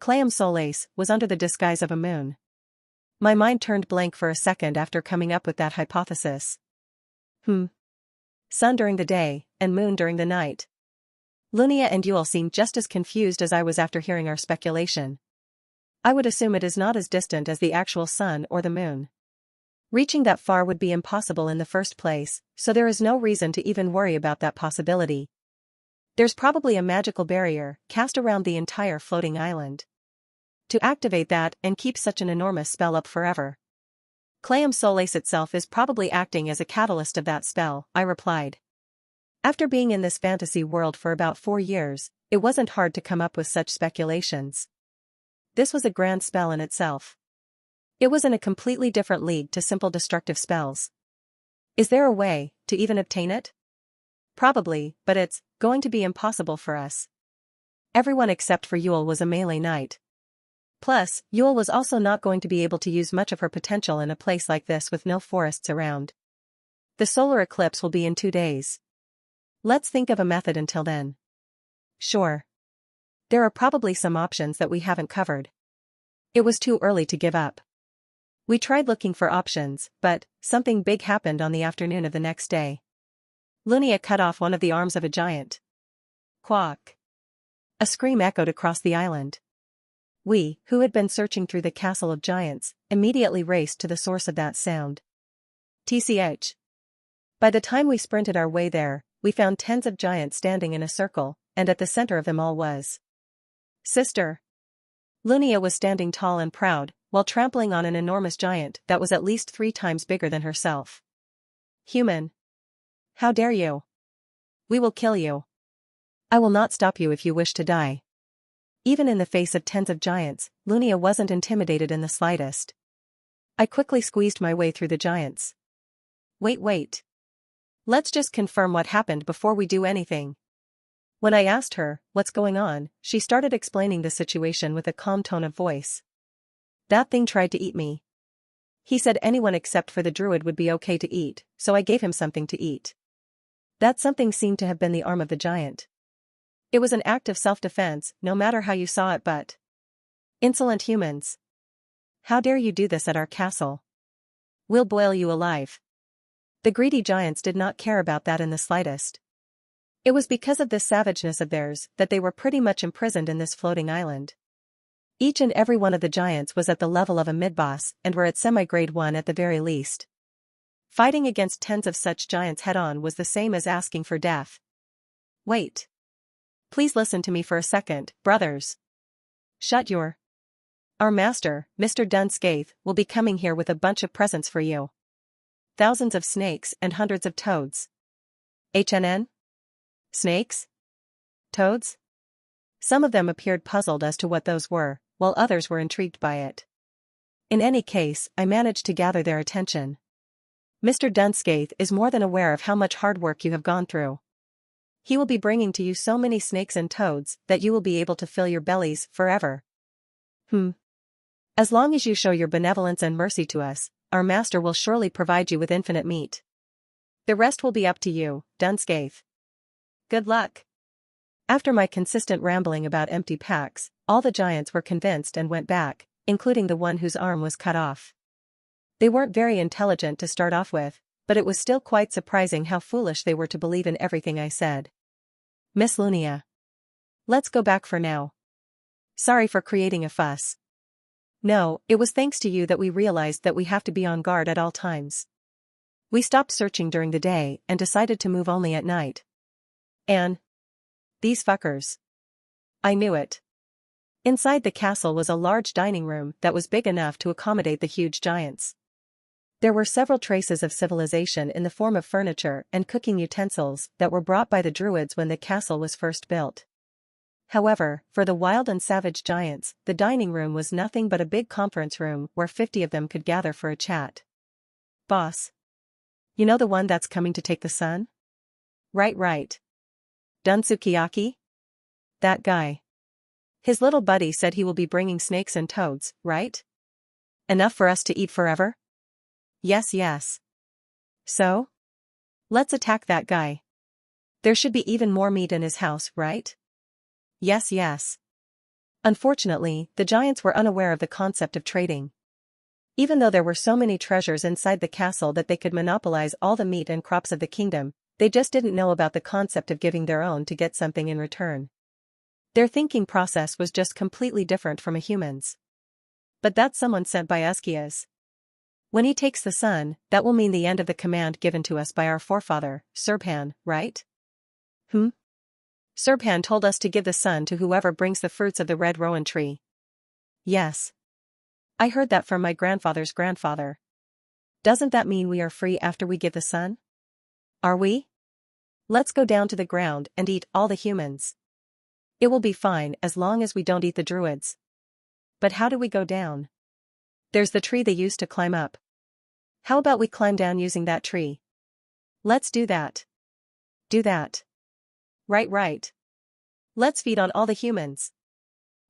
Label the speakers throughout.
Speaker 1: Clayam Solace was under the disguise of a moon. My mind turned blank for a second after coming up with that hypothesis. Sun during the day, and moon during the night. Lunia and Yule seemed just as confused as I was after hearing our speculation. I would assume it is not as distant as the actual sun or the moon. Reaching that far would be impossible in the first place, so there is no reason to even worry about that possibility. There's probably a magical barrier cast around the entire floating island. To activate that and keep such an enormous spell up forever. Clayam Solace itself is probably acting as a catalyst of that spell, I replied. After being in this fantasy world for about 4 years, it wasn't hard to come up with such speculations. This was a grand spell in itself. It was in a completely different league to simple destructive spells. Is there a way to even obtain it? Probably, but it's going to be impossible for us. Everyone except for Yule was a melee knight. Plus, Yule was also not going to be able to use much of her potential in a place like this with no forests around. The solar eclipse will be in 2 days. Let's think of a method until then. Sure. There are probably some options that we haven't covered. It was too early to give up. We tried looking for options, but something big happened on the afternoon of the next day. Lunia cut off one of the arms of a giant. Quack! A scream echoed across the island. We, who had been searching through the castle of giants, immediately raced to the source of that sound. TCH. By the time we sprinted our way there, we found tens of giants standing in a circle, and at the center of them all was Sister. Lunia was standing tall and proud, while trampling on an enormous giant that was at least 3 times bigger than herself. Human. How dare you? We will kill you. I will not stop you if you wish to die. Even in the face of tens of giants, Lunia wasn't intimidated in the slightest. I quickly squeezed my way through the giants. Wait. Let's just confirm what happened before we do anything. When I asked her what's going on, she started explaining the situation with a calm tone of voice. That thing tried to eat me. He said anyone except for the druid would be okay to eat, so I gave him something to eat. That something seemed to have been the arm of the giant. It was an act of self-defense, no matter how you saw it, but insolent humans. How dare you do this at our castle? We'll boil you alive. The greedy giants did not care about that in the slightest. It was because of this savageness of theirs that they were pretty much imprisoned in this floating island. Each and every one of the giants was at the level of a mid-boss and were at semi-grade 1 at the very least. Fighting against tens of such giants head-on was the same as asking for death. Wait. Please listen to me for a second, brothers. Shut your. Our master, Mr. Dunscaith, will be coming here with a bunch of presents for you. Thousands of snakes and hundreds of toads. HNN? Snakes? Toads? Some of them appeared puzzled as to what those were, while others were intrigued by it. In any case, I managed to gather their attention. Mr. Dunscaith is more than aware of how much hard work you have gone through. He will be bringing to you so many snakes and toads that you will be able to fill your bellies forever. As long as you show your benevolence and mercy to us, our master will surely provide you with infinite meat. The rest will be up to you, Dunscaith. Good luck. After my consistent rambling about empty packs, all the giants were convinced and went back, including the one whose arm was cut off. They weren't very intelligent to start off with, but it was still quite surprising how foolish they were to believe in everything I said. Miss Lunia. Let's go back for now. Sorry for creating a fuss. No, it was thanks to you that we realized that we have to be on guard at all times. We stopped searching during the day and decided to move only at night. And these fuckers. I knew it. Inside the castle was a large dining room that was big enough to accommodate the huge giants. There were several traces of civilization in the form of furniture and cooking utensils that were brought by the druids when the castle was first built. However, for the wild and savage giants, the dining room was nothing but a big conference room where 50 of them could gather for a chat. Boss. You know the one that's coming to take the sun? Right. Dunsukiyaki? That guy. His little buddy said he will be bringing snakes and toads, right? Enough for us to eat forever? Yes. So? Let's attack that guy. There should be even more meat in his house, right? Yes. Unfortunately, the giants were unaware of the concept of trading. Even though there were so many treasures inside the castle that they could monopolize all the meat and crops of the kingdom, they just didn't know about the concept of giving their own to get something in return. Their thinking process was just completely different from a human's. But that's someone sent by Ascius. When he takes the sun, that will mean the end of the command given to us by our forefather, Serpan, right? Serpan told us to give the sun to whoever brings the fruits of the red rowan tree. Yes. I heard that from my grandfather's grandfather. Doesn't that mean we are free after we give the sun? Are we? Let's go down to the ground and eat all the humans. It will be fine as long as we don't eat the druids. But how do we go down? There's the tree they used to climb up. How about we climb down using that tree? Let's do that. Do that. Right. Let's feed on all the humans.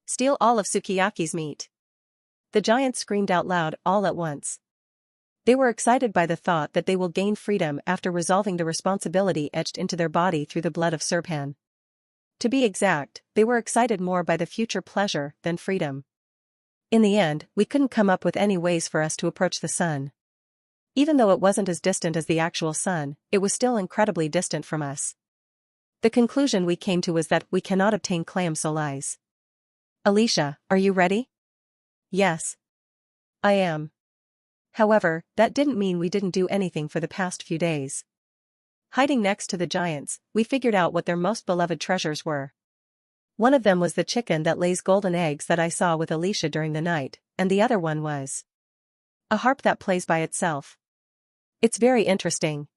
Speaker 1: Steal all of Sukiyaki's meat. The giants screamed out loud all at once. They were excited by the thought that they will gain freedom after resolving the responsibility etched into their body through the blood of Serpan. To be exact, they were excited more by the future pleasure than freedom. In the end, we couldn't come up with any ways for us to approach the sun. Even though it wasn't as distant as the actual sun, it was still incredibly distant from us. The conclusion we came to was that we cannot obtain Clam Solis. Alicia, are you ready? Yes. I am. However, that didn't mean we didn't do anything for the past few days. Hiding next to the giants, we figured out what their most beloved treasures were. One of them was the chicken that lays golden eggs that I saw with Alicia during the night, and the other one was a harp that plays by itself. It's very interesting.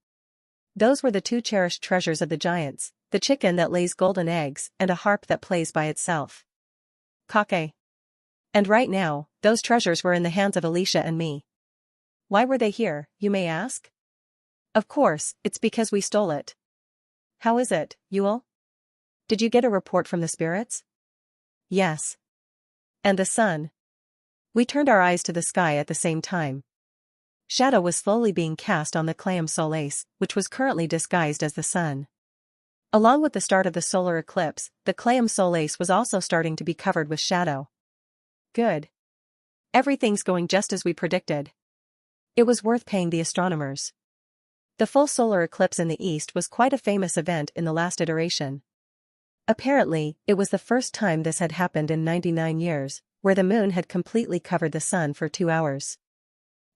Speaker 1: Those were the two cherished treasures of the giants, the chicken that lays golden eggs and a harp that plays by itself. Kake. And right now, those treasures were in the hands of Alicia and me. Why were they here, you may ask? Of course, it's because we stole it. How is it, Yule? Did you get a report from the spirits? Yes. And the sun? We turned our eyes to the sky at the same time. Shadow was slowly being cast on the Clam Solis, which was currently disguised as the sun. Along with the start of the solar eclipse, the Clam Solis was also starting to be covered with shadow. Good. Everything's going just as we predicted. It was worth paying the astronomers. The full solar eclipse in the east was quite a famous event in the last iteration. Apparently, it was the first time this had happened in 99 years, where the moon had completely covered the sun for 2 hours.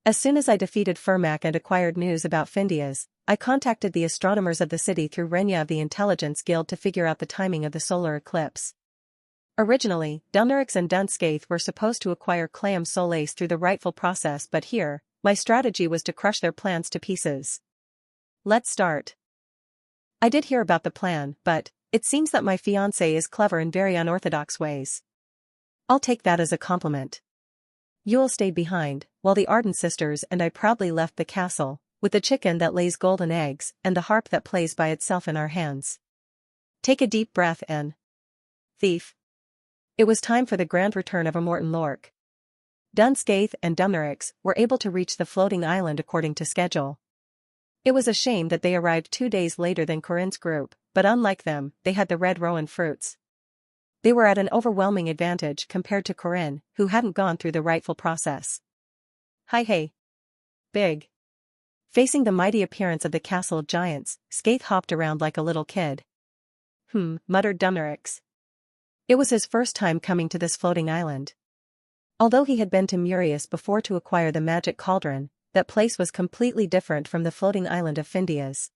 Speaker 1: As soon as I defeated Fermac and acquired news about Findias, I contacted the astronomers of the city through Renya of the Intelligence Guild to figure out the timing of the solar eclipse. Originally, Dumnorix and Dunscaith were supposed to acquire Clam Solis through the rightful process, but here, my strategy was to crush their plans to pieces. Let's start. I did hear about the plan, but it seems that my fiancé is clever in very unorthodox ways. I'll take that as a compliment. Yule stayed behind, while the Arden sisters and I proudly left the castle, with the chicken that lays golden eggs and the harp that plays by itself in our hands. Take a deep breath and... Thief. It was time for the grand return of Amorton Lork. Dunscaith and Dumnorix were able to reach the floating island according to schedule. It was a shame that they arrived 2 days later than Corinne's group, but unlike them, they had the red rowan fruits. They were at an overwhelming advantage compared to Corinne, who hadn't gone through the rightful process. Hi hey. Big. Facing the mighty appearance of the castle of giants, Skaith hopped around like a little kid. Muttered Dumnorix. It was his first time coming to this floating island. Although he had been to Murius before to acquire the magic cauldron, that place was completely different from the floating island of Findias.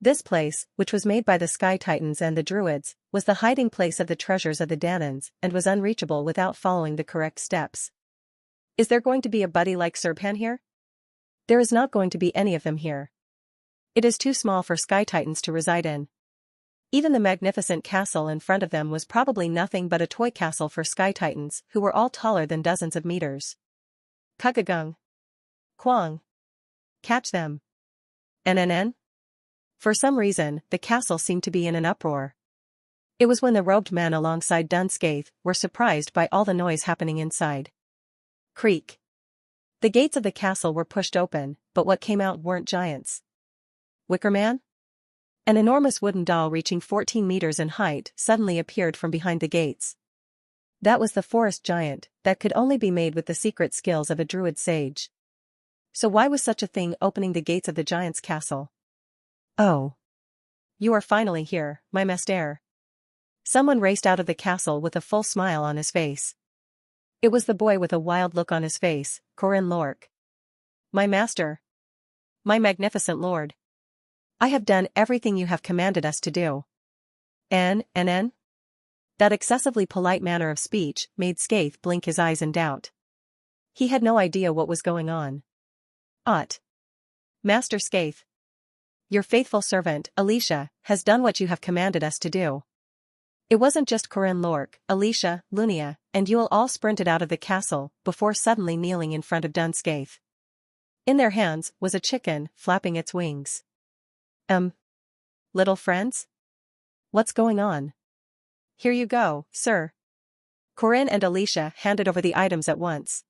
Speaker 1: This place, which was made by the Sky Titans and the Druids, was the hiding place of the treasures of the Danans and was unreachable without following the correct steps. Is there going to be a buddy like Serpan here? There is not going to be any of them here. It is too small for Sky Titans to reside in. Even the magnificent castle in front of them was probably nothing but a toy castle for Sky Titans, who were all taller than dozens of meters. Kugagung. Kwang. Catch them. NNN? For some reason, the castle seemed to be in an uproar. It was when the robed men alongside Dunscaith were surprised by all the noise happening inside. Creak. The gates of the castle were pushed open, but what came out weren't giants. Wickerman? An enormous wooden doll reaching 14 meters in height suddenly appeared from behind the gates. That was the forest giant that could only be made with the secret skills of a druid sage. So why was such a thing opening the gates of the giant's castle? Oh. You are finally here, my master. Someone raced out of the castle with a full smile on his face. It was the boy with a wild look on his face, Corin Lork. My master. My magnificent lord. I have done everything you have commanded us to do. N. That excessively polite manner of speech made Skaith blink his eyes in doubt. He had no idea what was going on. Master Skaith. Your faithful servant, Alicia, has done what you have commanded us to do. It wasn't just Corin Lork, Alicia, Lunia, and Yule all sprinted out of the castle before suddenly kneeling in front of Dun Skaith. In their hands was a chicken, flapping its wings. Little friends? What's going on? Here you go, sir. Corin and Alicia handed over the items at once.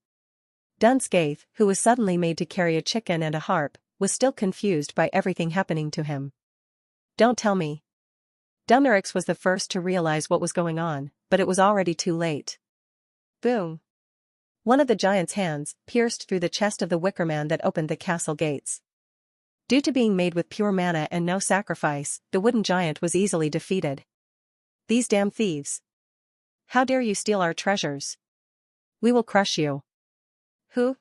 Speaker 1: Dun Skaith, who was suddenly made to carry a chicken and a harp, was still confused by everything happening to him. Don't tell me. Dumnorix was the first to realize what was going on, but it was already too late. Boom. One of the giant's hands pierced through the chest of the wicker man that opened the castle gates. Due to being made with pure mana and no sacrifice, the wooden giant was easily defeated. These damn thieves. How dare you steal our treasures? We will crush you. Who?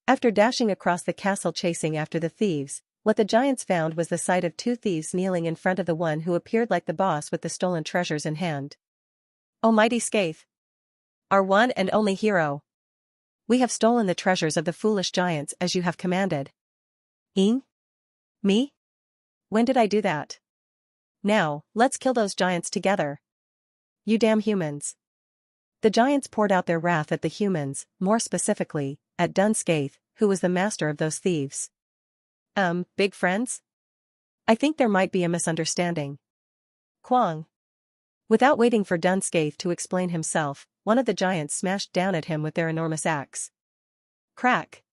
Speaker 1: After dashing across the castle chasing after the thieves, what the giants found was the sight of two thieves kneeling in front of the one who appeared like the boss with the stolen treasures in hand. Almighty Skaith. Our one and only hero. We have stolen the treasures of the foolish giants as you have commanded. Me? When did I do that? Now, let's kill those giants together. You damn humans. The giants poured out their wrath at the humans, more specifically, at Dun Skaith, who was the master of those thieves. Big friends? I think there might be a misunderstanding. Kwong. Without waiting for Dun Skaith to explain himself, one of the giants smashed down at him with their enormous axe. Crack.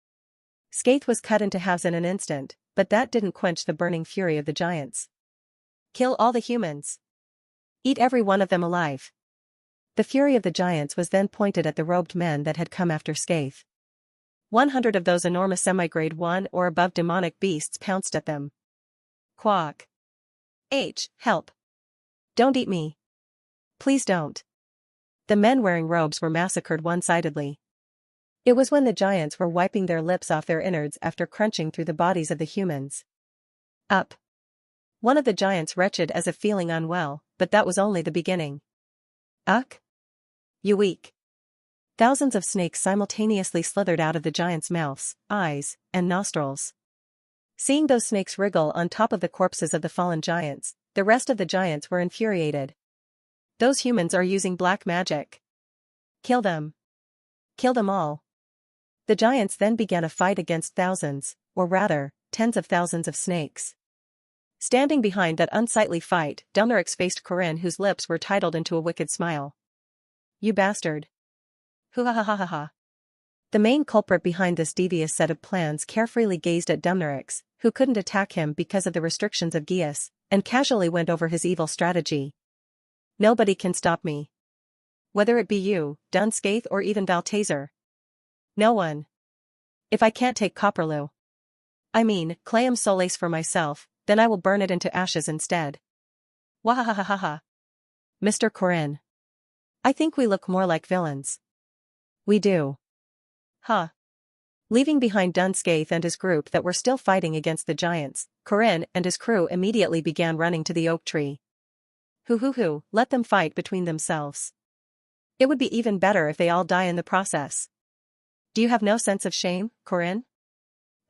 Speaker 1: Skaith was cut into halves in an instant, but that didn't quench the burning fury of the giants. Kill all the humans. Eat every one of them alive. The fury of the giants was then pointed at the robed men that had come after Skaith. 100 of those enormous semi-grade 1 or above demonic beasts pounced at them. Quack. Help. Don't eat me. Please don't. The men wearing robes were massacred one-sidedly. It was when the giants were wiping their lips off their innards after crunching through the bodies of the humans. Up. One of the giants wretched as if feeling unwell, but that was only the beginning. Uck? You weak. Thousands of snakes simultaneously slithered out of the giants' mouths, eyes, and nostrils. Seeing those snakes wriggle on top of the corpses of the fallen giants, the rest of the giants were infuriated. Those humans are using black magic. Kill them. Kill them all. The giants then began a fight against thousands, or rather, tens of thousands of snakes. Standing behind that unsightly fight, Dumnorix faced Corin, whose lips were titled into a wicked smile. You bastard. Hoo-ha-ha-ha-ha. The main culprit behind this devious set of plans carefreely gazed at Dumnorix, who couldn't attack him because of the restrictions of Geas, and casually went over his evil strategy. Nobody can stop me. Whether it be you, Dun Skaith, or even Valtazer. No one. If I can't take Copperloo. Clayam Solace for myself, then I will burn it into ashes instead. Wahahahaha. Mr. Corin. I think we look more like villains. We do. Huh. Leaving behind Dun Skaith and his group that were still fighting against the giants, Corin and his crew immediately began running to the oak tree. Hoo, let them fight between themselves. It would be even better if they all die in the process. Do you have no sense of shame, Corin?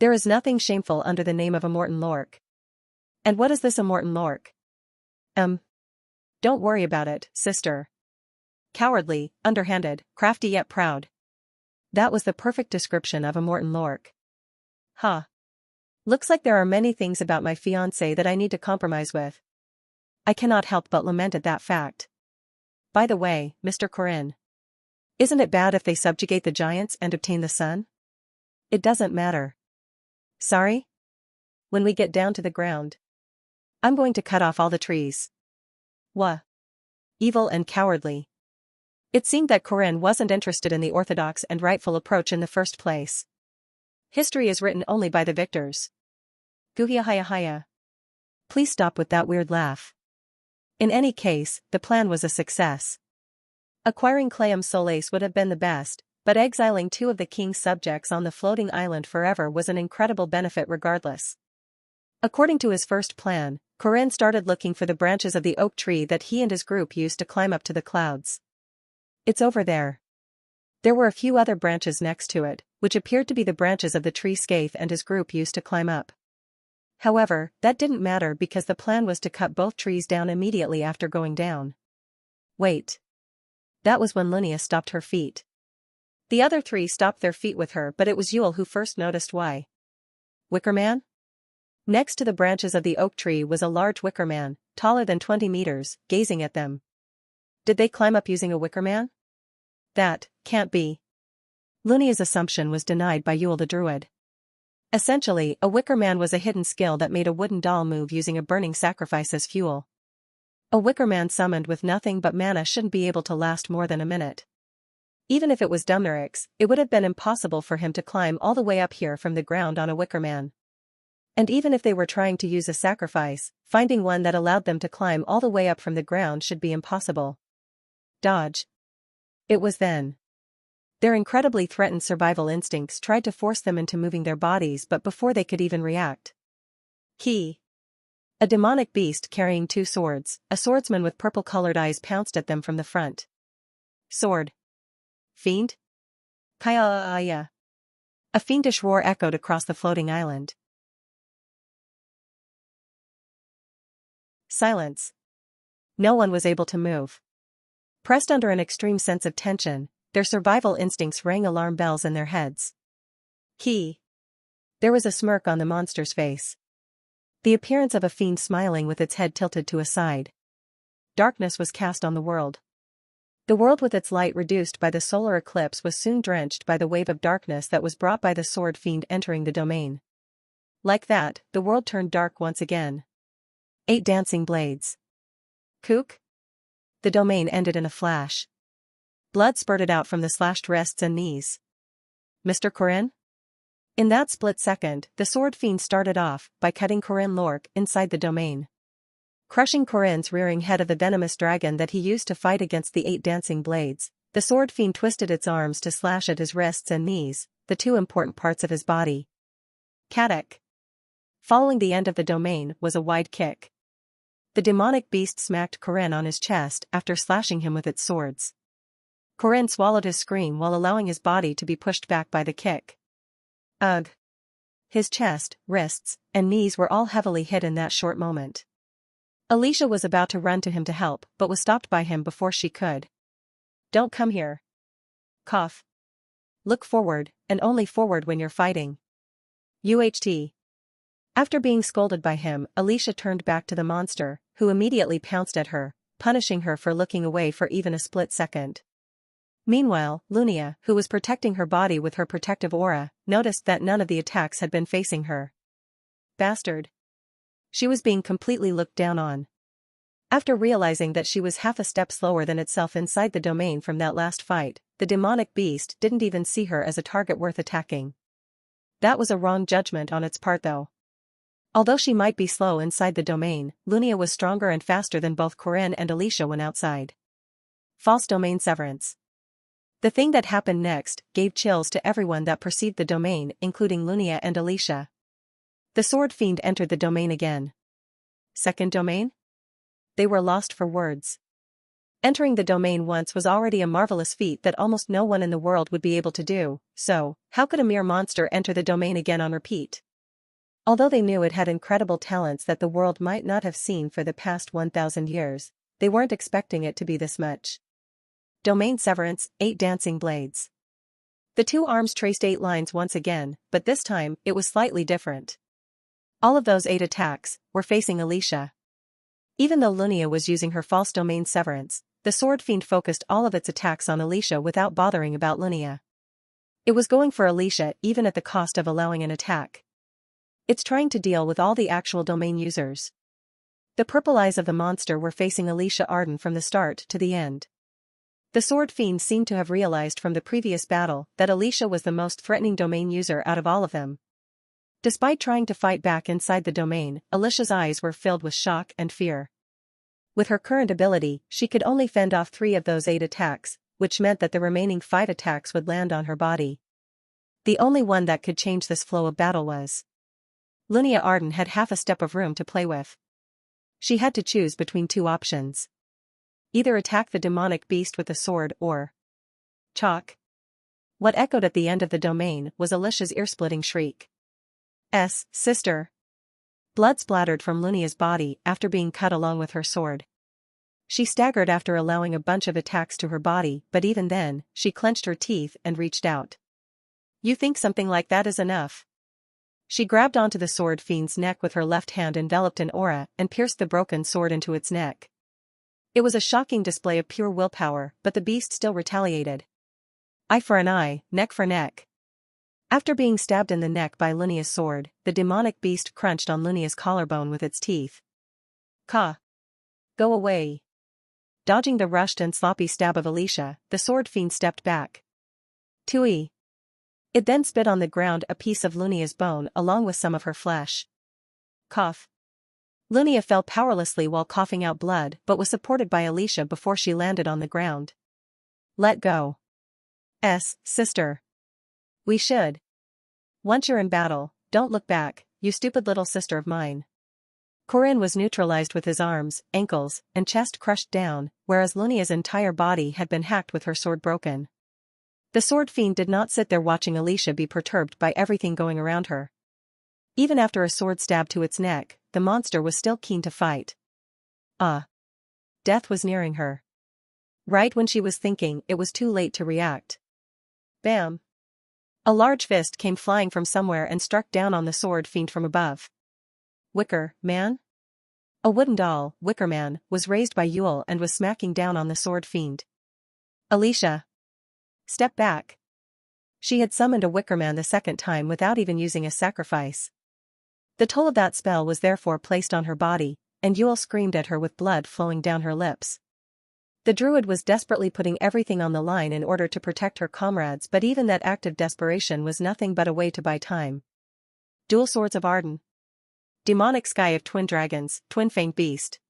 Speaker 1: There is nothing shameful under the name of Immortan Lork. And what is this Immortan Lork? Don't worry about it, sister. Cowardly, underhanded, crafty yet proud. That was the perfect description of Immortan Lork. Huh. Looks like there are many things about my fiancé that I need to compromise with. I cannot help but lament at that fact. By the way, Mr. Corin. Isn't it bad if they subjugate the giants and obtain the sun? It doesn't matter. Sorry? When we get down to the ground, I'm going to cut off all the trees. Evil and cowardly. It seemed that Corinne wasn't interested in the orthodox and rightful approach in the first place. History is written only by the victors. Guhiahaya. Please stop with that weird laugh. In any case, the plan was a success. Acquiring Clayum Solace would have been the best, but exiling 2 of the king's subjects on the floating island forever was an incredible benefit regardless. According to his first plan, Corinne started looking for the branches of the oak tree that he and his group used to climb up to the clouds. It's over there. There were a few other branches next to it, which appeared to be the branches of the tree Scaife and his group used to climb up. However, that didn't matter because the plan was to cut both trees down immediately after going down. Wait. That was when Lunia stopped her feet. The other 3 stopped their feet with her, but it was Yule who first noticed why. Wicker man? Next to the branches of the oak tree was a large wicker man, taller than 20 meters, gazing at them. Did they climb up using a wicker man? That can't be. Lunia's assumption was denied by Yule the druid. Essentially, a wicker man was a hidden skill that made a wooden doll move using a burning sacrifice as fuel. A wicker man summoned with nothing but mana shouldn't be able to last more than a minute. Even if it was Dumnorix, it would have been impossible for him to climb all the way up here from the ground on a wicker man. And even if they were trying to use a sacrifice, finding one that allowed them to climb all the way up from the ground should be impossible. Dodge. It was then. Their incredibly threatened survival instincts tried to force them into moving their bodies, but before they could even react. A demonic beast carrying 2 swords, a swordsman with purple-colored eyes pounced at them from the front. Sword. Fiend? Kaya. A fiendish roar echoed across the floating island. Silence. No one was able to move. Pressed under an extreme sense of tension, their survival instincts rang alarm bells in their heads. There was a smirk on the monster's face. The appearance of a fiend smiling with its head tilted to a side. Darkness was cast on the world. The world with its light reduced by the solar eclipse was soon drenched by the wave of darkness that was brought by the sword fiend entering the domain. Like that, the world turned dark once again. 8 dancing blades. Kook? The domain ended in a flash. Blood spurted out from the slashed wrists and knees. Mr. Corinne? In that split second, the sword fiend started off by cutting Corinne Lork inside the domain. Crushing Corinne's rearing head of the venomous dragon that he used to fight against the 8 dancing blades, the sword fiend twisted its arms to slash at his wrists and knees, the 2 important parts of his body. Kadak. Following the end of the domain was a wide kick. The demonic beast smacked Corinne on his chest after slashing him with its swords. Corinne swallowed his scream while allowing his body to be pushed back by the kick. Ugh. His chest, wrists, and knees were all heavily hit in that short moment. Alicia was about to run to him to help, but was stopped by him before she could. Don't come here. Cough. Look forward, and only forward when you're fighting. UHT. After being scolded by him, Alicia turned back to the monster, who immediately pounced at her, punishing her for looking away for even a split second. Meanwhile, Lunia, who was protecting her body with her protective aura, noticed that none of the attacks had been facing her. Bastard. She was being completely looked down on. After realizing that she was half a step slower than itself inside the domain from that last fight, the demonic beast didn't even see her as a target worth attacking. That was a wrong judgment on its part though. Although she might be slow inside the domain, Lunia was stronger and faster than both Corinne and Alicia when outside. False domain severance. The thing that happened next gave chills to everyone that perceived the domain, including Lunia and Alicia. The sword fiend entered the domain again. Second domain? They were lost for words. Entering the domain once was already a marvelous feat that almost no one in the world would be able to do, so, how could a mere monster enter the domain again on repeat? Although they knew it had incredible talents that the world might not have seen for the past 1,000 years, they weren't expecting it to be this much. Domain severance, 8 dancing blades. The 2 arms traced 8 lines once again, but this time, it was slightly different. All of those 8 attacks were facing Alicia. Even though Lunia was using her false domain severance, the sword fiend focused all of its attacks on Alicia without bothering about Lunia. It was going for Alicia even at the cost of allowing an attack. It's trying to deal with all the actual domain users. The purple eyes of the monster were facing Alicia Arden from the start to the end. The Sword Fiend seemed to have realized from the previous battle that Alicia was the most threatening domain user out of all of them. Despite trying to fight back inside the domain, Alicia's eyes were filled with shock and fear. With her current ability, she could only fend off 3 of those 8 attacks, which meant that the remaining 5 attacks would land on her body. The only one that could change this flow of battle was Lunia Arden had half a step of room to play with. She had to choose between 2 options. Either attack the demonic beast with a sword or chalk. What echoed at the end of the domain was Alicia's ear-splitting shriek. Sister. Blood splattered from Lunia's body after being cut along with her sword. She staggered after allowing a bunch of attacks to her body, but even then, she clenched her teeth and reached out. You think something like that is enough? She grabbed onto the Sword Fiend's neck with her left hand enveloped in aura and pierced the broken sword into its neck. It was a shocking display of pure willpower, but the beast still retaliated. Eye for an eye, neck for neck. After being stabbed in the neck by Lunia's sword, the demonic beast crunched on Lunia's collarbone with its teeth. Ka. Go away. Dodging the rushed and sloppy stab of Alicia, the Sword Fiend stepped back. Tui. It then spit on the ground a piece of Lunia's bone along with some of her flesh. Cough. Lunia fell powerlessly while coughing out blood but was supported by Alicia before she landed on the ground. Let go. Sister. We should. Once you're in battle, don't look back, you stupid little sister of mine. Corinne was neutralized with his arms, ankles, and chest crushed down, whereas Lunia's entire body had been hacked with her sword broken. The Sword Fiend did not sit there watching Alicia be perturbed by everything going around her. Even after a sword stab to its neck, the monster was still keen to fight. Death was nearing her. Right when she was thinking it was too late to react. Bam! A large fist came flying from somewhere and struck down on the Sword Fiend from above. Wicker Man? A wooden doll, Wicker Man, was raised by Yule and was smacking down on the Sword Fiend. Alicia. Step back. She had summoned a Wicker Man the second time without even using a sacrifice. The toll of that spell was therefore placed on her body, and Yule screamed at her with blood flowing down her lips. The druid was desperately putting everything on the line in order to protect her comrades, but even that act of desperation was nothing but a way to buy time. Dual Swords of Arden. Demonic Sky of Twin Dragons, Twin-Fanged Beast.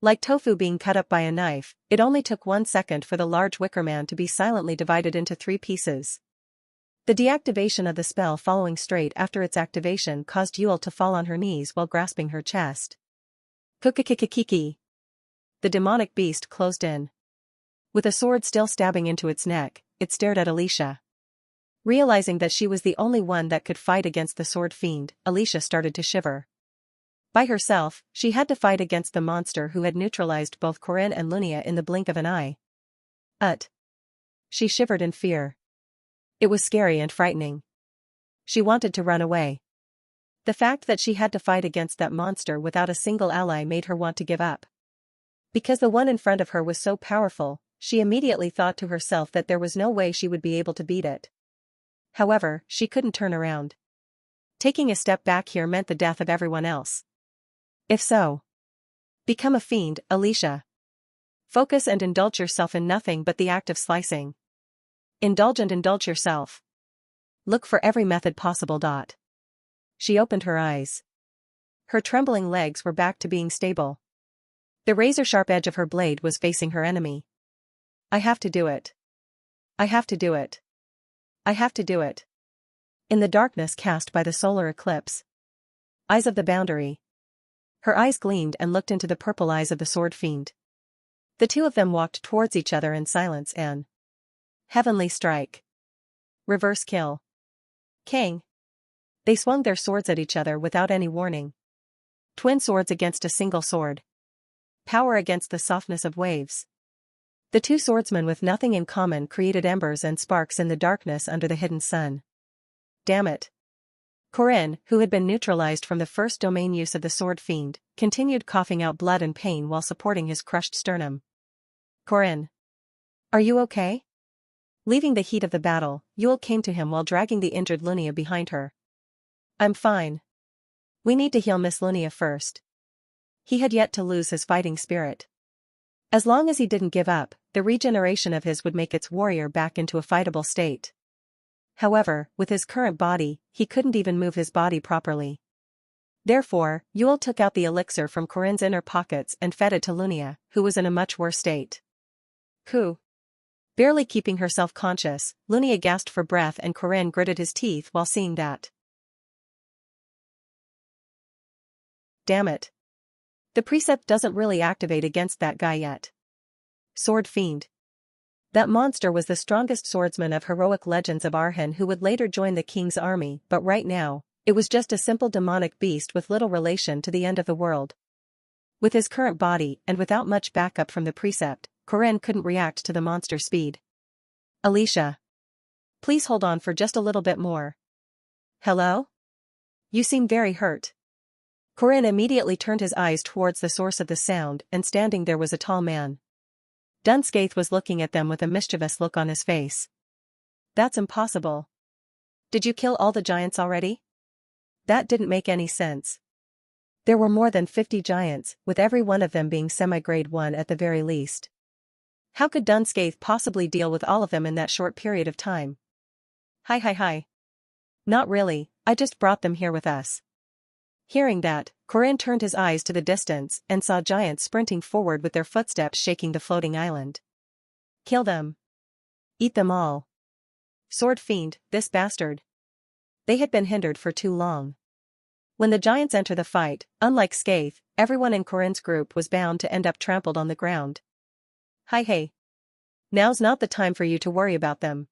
Speaker 1: Like tofu being cut up by a knife, it only took 1 second for the large Wicker Man to be silently divided into 3 pieces. The deactivation of the spell following straight after its activation caused Yule to fall on her knees while grasping her chest. Kukikikikiki. The demonic beast closed in. With a sword still stabbing into its neck, it stared at Alicia. Realizing that she was the only one that could fight against the Sword Fiend, Alicia started to shiver. By herself, she had to fight against the monster who had neutralized both Corinne and Lunia in the blink of an eye. She shivered in fear. It was scary and frightening. She wanted to run away. The fact that she had to fight against that monster without a single ally made her want to give up. Because the one in front of her was so powerful, she immediately thought to herself that there was no way she would be able to beat it. However, she couldn't turn around. Taking a step back here meant the death of everyone else. If so, become a fiend, Alicia. Focus and indulge yourself in nothing but the act of slicing. Indulge and indulge yourself. Look for every method possible. She opened her eyes. Her trembling legs were back to being stable. The razor-sharp edge of her blade was facing her enemy. I have to do it. I have to do it. I have to do it. In the darkness cast by the solar eclipse. Eyes of the Boundary. Her eyes gleamed and looked into the purple eyes of the Sword Fiend. The two of them walked towards each other in silence and heavenly strike. Reverse kill. King. They swung their swords at each other without any warning. Twin swords against a single sword. Power against the softness of waves. The two swordsmen with nothing in common created embers and sparks in the darkness under the hidden sun. Damn it. Corinne, who had been neutralized from the first domain use of the Sword Fiend, continued coughing out blood and pain while supporting his crushed sternum. Corinne. Are you okay? Leaving the heat of the battle, Yule came to him while dragging the injured Lunia behind her. I'm fine. We need to heal Miss Lunia first. He had yet to lose his fighting spirit. As long as he didn't give up, the regeneration of his would make its warrior back into a fightable state. However, with his current body, he couldn't even move his body properly. Therefore, Yule took out the elixir from Corinne's inner pockets and fed it to Lunia, who was in a much worse state. Who? Barely keeping herself conscious, Lunia gasped for breath and Corinne gritted his teeth while seeing that. Damn it. The precept doesn't really activate against that guy yet. Sword Fiend. That monster was the strongest swordsman of heroic legends of Arhan who would later join the king's army, but right now, it was just a simple demonic beast with little relation to the end of the world. With his current body and without much backup from the precept, Corinne couldn't react to the monster's speed. Alicia. Please hold on for just a little bit more. Hello? You seem very hurt. Corinne immediately turned his eyes towards the source of the sound, and standing there was a tall man. Dunscaith was looking at them with a mischievous look on his face. That's impossible. Did you kill all the giants already? That didn't make any sense. There were more than 50 giants, with every one of them being semi-grade 1 at the very least. How could Dunscaith possibly deal with all of them in that short period of time? Hi. Not really, I just brought them here with us. Hearing that, Corinne turned his eyes to the distance and saw giants sprinting forward with their footsteps shaking the floating island. Kill them. Eat them all. Sword Fiend, this bastard. They had been hindered for too long. When the giants enter the fight, unlike Scathe, everyone in Corinne's group was bound to end up trampled on the ground. Hey. Now's not the time for you to worry about them.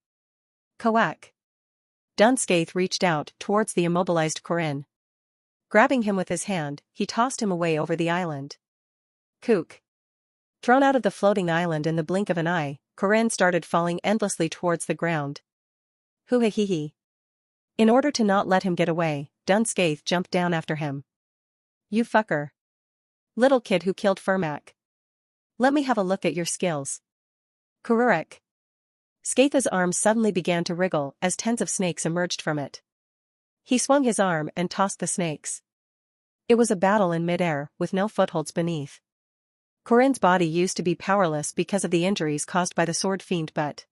Speaker 1: Koak. Dunscaith reached out towards the immobilized Corinne. Grabbing him with his hand, he tossed him away over the island. Kook. Thrown out of the floating island in the blink of an eye, Corinne started falling endlessly towards the ground. Hoo-hee-hee. In order to not let him get away, Dunscaith jumped down after him. You fucker. Little kid who killed Furmak. Let me have a look at your skills. Kururek. Scaith's arm suddenly began to wriggle as tens of snakes emerged from it. He swung his arm and tossed the snakes. It was a battle in midair, with no footholds beneath. Corinne's body used to be powerless because of the injuries caused by the Sword Fiend but.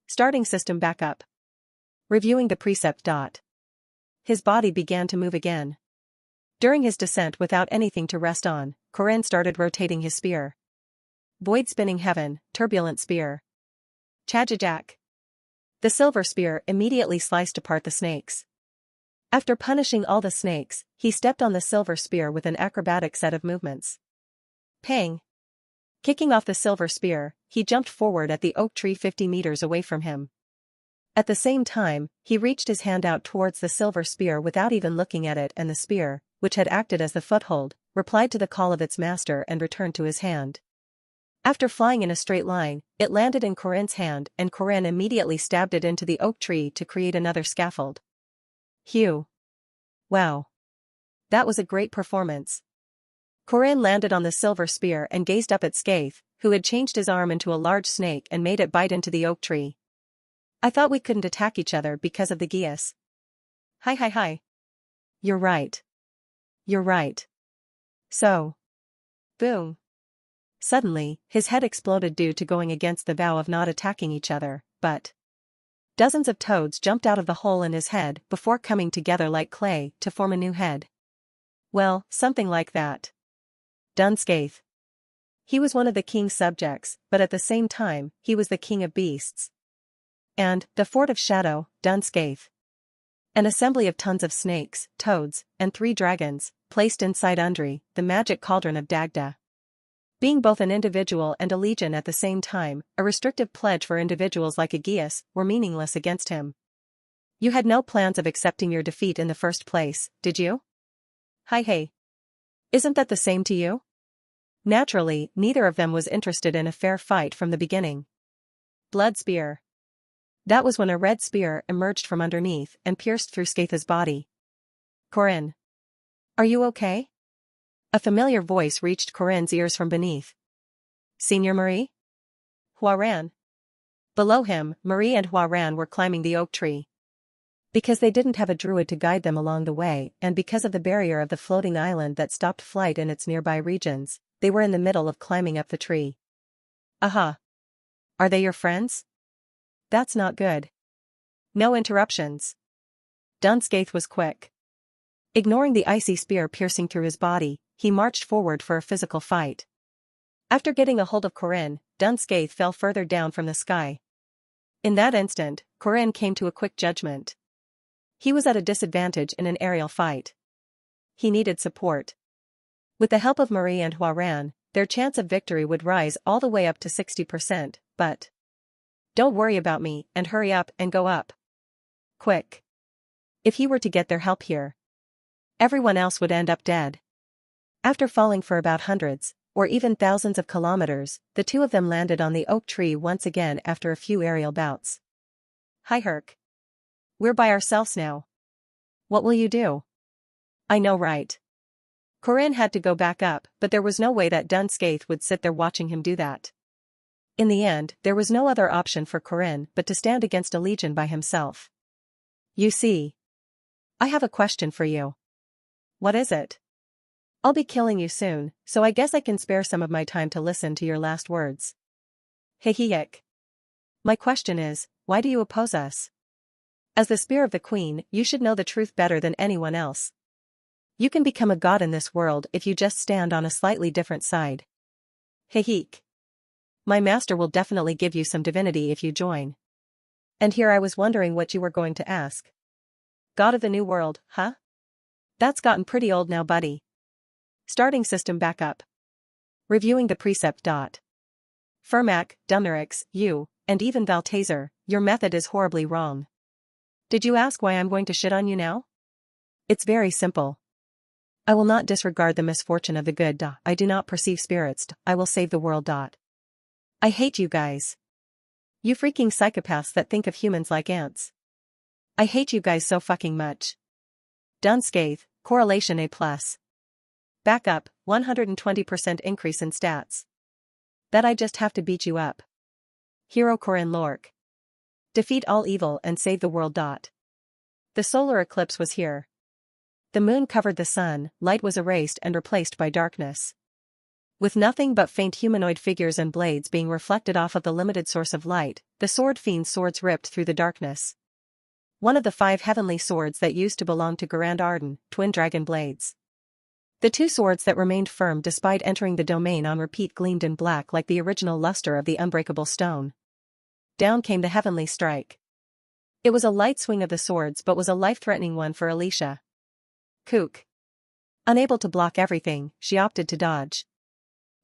Speaker 1: Starting system back up. Reviewing the precept. His body began to move again. During his descent without anything to rest on, Corinne started rotating his spear. Void Spinning Heaven, Turbulent Spear. Chajajak. The silver spear immediately sliced apart the snakes. After punishing all the snakes, he stepped on the silver spear with an acrobatic set of movements. Pang! Kicking off the silver spear, he jumped forward at the oak tree 50 meters away from him. At the same time, he reached his hand out towards the silver spear without even looking at it, and the spear, which had acted as the foothold, replied to the call of its master and returned to his hand. After flying in a straight line, it landed in Corinne's hand and Corinne immediately stabbed it into the oak tree to create another scaffold. Hugh. Wow. That was a great performance. Corinne landed on the silver spear and gazed up at Scathe, who had changed his arm into a large snake and made it bite into the oak tree. I thought we couldn't attack each other because of the Geas. Hi. You're right. So. Boom. Suddenly, his head exploded due to going against the vow of not attacking each other, but. Dozens of toads jumped out of the hole in his head before coming together like clay to form a new head. Well, something like that. Dunscaith. He was one of the king's subjects, but at the same time, he was the king of beasts. And, the Fort of Shadow, Dunscaith. An assembly of tons of snakes, toads, and 3 dragons, placed inside Undri, the magic cauldron of Dagda. Being both an individual and a legion at the same time, a restrictive pledge for individuals like Aegeus were meaningless against him. You had no plans of accepting your defeat in the first place, did you? Hey. Isn't that the same to you? Naturally, neither of them was interested in a fair fight from the beginning. Blood spear. That was when a red spear emerged from underneath and pierced through Scaith's body. Corinne. Are you okay? A familiar voice reached Corinne's ears from beneath. Senior Marie? Huaran. Below him, Marie and Huaran were climbing the oak tree. Because they didn't have a druid to guide them along the way, and because of the barrier of the floating island that stopped flight in its nearby regions, they were in the middle of climbing up the tree. Aha. Are they your friends? That's not good. No interruptions. Dunscaith was quick. Ignoring the icy spear piercing through his body, he marched forward for a physical fight. After getting a hold of Corinne, Dunscaith fell further down from the sky. In that instant, Corinne came to a quick judgment. He was at a disadvantage in an aerial fight. He needed support. With the help of Marie and Huaran, their chance of victory would rise all the way up to 60%, but... Don't worry about me, and hurry up and go up. Quick. If he were to get their help here, everyone else would end up dead. After falling for about hundreds, or even thousands of kilometers, the two of them landed on the oak tree once again after a few aerial bouts. Hi Herc. We're by ourselves now. What will you do? I know, right? Corinne had to go back up, but there was no way that Dunscaith would sit there watching him do that. In the end, there was no other option for Corinne but to stand against a legion by himself. You see. I have a question for you. What is it? I'll be killing you soon, so I guess I can spare some of my time to listen to your last words. Heheyek. My question is, why do you oppose us? As the spear of the queen, you should know the truth better than anyone else. You can become a god in this world if you just stand on a slightly different side. Hehek. My master will definitely give you some divinity if you join. And here I was wondering what you were going to ask. God of the New World, huh? That's gotten pretty old now, buddy. Starting system backup. Reviewing the precept. Fermac, Dumnerix, you, and even Valtazer, your method is horribly wrong. Did you ask why I'm going to shit on you now? It's very simple. I will not disregard the misfortune of the good. I do not perceive spirits. I will save the world. I hate you guys. You freaking psychopaths that think of humans like ants. I hate you guys so fucking much. Dunscaith, correlation A+. Backup, 120% increase in stats. That I just have to beat you up. Hero Corinne Lork. Defeat all evil and save the world. The solar eclipse was here. The moon covered the sun, light was erased and replaced by darkness. With nothing but faint humanoid figures and blades being reflected off of the limited source of light, the sword fiend's swords ripped through the darkness. One of the 5 heavenly swords that used to belong to Garand Arden, twin dragon blades. The 2 swords that remained firm despite entering the domain on repeat gleamed in black like the original luster of the unbreakable stone. Down came the heavenly strike. It was a light swing of the swords but was a life-threatening one for Alicia. Kook. Unable to block everything, she opted to dodge.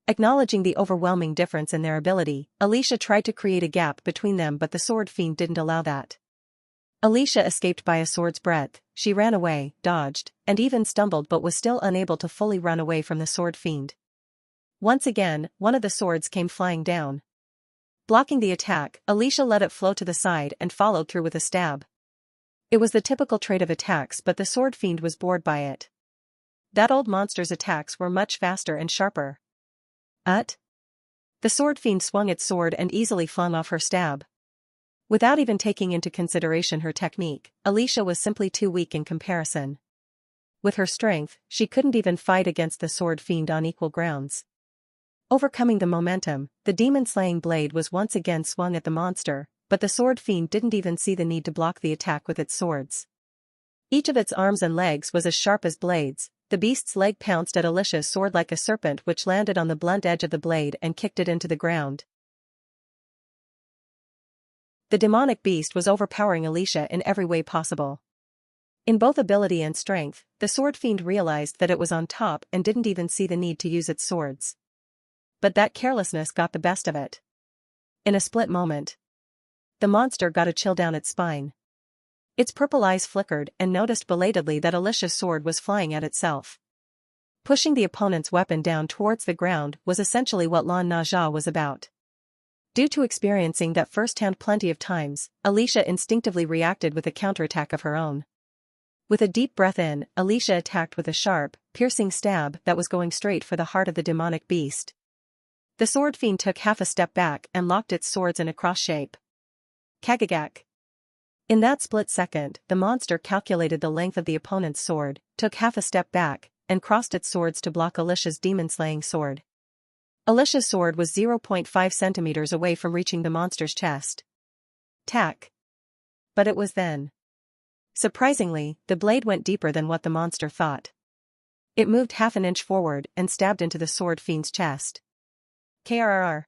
Speaker 1: Acknowledging the overwhelming difference in their ability, Alicia tried to create a gap between them but the sword fiend didn't allow that. Alicia escaped by a sword's breadth, she ran away, dodged, and even stumbled but was still unable to fully run away from the sword fiend. Once again, one of the swords came flying down. Blocking the attack, Alicia let it flow to the side and followed through with a stab. It was the typical trait of attacks but the sword fiend was bored by it. That old monster's attacks were much faster and sharper. The sword fiend swung its sword and easily flung off her stab. Without even taking into consideration her technique, Alicia was simply too weak in comparison. With her strength, she couldn't even fight against the sword fiend on equal grounds. Overcoming the momentum, the demon-slaying blade was once again swung at the monster, but the sword fiend didn't even see the need to block the attack with its swords. Each of its arms and legs was as sharp as blades. The beast's leg pounced at Alicia's sword like a serpent which landed on the blunt edge of the blade and kicked it into the ground. The demonic beast was overpowering Alicia in every way possible. In both ability and strength, the sword fiend realized that it was on top and didn't even see the need to use its swords. But that carelessness got the best of it. In a split moment, the monster got a chill down its spine. Its purple eyes flickered and noticed belatedly that Alicia's sword was flying at itself. Pushing the opponent's weapon down towards the ground was essentially what Lan Naja was about. Due to experiencing that firsthand plenty of times, Alicia instinctively reacted with a counterattack of her own. With a deep breath in, Alicia attacked with a sharp, piercing stab that was going straight for the heart of the demonic beast. The sword fiend took half a step back and locked its swords in a cross shape. Kagagak. In that split second, the monster calculated the length of the opponent's sword, took half a step back, and crossed its swords to block Alicia's demon-slaying sword. Alicia's sword was 0.5 centimeters away from reaching the monster's chest. Tack. But it was then. Surprisingly, the blade went deeper than what the monster thought. It moved half an inch forward and stabbed into the sword fiend's chest. Krrr.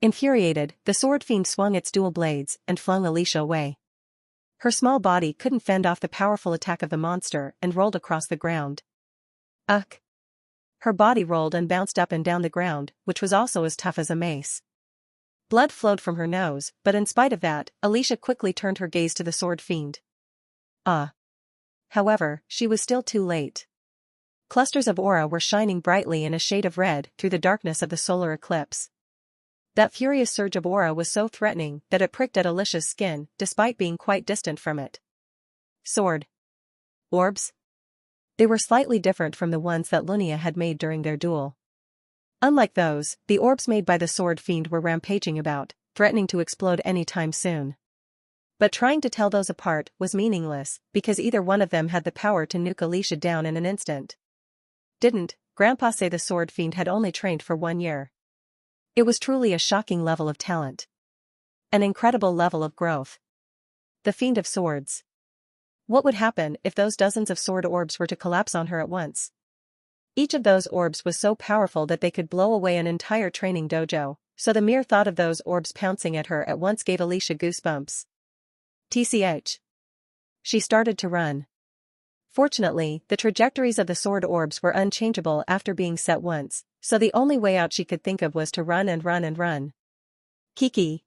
Speaker 1: Infuriated, the sword fiend swung its dual blades and flung Alicia away. Her small body couldn't fend off the powerful attack of the monster and rolled across the ground. Ugh. Her body rolled and bounced up and down the ground, which was also as tough as a mace. Blood flowed from her nose, but in spite of that, Alicia quickly turned her gaze to the sword fiend. However, she was still too late. Clusters of aura were shining brightly in a shade of red through the darkness of the solar eclipse. That furious surge of aura was so threatening that it pricked at Alicia's skin, despite being quite distant from it. Sword. Orbs? They were slightly different from the ones that Lunia had made during their duel. Unlike those, the orbs made by the sword fiend were rampaging about, threatening to explode any time soon. But trying to tell those apart was meaningless, because either one of them had the power to nuke Alicia down in an instant. Didn't Grandpa say the sword fiend had only trained for 1 year? It was truly a shocking level of talent. An incredible level of growth. The Fiend of Swords. What would happen if those dozens of sword orbs were to collapse on her at once? Each of those orbs was so powerful that they could blow away an entire training dojo, so the mere thought of those orbs pouncing at her at once gave Alicia goosebumps. TCH. She started to run. Fortunately, the trajectories of the sword orbs were unchangeable after being set once, so the only way out she could think of was to run and run and run. Kiki.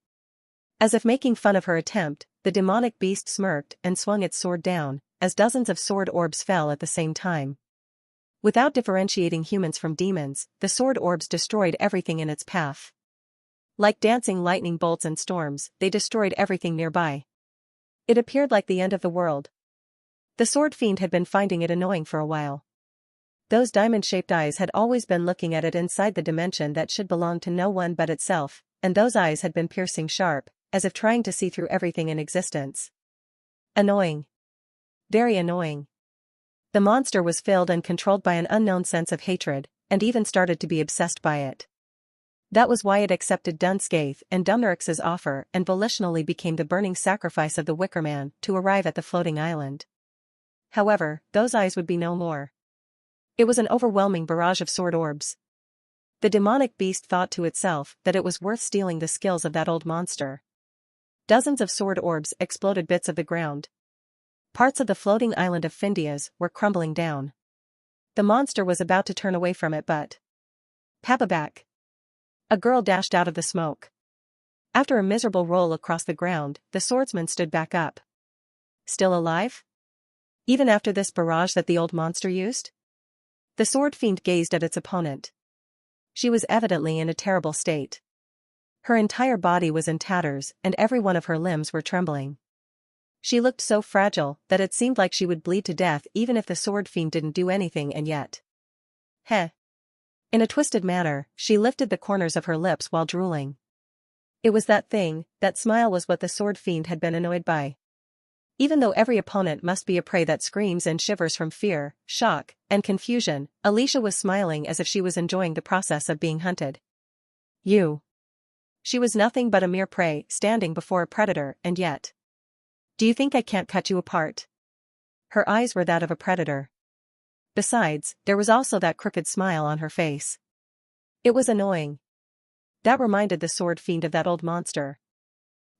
Speaker 1: As if making fun of her attempt, the demonic beast smirked and swung its sword down, as dozens of sword orbs fell at the same time. Without differentiating humans from demons, the sword orbs destroyed everything in its path. Like dancing lightning bolts and storms, they destroyed everything nearby. It appeared like the end of the world. The sword fiend had been finding it annoying for a while. Those diamond-shaped eyes had always been looking at it inside the dimension that should belong to no one but itself, and those eyes had been piercing sharp, as if trying to see through everything in existence. Annoying. Very annoying. The monster was filled and controlled by an unknown sense of hatred, and even started to be obsessed by it. That was why it accepted Dunskaith and Dumnorix's offer and volitionally became the burning sacrifice of the Wicker Man to arrive at the floating island. However, those eyes would be no more. It was an overwhelming barrage of sword orbs. The demonic beast thought to itself that it was worth stealing the skills of that old monster. Dozens of sword orbs exploded bits of the ground. Parts of the floating island of Findias were crumbling down. The monster was about to turn away from it but... Papaback. A girl dashed out of the smoke. After a miserable roll across the ground, the swordsman stood back up. Still alive? Even after this barrage that the old monster used? The sword fiend gazed at its opponent. She was evidently in a terrible state. Her entire body was in tatters and every one of her limbs were trembling. She looked so fragile that it seemed like she would bleed to death even if the sword fiend didn't do anything, and yet. Heh. In a twisted manner, she lifted the corners of her lips while drooling. It was that thing, that smile was what the sword fiend had been annoyed by. Even though every opponent must be a prey that screams and shivers from fear, shock, and confusion, Alicia was smiling as if she was enjoying the process of being hunted. You. She was nothing but a mere prey standing before a predator, and yet. Do you think I can't cut you apart? Her eyes were that of a predator. Besides, there was also that crooked smile on her face. It was annoying. That reminded the sword fiend of that old monster.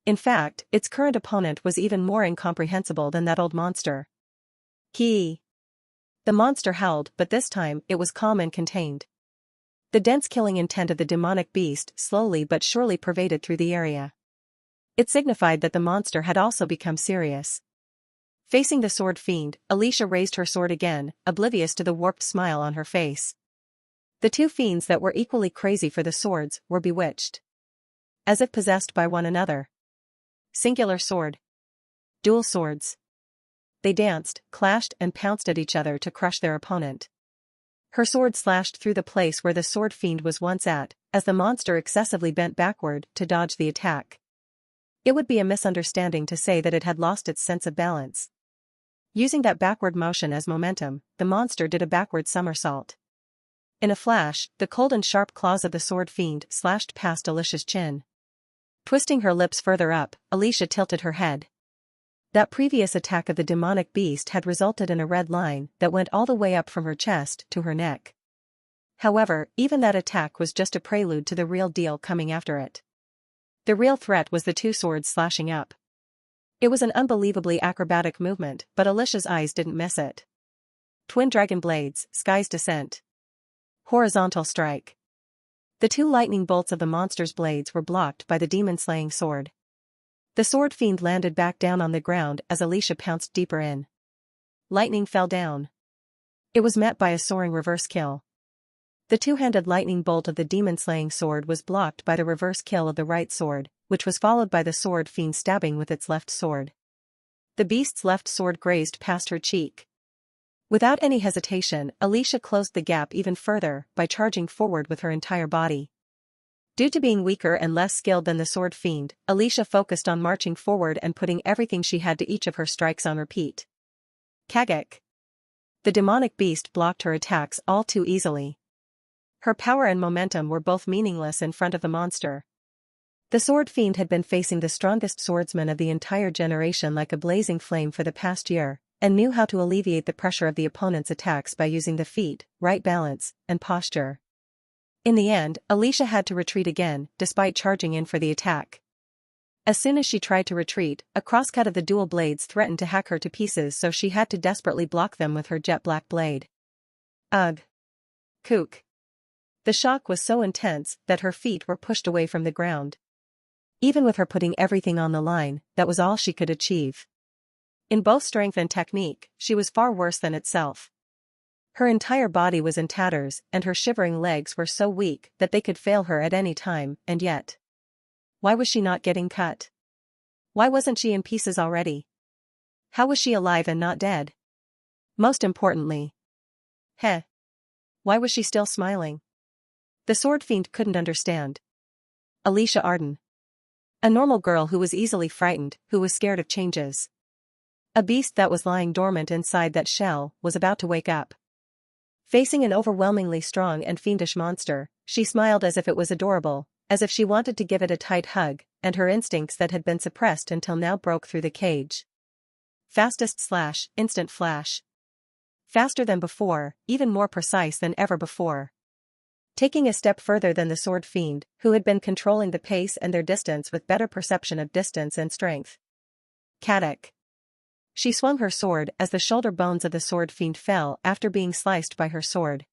Speaker 1: In fact, its current opponent was even more incomprehensible than that old monster. Ki. The monster howled, but this time it was calm and contained. The dense killing intent of the demonic beast slowly but surely pervaded through the area. It signified that the monster had also become serious. Facing the sword fiend, Alicia raised her sword again, oblivious to the warped smile on her face. The two fiends that were equally crazy for the swords were bewitched. As if possessed by one another. Singular sword. Dual swords. They danced, clashed and pounced at each other to crush their opponent. Her sword slashed through the place where the sword fiend was once at, as the monster excessively bent backward to dodge the attack. It would be a misunderstanding to say that it had lost its sense of balance. Using that backward motion as momentum, the monster did a backward somersault. In a flash, the cold and sharp claws of the sword fiend slashed past Alicia's chin. Twisting her lips further up, Alicia tilted her head. That previous attack of the demonic beast had resulted in a red line that went all the way up from her chest to her neck. However, even that attack was just a prelude to the real deal coming after it. The real threat was the two swords slashing up. It was an unbelievably acrobatic movement, but Alicia's eyes didn't miss it. Twin dragon blades, sky's descent. Horizontal strike. The two lightning bolts of the monster's blades were blocked by the demon-slaying sword. The sword fiend landed back down on the ground as Alicia pounced deeper in. Lightning fell down. It was met by a soaring reverse kill. The two-handed lightning bolt of the demon-slaying sword was blocked by the reverse kill of the right sword, which was followed by the sword fiend stabbing with its left sword. The beast's left sword grazed past her cheek. Without any hesitation, Alicia closed the gap even further by charging forward with her entire body. Due to being weaker and less skilled than the sword fiend, Alicia focused on marching forward and putting everything she had to each of her strikes on repeat. Kagek. The demonic beast blocked her attacks all too easily. Her power and momentum were both meaningless in front of the monster. The sword fiend had been facing the strongest swordsman of the entire generation like a blazing flame for the past year, and knew how to alleviate the pressure of the opponent's attacks by using the feet, right balance, and posture. In the end, Alicia had to retreat again, despite charging in for the attack. As soon as she tried to retreat, a crosscut of the dual blades threatened to hack her to pieces, so she had to desperately block them with her jet black blade. Ugh. Kook. The shock was so intense that her feet were pushed away from the ground. Even with her putting everything on the line, that was all she could achieve. In both strength and technique, she was far worse than itself. Her entire body was in tatters, and her shivering legs were so weak that they could fail her at any time, and yet. Why was she not getting cut? Why wasn't she in pieces already? How was she alive and not dead? Most importantly. Why was she still smiling? The sword fiend couldn't understand. Alicia Arden. A normal girl who was easily frightened, who was scared of changes. A beast that was lying dormant inside that shell was about to wake up. Facing an overwhelmingly strong and fiendish monster, she smiled as if it was adorable, as if she wanted to give it a tight hug, and her instincts that had been suppressed until now broke through the cage. Fastest slash, instant flash. Faster than before, even more precise than ever before. Taking a step further than the sword fiend, who had been controlling the pace and their distance with better perception of distance and strength. Kadak. She swung her sword as the shoulder bones of the sword fiend fell after being sliced by her sword.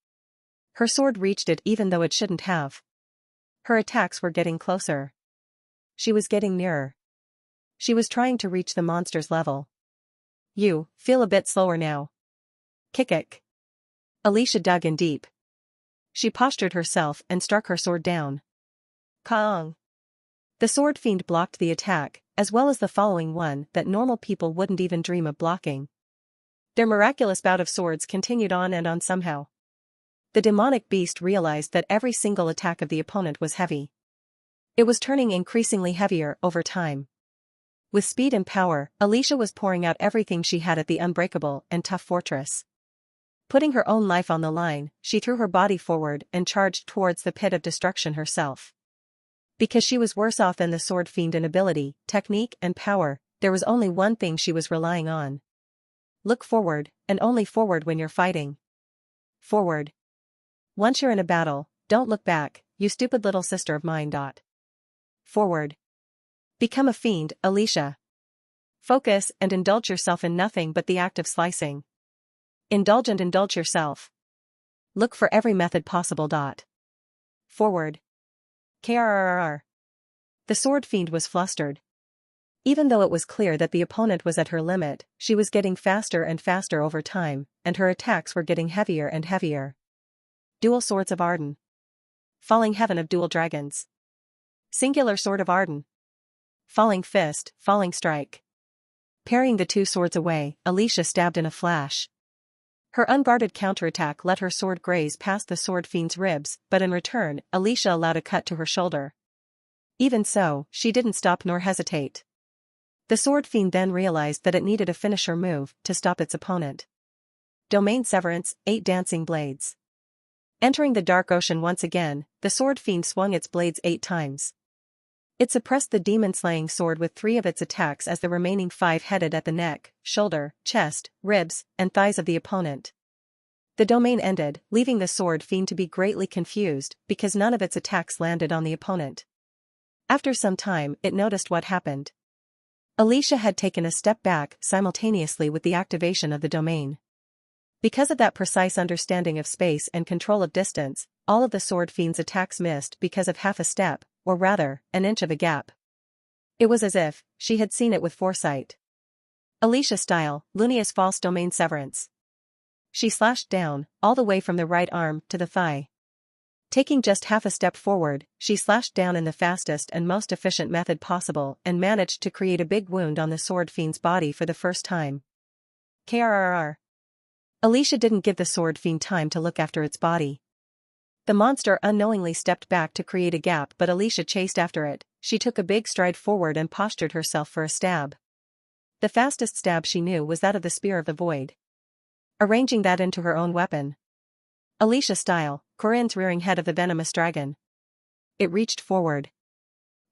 Speaker 1: Her sword reached it even though it shouldn't have. Her attacks were getting closer. She was getting nearer. She was trying to reach the monster's level. You feel a bit slower now. Kick. Alicia dug in deep. She postured herself and struck her sword down. Kaong. The sword fiend blocked the attack, as well as the following one that normal people wouldn't even dream of blocking. Their miraculous bout of swords continued on and on somehow. The demonic beast realized that every single attack of the opponent was heavy. It was turning increasingly heavier over time. With speed and power, Alicia was pouring out everything she had at the unbreakable and tough fortress. Putting her own life on the line, she threw her body forward and charged towards the pit of destruction herself. Because she was worse off than the sword fiend in ability, technique, and power, there was only one thing she was relying on. Look forward, and only forward when you're fighting. Forward. Once you're in a battle, don't look back, you stupid little sister of mine. Forward. Become a fiend, Alicia. Focus and indulge yourself in nothing but the act of slicing. Indulge and indulge yourself. Look for every method possible. Forward. Krrrr. The sword fiend was flustered. Even though it was clear that the opponent was at her limit, she was getting faster and faster over time, and her attacks were getting heavier and heavier. Dual Swords of Arden. Falling Heaven of Dual Dragons. Singular Sword of Arden. Falling Fist, Falling Strike. Parrying the two swords away, Alicia stabbed in a flash. Her unguarded counterattack let her sword graze past the sword fiend's ribs, but in return, Alicia allowed a cut to her shoulder. Even so, she didn't stop nor hesitate. The sword fiend then realized that it needed a finisher move to stop its opponent. Domain Severance, 8 Dancing Blades. Entering the dark ocean once again, the sword fiend swung its blades 8 times. It suppressed the demon-slaying sword with 3 of its attacks as the remaining 5 headed at the neck, shoulder, chest, ribs, and thighs of the opponent. The domain ended, leaving the sword fiend to be greatly confused because none of its attacks landed on the opponent. After some time, it noticed what happened. Alicia had taken a step back simultaneously with the activation of the domain. Because of that precise understanding of space and control of distance, all of the sword fiend's attacks missed because of half a step, or rather, an inch of a gap. It was as if she had seen it with foresight. Alicia style, Lunia's false domain severance. She slashed down, all the way from the right arm to the thigh. Taking just half a step forward, she slashed down in the fastest and most efficient method possible and managed to create a big wound on the sword fiend's body for the first time. KRRR. Alicia didn't give the sword fiend time to look after its body. The monster unknowingly stepped back to create a gap, but Alicia chased after it. She took a big stride forward and postured herself for a stab. The fastest stab she knew was that of the Spear of the Void. Arranging that into her own weapon. Alicia style, Corinne's rearing head of the venomous dragon. It reached forward.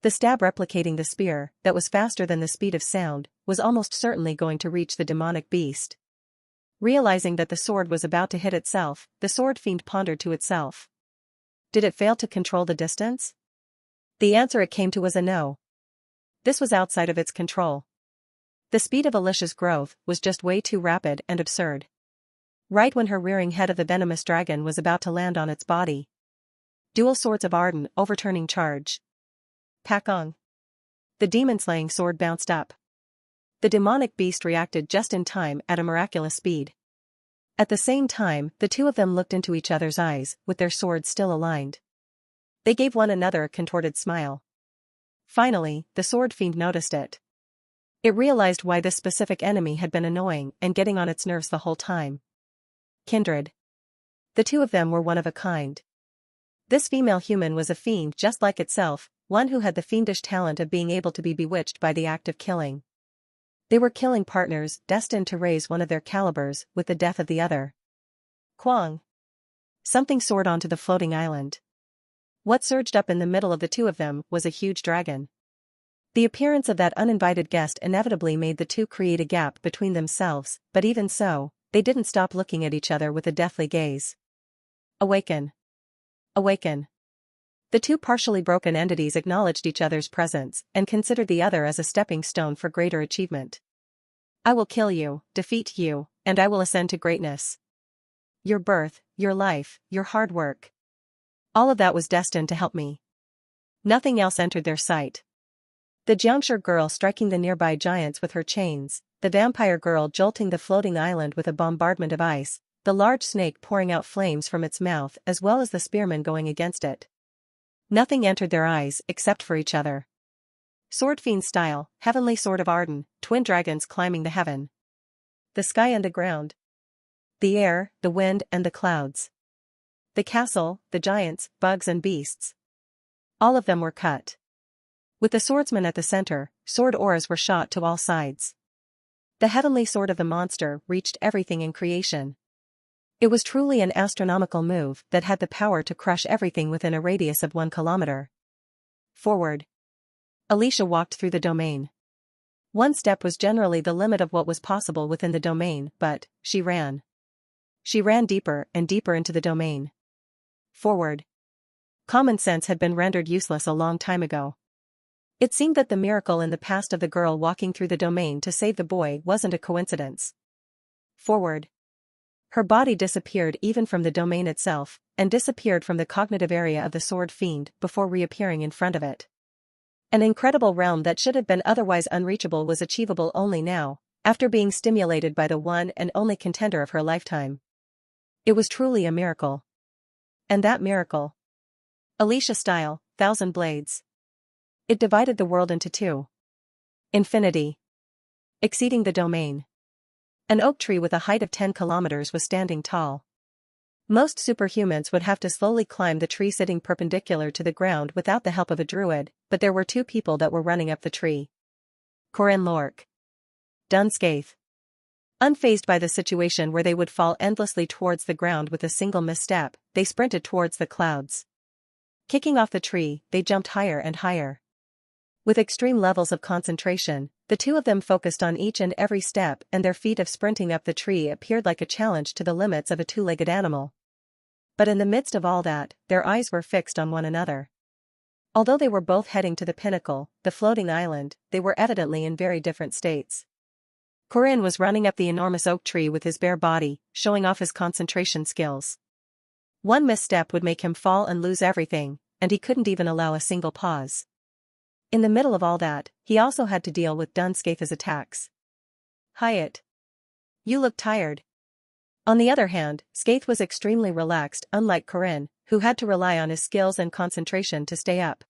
Speaker 1: The stab replicating the spear, that was faster than the speed of sound, was almost certainly going to reach the demonic beast. Realizing that the sword was about to hit itself, the sword fiend pondered to itself. Did it fail to control the distance? The answer it came to was a no. This was outside of its control. The speed of Alicia's growth was just way too rapid and absurd. Right when her rearing head of the venomous dragon was about to land on its body. Dual Swords of Arden overturning charge. Pakong. The demon-slaying sword bounced up. The demonic beast reacted just in time at a miraculous speed. At the same time, the two of them looked into each other's eyes, with their swords still aligned. They gave one another a contorted smile. Finally, the sword fiend noticed it. It realized why this specific enemy had been annoying and getting on its nerves the whole time. Kindred. The two of them were one of a kind. This female human was a fiend just like itself, one who had the fiendish talent of being able to be bewitched by the act of killing. They were killing partners, destined to raise one of their calibers with the death of the other. Kwang. Something soared onto the floating island. What surged up in the middle of the two of them was a huge dragon. The appearance of that uninvited guest inevitably made the two create a gap between themselves, but even so, they didn't stop looking at each other with a deathly gaze. Awaken. Awaken. The two partially broken entities acknowledged each other's presence and considered the other as a stepping stone for greater achievement. I will kill you, defeat you, and I will ascend to greatness. Your birth, your life, your hard work. All of that was destined to help me. Nothing else entered their sight. The Jiangshi girl striking the nearby giants with her chains, the vampire girl jolting the floating island with a bombardment of ice, the large snake pouring out flames from its mouth as well as the spearman going against it. Nothing entered their eyes except for each other. Sword fiend style, Heavenly Sword of Arden, twin dragons climbing the heaven. The sky and the ground. The air, the wind and the clouds. The castle, the giants, bugs and beasts. All of them were cut. With the swordsman at the center, sword auras were shot to all sides. The heavenly sword of the monster reached everything in creation. It was truly an astronomical move that had the power to crush everything within a radius of 1 kilometer. Forward. Alicia walked through the domain. One step was generally the limit of what was possible within the domain, but she ran. She ran deeper and deeper into the domain. Forward. Common sense had been rendered useless a long time ago. It seemed that the miracle in the past of the girl walking through the domain to save the boy wasn't a coincidence. Forward. Her body disappeared even from the domain itself, and disappeared from the cognitive area of the sword fiend before reappearing in front of it. An incredible realm that should have been otherwise unreachable was achievable only now, after being stimulated by the one and only contender of her lifetime. It was truly a miracle. And that miracle. Alicia style, Thousand Blades. It divided the world into two. Infinity. Exceeding the domain. An oak tree with a height of 10 kilometers was standing tall. Most superhumans would have to slowly climb the tree sitting perpendicular to the ground without the help of a druid, but there were two people that were running up the tree. Corinne Lorque. Dunscaith. Unfazed by the situation where they would fall endlessly towards the ground with a single misstep, they sprinted towards the clouds. Kicking off the tree, they jumped higher and higher. With extreme levels of concentration, the two of them focused on each and every step, and their feat of sprinting up the tree appeared like a challenge to the limits of a two-legged animal. But in the midst of all that, their eyes were fixed on one another. Although they were both heading to the pinnacle, the floating island, they were evidently in very different states. Corinne was running up the enormous oak tree with his bare body, showing off his concentration skills. One misstep would make him fall and lose everything, and he couldn't even allow a single pause. In the middle of all that, he also had to deal with Dun Scaith's attacks. Hyatt. You look tired. On the other hand, Scaith was extremely relaxed, unlike Corinne, who had to rely on his skills and concentration to stay up.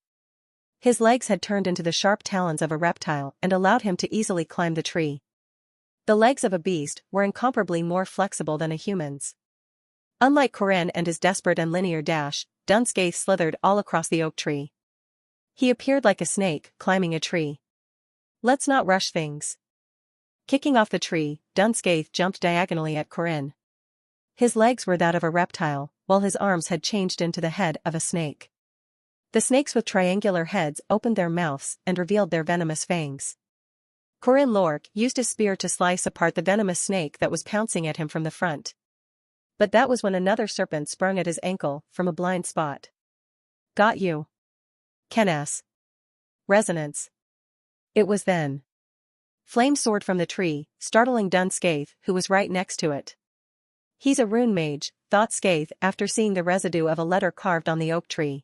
Speaker 1: His legs had turned into the sharp talons of a reptile and allowed him to easily climb the tree. The legs of a beast were incomparably more flexible than a human's. Unlike Corinne and his desperate and linear dash, Dun Scaith slithered all across the oak tree. He appeared like a snake, climbing a tree. Let's not rush things. Kicking off the tree, Dun Scaith jumped diagonally at Corinne. His legs were that of a reptile, while his arms had changed into the head of a snake. The snakes with triangular heads opened their mouths and revealed their venomous fangs. Corinne Lorque used his spear to slice apart the venomous snake that was pouncing at him from the front. But that was when another serpent sprung at his ankle from a blind spot. Got you. Kenas. Resonance. It was then. Flames soared from the tree, startling Dun Scaith, who was right next to it. He's a rune mage, thought Scaith after seeing the residue of a letter carved on the oak tree.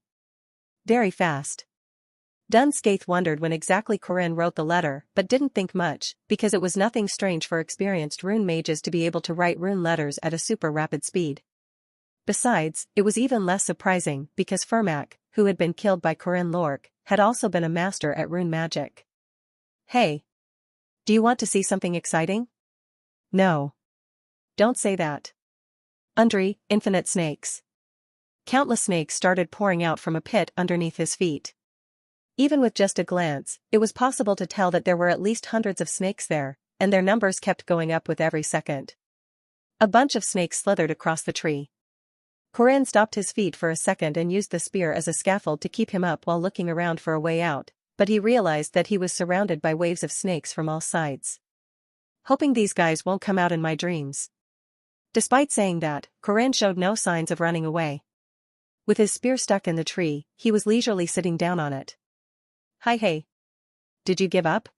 Speaker 1: Very fast. Dun Scaith wondered when exactly Corinne wrote the letter, but didn't think much, because it was nothing strange for experienced rune mages to be able to write rune letters at a super rapid speed. Besides, it was even less surprising because Fermac, who had been killed by Corinne Lorque, had also been a master at rune magic. Hey! Do you want to see something exciting? No. Don't say that. Undri, infinite snakes. Countless snakes started pouring out from a pit underneath his feet. Even with just a glance, it was possible to tell that there were at least hundreds of snakes there, and their numbers kept going up with every second. A bunch of snakes slithered across the tree. Corinne stopped his feet for a second and used the spear as a scaffold to keep him up while looking around for a way out, but he realized that he was surrounded by waves of snakes from all sides. Hoping these guys won't come out in my dreams. Despite saying that, Corinne showed no signs of running away. With his spear stuck in the tree, he was leisurely sitting down on it. Hi hey. Did you give up?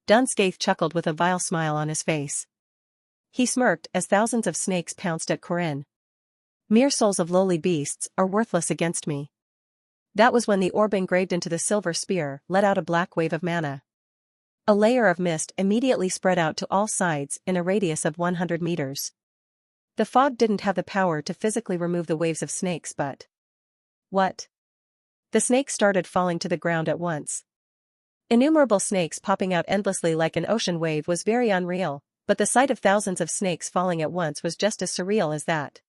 Speaker 1: Dun Scaith chuckled with a vile smile on his face. He smirked as thousands of snakes pounced at Corinne. Mere souls of lowly beasts are worthless against me. That was when the orb engraved into the silver spear let out a black wave of mana. A layer of mist immediately spread out to all sides in a radius of 100 meters. The fog didn't have the power to physically remove the waves of snakes, but... What? The snakes started falling to the ground at once. Innumerable snakes popping out endlessly like an ocean wave was very unreal, but the sight of thousands of snakes falling at once was just as surreal as that.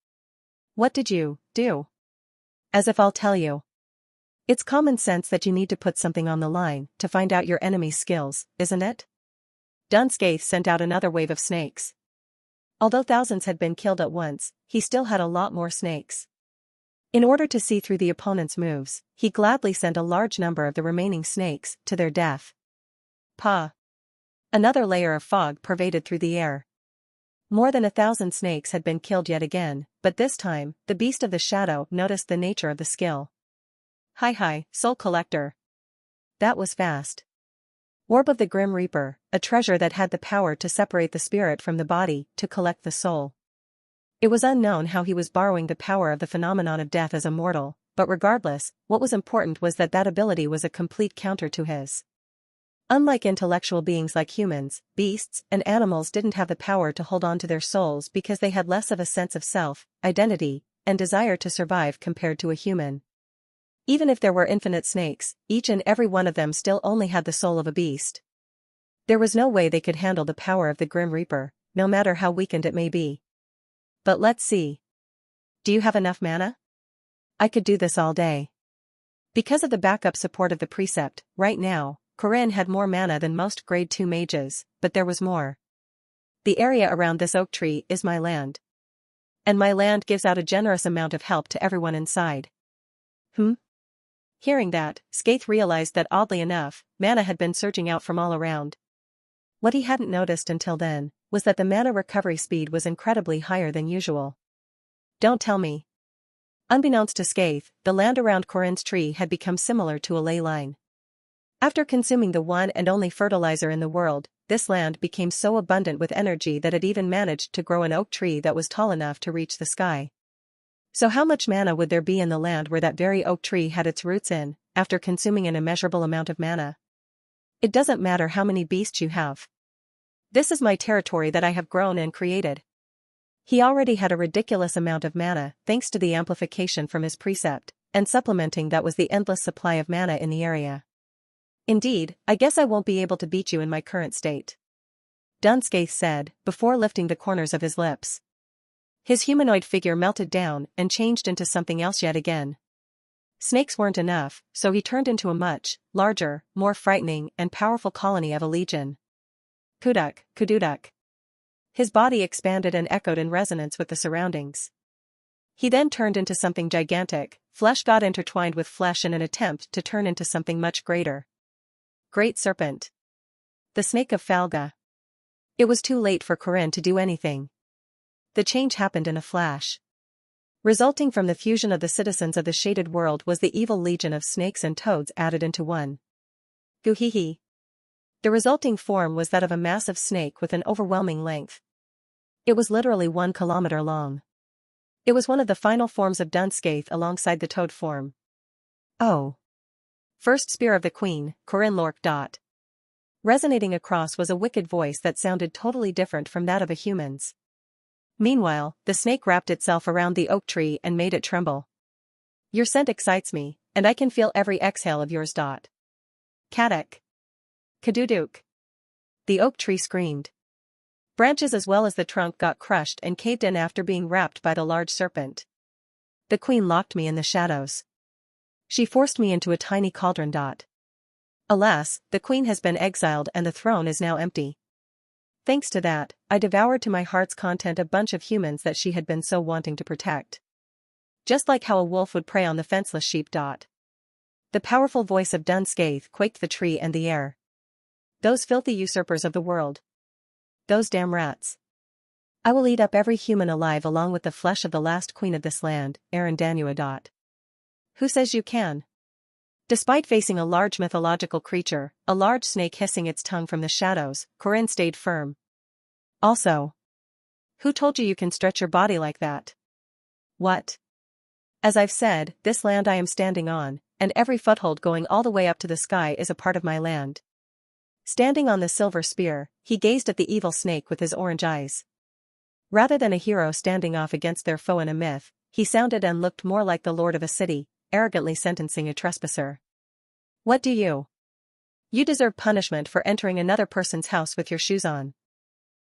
Speaker 1: What did you do? As if I'll tell you. It's common sense that you need to put something on the line to find out your enemy's skills, isn't it? Dun Scaith sent out another wave of snakes. Although thousands had been killed at once, he still had a lot more snakes. In order to see through the opponent's moves, he gladly sent a large number of the remaining snakes to their death. Pah! Another layer of fog pervaded through the air. More than 1,000 snakes had been killed yet again, but this time, the beast of the shadow noticed the nature of the skill. Hi, Soul Collector. That was fast. Orb of the Grim Reaper, a treasure that had the power to separate the spirit from the body to collect the soul. It was unknown how he was borrowing the power of the phenomenon of death as a mortal, but regardless, what was important was that that ability was a complete counter to his. Unlike intellectual beings like humans, beasts and animals didn't have the power to hold on to their souls because they had less of a sense of self, identity, and desire to survive compared to a human. Even if there were infinite snakes, each and every one of them still only had the soul of a beast. There was no way they could handle the power of the Grim Reaper, no matter how weakened it may be. But let's see. Do you have enough mana? I could do this all day. Because of the backup support of the precept, right now, Corinne had more mana than most grade 2 mages, but there was more. The area around this oak tree is my land. And my land gives out a generous amount of help to everyone inside. Hearing that, Skaith realized that oddly enough, mana had been surging out from all around. What he hadn't noticed until then, was that the mana recovery speed was incredibly higher than usual. Don't tell me. Unbeknownst to Skaith, the land around Corinne's tree had become similar to a ley line. After consuming the one and only fertilizer in the world, this land became so abundant with energy that it even managed to grow an oak tree that was tall enough to reach the sky. So how much mana would there be in the land where that very oak tree had its roots in, after consuming an immeasurable amount of mana? It doesn't matter how many beasts you have. This is my territory that I have grown and created. He already had a ridiculous amount of mana thanks to the amplification from his precept, and supplementing that was the endless supply of mana in the area. Indeed, I guess I won't be able to beat you in my current state. Dun Skaith said, before lifting the corners of his lips. His humanoid figure melted down and changed into something else yet again. Snakes weren't enough, so he turned into a much larger, more frightening and powerful colony of a legion. Kuduk, Kududuk. His body expanded and echoed in resonance with the surroundings. He then turned into something gigantic, flesh got intertwined with flesh in an attempt to turn into something much greater. Great Serpent. The Snake of Falga. It was too late for Corinne to do anything. The change happened in a flash. Resulting from the fusion of the citizens of the Shaded World was the evil legion of snakes and toads added into one. Goohihi. The resulting form was that of a massive snake with an overwhelming length. It was literally 1 kilometer long. It was one of the final forms of Dun Skaith alongside the toad form. Oh. First Spear of the Queen, Corinne Lork. Resonating across was a wicked voice that sounded totally different from that of a human's. Meanwhile, the snake wrapped itself around the oak tree and made it tremble. Your scent excites me, and I can feel every exhale of yours. Kadak. Kaduduk. The oak tree screamed. Branches as well as the trunk got crushed and caved in after being wrapped by the large serpent. The queen locked me in the shadows. She forced me into a tiny cauldron. Alas, the queen has been exiled and the throne is now empty. Thanks to that, I devoured to my heart's content a bunch of humans that she had been so wanting to protect. Just like how a wolf would prey on the fenceless sheep. The powerful voice of Dun Skaith quaked the tree and the air. Those filthy usurpers of the world. Those damn rats. I will eat up every human alive along with the flesh of the last queen of this land, Erin Danua. Who says you can? Despite facing a large mythological creature, a large snake hissing its tongue from the shadows, Corinne stayed firm. Also. Who told you can stretch your body like that? What? As I've said, this land I am standing on, and every foothold going all the way up to the sky is a part of my land. Standing on the silver spear, he gazed at the evil snake with his orange eyes. Rather than a hero standing off against their foe in a myth, he sounded and looked more like the lord of a city, arrogantly sentencing a trespasser. What do you? You deserve punishment for entering another person's house with your shoes on.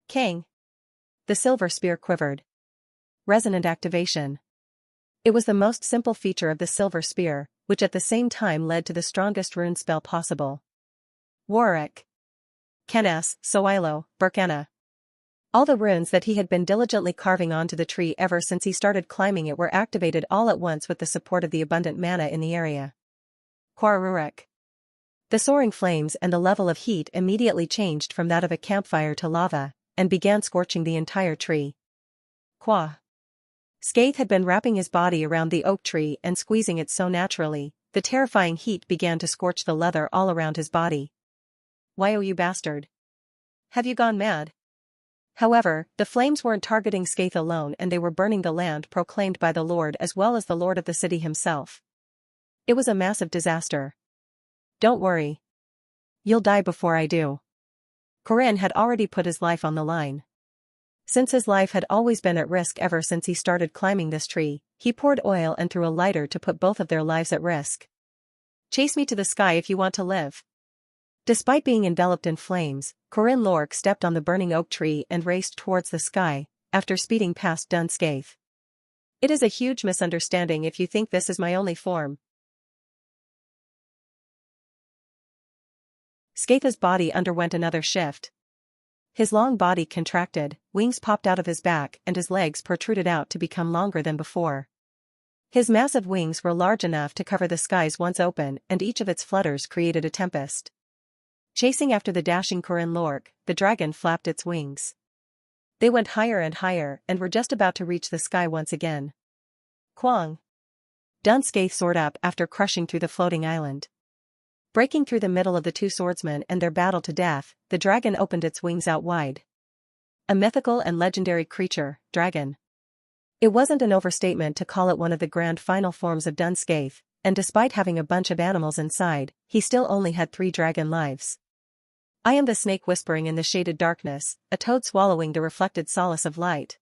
Speaker 1: King. The silver spear quivered. Resonant activation. It was the most simple feature of the silver spear, which at the same time led to the strongest rune spell possible. Warwick. Kenas, Soilo, Burkana. All the runes that he had been diligently carving onto the tree ever since he started climbing it were activated all at once with the support of the abundant mana in the area. Quarurek. The soaring flames and the level of heat immediately changed from that of a campfire to lava, and began scorching the entire tree. Qua. Skaith had been wrapping his body around the oak tree and squeezing it so naturally, the terrifying heat began to scorch the leather all around his body. Why, oh you bastard. Have you gone mad? However, the flames weren't targeting Skaith alone, and they were burning the land proclaimed by the Lord as well as the Lord of the city himself. It was a massive disaster. Don't worry. You'll die before I do. Corinne had already put his life on the line. Since his life had always been at risk ever since he started climbing this tree, he poured oil and threw a lighter to put both of their lives at risk. Chase me to the sky if you want to live. Despite being enveloped in flames, Corinne Lork stepped on the burning oak tree and raced towards the sky, after speeding past Dun Skaith. It is a huge misunderstanding if you think this is my only form. Skaith's body underwent another shift. His long body contracted, wings popped out of his back and his legs protruded out to become longer than before. His massive wings were large enough to cover the skies once open, and each of its flutters created a tempest. Chasing after the dashing Corinne Lork, the dragon flapped its wings. They went higher and higher and were just about to reach the sky once again. Quang! Dun Scaith soared up after crushing through the floating island. Breaking through the middle of the two swordsmen and their battle to death, the dragon opened its wings out wide. A mythical and legendary creature, dragon. It wasn't an overstatement to call it one of the grand final forms of Dun Scaith, and despite having a bunch of animals inside, he still only had 3 dragon lives. I am the snake whispering in the shaded darkness, a toad swallowing the reflected solace of light.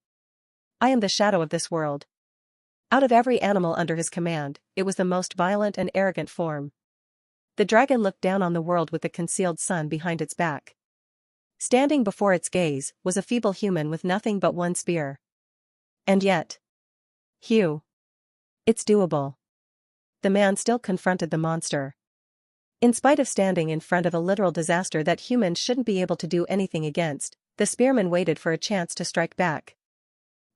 Speaker 1: I am the shadow of this world. Out of every animal under his command, it was the most violent and arrogant form. The dragon looked down on the world with the concealed sun behind its back. Standing before its gaze was a feeble human with nothing but one spear. And yet, Hugh. It's doable. The man still confronted the monster. In spite of standing in front of a literal disaster that humans shouldn't be able to do anything against, the spearman waited for a chance to strike back.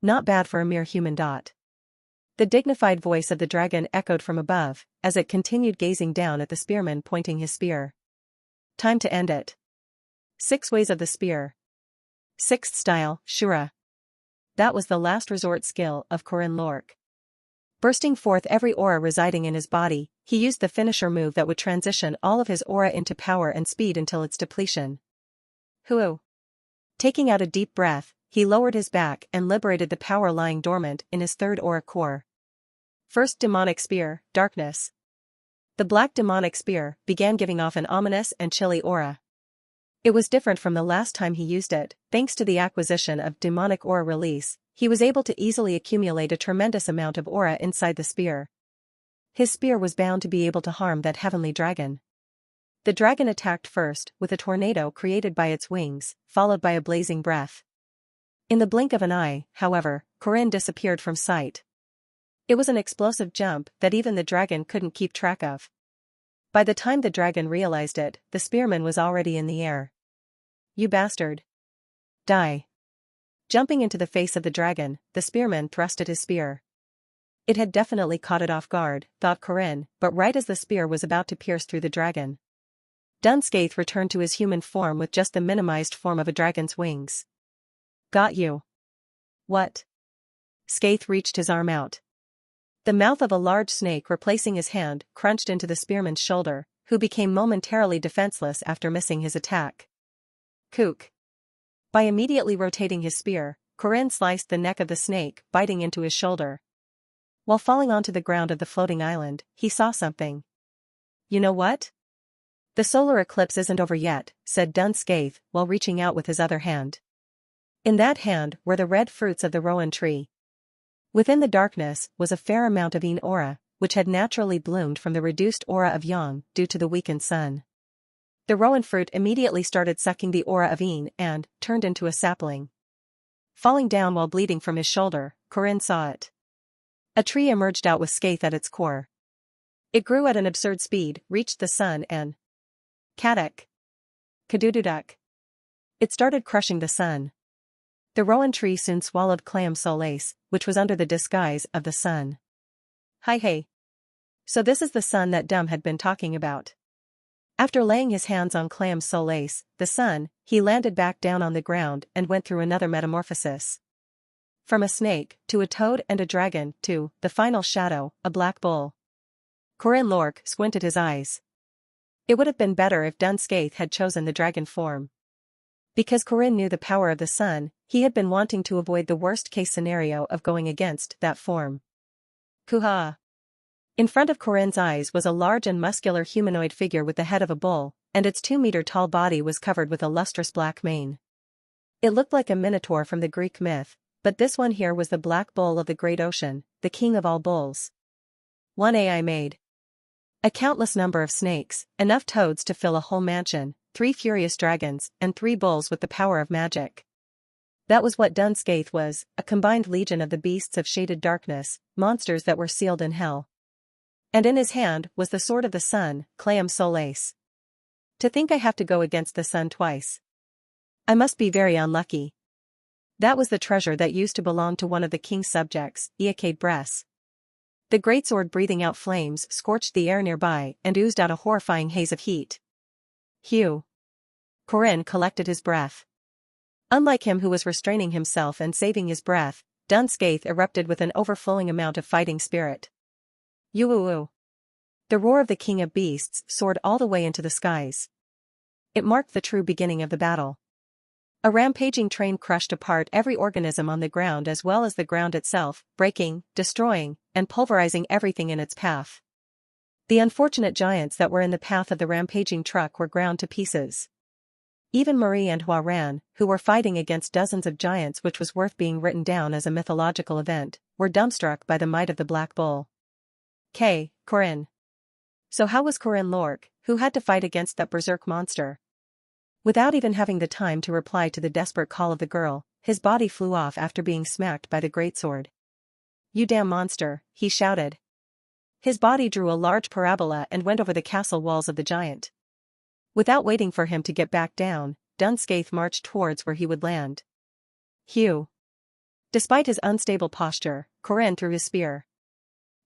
Speaker 1: Not bad for a mere human. The dignified voice of the dragon echoed from above, as it continued gazing down at the spearman pointing his spear. Time to end it. 6 ways of the spear. 6th style, Shura. That was the last resort skill of Corinne Lork. Bursting forth every aura residing in his body, he used the finisher move that would transition all of his aura into power and speed until its depletion. Hoo! Taking out a deep breath, he lowered his back and liberated the power lying dormant in his 3rd aura core. First demonic spear, darkness. The black demonic spear began giving off an ominous and chilly aura. It was different from the last time he used it. Thanks to the acquisition of demonic aura release, he was able to easily accumulate a tremendous amount of aura inside the spear. His spear was bound to be able to harm that heavenly dragon. The dragon attacked first with a tornado created by its wings, followed by a blazing breath. In the blink of an eye, however, Corinne disappeared from sight. It was an explosive jump that even the dragon couldn't keep track of. By the time the dragon realized it, the spearman was already in the air. You bastard. Die. Jumping into the face of the dragon, the spearman thrusted his spear. It had definitely caught it off guard, thought Corinne, but right as the spear was about to pierce through the dragon, Dun Scaith returned to his human form with just the minimized form of a dragon's wings. Got you. What? Scaith reached his arm out. The mouth of a large snake replacing his hand crunched into the spearman's shoulder, who became momentarily defenseless after missing his attack. Kook. By immediately rotating his spear, Corinne sliced the neck of the snake, biting into his shoulder. While falling onto the ground of the floating island, he saw something. You know what? The solar eclipse isn't over yet, said Dun Scaith while reaching out with his other hand. In that hand were the red fruits of the rowan tree. Within the darkness was a fair amount of Yin aura, which had naturally bloomed from the reduced aura of Yang due to the weakened sun. The rowan fruit immediately started sucking the aura of Yin and turned into a sapling. Falling down while bleeding from his shoulder, Corinne saw it. A tree emerged out with Scaith at its core. It grew at an absurd speed, reached the sun and Kadak. Kadududuk. It started crushing the sun. The rowan tree soon swallowed Clam Solace, which was under the disguise of the sun. Hi hey. So this is the sun that Dum had been talking about. After laying his hands on Clam Solace, the sun, he landed back down on the ground and went through another metamorphosis. From a snake, to a toad and a dragon, to, the final shadow, a black bull. Corinne Lork squinted his eyes. It would have been better if Dun Scaith had chosen the dragon form. Because Corinne knew the power of the sun, he had been wanting to avoid the worst-case scenario of going against that form. Kuha! In front of Corinne's eyes was a large and muscular humanoid figure with the head of a bull, and its 2-meter-tall body was covered with a lustrous black mane. It looked like a minotaur from the Greek myth, but this one here was the black bull of the great ocean, the king of all bulls. One AI made a countless number of snakes, enough toads to fill a whole mansion, 3 furious dragons, and 3 bulls with the power of magic. That was what Dun Scaith was, a combined legion of the beasts of shaded darkness, monsters that were sealed in hell. And in his hand was the sword of the sun, Clam Solace. To think I have to go against the sun twice. I must be very unlucky. That was the treasure that used to belong to one of the king's subjects, Eakade Bress. The greatsword breathing out flames scorched the air nearby and oozed out a horrifying haze of heat. Hugh. Corinne collected his breath. Unlike him who was restraining himself and saving his breath, Dun Scaith erupted with an overflowing amount of fighting spirit. Yoo-oo-oo. The roar of the king of beasts soared all the way into the skies. It marked the true beginning of the battle. A rampaging train crushed apart every organism on the ground as well as the ground itself, breaking, destroying, and pulverizing everything in its path. The unfortunate giants that were in the path of the rampaging truck were ground to pieces. Even Marie and Huaran, who were fighting against dozens of giants which was worth being written down as a mythological event, were dumbstruck by the might of the Black Bull. Corinne. So how was Corinne Lorque, who had to fight against that berserk monster? Without even having the time to reply to the desperate call of the girl, his body flew off after being smacked by the greatsword. You damn monster, he shouted. His body drew a large parabola and went over the castle walls of the giant. Without waiting for him to get back down, Dun Scaith marched towards where he would land. Hugh. Despite his unstable posture, Corinne threw his spear.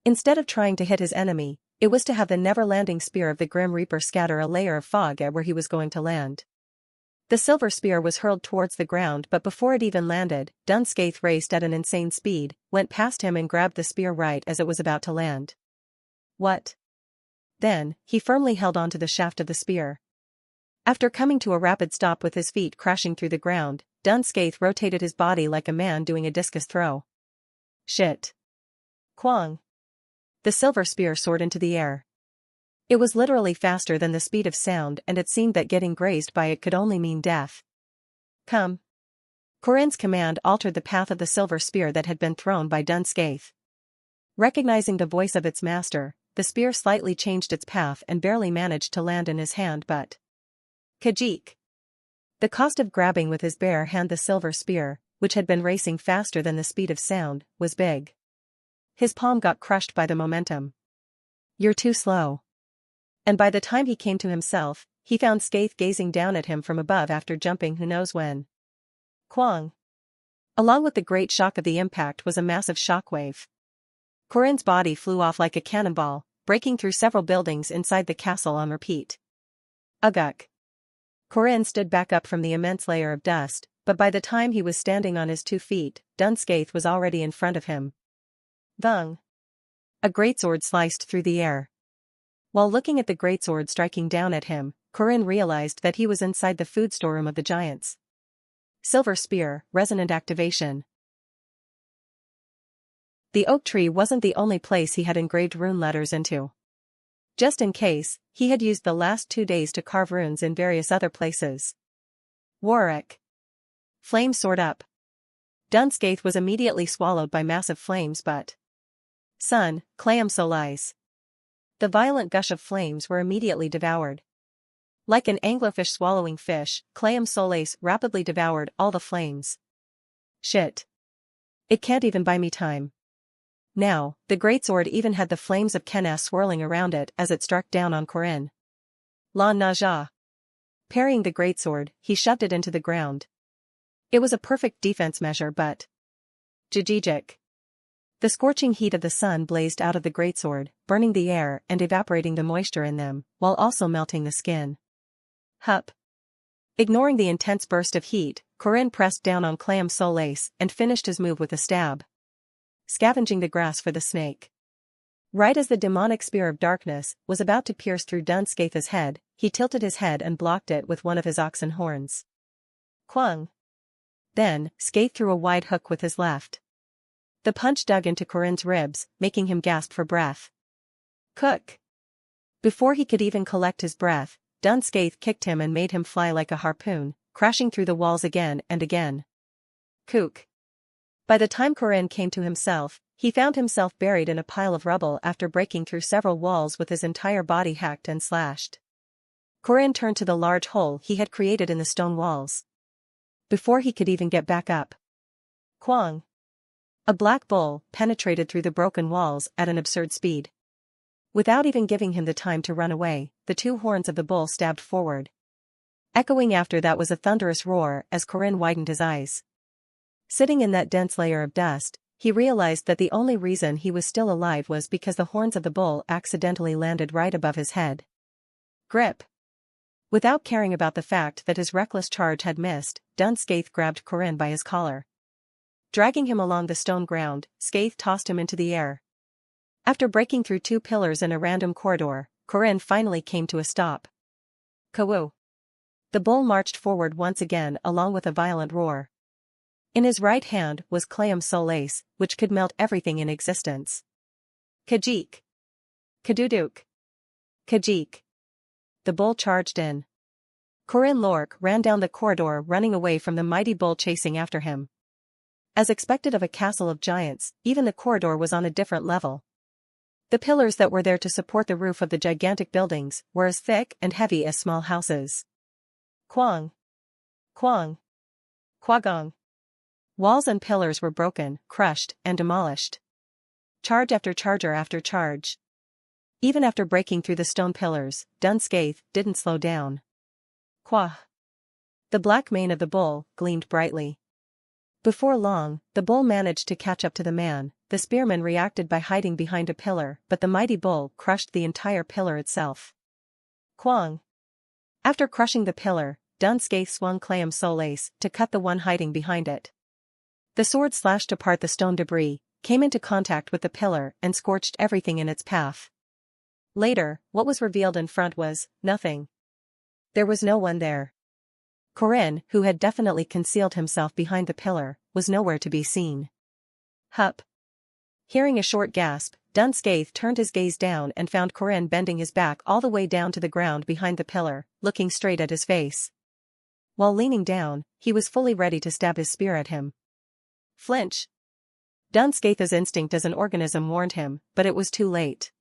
Speaker 1: Instead of trying to hit his enemy, it was to have the never-landing spear of the Grim Reaper scatter a layer of fog at where he was going to land. The silver spear was hurled towards the ground, but before it even landed, Dun Scaith raced at an insane speed, went past him and grabbed the spear right as it was about to land. What? Then, he firmly held onto the shaft of the spear. After coming to a rapid stop with his feet crashing through the ground, Dun Scaith rotated his body like a man doing a discus throw. Shit. Quang. The silver spear soared into the air. It was literally faster than the speed of sound, and it seemed that getting grazed by it could only mean death. Come. Corinne's command altered the path of the silver spear that had been thrown by Dun Scaith. Recognizing the voice of its master, the spear slightly changed its path and barely managed to land in his hand, but... Kajik. The cost of grabbing with his bare hand the silver spear, which had been racing faster than the speed of sound, was big. His palm got crushed by the momentum. You're too slow. And by the time he came to himself, he found Scaith gazing down at him from above after jumping who knows when. Quang. Along with the great shock of the impact was a massive shockwave. Corinne's body flew off like a cannonball, breaking through several buildings inside the castle on repeat. Uguk. Corinne stood back up from the immense layer of dust, but by the time he was standing on his 2 feet, Dun Scaith was already in front of him. Thung. A greatsword sliced through the air. While looking at the greatsword striking down at him, Corinne realized that he was inside the food storeroom of the giants. Silver spear, resonant activation. The oak tree wasn't the only place he had engraved rune letters into. Just in case, he had used the last 2 days to carve runes in various other places. Warwick. Flames soared up. Dun Scaith was immediately swallowed by massive flames, but... Sun, Clam Solis. The violent gush of flames were immediately devoured. Like an anglerfish swallowing fish, Clam Solis rapidly devoured all the flames. Shit. It can't even buy me time. Now, the greatsword even had the flames of Kenna swirling around it as it struck down on Corinne. La Naja. Parrying the greatsword, he shoved it into the ground. It was a perfect defense measure, but... Jijijik. The scorching heat of the sun blazed out of the greatsword, burning the air and evaporating the moisture in them, while also melting the skin. Hup. Ignoring the intense burst of heat, Corinne pressed down on Clam Solis and finished his move with a stab. Scavenging the grass for the snake. Right as the demonic spear of darkness was about to pierce through Dun Scaith's head, he tilted his head and blocked it with one of his oxen horns. Quang. Then, Scaith threw a wide hook with his left. The punch dug into Corinne's ribs, making him gasp for breath. Cook. Before he could even collect his breath, Dun Scaith kicked him and made him fly like a harpoon, crashing through the walls again and again. Kook. By the time Corinne came to himself, he found himself buried in a pile of rubble after breaking through several walls with his entire body hacked and slashed. Corinne turned to the large hole he had created in the stone walls. Before he could even get back up. Quang. A black bull penetrated through the broken walls at an absurd speed. Without even giving him the time to run away, the 2 horns of the bull stabbed forward. Echoing after that was a thunderous roar as Corinne widened his eyes. Sitting in that dense layer of dust, he realized that the only reason he was still alive was because the horns of the bull accidentally landed right above his head. Grip. Without caring about the fact that his reckless charge had missed, Dun Scaith grabbed Corinne by his collar. Dragging him along the stone ground, Scaith tossed him into the air. After breaking through 2 pillars in a random corridor, Corinne finally came to a stop. Kawoo. The bull marched forward once again along with a violent roar. In his right hand was Clayam Solace, which could melt everything in existence. Khajiit. Kaduduk. Khajiit. The bull charged in. Corinne Lorque ran down the corridor, running away from the mighty bull chasing after him. As expected of a castle of giants, even the corridor was on a different level. The pillars that were there to support the roof of the gigantic buildings were as thick and heavy as small houses. Kwang. Kwang. Kwagong. Walls and pillars were broken, crushed, and demolished. Charge after charger after charge. Even after breaking through the stone pillars, Dun Scaith didn't slow down. Quah. The black mane of the bull gleamed brightly. Before long, the bull managed to catch up to the man. The spearman reacted by hiding behind a pillar, but the mighty bull crushed the entire pillar itself. Kwang. After crushing the pillar, Dun Scaith swung Clayam Solace to cut the one hiding behind it. The sword slashed apart the stone debris, came into contact with the pillar and scorched everything in its path. Later, what was revealed in front was nothing. There was no one there. Corinne, who had definitely concealed himself behind the pillar, was nowhere to be seen. Hup. Hearing a short gasp, Dun Scaith turned his gaze down and found Corinne bending his back all the way down to the ground behind the pillar, looking straight at his face. While leaning down, he was fully ready to stab his spear at him. Flinch. Dun Scaith's instinct as an organism warned him, but it was too late.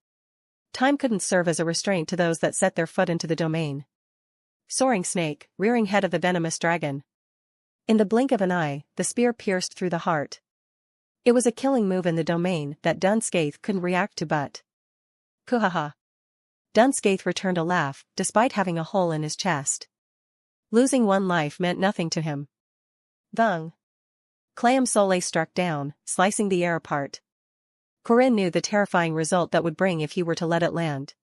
Speaker 1: Time couldn't serve as a restraint to those that set their foot into the domain. Soaring snake, rearing head of the venomous dragon. In the blink of an eye, the spear pierced through the heart. It was a killing move in the domain that Dun Scaith couldn't react to but. Kuhaha. Dun Scaith returned a laugh, despite having a hole in his chest. Losing one life meant nothing to him. Thung. Clayam Solace struck down, slicing the air apart. Corinne knew the terrifying result that would bring if he were to let it land.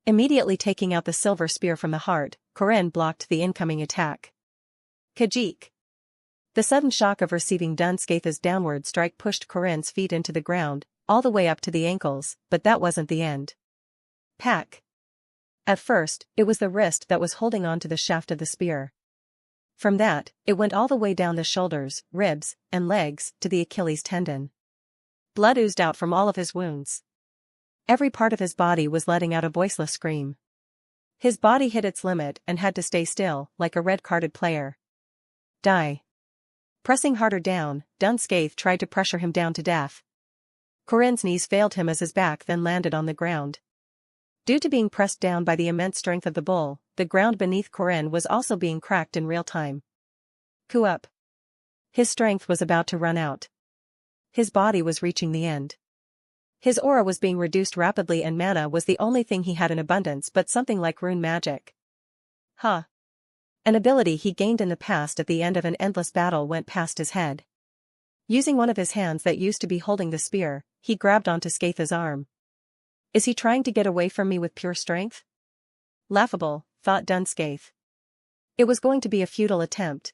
Speaker 1: Immediately taking out the silver spear from the heart, Corinne blocked the incoming attack. Khajiit. The sudden shock of receiving Dun Scaith's downward strike pushed Corinne's feet into the ground, all the way up to the ankles, but that wasn't the end. Pack. At first, it was the wrist that was holding on to the shaft of the spear. From that, it went all the way down the shoulders, ribs, and legs to the Achilles tendon. Blood oozed out from all of his wounds. Every part of his body was letting out a voiceless scream. His body hit its limit and had to stay still, like a red-carded player. Die. Pressing harder down, Dun Scaith tried to pressure him down to death. Corinne's knees failed him as his back then landed on the ground. Due to being pressed down by the immense strength of the bull, the ground beneath Corinne was also being cracked in real time. Ku up. His strength was about to run out. His body was reaching the end. His aura was being reduced rapidly and mana was the only thing he had in abundance but something like rune magic. Huh. An ability he gained in the past at the end of an endless battle went past his head. Using one of his hands that used to be holding the spear, he grabbed onto Scaith's arm. Is he trying to get away from me with pure strength? Laughable, thought Dun Scaith. It was going to be a futile attempt.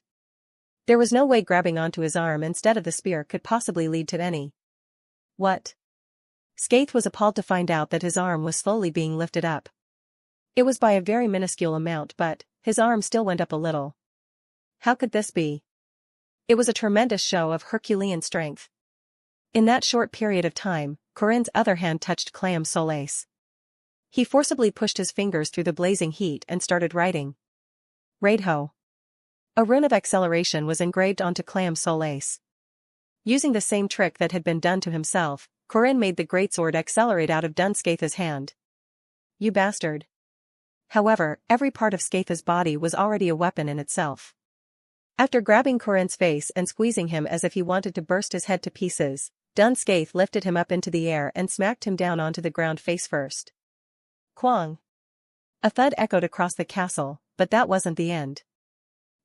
Speaker 1: There was no way grabbing onto his arm instead of the spear could possibly lead to any. What? Scaith was appalled to find out that his arm was slowly being lifted up. It was by a very minuscule amount but, his arm still went up a little. How could this be? It was a tremendous show of Herculean strength. In that short period of time, Corinne's other hand touched Clayam Solace. He forcibly pushed his fingers through the blazing heat and started writing. Raidho. A rune of acceleration was engraved onto Clayam Solace. Using the same trick that had been done to himself, Corinne made the greatsword accelerate out of Dun Scaith's hand. You bastard. However, every part of Scaith's body was already a weapon in itself. After grabbing Corinne's face and squeezing him as if he wanted to burst his head to pieces, Dun Scaith lifted him up into the air and smacked him down onto the ground face first. Quang. A thud echoed across the castle, but that wasn't the end.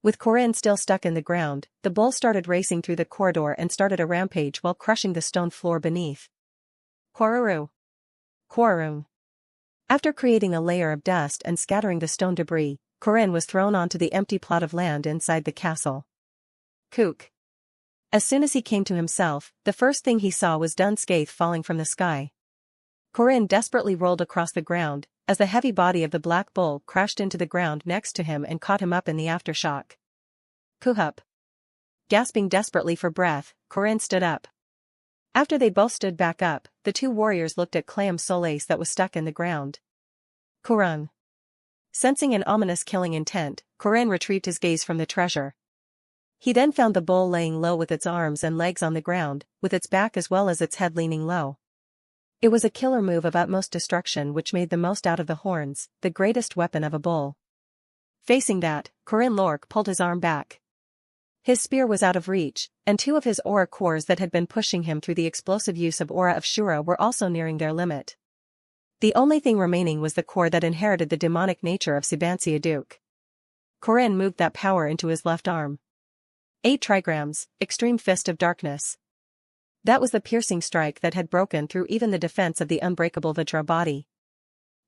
Speaker 1: With Corinne still stuck in the ground, the bull started racing through the corridor and started a rampage while crushing the stone floor beneath. Quaruru. Quarung. After creating a layer of dust and scattering the stone debris, Corinne was thrown onto the empty plot of land inside the castle. Kook. As soon as he came to himself, the first thing he saw was Dun Scaith falling from the sky. Corinne desperately rolled across the ground, as the heavy body of the black bull crashed into the ground next to him and caught him up in the aftershock. Kuhup. Gasping desperately for breath, Corinne stood up. After they both stood back up, the two warriors looked at Clayam Solace that was stuck in the ground. Kurung. Sensing an ominous killing intent, Corinne retrieved his gaze from the treasure. He then found the bull laying low with its arms and legs on the ground, with its back as well as its head leaning low. It was a killer move of utmost destruction which made the most out of the horns, the greatest weapon of a bull. Facing that, Corinne Lork pulled his arm back. His spear was out of reach, and two of his aura cores that had been pushing him through the explosive use of Aura of Shura were also nearing their limit. The only thing remaining was the core that inherited the demonic nature of Subansia Duke. Corinne moved that power into his left arm. 8 trigrams, Extreme Fist of Darkness. That was the piercing strike that had broken through even the defense of the unbreakable Vajra body.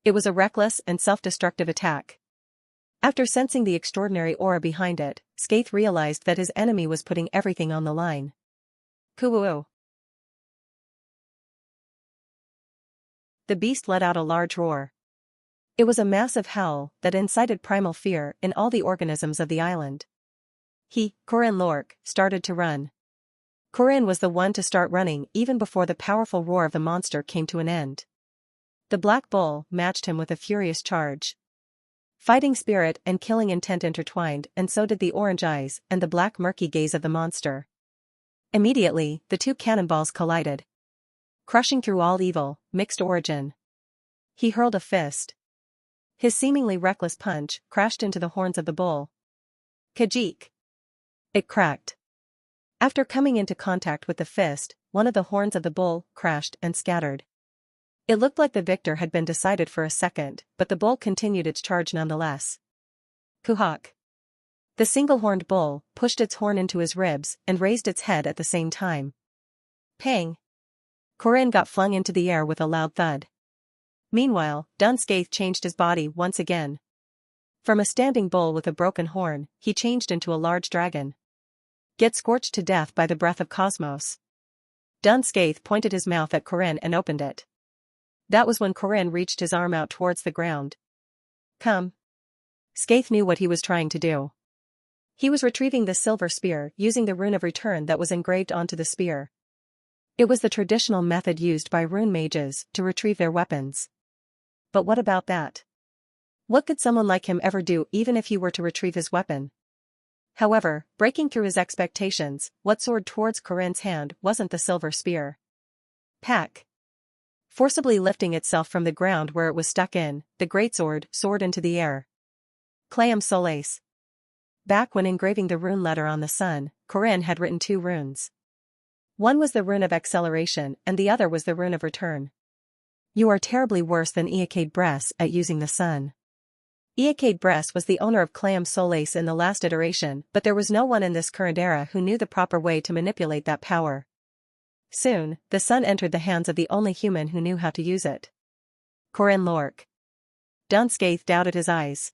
Speaker 1: It was a reckless and self-destructive attack. After sensing the extraordinary aura behind it, Scaith realized that his enemy was putting everything on the line. Kuwoo. The beast let out a large roar. It was a massive howl that incited primal fear in all the organisms of the island. He, Corinne Lork, started to run. Corinne was the one to start running even before the powerful roar of the monster came to an end. The black bull matched him with a furious charge. Fighting spirit and killing intent intertwined, and so did the orange eyes and the black murky gaze of the monster. Immediately, the two cannonballs collided. Crushing through all evil, mixed origin. He hurled a fist. His seemingly reckless punch crashed into the horns of the bull. Kajik. It cracked. After coming into contact with the fist, one of the horns of the bull crashed and scattered. It looked like the victor had been decided for a second, but the bull continued its charge nonetheless. Kuhak. The single-horned bull pushed its horn into his ribs and raised its head at the same time. Pang. Corinne got flung into the air with a loud thud. Meanwhile, Dun Scaith changed his body once again. From a standing bull with a broken horn, he changed into a large dragon. Get scorched to death by the breath of Cosmos. Dun Scaith pointed his mouth at Corinne and opened it. That was when Corinne reached his arm out towards the ground. Come. Scaith knew what he was trying to do. He was retrieving the silver spear using the rune of return that was engraved onto the spear. It was the traditional method used by rune mages to retrieve their weapons. But what about that? What could someone like him ever do even if he were to retrieve his weapon? However, breaking through his expectations, what soared towards Corinne's hand wasn't the silver spear. Pack. Forcibly lifting itself from the ground where it was stuck in, the greatsword soared into the air. Clayam Solace. Back when engraving the rune letter on the sun, Corinne had written 2 runes. One was the rune of acceleration and the other was the rune of return. You are terribly worse than Eakade Bress at using the sun. Eakade Bress was the owner of Clayam Solace in the last iteration, but there was no one in this current era who knew the proper way to manipulate that power. Soon, the sun entered the hands of the only human who knew how to use it. Corinne Lork. Dun Scaith doubted his eyes.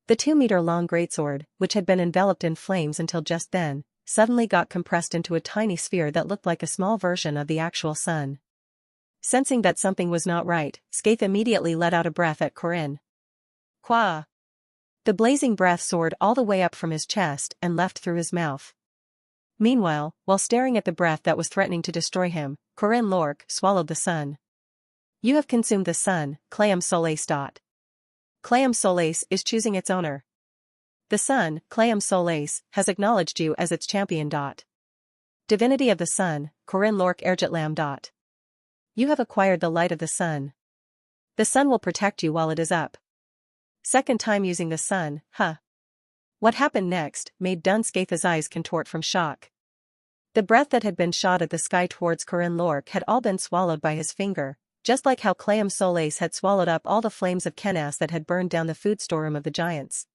Speaker 1: The 2-meter-long greatsword, which had been enveloped in flames until just then, suddenly got compressed into a tiny sphere that looked like a small version of the actual sun. Sensing that something was not right, Scaith immediately let out a breath at Corinne. Qua. The blazing breath soared all the way up from his chest and left through his mouth. Meanwhile, while staring at the breath that was threatening to destroy him, Corinne Lork swallowed the sun. You have consumed the sun, Clayam Solace. Clayam Solace is choosing its owner. The sun, Clayam Solace, has acknowledged you as its champion. Divinity of the sun, Corinne Lork Ergetlam. You have acquired the light of the sun. The sun will protect you while it is up. Second time using the sun, huh? What happened next made Dun Scaith's eyes contort from shock. The breath that had been shot at the sky towards Corinne Lork had all been swallowed by his finger, just like how Clayam Solace had swallowed up all the flames of Kenas that had burned down the food storeroom of the giants.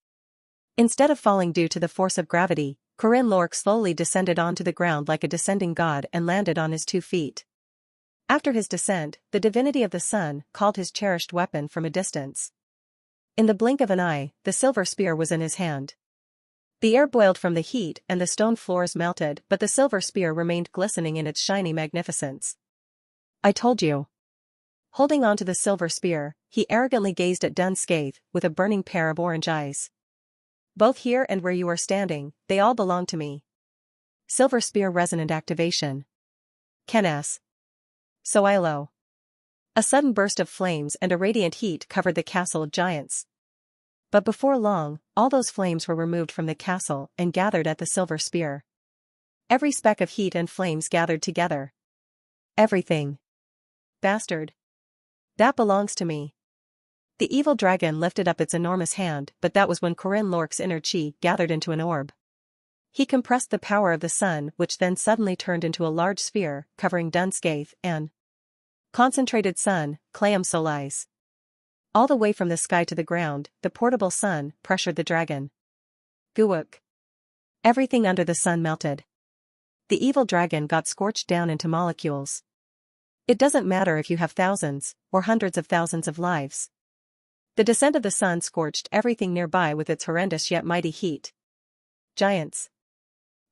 Speaker 1: Instead of falling due to the force of gravity, Corinne Lork slowly descended onto the ground like a descending god and landed on his 2 feet. After his descent, the divinity of the sun called his cherished weapon from a distance. In the blink of an eye, the silver spear was in his hand. The air boiled from the heat and the stone floors melted, but the silver spear remained glistening in its shiny magnificence. I told you. Holding on to the silver spear, he arrogantly gazed at Dun Scaith with a burning pair of orange eyes. Both here and where you are standing, they all belong to me. Silver spear resonant activation. Kenas. Soilo. A sudden burst of flames and a radiant heat covered the castle of giants. But before long, all those flames were removed from the castle and gathered at the silver spear. Every speck of heat and flames gathered together. Everything. Bastard. That belongs to me. The evil dragon lifted up its enormous hand, but that was when Corinne Lork's inner chi gathered into an orb. He compressed the power of the sun, which then suddenly turned into a large sphere, covering Dun Scaith and concentrated sun, Clayam Solis. All the way from the sky to the ground, the portable sun pressured the dragon. Guwuk. Everything under the sun melted. The evil dragon got scorched down into molecules. It doesn't matter if you have thousands, or hundreds of thousands of lives. The descent of the sun scorched everything nearby with its horrendous yet mighty heat. Giants.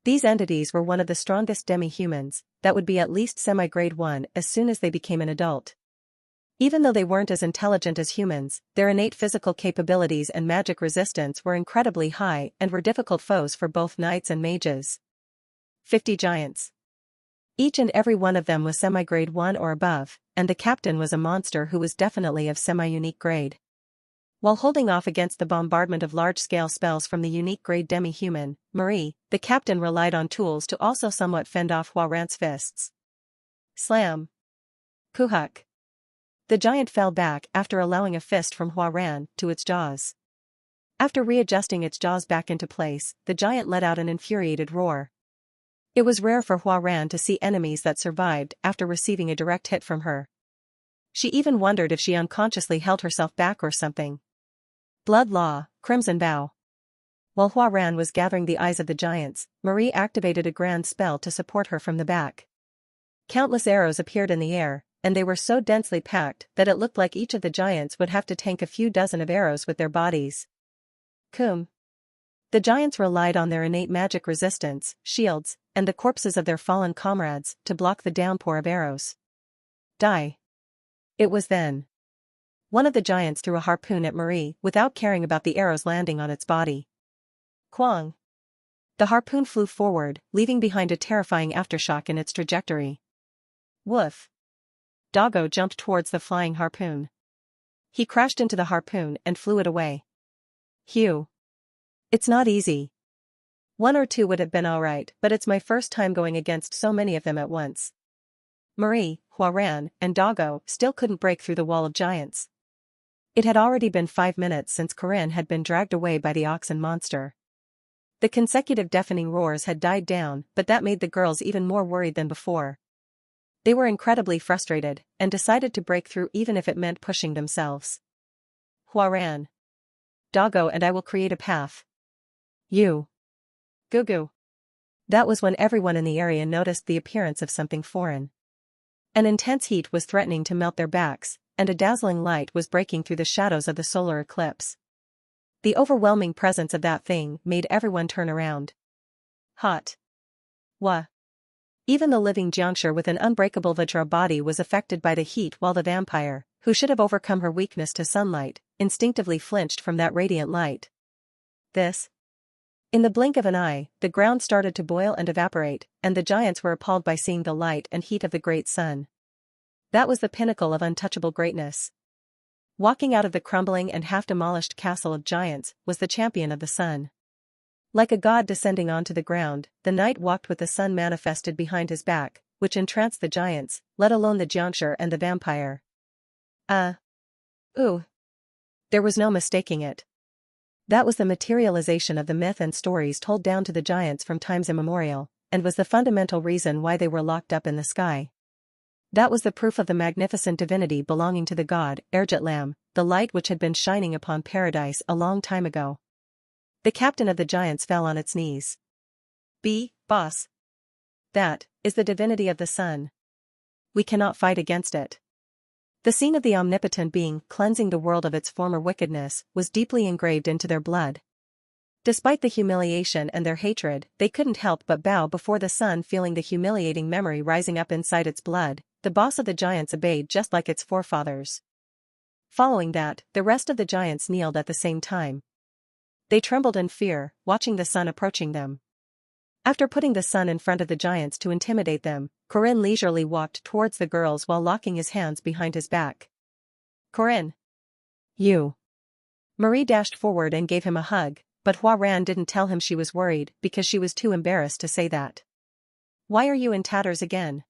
Speaker 1: These entities were one of the strongest demi-humans, that would be at least semi-grade 1 as soon as they became an adult. Even though they weren't as intelligent as humans, their innate physical capabilities and magic resistance were incredibly high and were difficult foes for both knights and mages. 50 giants. Each and every one of them was semi-grade 1 or above, and the captain was a monster who was definitely of semi-unique grade. While holding off against the bombardment of large-scale spells from the unique grade demi-human, Marie, the captain relied on tools to also somewhat fend off Huarant's fists. Slam. Kuhuk. The giant fell back after allowing a fist from Huarant to its jaws. After readjusting its jaws back into place, the giant let out an infuriated roar. It was rare for Huarant to see enemies that survived after receiving a direct hit from her. She even wondered if she unconsciously held herself back or something. Blood Law, Crimson Bow. While Huarant was gathering the eyes of the giants, Marie activated a grand spell to support her from the back. Countless arrows appeared in the air, and they were so densely packed that it looked like each of the giants would have to tank a few dozen of arrows with their bodies. Kum. The giants relied on their innate magic resistance, shields, and the corpses of their fallen comrades to block the downpour of arrows. Die. It was then. One of the giants threw a harpoon at Marie without caring about the arrows landing on its body. Quang. The harpoon flew forward, leaving behind a terrifying aftershock in its trajectory. Woof. Doggo jumped towards the flying harpoon. He crashed into the harpoon and flew it away. Hugh. It's not easy. 1 or 2 would have been alright, but it's my first time going against so many of them at once. Marie, Huarant, and Doggo still couldn't break through the wall of giants. It had already been 5 minutes since Corinne had been dragged away by the oxen monster. The consecutive deafening roars had died down, but that made the girls even more worried than before. They were incredibly frustrated, and decided to break through even if it meant pushing themselves. Huarant. Doggo and I will create a path. You. Gugu. That was when everyone in the area noticed the appearance of something foreign. An intense heat was threatening to melt their backs, and a dazzling light was breaking through the shadows of the solar eclipse. The overwhelming presence of that thing made everyone turn around. Hot. Wah. Even the living Jiangshi with an unbreakable Vajra body was affected by the heat, while the vampire, who should have overcome her weakness to sunlight, instinctively flinched from that radiant light. This. In the blink of an eye, the ground started to boil and evaporate, and the giants were appalled by seeing the light and heat of the great sun. That was the pinnacle of untouchable greatness. Walking out of the crumbling and half-demolished castle of giants was the champion of the sun. Like a god descending onto the ground, the knight walked with the sun manifested behind his back, which entranced the giants, let alone the Jiangshi and the vampire. Ooh. There was no mistaking it. That was the materialization of the myth and stories told down to the giants from times immemorial, and was the fundamental reason why they were locked up in the sky. That was the proof of the magnificent divinity belonging to the god, Ergetlam, the light which had been shining upon paradise a long time ago. The captain of the giants fell on its knees. Boss. That is the divinity of the sun. We cannot fight against it. The scene of the omnipotent being cleansing the world of its former wickedness was deeply engraved into their blood. Despite the humiliation and their hatred, they couldn't help but bow before the sun, feeling the humiliating memory rising up inside its blood. The boss of the giants obeyed just like its forefathers. Following that, the rest of the giants kneeled at the same time. They trembled in fear, watching the sun approaching them. After putting the sun in front of the giants to intimidate them, Corinne leisurely walked towards the girls while locking his hands behind his back. Corinne. You. Marie dashed forward and gave him a hug, but Hua-Ran didn't tell him she was worried because she was too embarrassed to say that. Why are you in tatters again?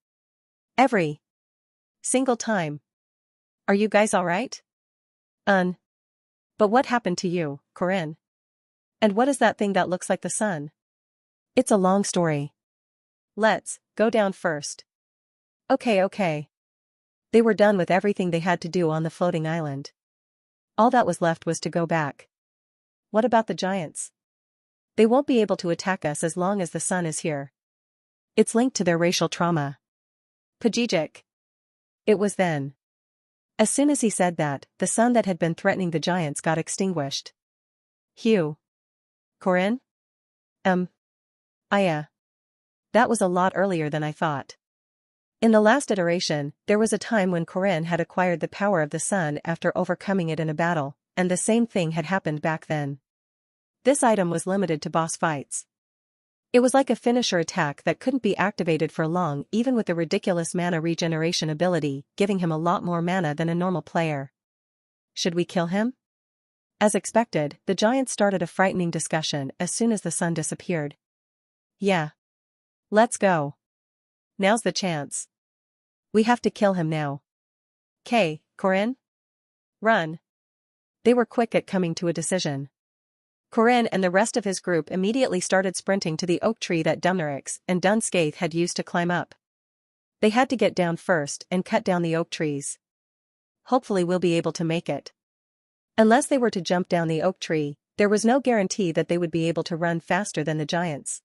Speaker 1: Every single time. Are you guys alright? But what happened to you, Corinne? And what is that thing that looks like the sun? It's a long story. Let's go down first. Okay. They were done with everything they had to do on the floating island. All that was left was to go back. What about the giants? They won't be able to attack us as long as the sun is here. It's linked to their racial trauma. Pajijik. It was then. As soon as he said that, the sun that had been threatening the giants got extinguished. Hugh. Corinne? That was a lot earlier than I thought. In the last iteration, there was a time when Corinne had acquired the power of the sun after overcoming it in a battle, and the same thing had happened back then. This item was limited to boss fights. It was like a finisher attack that couldn't be activated for long even with the ridiculous mana regeneration ability, giving him a lot more mana than a normal player. Should we kill him? As expected, the giants started a frightening discussion as soon as the sun disappeared. Yeah. Let's go. Now's the chance. We have to kill him now. Corinne? Run. They were quick at coming to a decision. Corinne and the rest of his group immediately started sprinting to the oak tree that Dumnorix and Dunscaith had used to climb up. They had to get down first and cut down the oak trees. Hopefully we'll be able to make it. Unless they were to jump down the oak tree, there was no guarantee that they would be able to run faster than the giants.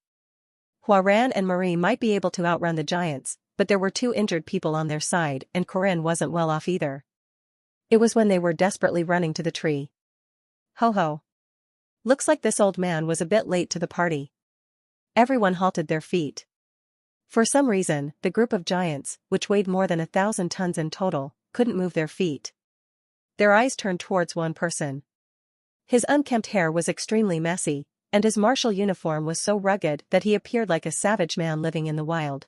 Speaker 1: Hua-Ran and Marie might be able to outrun the giants, but there were 2 injured people on their side and Corinne wasn't well off either. It was when they were desperately running to the tree. Ho. Looks like this old man was a bit late to the party. Everyone halted their feet. For some reason, the group of giants, which weighed more than 1,000 tons in total, couldn't move their feet. Their eyes turned towards one person. His unkempt hair was extremely messy, and his martial uniform was so rugged that he appeared like a savage man living in the wild.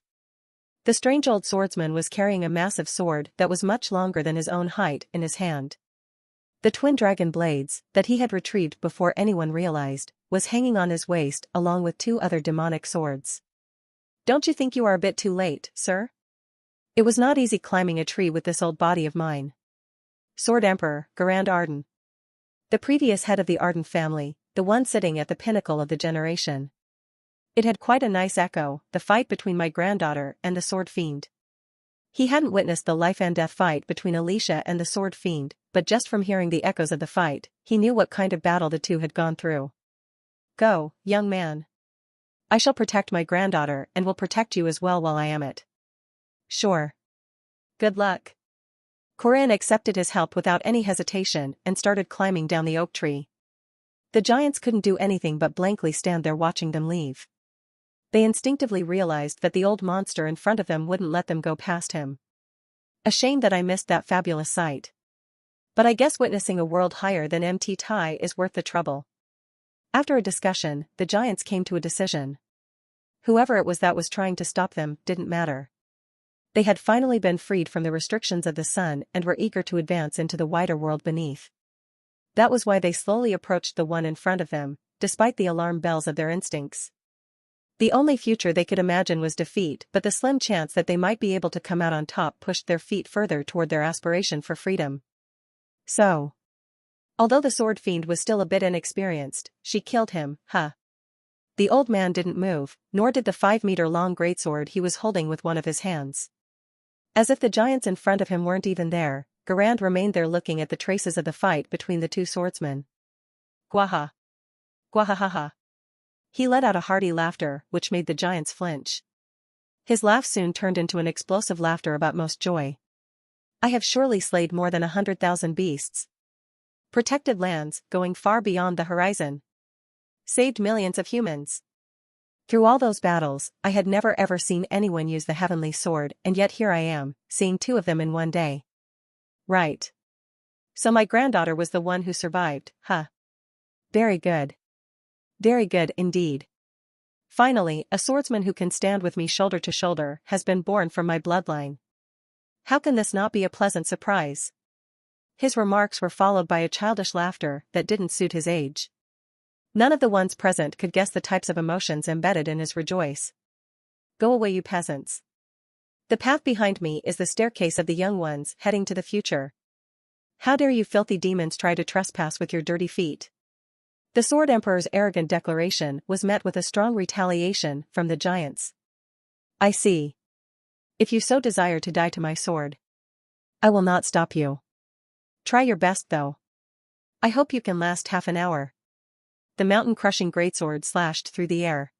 Speaker 1: The strange old swordsman was carrying a massive sword that was much longer than his own height in his hand. The twin dragon blades, that he had retrieved before anyone realized, was hanging on his waist along with 2 other demonic swords. Don't you think you are a bit too late, sir? It was not easy climbing a tree with this old body of mine. Sword Emperor, Garand Arden. The previous head of the Arden family, the one sitting at the pinnacle of the generation. It had quite a nice echo, the fight between my granddaughter and the Sword Fiend. He hadn't witnessed the life-and-death fight between Alicia and the Sword Fiend, but just from hearing the echoes of the fight, he knew what kind of battle the two had gone through. Go, young man. I shall protect my granddaughter and will protect you as well while I am it. Sure. Good luck. Corinne accepted his help without any hesitation and started climbing down the oak tree. The giants couldn't do anything but blankly stand there watching them leave. They instinctively realized that the old monster in front of them wouldn't let them go past him. A shame that I missed that fabulous sight. But I guess witnessing a world higher than MT Tai is worth the trouble. After a discussion, the giants came to a decision. Whoever it was that was trying to stop them didn't matter. They had finally been freed from the restrictions of the sun and were eager to advance into the wider world beneath. That was why they slowly approached the one in front of them, despite the alarm bells of their instincts. The only future they could imagine was defeat, but the slim chance that they might be able to come out on top pushed their feet further toward their aspiration for freedom. So, although the Sword Fiend was still a bit inexperienced, she killed him, huh? The old man didn't move, nor did the 5-meter-long greatsword he was holding with one of his hands. As if the giants in front of him weren't even there, Garand remained there looking at the traces of the fight between the two swordsmen. Gwaha. Gwahahaha. He let out a hearty laughter, which made the giants flinch. His laugh soon turned into an explosive laughter about most joy. I have surely slayed more than 100,000 beasts. Protected lands, going far beyond the horizon. Saved millions of humans. Through all those battles, I had never ever seen anyone use the heavenly sword, and yet here I am, seeing 2 of them in one day. Right. So my granddaughter was the one who survived, huh? Very good. Very good indeed. Finally, a swordsman who can stand with me shoulder to shoulder has been born from my bloodline. How can this not be a pleasant surprise? His remarks were followed by a childish laughter that didn't suit his age. None of the ones present could guess the types of emotions embedded in his rejoice. Go away, you peasants. The path behind me is the staircase of the young ones heading to the future. How dare you filthy demons try to trespass with your dirty feet? The Sword Emperor's arrogant declaration was met with a strong retaliation from the giants. I see. If you so desire to die to my sword, I will not stop you. Try your best though. I hope you can last half an hour. The mountain-crushing greatsword slashed through the air.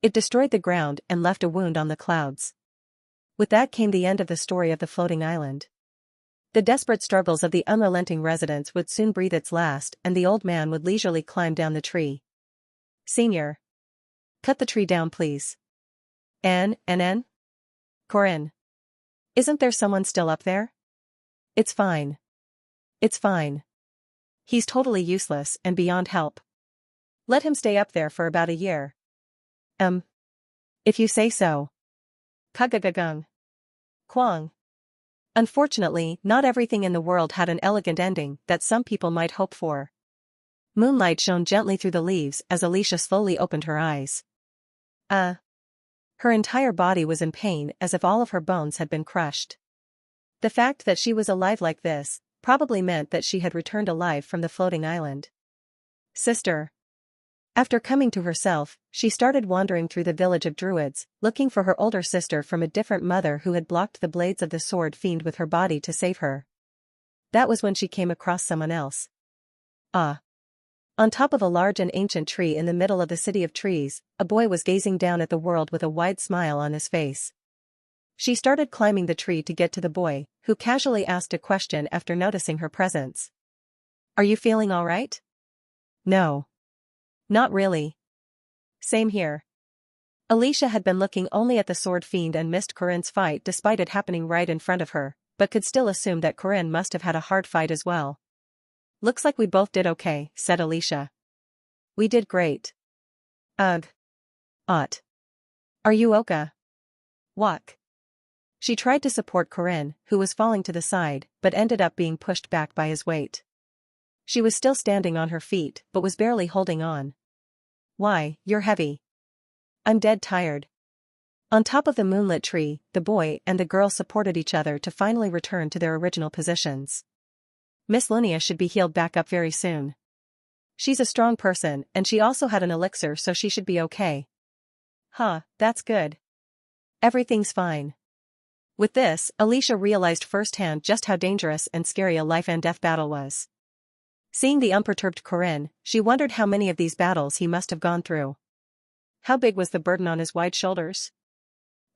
Speaker 1: It destroyed the ground and left a wound on the clouds. With that came the end of the story of the floating island. The desperate struggles of the unrelenting residents would soon breathe its last, and the old man would leisurely climb down the tree. Senior. Cut the tree down, please. N. Corinne. Isn't there someone still up there? It's fine. It's fine. He's totally useless and beyond help. Let him stay up there for about a year. If you say so. Kugagagung. Kwang. Unfortunately, not everything in the world had an elegant ending that some people might hope for. Moonlight shone gently through the leaves as Alicia slowly opened her eyes. Her entire body was in pain as if all of her bones had been crushed. The fact that she was alive like this probably meant that she had returned alive from the floating island. Sister. After coming to herself, she started wandering through the village of druids, looking for her older sister from a different mother who had blocked the blades of the sword fiend with her body to save her. That was when she came across someone else. On top of a large and ancient tree in the middle of the city of trees, a boy was gazing down at the world with a wide smile on his face. She started climbing the tree to get to the boy, who casually asked a question after noticing her presence. Are you feeling all right? No. Not really. Same here. Alicia had been looking only at the sword fiend and missed Corinne's fight despite it happening right in front of her, but could still assume that Corinne must have had a hard fight as well. Looks like we both did okay, said Alicia. We did great. Ugh. Are you okay? Walk. She tried to support Corinne, who was falling to the side, but ended up being pushed back by his weight. She was still standing on her feet, but was barely holding on. Why, you're heavy. I'm dead tired. On top of the moonlit tree, the boy and the girl supported each other to finally return to their original positions. Miss Lunia should be healed back up very soon. She's a strong person, and she also had an elixir, so she should be okay. That's good. Everything's fine. With this, Alicia realized firsthand just how dangerous and scary a life-and-death battle was. Seeing the unperturbed Corinne, she wondered how many of these battles he must have gone through. How big was the burden on his wide shoulders?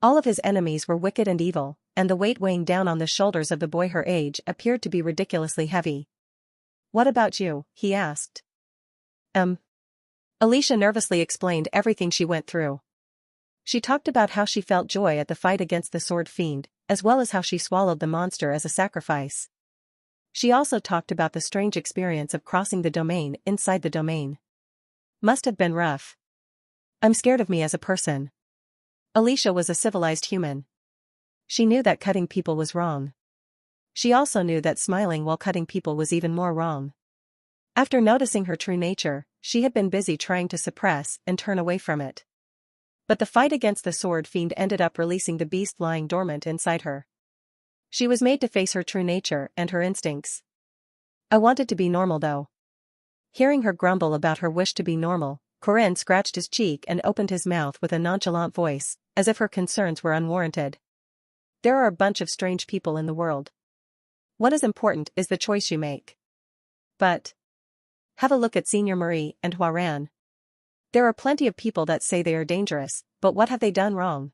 Speaker 1: All of his enemies were wicked and evil, and the weight weighing down on the shoulders of the boy her age appeared to be ridiculously heavy. What about you? He asked. Alicia nervously explained everything she went through. She talked about how she felt joy at the fight against the sword fiend, as well as how she swallowed the monster as a sacrifice. She also talked about the strange experience of crossing the domain inside the domain. Must have been rough. I'm scared of me as a person. Alicia was a civilized human. She knew that cutting people was wrong. She also knew that smiling while cutting people was even more wrong. After noticing her true nature, she had been busy trying to suppress and turn away from it. But the fight against the sword fiend ended up releasing the beast lying dormant inside her. She was made to face her true nature and her instincts. I wanted to be normal though. Hearing her grumble about her wish to be normal, Corinne scratched his cheek and opened his mouth with a nonchalant voice, as if her concerns were unwarranted. There are a bunch of strange people in the world. What is important is the choice you make. But have a look at Senior Marie and Huaran, There are plenty of people that say they are dangerous, but what have they done wrong?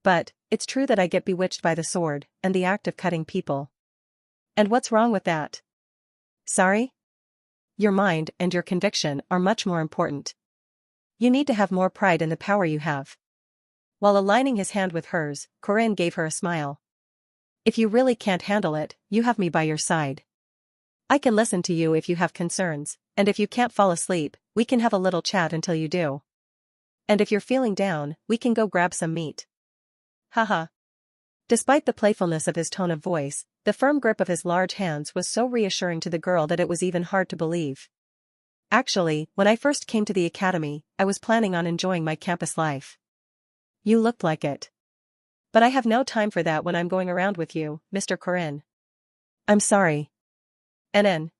Speaker 1: But, it's true that I get bewitched by the sword, and the act of cutting people. And what's wrong with that? Sorry? Your mind and your conviction are much more important. You need to have more pride in the power you have. While aligning his hand with hers, Corinne gave her a smile. If you really can't handle it, you have me by your side. I can listen to you if you have concerns, and if you can't fall asleep, we can have a little chat until you do. And if you're feeling down, we can go grab some meat. Haha. Despite the playfulness of his tone of voice, the firm grip of his large hands was so reassuring to the girl that it was even hard to believe. Actually, when I first came to the academy, I was planning on enjoying my campus life. You looked like it. But I have no time for that when I'm going around with you, Mr. Corinne. I'm sorry. NN.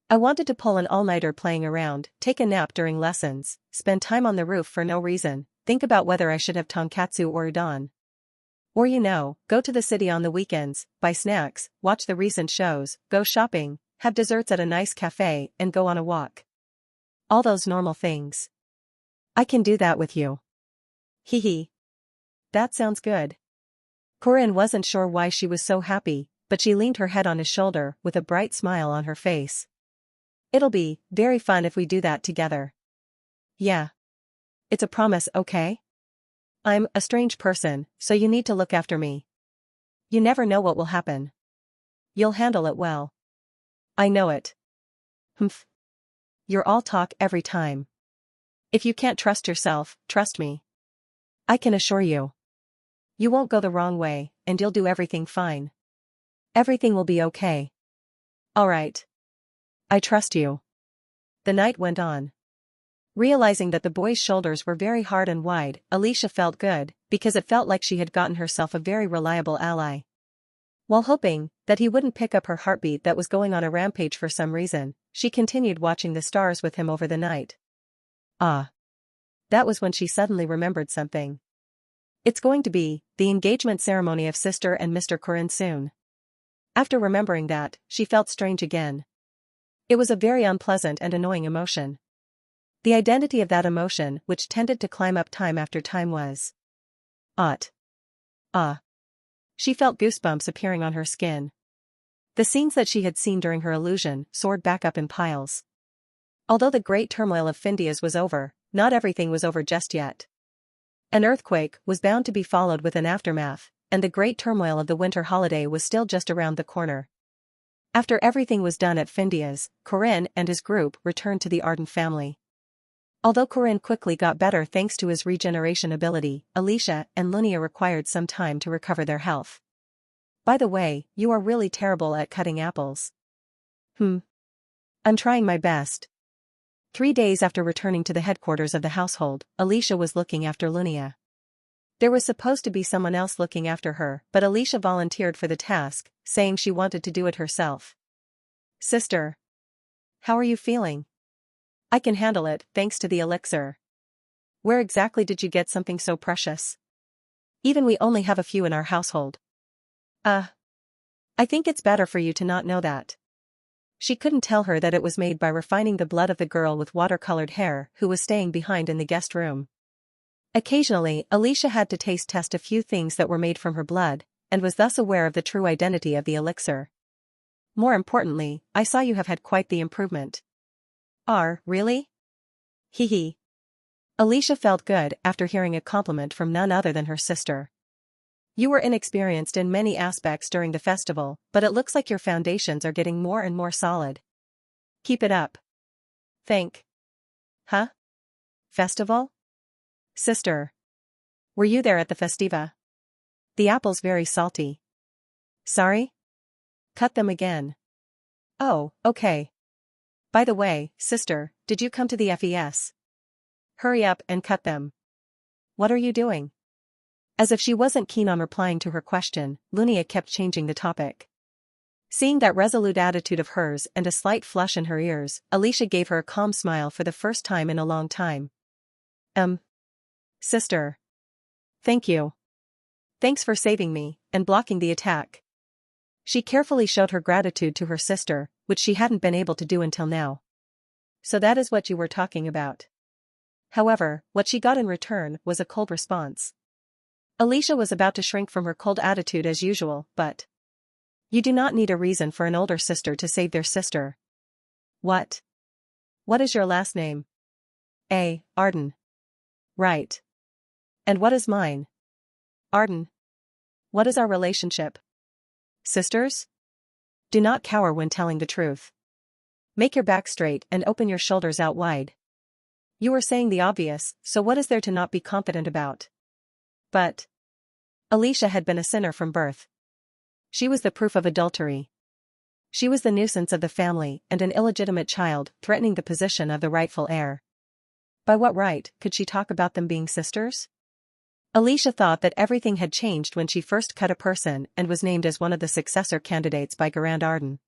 Speaker 1: I wanted to pull an all-nighter playing around, take a nap during lessons, spend time on the roof for no reason, think about whether I should have tonkatsu or udon. Or go to the city on the weekends, buy snacks, watch the recent shows, go shopping, have desserts at a nice cafe, and go on a walk. All those normal things. I can do that with you. Hee hee. That sounds good. Corinne wasn't sure why she was so happy, but she leaned her head on his shoulder with a bright smile on her face. It'll be very fun if we do that together. Yeah. It's a promise, okay? I'm a strange person, so you need to look after me. You never know what will happen. You'll handle it well. I know it. Humph. You're all talk every time. If you can't trust yourself, trust me. I can assure you. You won't go the wrong way, and you'll do everything fine. Everything will be okay. All right. I trust you. The night went on. Realizing that the boy's shoulders were very hard and wide, Alicia felt good, because it felt like she had gotten herself a very reliable ally. While hoping that he wouldn't pick up her heartbeat that was going on a rampage for some reason, she continued watching the stars with him over the night. Ah. That was when she suddenly remembered something. It's going to be the engagement ceremony of Sister and Mr. Corinne soon. After remembering that, she felt strange again. It was a very unpleasant and annoying emotion. The identity of that emotion, which tended to climb up time after time, was ought. Ah. She felt goosebumps appearing on her skin. The scenes that she had seen during her illusion soared back up in piles. Although the great turmoil of Findias was over, not everything was over just yet. An earthquake was bound to be followed with an aftermath, and the great turmoil of the winter holiday was still just around the corner. After everything was done at Findias, Corinne and his group returned to the Arden family. Although Corinne quickly got better thanks to his regeneration ability, Alicia and Lunia required some time to recover their health. By the way, you are really terrible at cutting apples. I'm trying my best. 3 days after returning to the headquarters of the household, Alicia was looking after Lunia. There was supposed to be someone else looking after her, but Alicia volunteered for the task, saying she wanted to do it herself. Sister. How are you feeling? I can handle it, thanks to the elixir. Where exactly did you get something so precious? Even we only have a few in our household. I think it's better for you to not know that. She couldn't tell her that it was made by refining the blood of the girl with watercolored hair who was staying behind in the guest room. Occasionally, Alicia had to taste test a few things that were made from her blood, and was thus aware of the true identity of the elixir. More importantly, I saw you have had quite the improvement. Really? Hee hee. Alicia felt good after hearing a compliment from none other than her sister. You were inexperienced in many aspects during the festival, but it looks like your foundations are getting more and more solid. Keep it up. Huh? Festival? Sister. Were you there at the festiva? The apple's very salty. Sorry? Cut them again. Oh, okay. By the way, sister, did you come to the FES? Hurry up and cut them. What are you doing? As if she wasn't keen on replying to her question, Lunia kept changing the topic. Seeing that resolute attitude of hers and a slight flush in her ears, Alicia gave her a calm smile for the first time in a long time. Sister. Thank you. Thanks for saving me and blocking the attack. She carefully showed her gratitude to her sister, which she hadn't been able to do until now. So that is what you were talking about. However, what she got in return was a cold response. Alicia was about to shrink from her cold attitude as usual, but you do not need a reason for an older sister to save their sister. What? What is your last name? Arden. Right. And what is mine? Arden. What is our relationship? Sisters? Do not cower when telling the truth. Make your back straight and open your shoulders out wide. You are saying the obvious, so what is there to not be confident about? But Alicia had been a sinner from birth. She was the proof of adultery. She was the nuisance of the family and an illegitimate child threatening the position of the rightful heir. By what right could she talk about them being sisters? Alicia thought that everything had changed when she first cut a person and was named as one of the successor candidates by Garand Arden.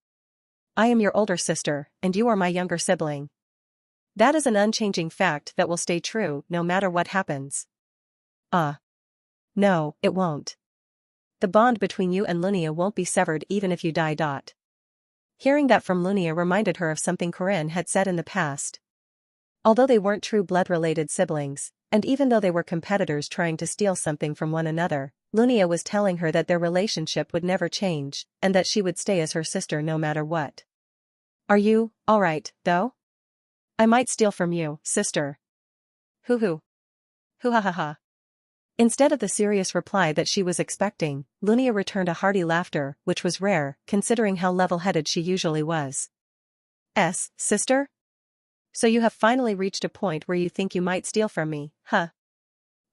Speaker 1: I am your older sister, and you are my younger sibling. That is an unchanging fact that will stay true no matter what happens. No, it won't. The bond between you and Lunia won't be severed even if you die. Hearing that from Lunia reminded her of something Corinne had said in the past. Although they weren't true blood-related siblings, and even though they were competitors trying to steal something from one another, Lunia was telling her that their relationship would never change, and that she would stay as her sister no matter what. Are you, alright, though? I might steal from you, sister. Hoo-hoo. Hoo-ha-ha-ha. Instead of the serious reply that she was expecting, Lunia returned a hearty laughter, which was rare, considering how level-headed she usually was. Sister? So you have finally reached a point where you think you might steal from me, huh?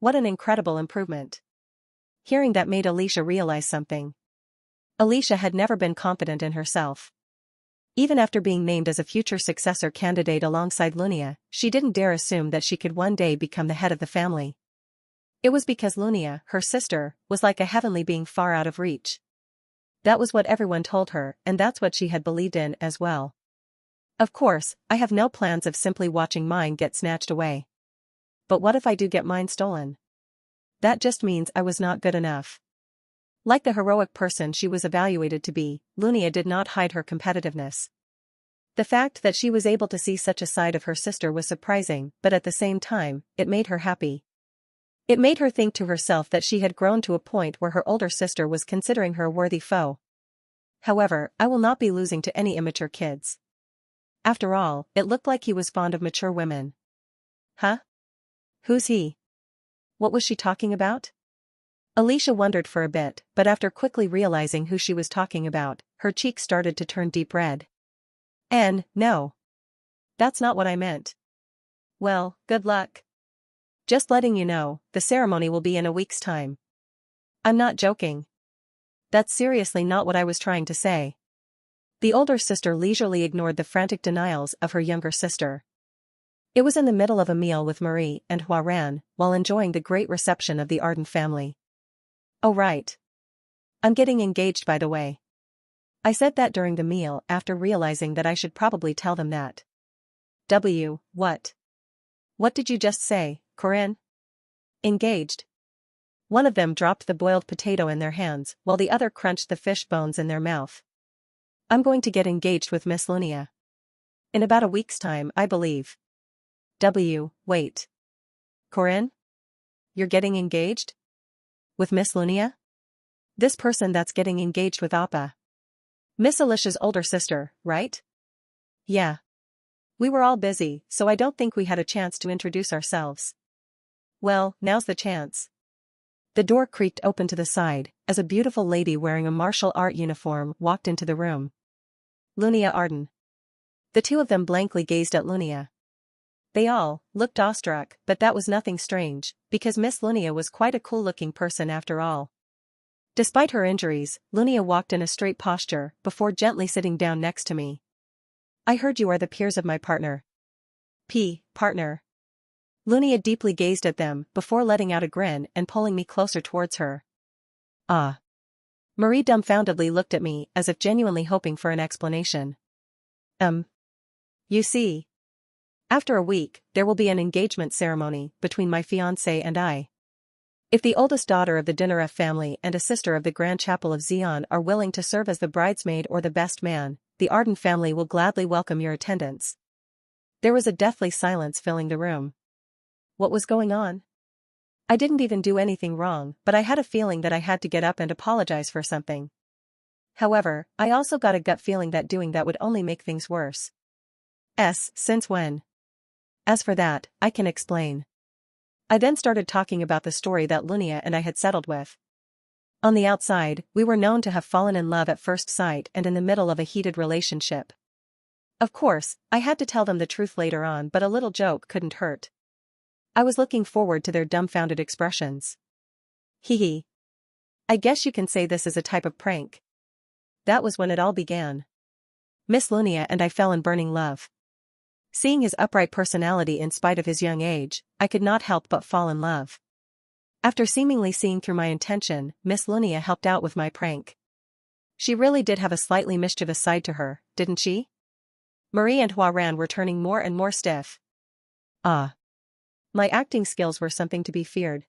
Speaker 1: What an incredible improvement. Hearing that made Alicia realize something. Alicia had never been confident in herself. Even after being named as a future successor candidate alongside Lunia, she didn't dare assume that she could one day become the head of the family. It was because Lunia, her sister, was like a heavenly being far out of reach. That was what everyone told her, and that's what she had believed in as well. Of course, I have no plans of simply watching mine get snatched away. But what if I do get mine stolen? That just means I was not good enough. Like the heroic person she was evaluated to be, Lunia did not hide her competitiveness. The fact that she was able to see such a side of her sister was surprising, but at the same time, it made her happy. It made her think to herself that she had grown to a point where her older sister was considering her a worthy foe. However, I will not be losing to any immature kids. After all, it looked like he was fond of mature women. Huh? Who's he? What was she talking about? Alicia wondered for a bit, but after quickly realizing who she was talking about, her cheeks started to turn deep red. No. That's not what I meant. Well, good luck. Just letting you know, the ceremony will be in a week's time. I'm not joking. That's seriously not what I was trying to say. The older sister leisurely ignored the frantic denials of her younger sister. It was in the middle of a meal with Marie and Huaran, while enjoying the great reception of the Arden family. Oh right. I'm getting engaged, by the way. I said that during the meal after realizing that I should probably tell them that. What? What did you just say, Corinne? Engaged. One of them dropped the boiled potato in their hands while the other crunched the fish bones in their mouth. I'm going to get engaged with Miss Lunia. In about a week's time, I believe. Wait. Corinne? You're getting engaged? With Miss Lunia? This person that's getting engaged with Appa. Miss Alicia's older sister, right? Yeah. We were all busy, so I don't think we had a chance to introduce ourselves. Well, now's the chance. The door creaked open to the side, as a beautiful lady wearing a martial art uniform walked into the room. Lunia Arden. The two of them blankly gazed at Lunia. They all looked awestruck, but that was nothing strange, because Miss Lunia was quite a cool-looking person after all. Despite her injuries, Lunia walked in a straight posture before gently sitting down next to me. I heard you are the peers of my partner. Partner. Lunia deeply gazed at them before letting out a grin and pulling me closer towards her. Ah. Marie dumbfoundedly looked at me as if genuinely hoping for an explanation. You see. After a week, there will be an engagement ceremony between my fiancé and I. If the oldest daughter of the Dinaref family and a sister of the Grand Chapel of Xi'an are willing to serve as the bridesmaid or the best man, the Arden family will gladly welcome your attendance. There was a deathly silence filling the room. What was going on? I didn't even do anything wrong, but I had a feeling that I had to get up and apologize for something. However, I also got a gut feeling that doing that would only make things worse. Since when? As for that, I can explain. I then started talking about the story that Lunia and I had settled with. On the outside, we were known to have fallen in love at first sight and in the middle of a heated relationship. Of course, I had to tell them the truth later on, but a little joke couldn't hurt. I was looking forward to their dumbfounded expressions. Hee hee. I guess you can say this is a type of prank. That was when it all began. Miss Lunia and I fell in burning love. Seeing his upright personality in spite of his young age, I could not help but fall in love. After seemingly seeing through my intention, Miss Lunia helped out with my prank. She really did have a slightly mischievous side to her, didn't she? Marie and Huaran were turning more and more stiff. Ah. My acting skills were something to be feared.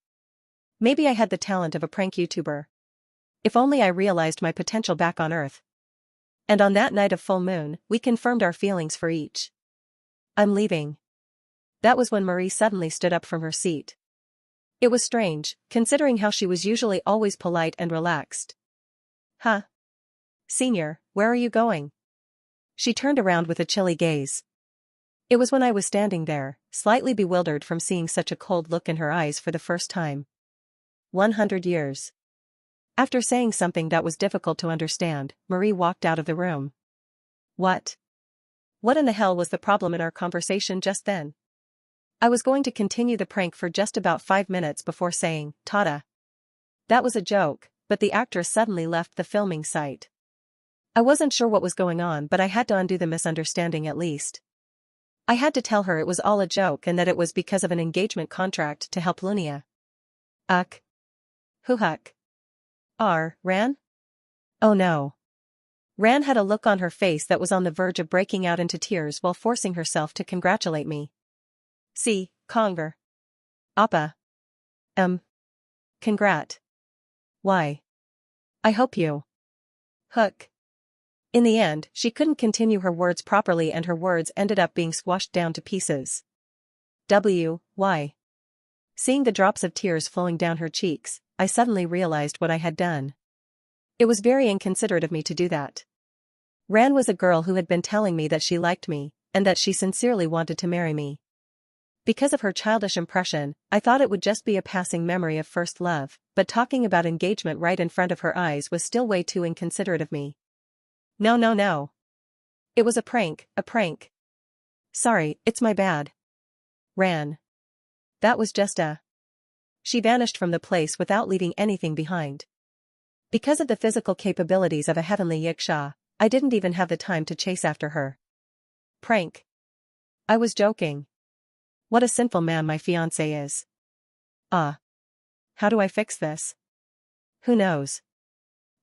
Speaker 1: Maybe I had the talent of a prank YouTuber. If only I realized my potential back on Earth. And on that night of full moon, we confirmed our feelings for each. I'm leaving. That was when Marie suddenly stood up from her seat. It was strange, considering how she was usually always polite and relaxed. Huh? Senior, where are you going? She turned around with a chilly gaze. It was when I was standing there, slightly bewildered from seeing such a cold look in her eyes for the first time. 100 years. After saying something that was difficult to understand, Marie walked out of the room. What? What in the hell was the problem in our conversation just then? I was going to continue the prank for just about 5 minutes before saying, Tada. That was a joke, but the actress suddenly left the filming site. I wasn't sure what was going on, but I had to undo the misunderstanding at least. I had to tell her it was all a joke and that it was because of an engagement contract to help Lunia. Uck. Who huck? Ran? Oh no. Ran had a look on her face that was on the verge of breaking out into tears while forcing herself to congratulate me. See, Conger. Appa. Congrat. Why? I hope you. Hook. In the end, she couldn't continue her words properly and her words ended up being squashed down to pieces. Why? Seeing the drops of tears flowing down her cheeks, I suddenly realized what I had done. It was very inconsiderate of me to do that. Ran was a girl who had been telling me that she liked me, and that she sincerely wanted to marry me. Because of her childish impression, I thought it would just be a passing memory of first love, but talking about engagement right in front of her eyes was still way too inconsiderate of me. No. It was a prank. Sorry, it's my bad. Ran. That was just a... She vanished from the place without leaving anything behind. Because of the physical capabilities of a heavenly Yiksha, I didn't even have the time to chase after her. Prank. I was joking. What a sinful man my fiancé is. How do I fix this? Who knows?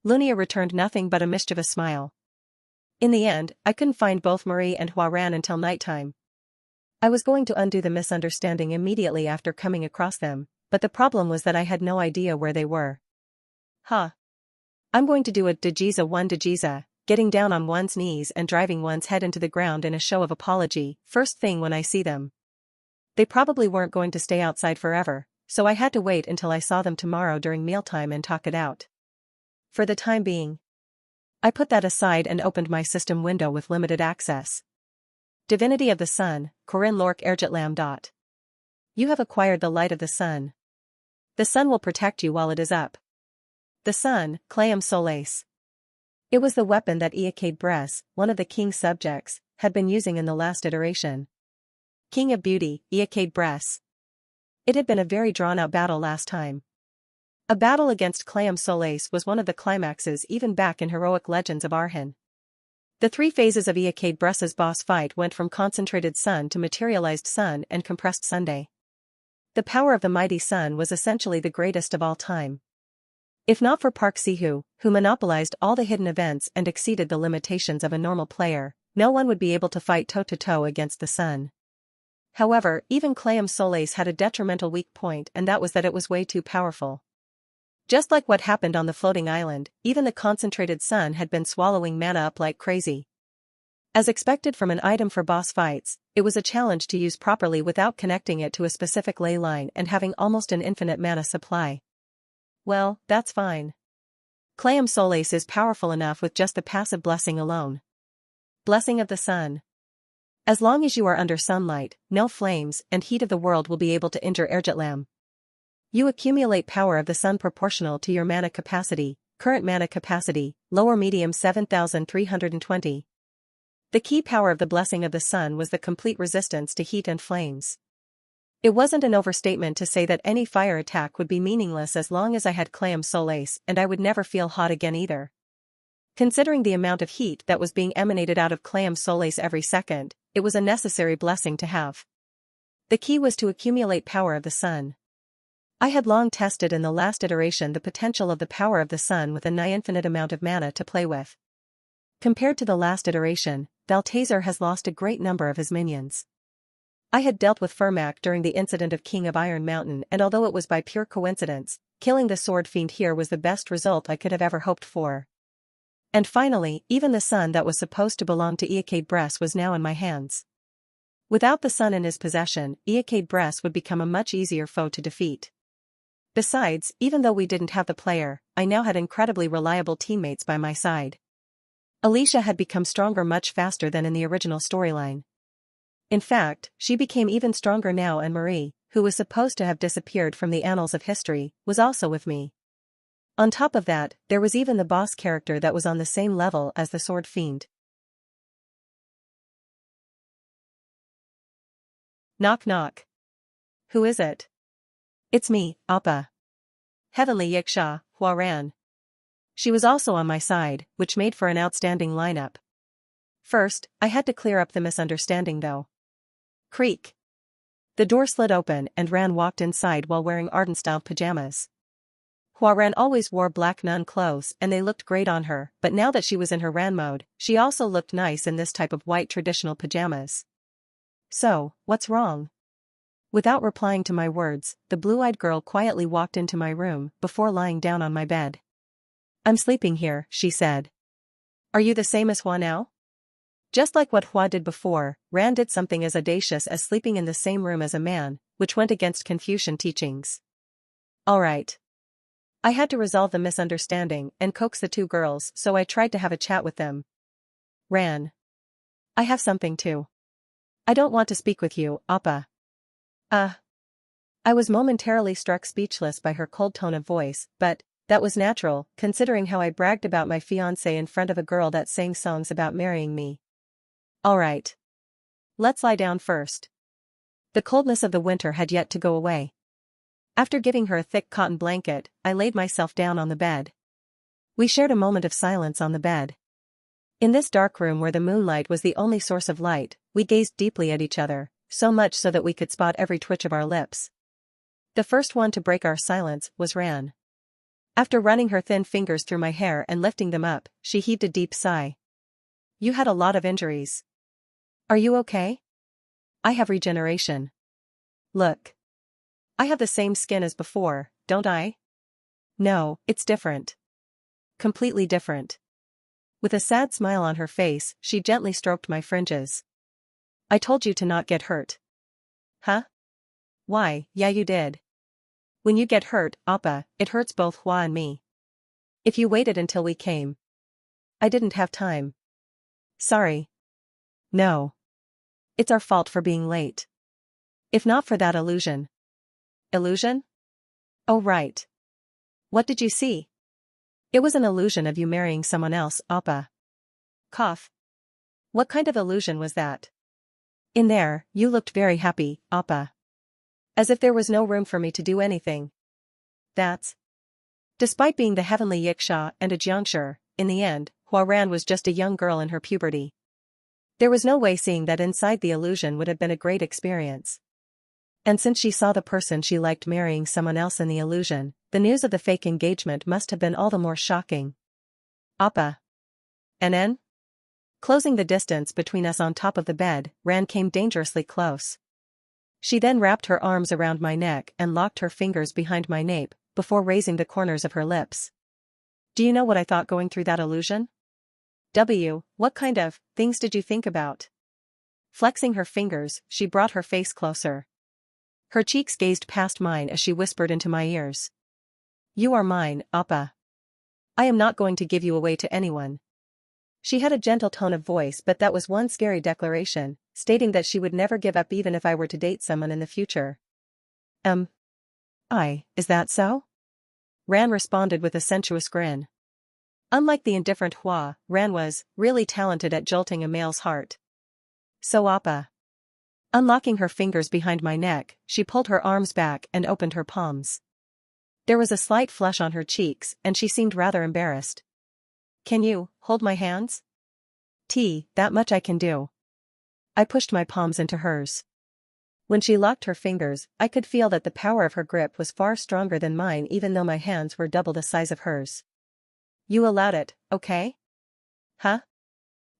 Speaker 1: Lunia returned nothing but a mischievous smile. In the end, I couldn't find both Marie and Huaran until nighttime. I was going to undo the misunderstanding immediately after coming across them, but the problem was that I had no idea where they were. I'm going to do a Dajiza, getting down on one's knees and driving one's head into the ground in a show of apology, first thing when I see them. They probably weren't going to stay outside forever, so I had to wait until I saw them tomorrow during mealtime and talk it out. For the time being, I put that aside and opened my system window with limited access. Divinity of the Sun, Corinne Lork Ergitlam. You have acquired the light of the sun. The sun will protect you while it is up. The sun, Clayam Solis. It was the weapon that Iacade Bress, one of the king's subjects, had been using in the last iteration. King of Beauty, Iacade Bress. It had been a very drawn-out battle last time. A battle against Clayam Solis was one of the climaxes even back in heroic legends of Arhan. The 3 phases of Iacade Bress's boss fight went from concentrated sun to materialized sun and compressed Sunday. The power of the mighty sun was essentially the greatest of all time. If not for Park Sihu, who monopolized all the hidden events and exceeded the limitations of a normal player, no one would be able to fight toe-to-toe against the sun. However, even Clayam Solis had a detrimental weak point, and that was that it was way too powerful. Just like what happened on the floating island, even the concentrated sun had been swallowing mana up like crazy. As expected from an item for boss fights, it was a challenge to use properly without connecting it to a specific ley line and having almost an infinite mana supply. Well, that's fine. Clam Solace is powerful enough with just the passive blessing alone. Blessing of the Sun. As long as you are under sunlight, no flames and heat of the world will be able to injure Ergetlam. You accumulate power of the sun proportional to your mana capacity, current mana capacity, lower medium 7320. The key power of the Blessing of the Sun was the complete resistance to heat and flames. It wasn't an overstatement to say that any fire attack would be meaningless as long as I had Clam Solace, and I would never feel hot again either. Considering the amount of heat that was being emanated out of Clam Solace every second, it was a necessary blessing to have. The key was to accumulate power of the sun. I had long tested in the last iteration the potential of the power of the sun with a nigh infinite amount of mana to play with. Compared to the last iteration, Baltazar has lost a great number of his minions. I had dealt with Furmak during the incident of King of Iron Mountain, and although it was by pure coincidence, killing the sword fiend here was the best result I could have ever hoped for. And finally, even the sun that was supposed to belong to Eakade Bress was now in my hands. Without the sun in his possession, Eakade Bress would become a much easier foe to defeat. Besides, even though we didn't have the player, I now had incredibly reliable teammates by my side. Alicia had become stronger much faster than in the original storyline. In fact, she became even stronger now, and Marie, who was supposed to have disappeared from the annals of history, was also with me. On top of that, there was even the boss character that was on the same level as the Sword Fiend. Knock knock. Who is it? It's me, Appa. Heavenly Yiksha, Huaran. She was also on my side, which made for an outstanding lineup. First, I had to clear up the misunderstanding though. Creak. The door slid open and Ran walked inside while wearing Arden-style pajamas. Huaran always wore black nun clothes and they looked great on her, but now that she was in her Ran mode, she also looked nice in this type of white traditional pajamas. So, what's wrong? Without replying to my words, the blue-eyed girl quietly walked into my room before lying down on my bed. I'm sleeping here, she said. Are you the same as Hua now? Just like what Hua did before, Ran did something as audacious as sleeping in the same room as a man, which went against Confucian teachings. Alright. I had to resolve the misunderstanding and coax the two girls, so I tried to have a chat with them. Ran. I have something too. I don't want to speak with you, Appa. I was momentarily struck speechless by her cold tone of voice, but that was natural, considering how I bragged about my fiancé in front of a girl that sang songs about marrying me. Alright. Let's lie down first. The coldness of the winter had yet to go away. After giving her a thick cotton blanket, I laid myself down on the bed. We shared a moment of silence on the bed. In this dark room where the moonlight was the only source of light, we gazed deeply at each other, so much so that we could spot every twitch of our lips. The first one to break our silence was Ran. After running her thin fingers through my hair and lifting them up, she heaved a deep sigh. You had a lot of injuries. Are you okay? I have regeneration. Look. I have the same skin as before, don't I? No, it's different. Completely different. With a sad smile on her face, she gently stroked my fringes. I told you to not get hurt. Huh? Why, yeah you did. When you get hurt, Appa, it hurts both Hua and me. If you waited until we came. I didn't have time. Sorry. No. It's our fault for being late. If not for that illusion. Illusion? Oh right. What did you see? It was an illusion of you marrying someone else, Appa. Cough. What kind of illusion was that? In there, you looked very happy, Appa. As if there was no room for me to do anything. That's. Despite being the heavenly Yiksha and a Jiangshi, in the end, Huaran was just a young girl in her puberty. There was no way seeing that inside the illusion would have been a great experience. And since she saw the person she liked marrying someone else in the illusion, the news of the fake engagement must have been all the more shocking. Appa. NN? Closing the distance between us on top of the bed, Ran came dangerously close. She then wrapped her arms around my neck and locked her fingers behind my nape, before raising the corners of her lips. Do you know what I thought going through that illusion? What kind of things did you think about? Flexing her fingers, she brought her face closer. Her cheeks gazed past mine as she whispered into my ears. You are mine, Appa. I am not going to give you away to anyone. She had a gentle tone of voice, but that was one scary declaration, stating that she would never give up even if I were to date someone in the future. Is that so? Ran responded with a sensuous grin. Unlike the indifferent Hua, Ran was really talented at jolting a male's heart. So Appa. Unlocking her fingers behind my neck, she pulled her arms back and opened her palms. There was a slight flush on her cheeks, and she seemed rather embarrassed. Can you hold my hands? That much I can do. I pushed my palms into hers. When she locked her fingers, I could feel that the power of her grip was far stronger than mine, even though my hands were double the size of hers. You allowed it, okay? Huh?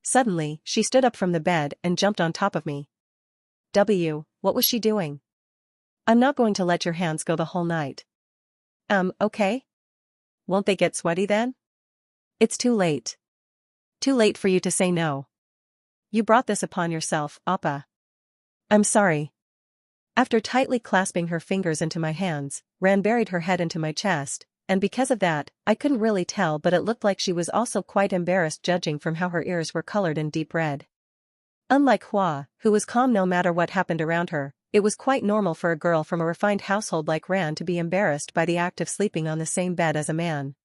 Speaker 1: Suddenly, she stood up from the bed and jumped on top of me. What was she doing? I'm not going to let your hands go the whole night. Okay? Won't they get sweaty then? It's too late. Too late for you to say no. You brought this upon yourself, Appa. I'm sorry. After tightly clasping her fingers into my hands, Ran buried her head into my chest, and because of that, I couldn't really tell, but it looked like she was also quite embarrassed, judging from how her ears were colored in deep red. Unlike Hua, who was calm no matter what happened around her, it was quite normal for a girl from a refined household like Ran to be embarrassed by the act of sleeping on the same bed as a man.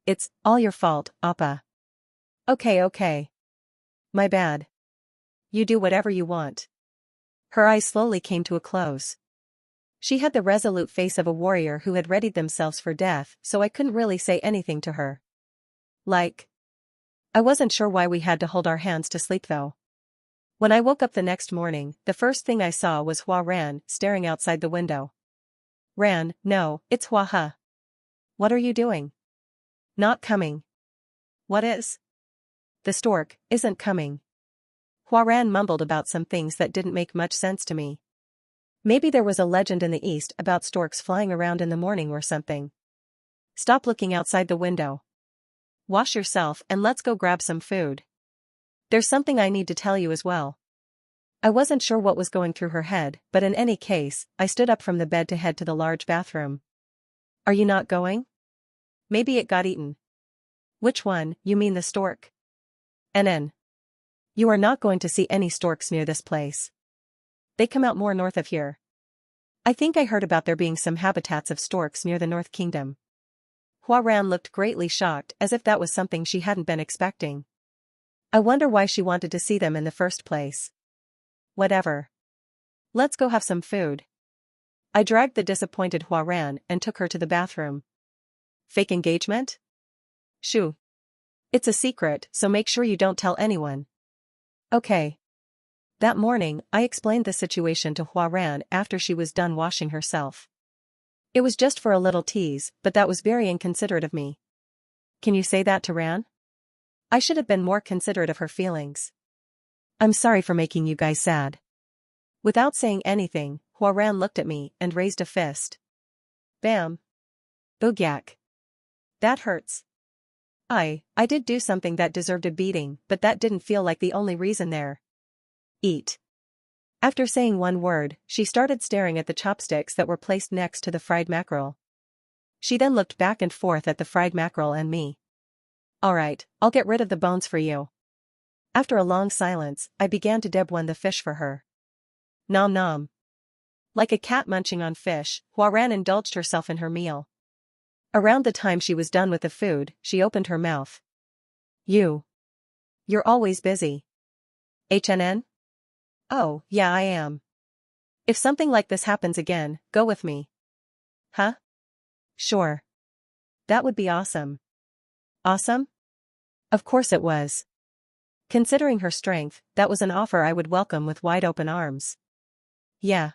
Speaker 1: It's all your fault, Appa. Okay. My bad. You do whatever you want. Her eyes slowly came to a close. She had the resolute face of a warrior who had readied themselves for death, so I couldn't really say anything to her. I wasn't sure why we had to hold our hands to sleep though. When I woke up the next morning, the first thing I saw was Hua Ran staring outside the window. Ran, no, it's Hua He. What are you doing? Not coming. What is? The stork isn't coming. Hua Ran mumbled about some things that didn't make much sense to me. Maybe there was a legend in the East about storks flying around in the morning or something. Stop looking outside the window. Wash yourself and let's go grab some food. There's something I need to tell you as well. I wasn't sure what was going through her head, but in any case, I stood up from the bed to head to the large bathroom. Are you not going? Maybe it got eaten. Which one, you mean the stork? NN. You are not going to see any storks near this place. They come out more north of here. I think I heard about there being some habitats of storks near the North Kingdom. Hua Ran looked greatly shocked, as if that was something she hadn't been expecting. I wonder why she wanted to see them in the first place. Whatever. Let's go have some food. I dragged the disappointed Hua Ran and took her to the bathroom. Fake engagement? Shoo. It's a secret, so make sure you don't tell anyone. Okay. That morning, I explained the situation to Hua Ran after she was done washing herself. It was just for a little tease, but that was very inconsiderate of me. Can you say that to Ran? I should have been more considerate of her feelings. I'm sorry for making you guys sad. Without saying anything, Hua Ran looked at me and raised a fist. Bam. Boogyak. That hurts. I did do something that deserved a beating, but that didn't feel like the only reason there. Eat. After saying one word, she started staring at the chopsticks that were placed next to the fried mackerel. She then looked back and forth at the fried mackerel and me. Alright, I'll get rid of the bones for you. After a long silence, I began to deb one the fish for her. Nom nom. Like a cat munching on fish, Hua Ran indulged herself in her meal. Around the time she was done with the food, she opened her mouth. You're always busy. HNN? Oh, yeah I am. If something like this happens again, go with me. Huh? Sure. That would be awesome. Awesome? Of course it was. Considering her strength, that was an offer I would welcome with wide open arms. Yeah.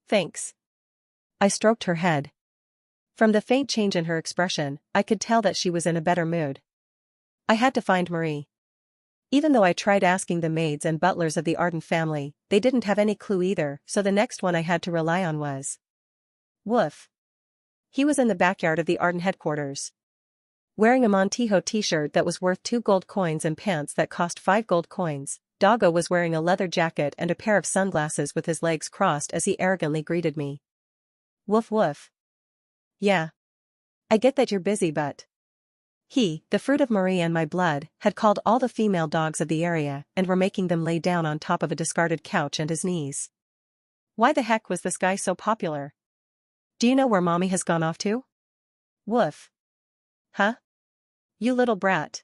Speaker 1: Thanks. I stroked her head. From the faint change in her expression, I could tell that she was in a better mood. I had to find Marie. Even though I tried asking the maids and butlers of the Arden family, they didn't have any clue either, so the next one I had to rely on was Woof. He was in the backyard of the Arden headquarters. Wearing a Montijo t-shirt that was worth 2 gold coins and pants that cost 5 gold coins, Doggo was wearing a leather jacket and a pair of sunglasses with his legs crossed as he arrogantly greeted me. Woof woof. Yeah. I get that you're busy, but... He, the fruit of Marie and my blood, had called all the female dogs of the area and were making them lay down on top of a discarded couch and his knees. Why the heck was this guy so popular? Do you know where mommy has gone off to? Woof. Huh? You little brat.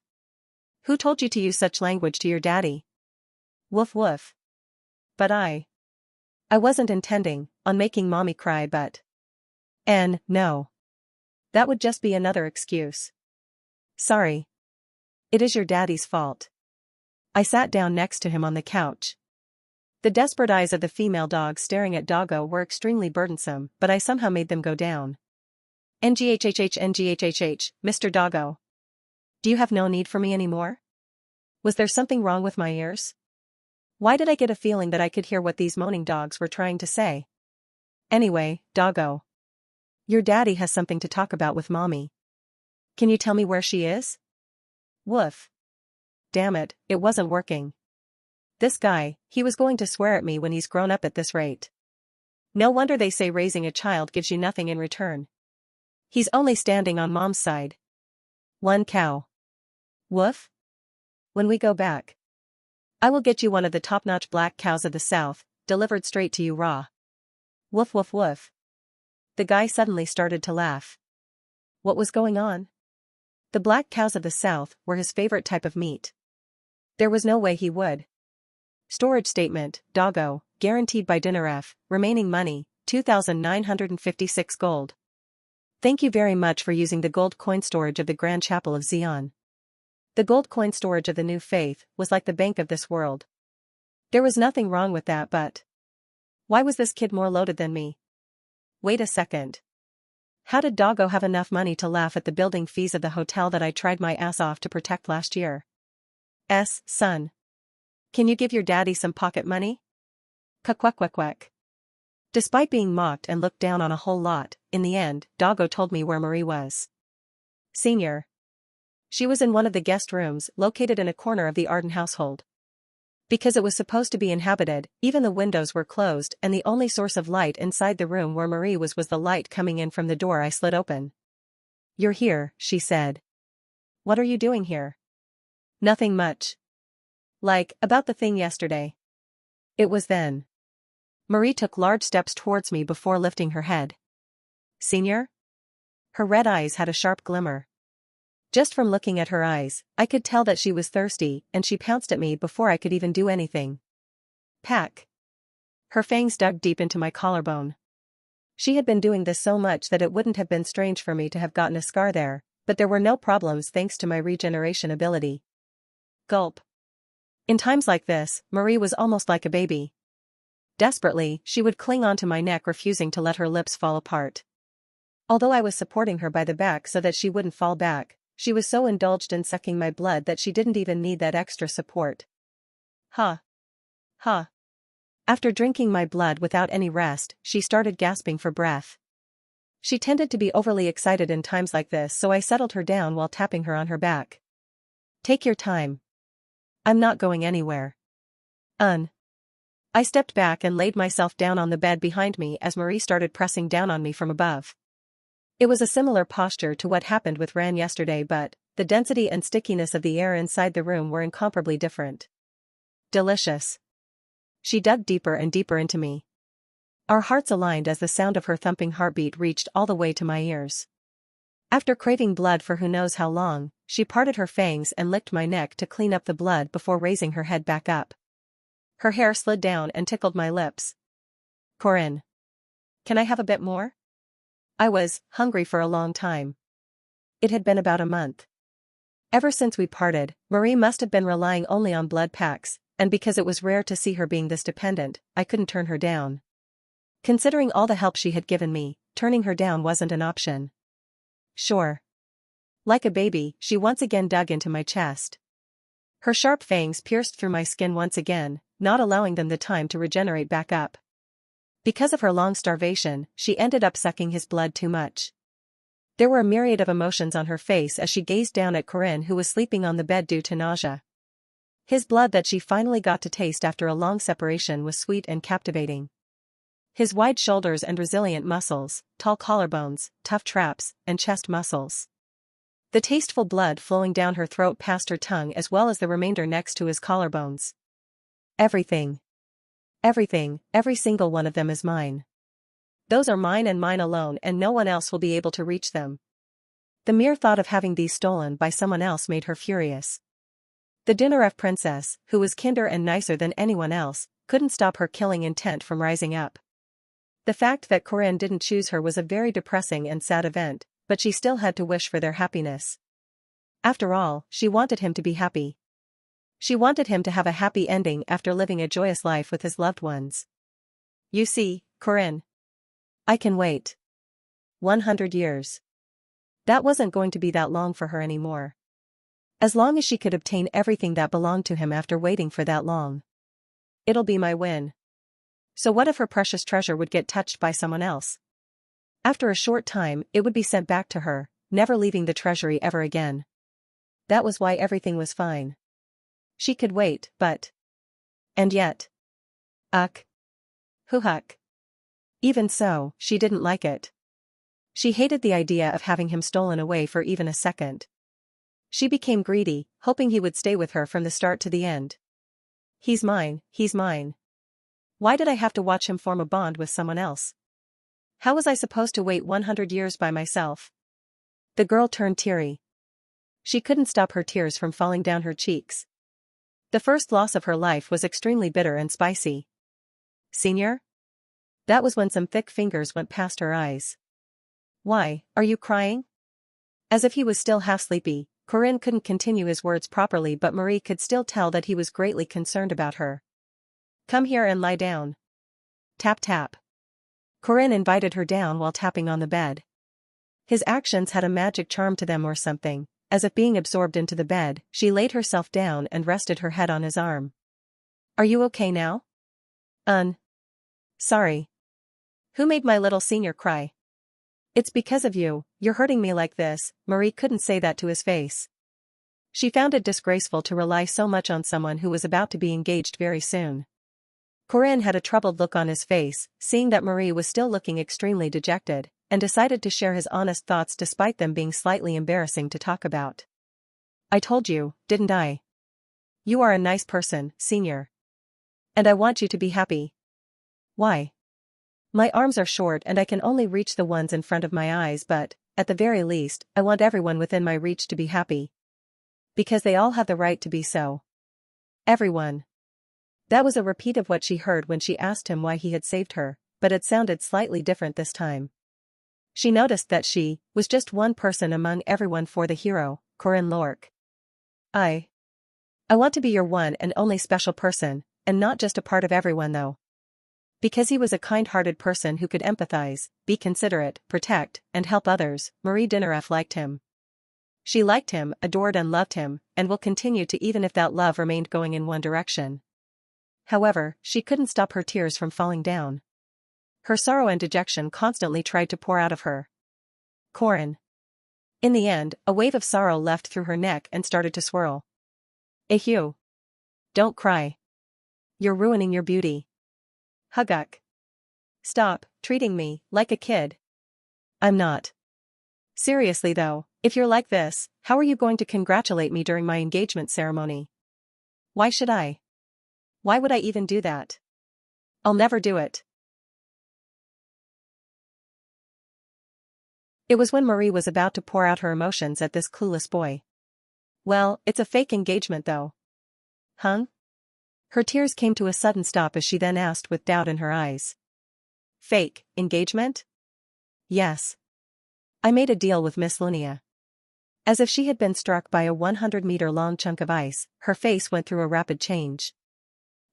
Speaker 1: Who told you to use such language to your daddy? Woof woof. But I wasn't intending on making mommy cry, but... No. That would just be another excuse. Sorry. It is your daddy's fault. I sat down next to him on the couch. The desperate eyes of the female dogs staring at Doggo were extremely burdensome, but I somehow made them go down. NGHHH, Mr. Doggo. Do you have no need for me anymore? Was there something wrong with my ears? Why did I get a feeling that I could hear what these moaning dogs were trying to say? Anyway, Doggo. Your daddy has something to talk about with mommy. Can you tell me where she is? Woof. Damn it, it wasn't working. This guy, he was going to swear at me when he's grown up at this rate. No wonder they say raising a child gives you nothing in return. He's only standing on mom's side. One cow. Woof? When we go back, I will get you one of the top-notch black cows of the South, delivered straight to you raw. Woof woof woof. The guy suddenly started to laugh. What was going on? The black cows of the South were his favorite type of meat. There was no way he would. Storage statement, Doggo, guaranteed by Dinnerf, remaining money, 2,956 gold. Thank you very much for using the gold coin storage of the Grand Chapel of Xi'an. The gold coin storage of the New Faith was like the bank of this world. There was nothing wrong with that, but... Why was this kid more loaded than me? Wait a second. How did Doggo have enough money to laugh at the building fees of the hotel that I tried my ass off to protect last year? Son. Can you give your daddy some pocket money? Quack. Despite being mocked and looked down on a whole lot, in the end, Doggo told me where Marie was. Senior. She was in one of the guest rooms located in a corner of the Arden household. Because it was supposed to be inhabited, even the windows were closed and the only source of light inside the room where Marie was the light coming in from the door I slid open. You're here, she said. What are you doing here? Nothing much. Like, about the thing yesterday. It was then. Marie took large steps towards me before lifting her head. Senior? Her red eyes had a sharp glimmer. Just from looking at her eyes, I could tell that she was thirsty, and she pounced at me before I could even do anything. Pack. Her fangs dug deep into my collarbone. She had been doing this so much that it wouldn't have been strange for me to have gotten a scar there, but there were no problems thanks to my regeneration ability. Gulp. In times like this, Marie was almost like a baby. Desperately, she would cling onto my neck, refusing to let her lips fall apart. Although I was supporting her by the back so that she wouldn't fall back, she was so indulged in sucking my blood that she didn't even need that extra support. Ha. After drinking my blood without any rest, she started gasping for breath. She tended to be overly excited in times like this, so I settled her down while tapping her on her back. Take your time. I'm not going anywhere. I stepped back and laid myself down on the bed behind me as Marie started pressing down on me from above. It was a similar posture to what happened with Ran yesterday, but the density and stickiness of the air inside the room were incomparably different. Delicious. She dug deeper and deeper into me. Our hearts aligned as the sound of her thumping heartbeat reached all the way to my ears. After craving blood for who knows how long, she parted her fangs and licked my neck to clean up the blood before raising her head back up. Her hair slid down and tickled my lips. Corinne. Can I have a bit more? I was hungry for a long time. It had been about a month. Ever since we parted, Marie must have been relying only on blood packs, and because it was rare to see her being this dependent, I couldn't turn her down. Considering all the help she had given me, turning her down wasn't an option. Sure. Like a baby, she once again dug into my chest. Her sharp fangs pierced through my skin once again, not allowing them the time to regenerate back up. Because of her long starvation, she ended up sucking his blood too much. There were a myriad of emotions on her face as she gazed down at Corinne, who was sleeping on the bed due to nausea. His blood that she finally got to taste after a long separation was sweet and captivating. His wide shoulders and resilient muscles, tall collarbones, tough traps, and chest muscles. The tasteful blood flowing down her throat past her tongue as well as the remainder next to his collarbones. Everything. Everything, every single one of them is mine. Those are mine and mine alone, and no one else will be able to reach them. The mere thought of having these stolen by someone else made her furious. The Dinaref princess, who was kinder and nicer than anyone else, couldn't stop her killing intent from rising up. The fact that Corinne didn't choose her was a very depressing and sad event, but she still had to wish for their happiness. After all, she wanted him to be happy. She wanted him to have a happy ending after living a joyous life with his loved ones. You see, Corinne. I can wait. 100 years. That wasn't going to be that long for her anymore. As long as she could obtain everything that belonged to him after waiting for that long. It'll be my win. So what if her precious treasure would get touched by someone else? After a short time, it would be sent back to her, never leaving the treasury ever again. That was why everything was fine. She could wait, but... And yet... Uck. Huhuck. Even so, she didn't like it. She hated the idea of having him stolen away for even a second. She became greedy, hoping he would stay with her from the start to the end. He's mine, he's mine. Why did I have to watch him form a bond with someone else? How was I supposed to wait 100 years by myself? The girl turned teary. She couldn't stop her tears from falling down her cheeks. The first loss of her life was extremely bitter and spicy. Senior? That was when some thick fingers went past her eyes. Why, are you crying? As if he was still half sleepy, Corinne couldn't continue his words properly, but Marie could still tell that he was greatly concerned about her. Come here and lie down. Tap tap. Corinne invited her down while tapping on the bed. His actions had a magic charm to them or something, as if being absorbed into the bed, she laid herself down and rested her head on his arm. Are you okay now? Sorry. Who made my little senior cry? It's because of you, you're hurting me like this. Marie couldn't say that to his face. She found it disgraceful to rely so much on someone who was about to be engaged very soon. Corinne had a troubled look on his face, seeing that Marie was still looking extremely dejected, and decided to share his honest thoughts despite them being slightly embarrassing to talk about. I told you, didn't I? You are a nice person, senior. And I want you to be happy. Why? My arms are short and I can only reach the ones in front of my eyes, but, at the very least, I want everyone within my reach to be happy. Because they all have the right to be so. Everyone. That was a repeat of what she heard when she asked him why he had saved her, but it sounded slightly different this time. She noticed that she was just one person among everyone for the hero, Corinne Lorque. I want to be your one and only special person, and not just a part of everyone though. Because he was a kind-hearted person who could empathize, be considerate, protect, and help others, Marie Dinaref liked him. She liked him, adored and loved him, and will continue to even if that love remained going in one direction. However, she couldn't stop her tears from falling down. Her sorrow and dejection constantly tried to pour out of her. Corinne. In the end, a wave of sorrow left through her neck and started to swirl. Eheu. Don't cry. You're ruining your beauty. Huguck. Stop treating me like a kid. I'm not. Seriously though, if you're like this, how are you going to congratulate me during my engagement ceremony? Why should I? Why would I even do that? I'll never do it. It was when Marie was about to pour out her emotions at this clueless boy. Well, it's a fake engagement though. Huh? Her tears came to a sudden stop as she then asked with doubt in her eyes. Fake engagement? Yes. I made a deal with Miss Lunia. As if she had been struck by a 100-meter-long chunk of ice, her face went through a rapid change.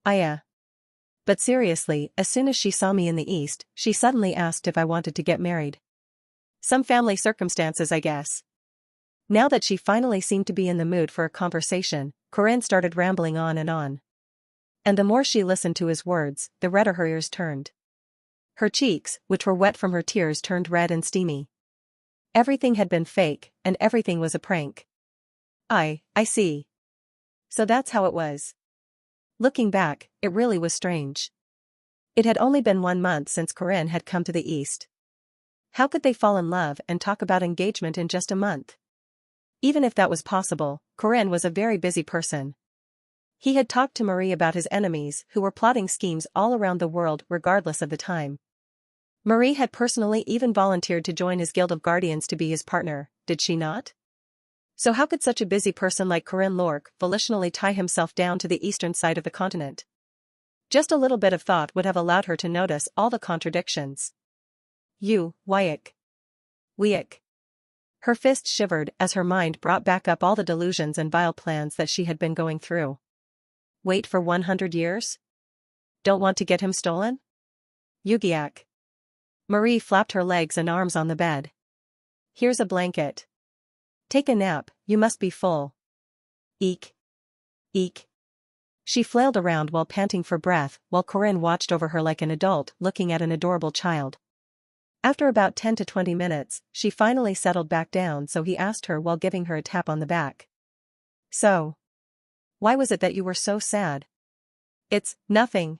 Speaker 1: But seriously, as soon as she saw me in the east, she suddenly asked if I wanted to get married. Some family circumstances, I guess. Now that she finally seemed to be in the mood for a conversation, Corinne started rambling on. And the more she listened to his words, the redder her ears turned. Her cheeks, which were wet from her tears, turned red and steamy. Everything had been fake, and everything was a prank. I see. So that's how it was. Looking back, it really was strange. It had only been 1 month since Corinne had come to the East. How could they fall in love and talk about engagement in just a month? Even if that was possible, Corinne was a very busy person. He had talked to Marie about his enemies who were plotting schemes all around the world regardless of the time. Marie had personally even volunteered to join his Guild of Guardians to be his partner, did she not? So how could such a busy person like Corinne Lorque volitionally tie himself down to the eastern side of the continent? Just a little bit of thought would have allowed her to notice all the contradictions. Wyack. Weak. Her fist shivered as her mind brought back up all the delusions and vile plans that she had been going through. Wait for 100 years? Don't want to get him stolen? Yugiak. Marie flapped her legs and arms on the bed. Here's a blanket. Take a nap, you must be full. Eek. Eek. She flailed around while panting for breath, while Corinne watched over her like an adult looking at an adorable child. After about 10 to 20 minutes, she finally settled back down, so he asked her while giving her a tap on the back. So, why was it that you were so sad? It's nothing.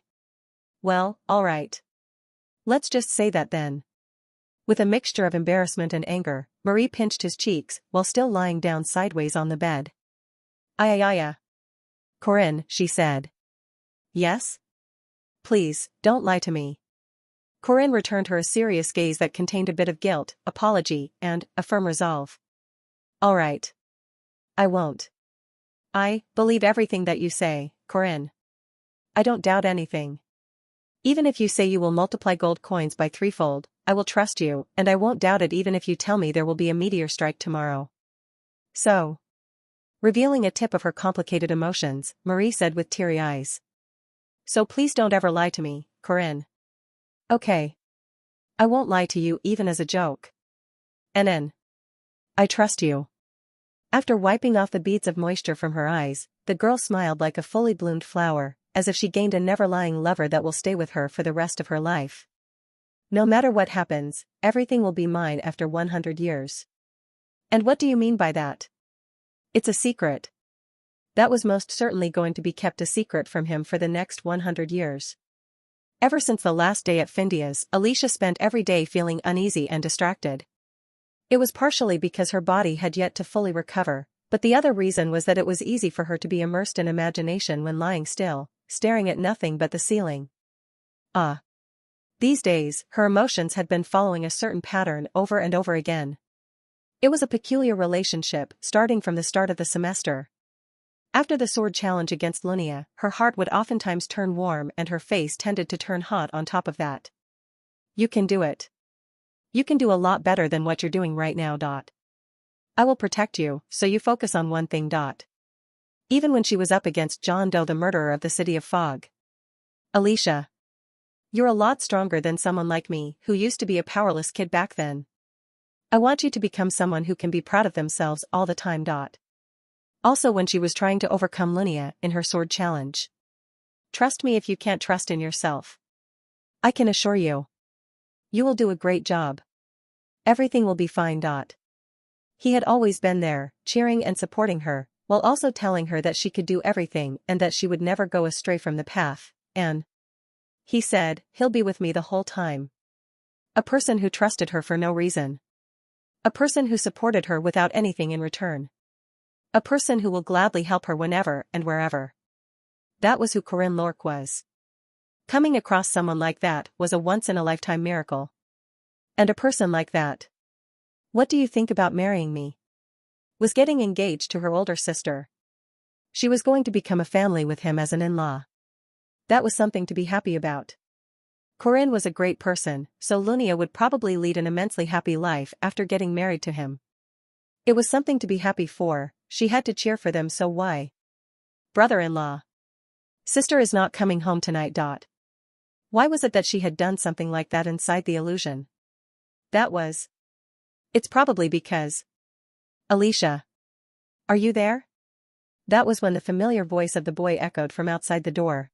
Speaker 1: Well, all right. Let's just say that then. With a mixture of embarrassment and anger, Marie pinched his cheeks while still lying down sideways on the bed. Ayayaya. Corinne, she said. Yes? Please, don't lie to me. Corinne returned her a serious gaze that contained a bit of guilt, apology, and a firm resolve. All right. I won't. I believe everything that you say, Corinne. I don't doubt anything. Even if you say you will multiply gold coins by threefold, I will trust you, and I won't doubt it even if you tell me there will be a meteor strike tomorrow. So. Revealing a tip of her complicated emotions, Marie said with teary eyes. So please don't ever lie to me, Corinne. Okay. I won't lie to you even as a joke. NN. I trust you. After wiping off the beads of moisture from her eyes, the girl smiled like a fully bloomed flower, as if she gained a never-lying lover that will stay with her for the rest of her life. No matter what happens, everything will be mine after 100 years. And what do you mean by that? It's a secret. That was most certainly going to be kept a secret from him for the next 100 years. Ever since the last day at Findia's, Alicia spent every day feeling uneasy and distracted. It was partially because her body had yet to fully recover, but the other reason was that it was easy for her to be immersed in imagination when lying still, staring at nothing but the ceiling. These days, her emotions had been following a certain pattern over and over again. It was a peculiar relationship, starting from the start of the semester. After the sword challenge against Lunia, her heart would oftentimes turn warm and her face tended to turn hot on top of that. You can do it. You can do a lot better than what you're doing right now. I will protect you, so you focus on one thing. Even when she was up against John Doe, the murderer of the City of Fog. Alicia. You're a lot stronger than someone like me, who used to be a powerless kid back then. I want you to become someone who can be proud of themselves all the time. Also when she was trying to overcome Lunia in her sword challenge. Trust me if you can't trust in yourself. I can assure you. You will do a great job. Everything will be fine. He had always been there, cheering and supporting her, while also telling her that she could do everything and that she would never go astray from the path, and he said, he'll be with me the whole time. A person who trusted her for no reason. A person who supported her without anything in return. A person who will gladly help her whenever and wherever. That was who Corinne Lorque was. Coming across someone like that was a once-in-a-lifetime miracle. And a person like that. What do you think about marrying me? Was getting engaged to her older sister. She was going to become a family with him as an in-law. That was something to be happy about. Corinne was a great person, so Lunia would probably lead an immensely happy life after getting married to him. It was something to be happy for, she had to cheer for them, so why? Brother-in-law. Sister is not coming home tonight. Why was it that she had done something like that inside the illusion? It's probably because. Alicia. Are you there? That was when the familiar voice of the boy echoed from outside the door.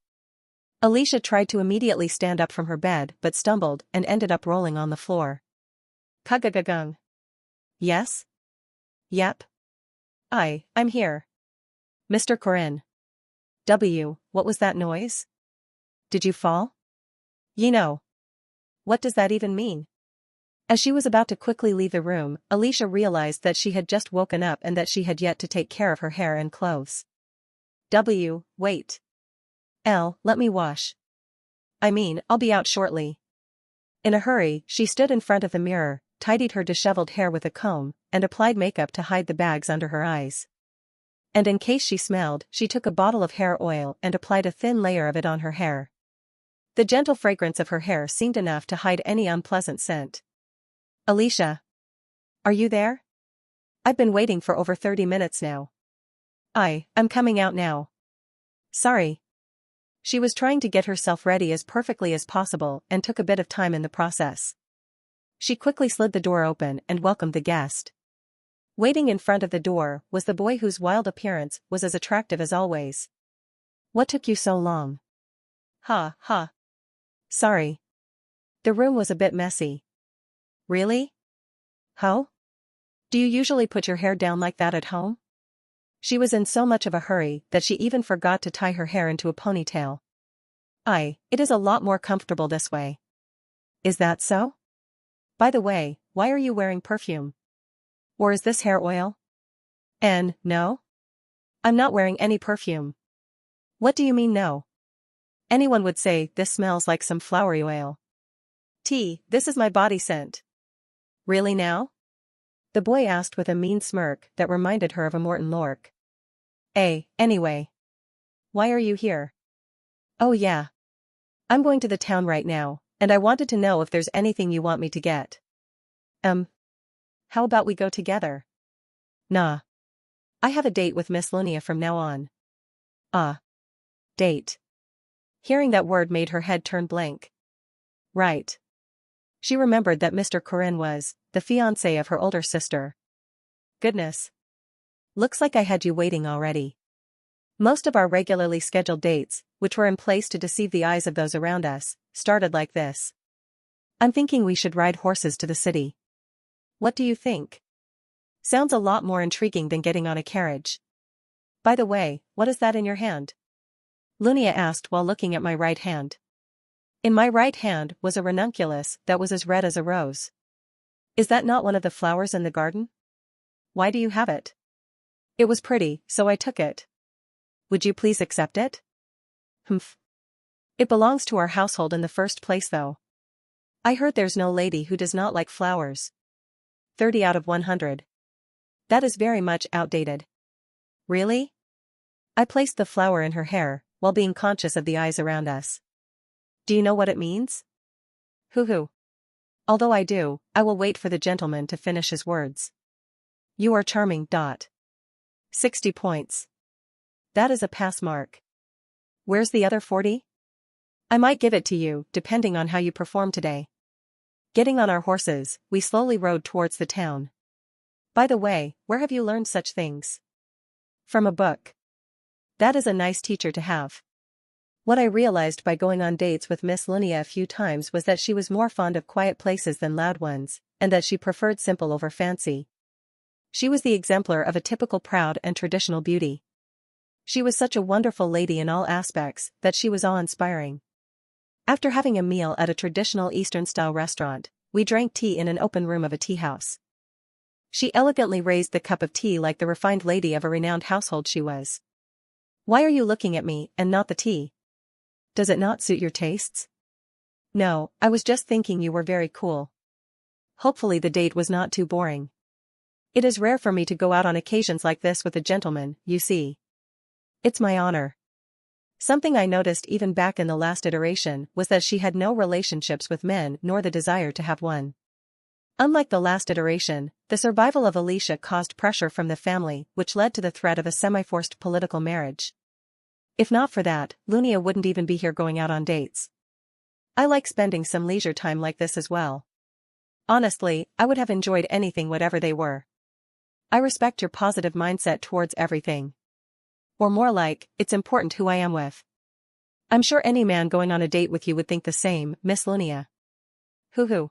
Speaker 1: Alicia tried to immediately stand up from her bed but stumbled and ended up rolling on the floor. Kugagagung. Yes? Yep. I'm here. Mr. Corinne. What was that noise? Did you fall? What does that even mean? As she was about to quickly leave the room, Alicia realized that she had just woken up and that she had yet to take care of her hair and clothes. Wait. Let me wash. I'll be out shortly. In a hurry, she stood in front of the mirror, tidied her disheveled hair with a comb, and applied makeup to hide the bags under her eyes. And in case she smelled, she took a bottle of hair oil and applied a thin layer of it on her hair. The gentle fragrance of her hair seemed enough to hide any unpleasant scent. Alicia. Are you there? I've been waiting for over 30 minutes now. I'm coming out now. Sorry. She was trying to get herself ready as perfectly as possible and took a bit of time in the process. She quickly slid the door open and welcomed the guest. Waiting in front of the door was the boy whose wild appearance was as attractive as always. What took you so long? Ha. Sorry. The room was a bit messy. Really? How? Do you usually put your hair down like that at home? She was in so much of a hurry that she even forgot to tie her hair into a ponytail. It is a lot more comfortable this way. Is that so? By the way, why are you wearing perfume? Or is this hair oil? No? I'm not wearing any perfume. What do you mean no? Anyone would say this smells like some flowery oil. This is my body scent. Really now? The boy asked with a mean smirk that reminded her of a Morton Lork. Anyway. Why are you here? Oh yeah. I'm going to the town right now, and I wanted to know if there's anything you want me to get. How about we go together? Nah. I have a date with Miss Lunia from now on. Date. Hearing that word made her head turn blank. Right. She remembered that Mr. Corinne was the fiancé of her older sister. Goodness. Looks like I had you waiting already. Most of our regularly scheduled dates, which were in place to deceive the eyes of those around us, started like this. I'm thinking we should ride horses to the city. What do you think? Sounds a lot more intriguing than getting on a carriage. By the way, what is that in your hand? Lunia asked while looking at my right hand. In my right hand was a ranunculus that was as red as a rose. Is that not one of the flowers in the garden? Why do you have it? It was pretty, so I took it. Would you please accept it? Humph. It belongs to our household in the first place though. I heard there's no lady who does not like flowers. 30 out of 100. That is very much outdated. Really? I placed the flower in her hair, while being conscious of the eyes around us. Do you know what it means? Hoo-hoo. Although I do, I will wait for the gentleman to finish his words. You are charming. 60 points. That is a pass mark. Where's the other 40? I might give it to you, depending on how you perform today. Getting on our horses, we slowly rode towards the town. By the way, where have you learned such things? From a book. That is a nice teacher to have. What I realized by going on dates with Miss Lunia a few times was that she was more fond of quiet places than loud ones, and that she preferred simple over fancy. She was the exemplar of a typical proud and traditional beauty. She was such a wonderful lady in all aspects that she was awe-inspiring. After having a meal at a traditional Eastern-style restaurant, we drank tea in an open room of a tea house. She elegantly raised the cup of tea like the refined lady of a renowned household she was. Why are you looking at me and not the tea? Does it not suit your tastes? No, I was just thinking you were very cool. Hopefully the date was not too boring. It is rare for me to go out on occasions like this with a gentleman, you see. It's my honor. Something I noticed even back in the last iteration was that she had no relationships with men nor the desire to have one. Unlike the last iteration, the survival of Alicia caused pressure from the family which led to the threat of a semi-forced political marriage. If not for that, Lunia wouldn't even be here going out on dates. I like spending some leisure time like this as well. Honestly, I would have enjoyed anything whatever they were. I respect your positive mindset towards everything. Or more like, it's important who I am with. I'm sure any man going on a date with you would think the same, Miss Lunia. Hoo-hoo.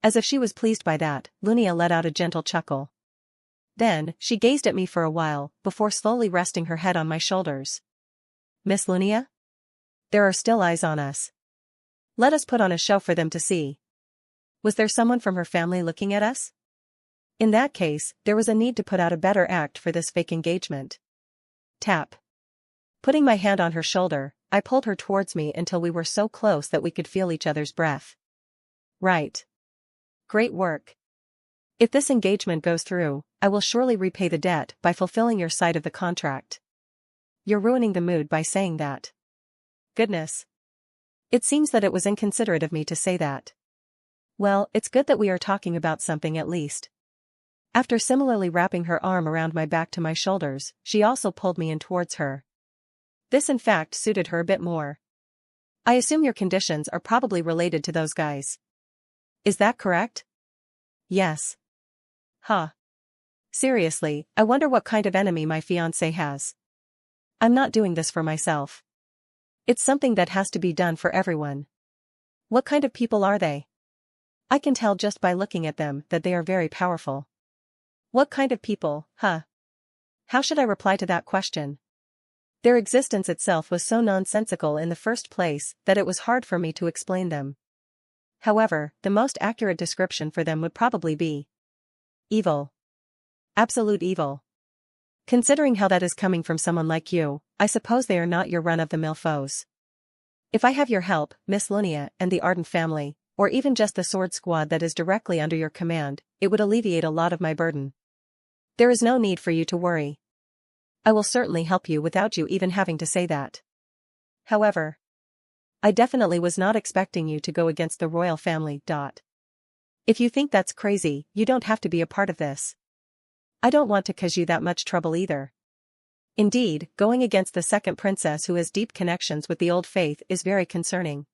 Speaker 1: As if she was pleased by that, Lunia let out a gentle chuckle. Then, she gazed at me for a while, before slowly resting her head on my shoulders. Miss Lunia? There are still eyes on us. Let us put on a show for them to see. Was there someone from her family looking at us? In that case, there was a need to put out a better act for this fake engagement. Tap. Putting my hand on her shoulder, I pulled her towards me until we were so close that we could feel each other's breath. Right. Great work. If this engagement goes through, I will surely repay the debt by fulfilling your side of the contract. You're ruining the mood by saying that. Goodness. It seems that it was inconsiderate of me to say that. Well, it's good that we are talking about something at least. After similarly wrapping her arm around my back to my shoulders, she also pulled me in towards her. This in fact suited her a bit more. I assume your conditions are probably related to those guys. Is that correct? Yes. Huh. Seriously, I wonder what kind of enemy my fiancé has. I'm not doing this for myself. It's something that has to be done for everyone. What kind of people are they? I can tell just by looking at them that they are very powerful. What kind of people, huh? How should I reply to that question? Their existence itself was so nonsensical in the first place that it was hard for me to explain them. However, the most accurate description for them would probably be evil. Absolute evil. Considering how that is coming from someone like you, I suppose they are not your run-of-the-mill foes. If I have your help, Miss Lunia and the Ardent family, or even just the sword squad that is directly under your command, it would alleviate a lot of my burden. There is no need for you to worry. I will certainly help you without you even having to say that. However, I definitely was not expecting you to go against the royal family. If you think that's crazy, you don't have to be a part of this. I don't want to cause you that much trouble either. Indeed, going against the second princess who has deep connections with the old faith is very concerning.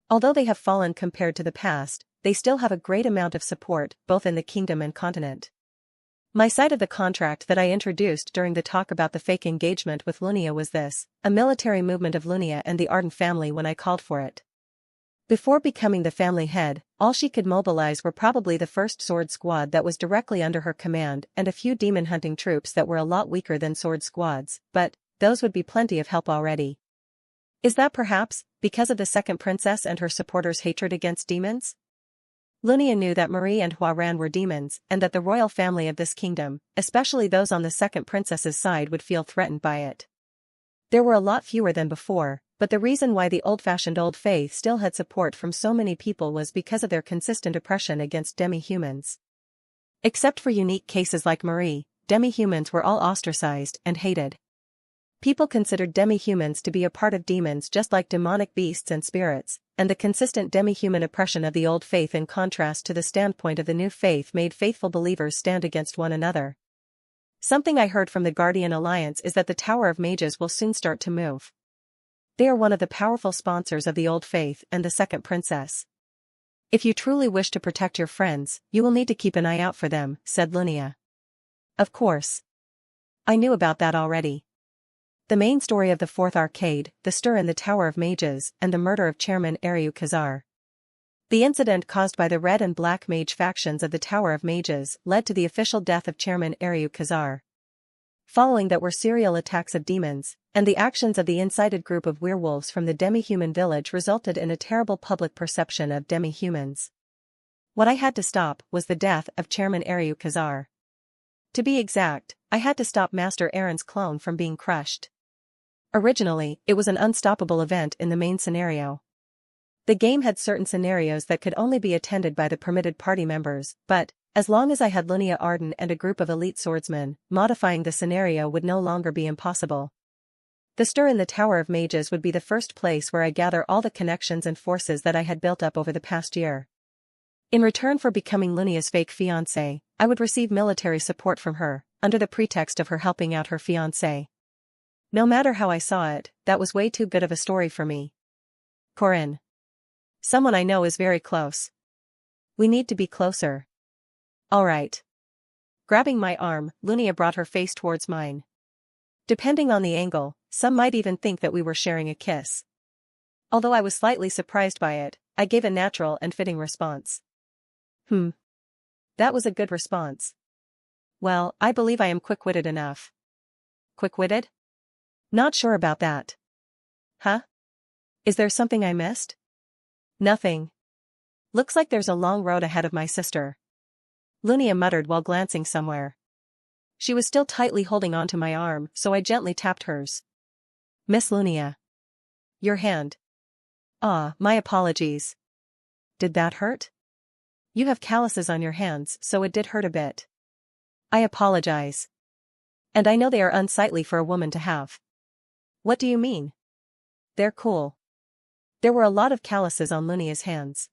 Speaker 1: Although they have fallen compared to the past, they still have a great amount of support, both in the kingdom and continent. My side of the contract that I introduced during the talk about the fake engagement with Lunia was this: a military movement of Lunia and the Ardent family when I called for it. Before becoming the family head, all she could mobilize were probably the first sword squad that was directly under her command and a few demon hunting troops that were a lot weaker than sword squads, but those would be plenty of help already. Is that perhaps because of the second princess and her supporters' hatred against demons? Lunia knew that Marie and Huaran were demons and that the royal family of this kingdom, especially those on the second princess's side, would feel threatened by it. There were a lot fewer than before, but the reason why the old-fashioned old faith still had support from so many people was because of their consistent oppression against demi-humans. Except for unique cases like Marie, demi-humans were all ostracized and hated. People considered demi-humans to be a part of demons just like demonic beasts and spirits, and the consistent demi-human oppression of the old faith in contrast to the standpoint of the new faith made faithful believers stand against one another. Something I heard from the Guardian Alliance is that the Tower of Mages will soon start to move. They are one of the powerful sponsors of the old faith and the second princess. If you truly wish to protect your friends, you will need to keep an eye out for them, said Lunia. Of course. I knew about that already. The main story of the fourth arcade, the stir in the Tower of Mages, and the murder of Chairman Ariu Khazar. The incident caused by the red and black mage factions of the Tower of Mages led to the official death of Chairman Ariu Khazar. Following that were serial attacks of demons, and the actions of the incited group of werewolves from the demi-human village resulted in a terrible public perception of demi-humans. What I had to stop was the death of Chairman Ariu Khazar. To be exact, I had to stop Master Aaron's clone from being crushed. Originally, it was an unstoppable event in the main scenario. The game had certain scenarios that could only be attended by the permitted party members, but, as long as I had Lunia Arden and a group of elite swordsmen, modifying the scenario would no longer be impossible. The stir in the Tower of Mages would be the first place where I gather all the connections and forces that I had built up over the past year. In return for becoming Lunia's fake fiancé, I would receive military support from her, under the pretext of her helping out her fiancé. No matter how I saw it, that was way too good of a story for me. Corinne. Someone I know is very close. We need to be closer. All right. Grabbing my arm, Lunia brought her face towards mine. Depending on the angle, some might even think that we were sharing a kiss. Although I was slightly surprised by it, I gave a natural and fitting response. Hmm. That was a good response. Well, I believe I am quick-witted enough. Quick-witted? Not sure about that. Huh? Is there something I missed? Nothing. Looks like there's a long road ahead of my sister. Lunia muttered while glancing somewhere. She was still tightly holding onto my arm, so I gently tapped hers. Miss Lunia. Your hand. Ah, my apologies. Did that hurt? You have calluses on your hands, so it did hurt a bit. I apologize. And I know they are unsightly for a woman to have. What do you mean? They're cool. There were a lot of calluses on Lunia's hands.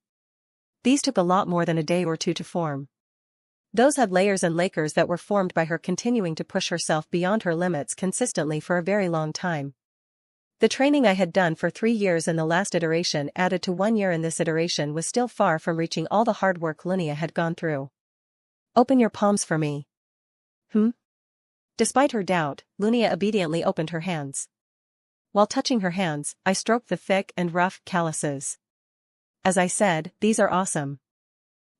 Speaker 1: These took a lot more than a day or two to form. Those had layers and lacquers that were formed by her continuing to push herself beyond her limits consistently for a very long time. The training I had done for 3 years in the last iteration added to 1 year in this iteration was still far from reaching all the hard work Lunia had gone through. Open your palms for me. Despite her doubt, Lunia obediently opened her hands. While touching her hands, I stroked the thick and rough calluses. As I said, these are awesome.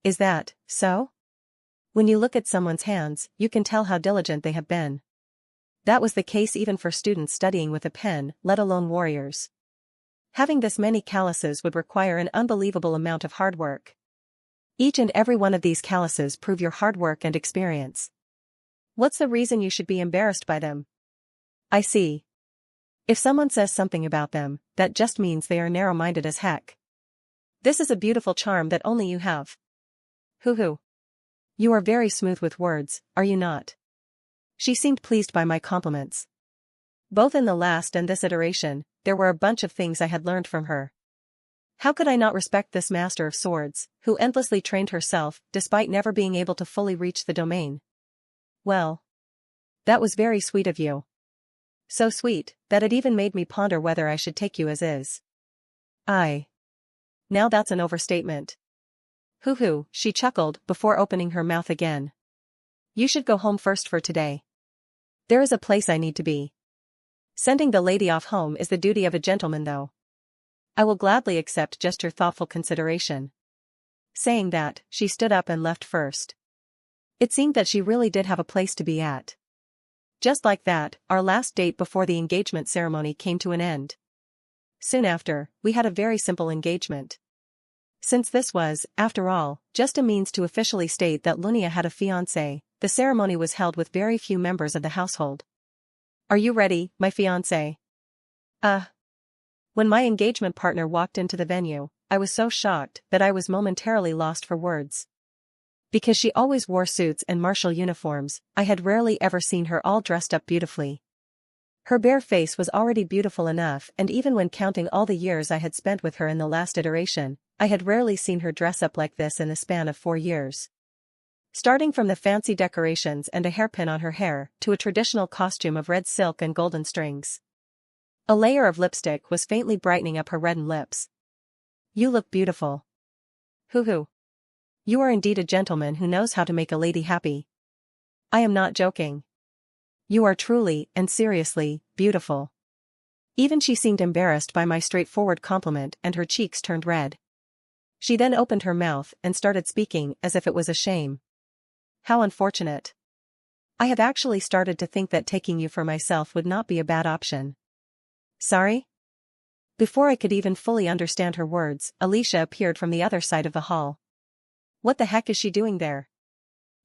Speaker 1: Is that so? When you look at someone's hands, you can tell how diligent they have been. That was the case even for students studying with a pen, let alone warriors. Having this many calluses would require an unbelievable amount of hard work. Each and every one of these calluses prove your hard work and experience. What's the reason you should be embarrassed by them? I see. If someone says something about them, that just means they are narrow-minded as heck. This is a beautiful charm that only you have. Hoo-hoo. You are very smooth with words, are you not? She seemed pleased by my compliments. Both in the last and this iteration, there were a bunch of things I had learned from her. How could I not respect this master of swords, who endlessly trained herself, despite never being able to fully reach the domain? Well. That was very sweet of you. So sweet, that it even made me ponder whether I should take you as is. Now that's an overstatement. Hoo-hoo, she chuckled before opening her mouth again. You should go home first for today. There is a place I need to be. Sending the lady off home is the duty of a gentleman though. I will gladly accept just your thoughtful consideration. Saying that, she stood up and left first. It seemed that she really did have a place to be at. Just like that, our last date before the engagement ceremony came to an end. Soon after, we had a very simple engagement. Since this was, after all, just a means to officially state that Lunia had a fiancé, the ceremony was held with very few members of the household. Are you ready, my fiancé? When my engagement partner walked into the venue, I was so shocked that I was momentarily lost for words. Because she always wore suits and martial uniforms, I had rarely ever seen her all dressed up beautifully. Her bare face was already beautiful enough, and even when counting all the years I had spent with her in the last iteration, I had rarely seen her dress up like this in the span of 4 years. Starting from the fancy decorations and a hairpin on her hair, to a traditional costume of red silk and golden strings. A layer of lipstick was faintly brightening up her reddened lips. You look beautiful. Hoo-hoo. You are indeed a gentleman who knows how to make a lady happy. I am not joking. You are truly, and seriously, beautiful. Even she seemed embarrassed by my straightforward compliment and her cheeks turned red. She then opened her mouth and started speaking as if it was a shame. How unfortunate. I have actually started to think that taking you for myself would not be a bad option. Sorry? Before I could even fully understand her words, Alicia appeared from the other side of the hall. What the heck is she doing there?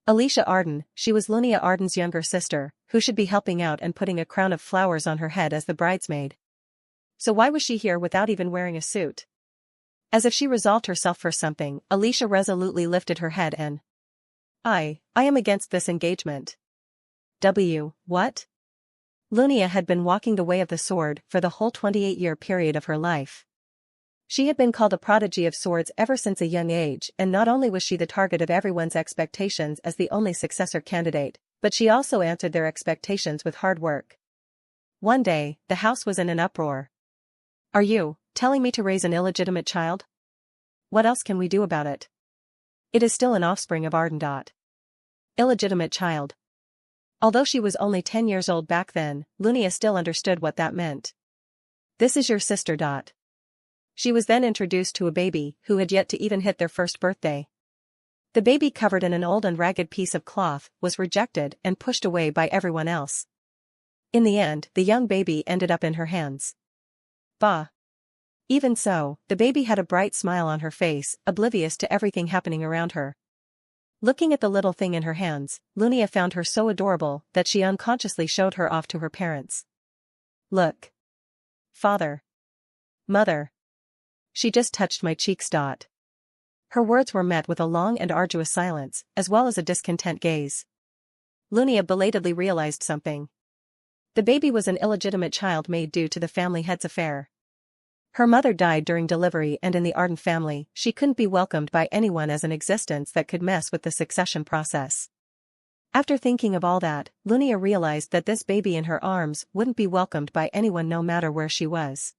Speaker 1: Alicia Arden, she was Lunia Arden's younger sister, who should be helping out and putting a crown of flowers on her head as the bridesmaid. So why was she here without even wearing a suit? As if she resolved herself for something, Alicia resolutely lifted her head and... I am against this engagement. What? Lunia had been walking the way of the sword for the whole 28-year period of her life. She had been called a prodigy of swords ever since a young age, and not only was she the target of everyone's expectations as the only successor candidate, but she also answered their expectations with hard work. One day, the house was in an uproar. Are you telling me to raise an illegitimate child? What else can we do about it? It is still an offspring of Arden. Illegitimate child. Although she was only 10 years old back then, Lunia still understood what that meant. This is your sister. She was then introduced to a baby who had yet to even hit their first birthday. The baby, covered in an old and ragged piece of cloth, was rejected and pushed away by everyone else. In the end, the young baby ended up in her hands. Bah! Even so, the baby had a bright smile on her face, oblivious to everything happening around her. Looking at the little thing in her hands, Lunia found her so adorable that she unconsciously showed her off to her parents. Look. Father. Mother. She just touched my cheeks. Her words were met with a long and arduous silence, as well as a discontent gaze. Lunia belatedly realized something. The baby was an illegitimate child made due to the family head's affair. Her mother died during delivery, and in the Arden family, she couldn't be welcomed by anyone as an existence that could mess with the succession process. After thinking of all that, Lunia realized that this baby in her arms wouldn't be welcomed by anyone no matter where she was.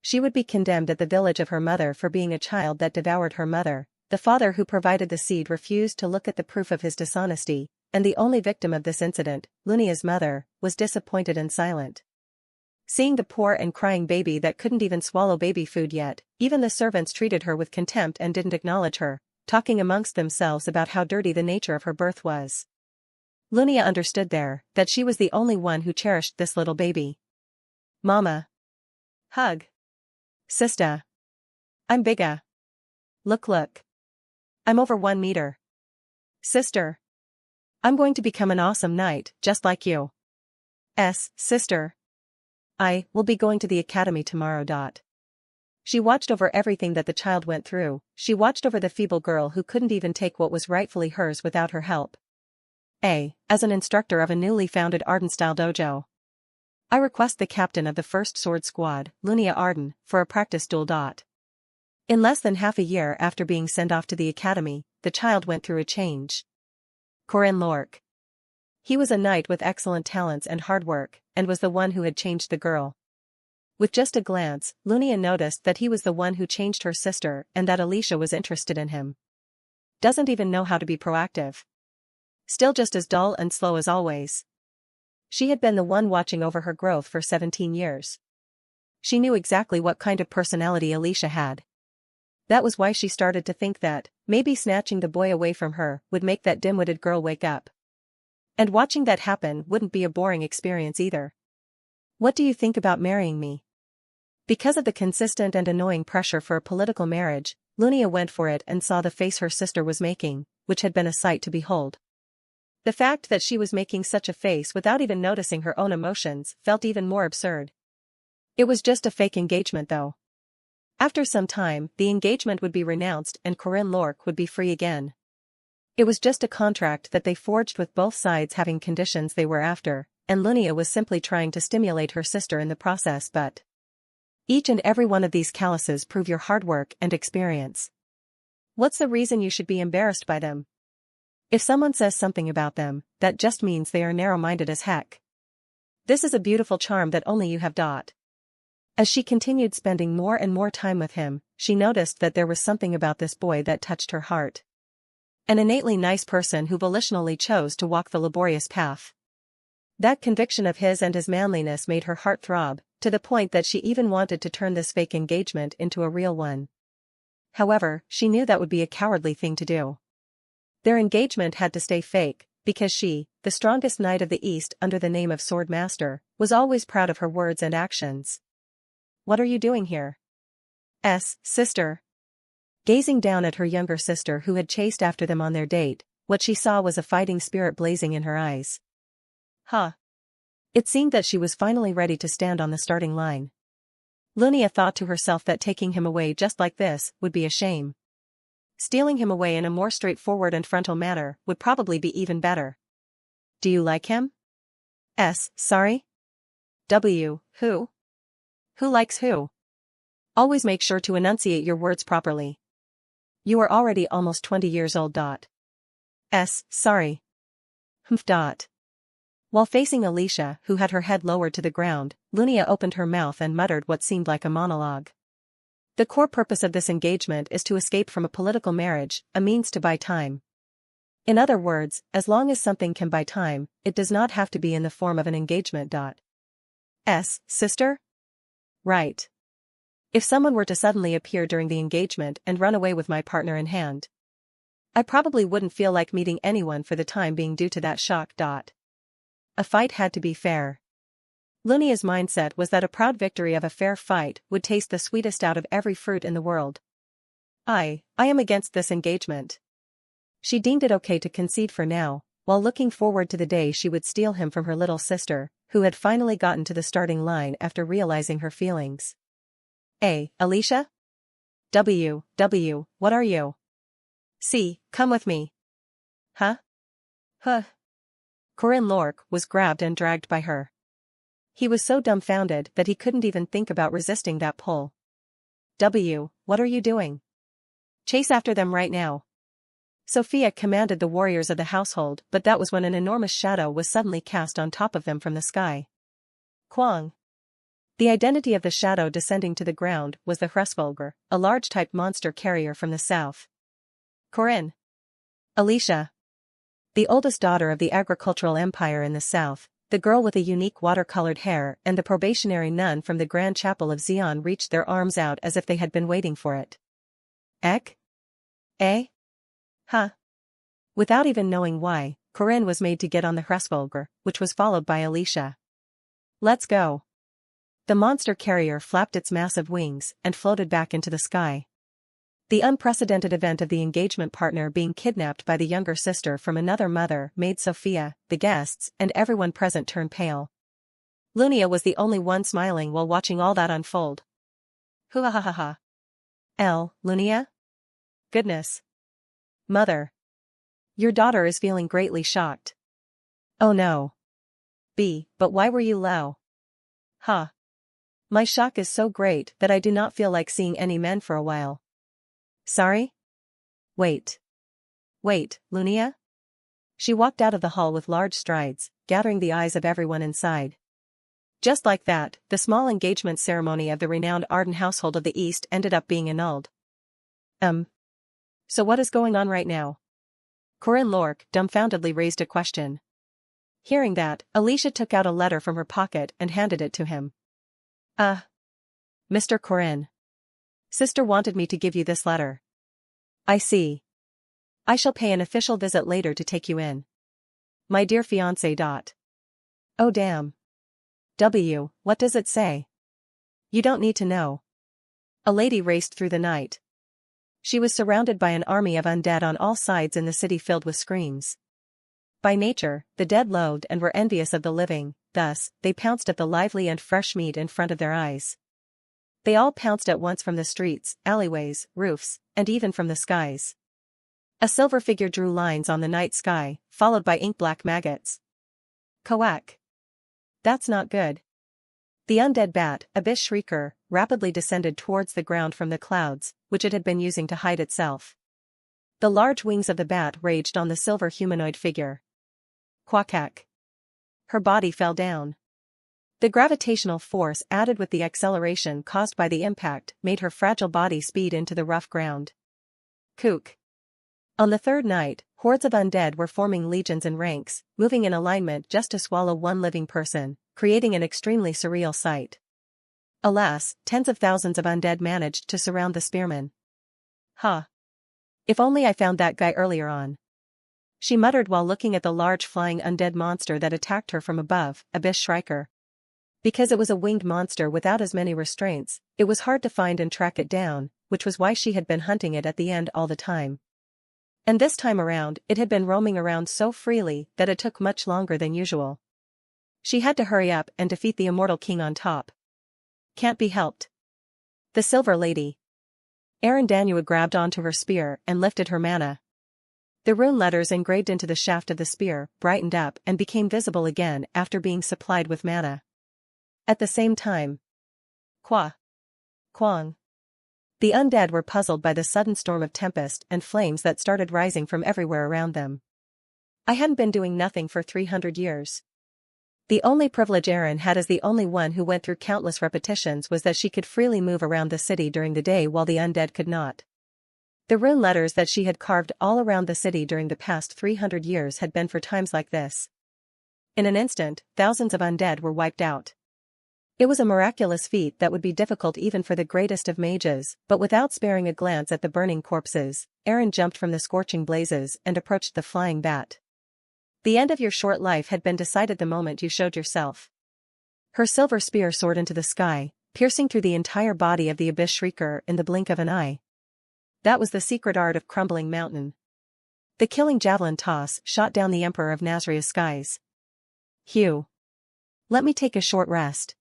Speaker 1: She would be condemned at the village of her mother for being a child that devoured her mother. The father who provided the seed refused to look at the proof of his dishonesty, and the only victim of this incident, Lunia's mother, was disappointed and silent. Seeing the poor and crying baby that couldn't even swallow baby food yet, even the servants treated her with contempt and didn't acknowledge her, talking amongst themselves about how dirty the nature of her birth was. Lunia understood there that she was the only one who cherished this little baby. Mama. Hug. Sista. I'm bigga. Look. I'm over 1 meter. Sister. I'm going to become an awesome knight, just like you. Sister. I will be going to the academy tomorrow. She watched over everything that the child went through. She watched over the feeble girl who couldn't even take what was rightfully hers without her help. As an instructor of a newly founded Arden-style dojo, I request the captain of the 1st Sword Squad, Lunia Arden, for a practice duel. In less than half a year after being sent off to the academy, the child went through a change. Corinne Lorque. He was a knight with excellent talents and hard work, and was the one who had changed the girl. With just a glance, Lunia noticed that he was the one who changed her sister and that Alicia was interested in him. Doesn't even know how to be proactive. Still just as dull and slow as always. She had been the one watching over her growth for 17 years. She knew exactly what kind of personality Alicia had. That was why she started to think that, maybe snatching the boy away from her would make that dim-witted girl wake up. And watching that happen wouldn't be a boring experience either. What do you think about marrying me? Because of the consistent and annoying pressure for a political marriage, Lunia went for it and saw the face her sister was making, which had been a sight to behold. The fact that she was making such a face without even noticing her own emotions felt even more absurd. It was just a fake engagement though. After some time, the engagement would be renounced and Corinne Lorque would be free again. It was just a contract that they forged with both sides having conditions they were after, and Lunia was simply trying to stimulate her sister in the process, but each and every one of these calluses prove your hard work and experience. What's the reason you should be embarrassed by them? If someone says something about them, that just means they are narrow-minded as heck. This is a beautiful charm that only you have. As she continued spending more and more time with him, she noticed that there was something about this boy that touched her heart. An innately nice person who volitionally chose to walk the laborious path. That conviction of his and his manliness made her heart throb, to the point that she even wanted to turn this fake engagement into a real one. However, she knew that would be a cowardly thing to do. Their engagement had to stay fake, because she, the strongest knight of the East under the name of Sword Master, was always proud of her words and actions. What are you doing here? Sister. Gazing down at her younger sister who had chased after them on their date, what she saw was a fighting spirit blazing in her eyes. It seemed that she was finally ready to stand on the starting line. Lunia thought to herself that taking him away just like this would be a shame. Stealing him away in a more straightforward and frontal manner would probably be even better. Do you like him? Sorry? Who? Who likes who? Always make sure to enunciate your words properly. You are already almost 20 years old. Sorry. While facing Alicia, who had her head lowered to the ground, Lunia opened her mouth and muttered what seemed like a monologue. The core purpose of this engagement is to escape from a political marriage, a means to buy time. In other words, as long as something can buy time, it does not have to be in the form of an engagement. Sister? Right. If someone were to suddenly appear during the engagement and run away with my partner in hand, I probably wouldn't feel like meeting anyone for the time being due to that shock. A fight had to be fair. Lunia's mindset was that a proud victory of a fair fight would taste the sweetest out of every fruit in the world. I am against this engagement. She deemed it okay to concede for now, while looking forward to the day she would steal him from her little sister, who had finally gotten to the starting line after realizing her feelings. Alicia? What are you? Come with me. Huh? Corinne Lorque was grabbed and dragged by her. He was so dumbfounded that he couldn't even think about resisting that pull. What are you doing? Chase after them right now. Sophia commanded the warriors of the household, but that was when an enormous shadow was suddenly cast on top of them from the sky. Kwang. The identity of the shadow descending to the ground was the Hresvolger, a large-type monster carrier from the south. Corinne. Alicia. The oldest daughter of the agricultural empire in the south, the girl with the unique watercolored hair and the probationary nun from the Grand Chapel of Xi'an reached their arms out as if they had been waiting for it. Ek? Eh? Huh? Without even knowing why, Corinne was made to get on the Hresvolger, which was followed by Alicia. Let's go. The monster carrier flapped its massive wings and floated back into the sky. The unprecedented event of the engagement partner being kidnapped by the younger sister from another mother made Sophia, the guests, and everyone present turn pale. Lunia was the only one smiling while watching all that unfold. Hoo-ha-ha-ha. Lunia? Goodness. Mother. Your daughter is feeling greatly shocked. Oh no. But why were you low? Huh. My shock is so great that I do not feel like seeing any men for a while. Sorry? Wait, Lunia? She walked out of the hall with large strides, gathering the eyes of everyone inside. Just like that, the small engagement ceremony of the renowned Arden household of the East ended up being annulled. So what is going on right now? Corinne Lorque dumbfoundedly raised a question. Hearing that, Alicia took out a letter from her pocket and handed it to him. Mr. Corinne. Sister wanted me to give you this letter. I see. I shall pay an official visit later to take you in. My dear fiancé. Oh damn. What does it say? You don't need to know. A lady raced through the night. She was surrounded by an army of undead on all sides in the city filled with screams. By nature, the dead loathed and were envious of the living, thus, they pounced at the lively and fresh meat in front of their eyes. They all pounced at once from the streets, alleyways, roofs, and even from the skies. A silver figure drew lines on the night sky, followed by ink-black maggots. Quack. That's not good. The undead bat, Abyss Shrieker, rapidly descended towards the ground from the clouds, which it had been using to hide itself. The large wings of the bat raged on the silver humanoid figure. Quack. Her body fell down. The gravitational force added with the acceleration caused by the impact made her fragile body speed into the rough ground. Kook. On the third night, hordes of undead were forming legions in ranks, moving in alignment just to swallow one living person, creating an extremely surreal sight. Alas, tens of thousands of undead managed to surround the spearmen. If only I found that guy earlier on. She muttered while looking at the large flying undead monster that attacked her from above, Abyss Shrieker. Because it was a winged monster without as many restraints, it was hard to find and track it down, which was why she had been hunting it at the end all the time. And this time around, it had been roaming around so freely that it took much longer than usual. She had to hurry up and defeat the immortal king on top. Can't be helped. The Silver Lady. Erin Danua grabbed onto her spear and lifted her mana. The rune letters engraved into the shaft of the spear brightened up and became visible again after being supplied with mana. At the same time. Kwang. The undead were puzzled by the sudden storm of tempest and flames that started rising from everywhere around them. I hadn't been doing nothing for 300 years. The only privilege Erin had as the only one who went through countless repetitions was that she could freely move around the city during the day while the undead could not. The rune letters that she had carved all around the city during the past 300 years had been for times like this. In an instant, thousands of undead were wiped out. It was a miraculous feat that would be difficult even for the greatest of mages, but without sparing a glance at the burning corpses, Aaron jumped from the scorching blazes and approached the flying bat. The end of your short life had been decided the moment you showed yourself. Her silver spear soared into the sky, piercing through the entire body of the Abyss Shrieker in the blink of an eye. That was the secret art of Crumbling Mountain. The killing javelin toss shot down the Emperor of Nazria's skies. Hugh. Let me take a short rest.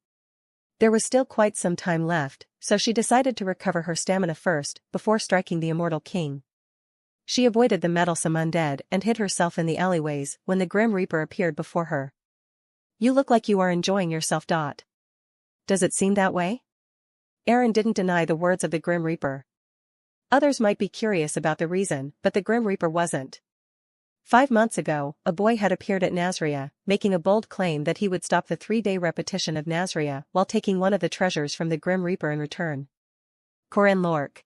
Speaker 1: There was still quite some time left, so she decided to recover her stamina first, before striking the immortal king. She avoided the meddlesome undead and hid herself in the alleyways when the Grim Reaper appeared before her. You look like you are enjoying yourself. Does it seem that way? Aaron didn't deny the words of the Grim Reaper. Others might be curious about the reason, but the Grim Reaper wasn't. 5 months ago, a boy had appeared at Nazria, making a bold claim that he would stop the 3-day repetition of Nazria while taking one of the treasures from the Grim Reaper in return. Corin Lork.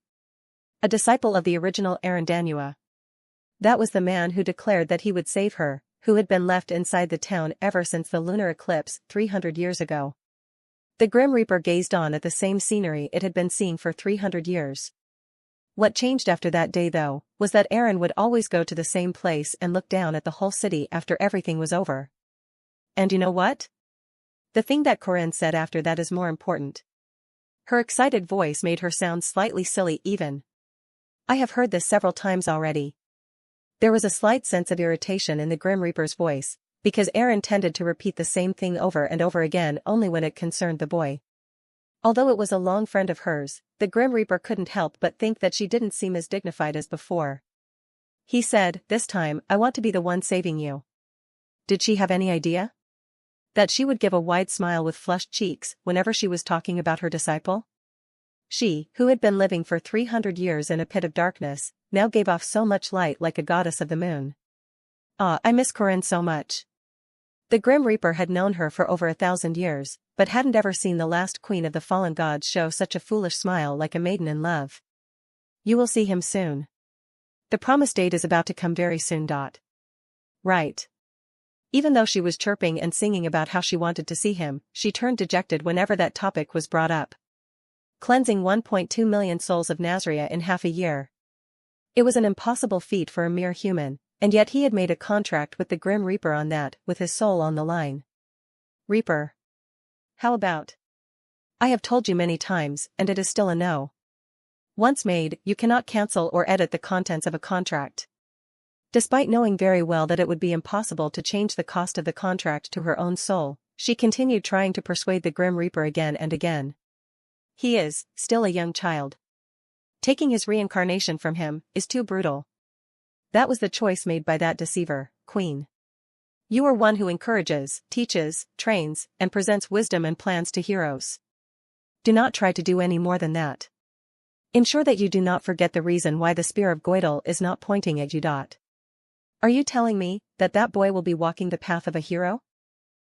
Speaker 1: A disciple of the original Aaron Danua. That was the man who declared that he would save her, who had been left inside the town ever since the lunar eclipse 300 years ago. The Grim Reaper gazed on at the same scenery it had been seeing for 300 years. What changed after that day though, was that Aaron would always go to the same place and look down at the whole city after everything was over. And you know what? The thing that Corin said after that is more important. Her excited voice made her sound slightly silly even. I have heard this several times already. There was a slight sense of irritation in the Grim Reaper's voice, because Aaron tended to repeat the same thing over and over again only when it concerned the boy. Although it was a long friend of hers, the Grim Reaper couldn't help but think that she didn't seem as dignified as before. He said, "This time, I want to be the one saving you." Did she have any idea? That she would give a wide smile with flushed cheeks whenever she was talking about her disciple? She, who had been living for 300 years in a pit of darkness, now gave off so much light like a goddess of the moon. I miss Corin so much. The Grim Reaper had known her for over 1,000 years, but hadn't ever seen the last queen of the fallen gods show such a foolish smile like a maiden in love. You will see him soon. The promised date is about to come very soon. Right. Even though she was chirping and singing about how she wanted to see him, she turned dejected whenever that topic was brought up. Cleansing 1.2 million souls of Nazria in half a year. It was an impossible feat for a mere human, and yet he had made a contract with the Grim Reaper on that, with his soul on the line. Reaper. How about? I have told you many times, and it is still a no. Once made, you cannot cancel or edit the contents of a contract. Despite knowing very well that it would be impossible to change the cost of the contract to her own soul, she continued trying to persuade the Grim Reaper again and again. He is, still a young child. Taking his reincarnation from him is too brutal. That was the choice made by that deceiver, Queen. You are one who encourages, teaches, trains, and presents wisdom and plans to heroes. Do not try to do any more than that. Ensure that you do not forget the reason why the spear of Goidel is not pointing at you. Are you telling me that that boy will be walking the path of a hero?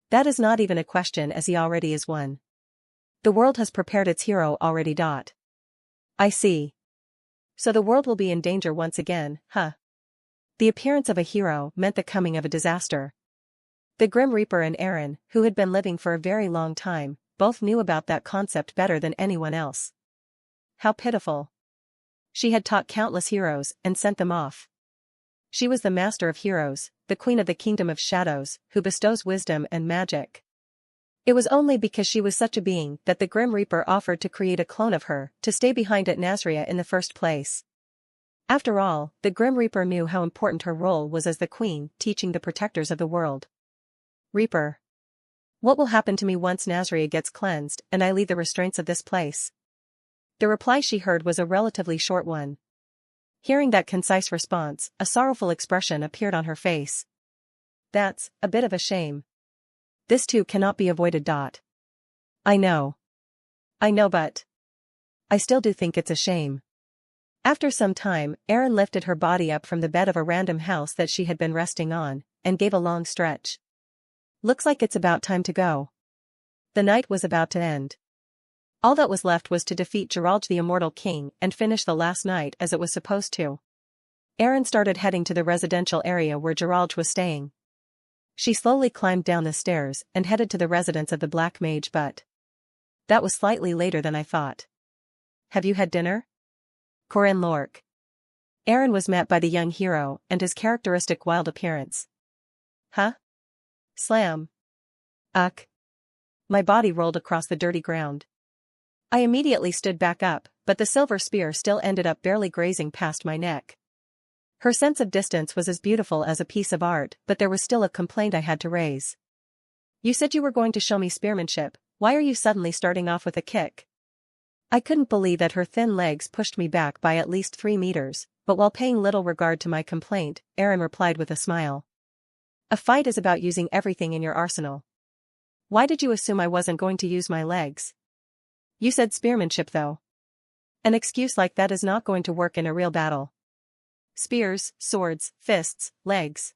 Speaker 1: That is not even a question, as he already is one. The world has prepared its hero already. I see. So the world will be in danger once again, huh? The appearance of a hero meant the coming of a disaster. The Grim Reaper and Aaron, who had been living for a very long time, both knew about that concept better than anyone else. How pitiful. She had taught countless heroes and sent them off. She was the master of heroes, the queen of the kingdom of shadows, who bestows wisdom and magic. It was only because she was such a being that the Grim Reaper offered to create a clone of her to stay behind at Nazria in the first place. After all, the Grim Reaper knew how important her role was as the queen, teaching the protectors of the world. Reaper. What will happen to me once Nazria gets cleansed and I leave the restraints of this place? The reply she heard was a relatively short one. Hearing that concise response, a sorrowful expression appeared on her face. That's a bit of a shame. This too cannot be avoided. I know, but I still do think it's a shame. After some time, Aaron lifted her body up from the bed of a random house that she had been resting on, and gave a long stretch. Looks like it's about time to go. The night was about to end. All that was left was to defeat Geralge the Immortal King and finish the last night as it was supposed to. Aaron started heading to the residential area where Geralge was staying. She slowly climbed down the stairs and headed to the residence of the Black Mage, but That was slightly later than I thought. Have you had dinner? Corinne Lork. Aaron was met by the young hero and his characteristic wild appearance. Huh? Slam. Uck. My body rolled across the dirty ground. I immediately stood back up, but the silver spear still ended up barely grazing past my neck. Her sense of distance was as beautiful as a piece of art, but there was still a complaint I had to raise. You said you were going to show me spearmanship, why are you suddenly starting off with a kick? I couldn't believe that her thin legs pushed me back by at least 3 meters, but while paying little regard to my complaint, Aaron replied with a smile. A fight is about using everything in your arsenal. Why did you assume I wasn't going to use my legs? You said spearmanship though. An excuse like that is not going to work in a real battle. Spears, swords, fists, legs.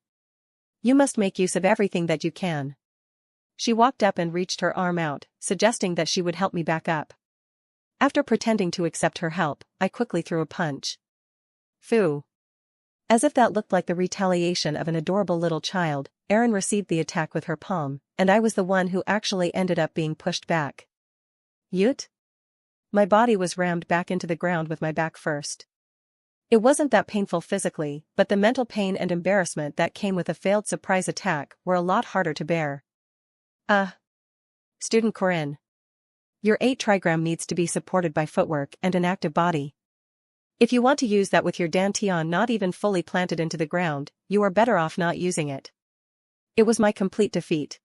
Speaker 1: You must make use of everything that you can. She walked up and reached her arm out, suggesting that she would help me back up. After pretending to accept her help, I quickly threw a punch. Phoo. As if that looked like the retaliation of an adorable little child, Aaron received the attack with her palm, and I was the one who actually ended up being pushed back. Yoot? My body was rammed back into the ground with my back first. It wasn't that painful physically, but the mental pain and embarrassment that came with a failed surprise attack were a lot harder to bear. Student Corinne. Your 8 trigram needs to be supported by footwork and an active body. If you want to use that with your dantian not even fully planted into the ground, you are better off not using it. It was my complete defeat.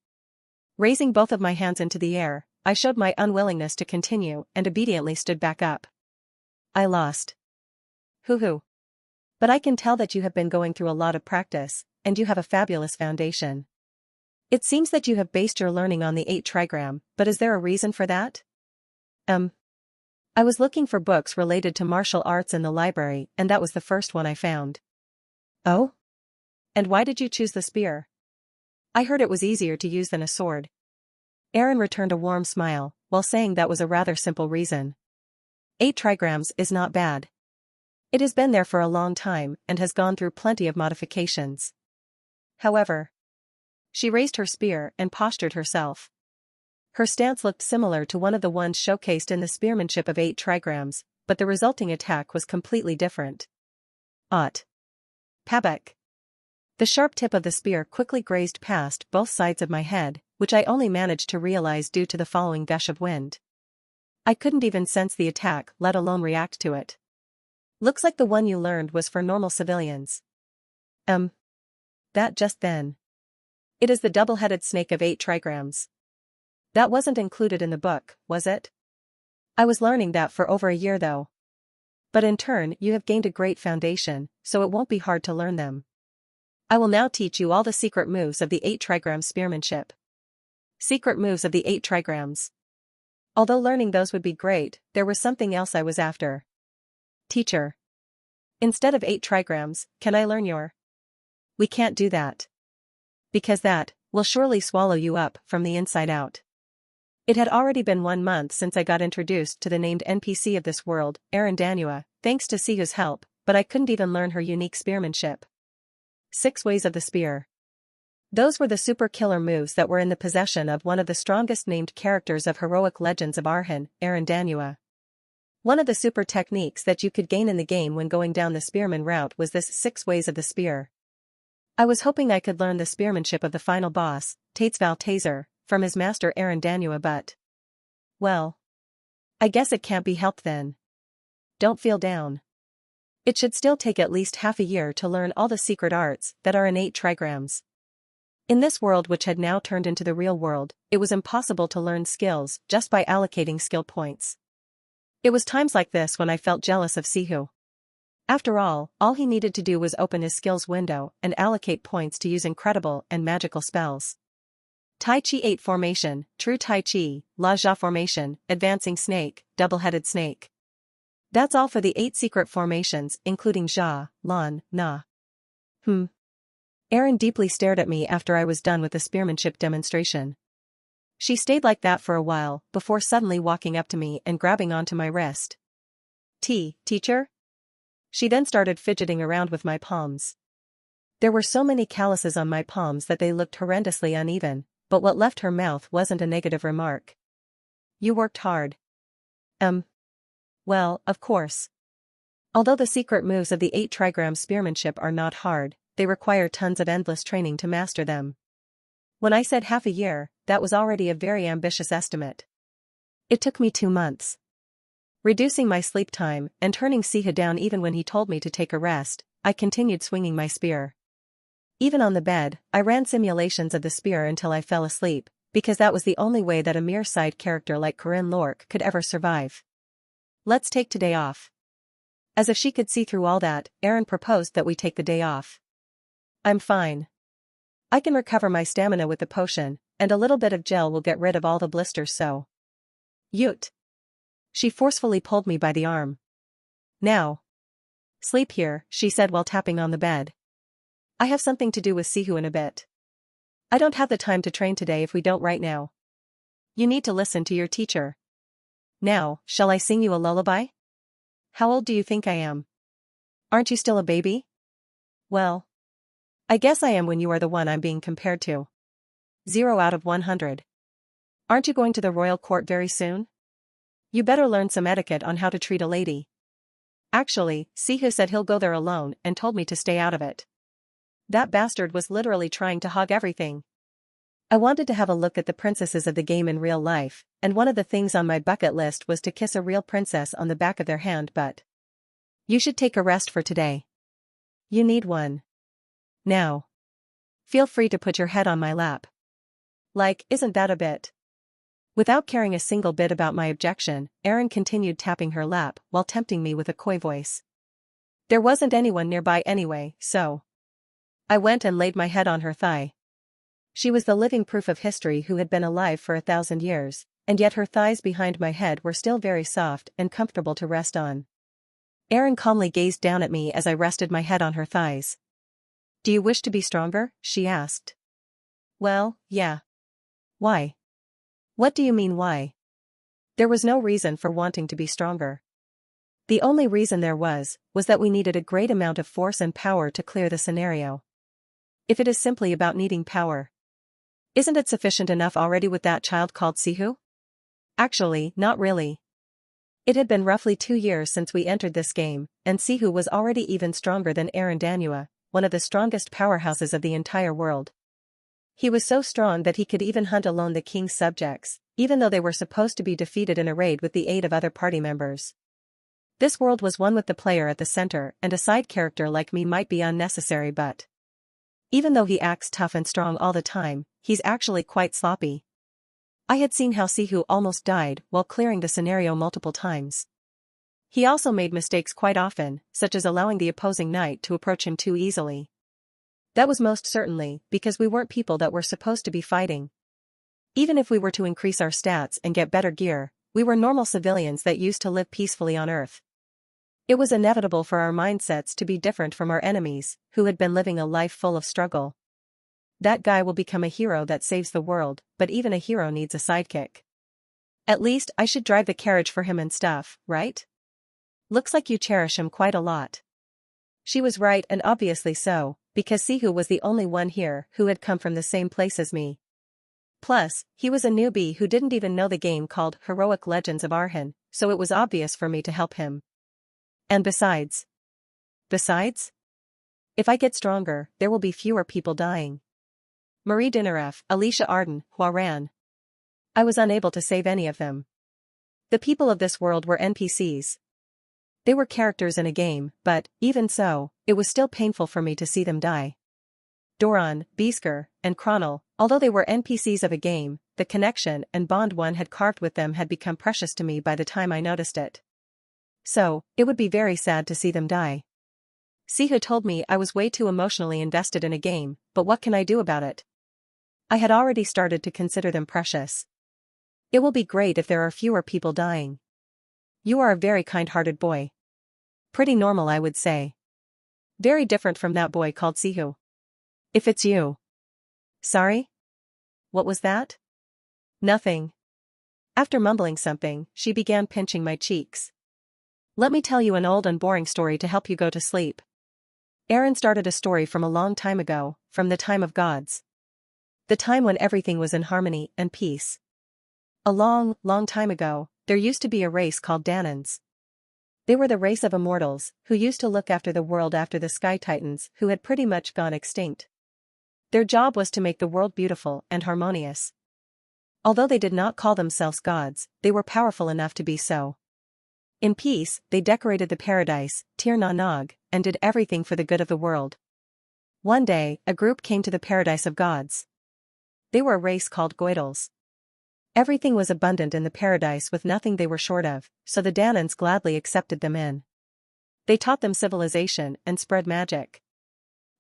Speaker 1: Raising both of my hands into the air, I showed my unwillingness to continue and obediently stood back up. I lost. Hoo-hoo. But I can tell that you have been going through a lot of practice, and you have a fabulous foundation. It seems that you have based your learning on the 8 trigram, but is there a reason for that? I was looking for books related to martial arts in the library, and that was the first one I found. Oh? And why did you choose the spear? I heard it was easier to use than a sword. Aaron returned a warm smile, while saying that was a rather simple reason. 8 trigrams is not bad. It has been there for a long time and has gone through plenty of modifications. However, she raised her spear and postured herself. Her stance looked similar to one of the ones showcased in the spearmanship of 8 trigrams, but the resulting attack was completely different. Pabek. The sharp tip of the spear quickly grazed past both sides of my head, which I only managed to realize due to the following gush of wind. I couldn't even sense the attack, let alone react to it. Looks like the one you learned was for normal civilians. That just then. It is the double-headed snake of 8 trigrams. That wasn't included in the book, was it? I was learning that for over a year though. But in turn you have gained a great foundation, so it won't be hard to learn them. I will now teach you all the secret moves of the 8 trigram spearmanship. Secret moves of the 8 trigrams. Although learning those would be great, there was something else I was after. Teacher. Instead of 8 trigrams, can I learn your? We can't do that. Because that will surely swallow you up from the inside out. It had already been 1 month since I got introduced to the named NPC of this world, Aaron Danua, thanks to Sihu's help, but I couldn't even learn her unique spearmanship. 6 ways of the spear. Those were the super killer moves that were in the possession of one of the strongest named characters of heroic legends of Arhan, Aaron Danua. One of the super techniques that you could gain in the game when going down the spearman route was this 6 ways of the spear. I was hoping I could learn the spearmanship of the final boss, Tatesval Taser, from his master Aaron Danua, but... well, I guess it can't be helped then. Don't feel down. It should still take at least half a year to learn all the secret arts that are in 8 trigrams. In this world which had now turned into the real world, it was impossible to learn skills just by allocating skill points. It was times like this when I felt jealous of Sihu. After all he needed to do was open his skills window and allocate points to use incredible and magical spells. Tai Chi 8 formation, True Tai Chi, La Jia formation, Advancing Snake, Double-Headed Snake. That's all for the 8 secret formations, including Jia, Lan, Na. Aaron deeply stared at me after I was done with the spearmanship demonstration. She stayed like that for a while, before suddenly walking up to me and grabbing onto my wrist. Teacher? She then started fidgeting around with my palms. There were so many calluses on my palms that they looked horrendously uneven, but what left her mouth wasn't a negative remark. You worked hard. Well, of course. Although the secret moves of the 8 trigram spearmanship are not hard, they require tons of endless training to master them. When I said half a year, that was already a very ambitious estimate. It took me 2 months. Reducing my sleep time and turning Siha down even when he told me to take a rest, I continued swinging my spear. Even on the bed, I ran simulations of the spear until I fell asleep, because that was the only way that a mere side character like Corinne Lorque could ever survive. Let's take today off. As if she could see through all that, Aaron proposed that we take the day off. I'm fine. I can recover my stamina with the potion, and a little bit of gel will get rid of all the blisters so. Yoot. She forcefully pulled me by the arm. Now. Sleep here, she said while tapping on the bed. I have something to do with Sihu in a bit. I don't have the time to train today if we don't right now. You need to listen to your teacher. Now, shall I sing you a lullaby? How old do you think I am? Aren't you still a baby? Well. I guess I am when you are the one I'm being compared to. 0 out of 100. Aren't you going to the royal court very soon? You better learn some etiquette on how to treat a lady. Actually, Sihu said he'll go there alone and told me to stay out of it. That bastard was literally trying to hog everything. I wanted to have a look at the princesses of the game in real life, and one of the things on my bucket list was to kiss a real princess on the back of their hand, but you should take a rest for today. You need one. Now. Feel free to put your head on my lap. Like, isn't that a bit? Without caring a single bit about my objection, Erin continued tapping her lap while tempting me with a coy voice. There wasn't anyone nearby anyway, so I went and laid my head on her thigh. She was the living proof of history who had been alive for 1,000 years, and yet her thighs behind my head were still very soft and comfortable to rest on. Erin calmly gazed down at me as I rested my head on her thighs. Do you wish to be stronger? She asked. Well, yeah. Why? What do you mean why? There was no reason for wanting to be stronger. The only reason there was that we needed a great amount of force and power to clear the scenario. If it is simply about needing power, isn't it sufficient enough already with that child called Sihu? Actually, not really. It had been roughly 2 years since we entered this game, and Sihu was already even stronger than Aaron Danua, one of the strongest powerhouses of the entire world. He was so strong that he could even hunt alone the king's subjects, even though they were supposed to be defeated in a raid with the aid of other party members. This world was one with the player at the center, and a side character like me might be unnecessary, but even though he acts tough and strong all the time, he's actually quite sloppy. I had seen how Sihu almost died while clearing the scenario multiple times. He also made mistakes quite often, such as allowing the opposing knight to approach him too easily. That was most certainly because we weren't people that were supposed to be fighting. Even if we were to increase our stats and get better gear, we were normal civilians that used to live peacefully on Earth. It was inevitable for our mindsets to be different from our enemies, who had been living a life full of struggle. That guy will become a hero that saves the world, but even a hero needs a sidekick. At least I should drive the carriage for him and stuff, right? Looks like you cherish him quite a lot. She was right, and obviously so, because Sihu was the only one here who had come from the same place as me. Plus, he was a newbie who didn't even know the game called Heroic Legends of Arhan, so it was obvious for me to help him. And besides, if I get stronger, there will be fewer people dying. Marie Dinaref, Alicia Arden, Huaran. I was unable to save any of them. The people of this world were NPCs. They were characters in a game, but, even so, it was still painful for me to see them die. Doran, Beasker, and Cronel, although they were NPCs of a game, the connection and bond one had carved with them had become precious to me by the time I noticed it. So, it would be very sad to see them die. Sihu told me I was way too emotionally invested in a game, but what can I do about it? I had already started to consider them precious. It will be great if there are fewer people dying. You are a very kind-hearted boy. Pretty normal, I would say. Very different from that boy called Sihu. If it's you. Sorry? What was that? Nothing. After mumbling something, she began pinching my cheeks. Let me tell you an old and boring story to help you go to sleep. Aaron started a story from a long time ago, from the time of gods. The time when everything was in harmony and peace. A long, long time ago, there used to be a race called Dahnans. They were the race of immortals, who used to look after the world after the Sky Titans who had pretty much gone extinct. Their job was to make the world beautiful and harmonious. Although they did not call themselves gods, they were powerful enough to be so. In peace, they decorated the paradise, Tir na Nog, and did everything for the good of the world. One day, a group came to the paradise of gods. They were a race called Goidels. Everything was abundant in the paradise with nothing they were short of, so the Dahnans gladly accepted them in. They taught them civilization and spread magic.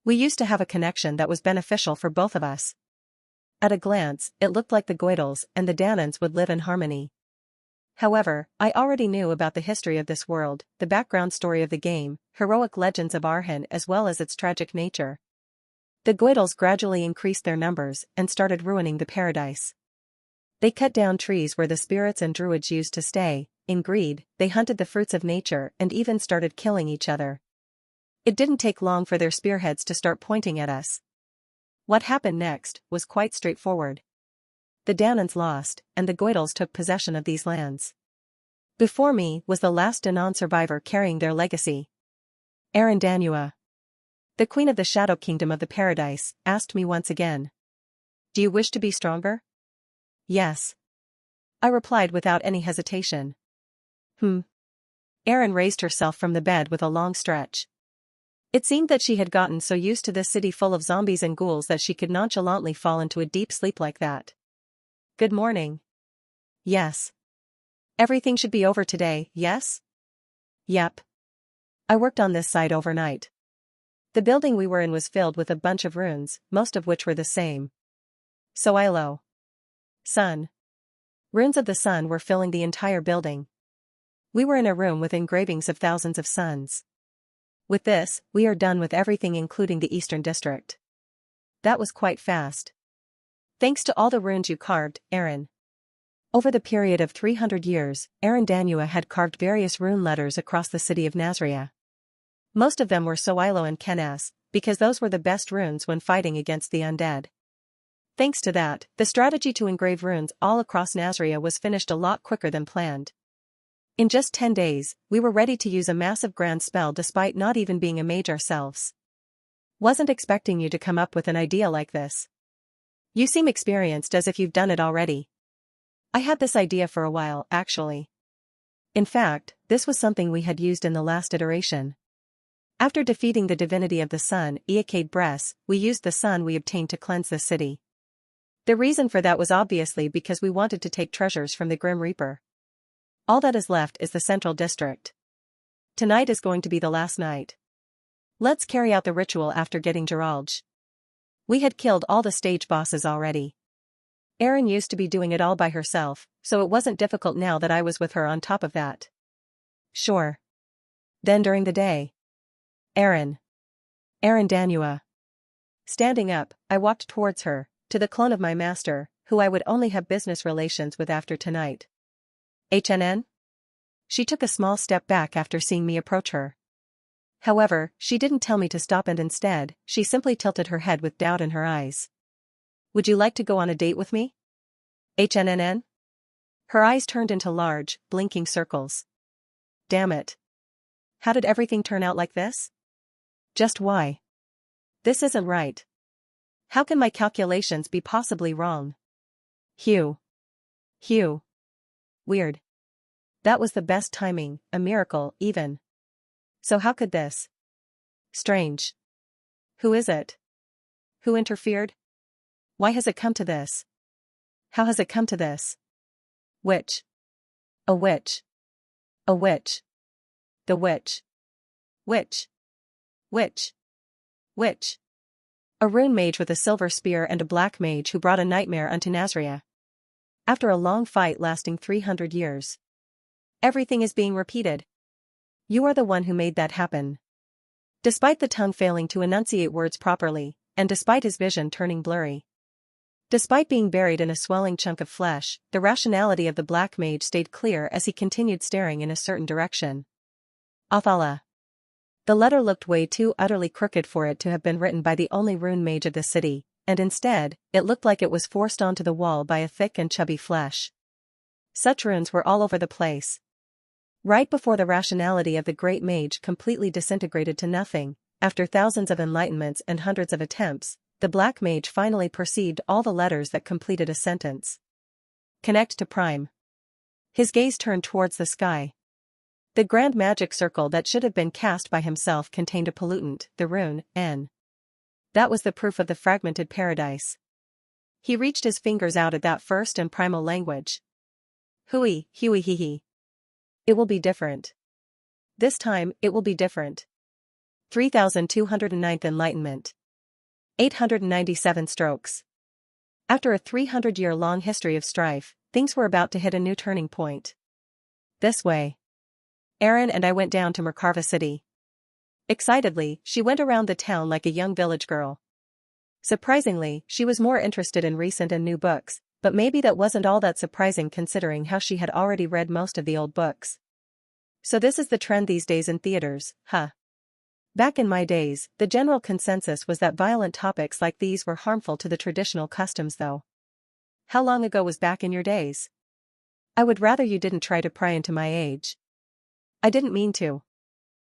Speaker 1: We used to have a connection that was beneficial for both of us. At a glance, it looked like the Goidels and the Dahnans would live in harmony. However, I already knew about the history of this world, the background story of the game, heroic legends of Arhan as well as its tragic nature. The Goidels gradually increased their numbers and started ruining the paradise. They cut down trees where the spirits and druids used to stay. In greed, they hunted the fruits of nature and even started killing each other. It didn't take long for their spearheads to start pointing at us. What happened next was quite straightforward. The Dahnans lost, and the Goidels took possession of these lands. Before me was the last Danann survivor carrying their legacy. Erin Danua, the queen of the Shadow Kingdom of the Paradise, asked me once again. Do you wish to be stronger? Yes. I replied without any hesitation. Erin raised herself from the bed with a long stretch. It seemed that she had gotten so used to this city full of zombies and ghouls that she could nonchalantly fall into a deep sleep like that. Good morning. Yes. Everything should be over today, yes? Yep. I worked on this site overnight. The building we were in was filled with a bunch of runes, most of which were the same. Soilo. Sun. Runes of the sun were filling the entire building. We were in a room with engravings of thousands of suns. With this, we are done with everything including the Eastern District. That was quite fast. Thanks to all the runes you carved, Erin. Over the period of 300 years, Erin Danua had carved various rune letters across the city of Nazria. Most of them were Soilo and Kenas, because those were the best runes when fighting against the undead. Thanks to that, the strategy to engrave runes all across Nazria was finished a lot quicker than planned. In just 10 days, we were ready to use a massive grand spell despite not even being a mage ourselves. Wasn't expecting you to come up with an idea like this. You seem experienced as if you've done it already. I had this idea for a while, actually. In fact, this was something we had used in the last iteration. After defeating the divinity of the sun, Eakade Bress, we used the sun we obtained to cleanse the city. The reason for that was obviously because we wanted to take treasures from the Grim Reaper. All that is left is the Central District. Tonight is going to be the last night. Let's carry out the ritual after getting Geralge. We had killed all the stage bosses already. Erin used to be doing it all by herself, so it wasn't difficult now that I was with her on top of that. Sure. Then during the day. Erin Danua. Standing up, I walked towards her, to the clone of my master, who I would only have business relations with after tonight. HNN? She took a small step back after seeing me approach her. However, she didn't tell me to stop and instead, she simply tilted her head with doubt in her eyes. Would you like to go on a date with me? HNNN? Her eyes turned into large, blinking circles. Damn it. How did everything turn out like this? Just why? This isn't right. How can my calculations be possibly wrong? Hugh. Weird. That was the best timing, a miracle, even. So how could this? Strange. Who is it? Who interfered? Why has it come to this? How has it come to this? Witch. A witch. A witch. The witch. Witch. Witch. Witch. A rune mage with a silver spear and a black mage who brought a nightmare unto Nazria. After a long fight lasting 300 years. Everything is being repeated. You are the one who made that happen. Despite the tongue failing to enunciate words properly, and despite his vision turning blurry. Despite being buried in a swelling chunk of flesh, the rationality of the black mage stayed clear as he continued staring in a certain direction. Athala. The letter looked way too utterly crooked for it to have been written by the only rune mage of the city, and instead, it looked like it was forced onto the wall by a thick and chubby flesh. Such runes were all over the place. Right before the rationality of the great mage completely disintegrated to nothing, after thousands of enlightenments and hundreds of attempts, the black mage finally perceived all the letters that completed a sentence. Connect to Prime. His gaze turned towards the sky. The grand magic circle that should have been cast by himself contained a pollutant, the rune, N. That was the proof of the fragmented paradise. He reached his fingers out at that first and primal language. Hui, hui he he. It will be different. This time, it will be different. 3209th Enlightenment. 897 strokes. After a 300-year-long history of strife, things were about to hit a new turning point. This way. Erin and I went down to Merkava City. Excitedly, she went around the town like a young village girl. Surprisingly, she was more interested in recent and new books, but maybe that wasn't all that surprising considering how she had already read most of the old books. So this is the trend these days in theaters, huh? Back in my days, the general consensus was that violent topics like these were harmful to the traditional customs though. How long ago was back in your days? I would rather you didn't try to pry into my age. I didn't mean to.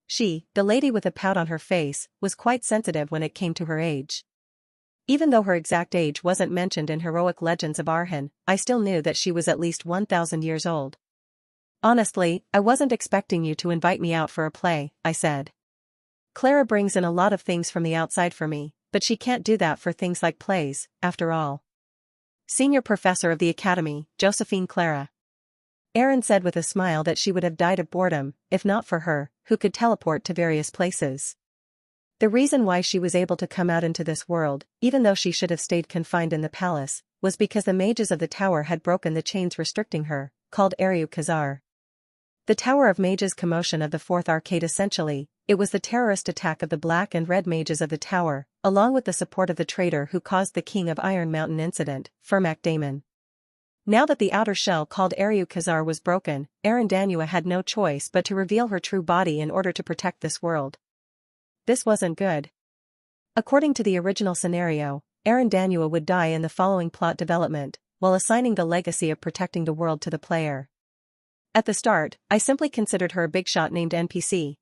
Speaker 1: She, the lady with a pout on her face, was quite sensitive when it came to her age. Even though her exact age wasn't mentioned in heroic legends of Arhan, I still knew that she was at least 1,000 years old. Honestly, I wasn't expecting you to invite me out for a play, I said. Clara brings in a lot of things from the outside for me, but she can't do that for things like plays, after all. Senior professor of the academy, Josephine Clara. Erin said with a smile that she would have died of boredom, if not for her, who could teleport to various places. The reason why she was able to come out into this world, even though she should have stayed confined in the palace, was because the mages of the tower had broken the chains restricting her, called Ariu Khazar. The Tower of Mages commotion of the Fourth Arcade essentially, it was the terrorist attack of the black and red mages of the tower, along with the support of the traitor who caused the King of Iron Mountain incident, Firmak Damon. Now that the outer shell called Ariu Khazar was broken, Arandanua had no choice but to reveal her true body in order to protect this world. This wasn't good. According to the original scenario, Arandanua would die in the following plot development, while assigning the legacy of protecting the world to the player. At the start, I simply considered her a big shot named NPC.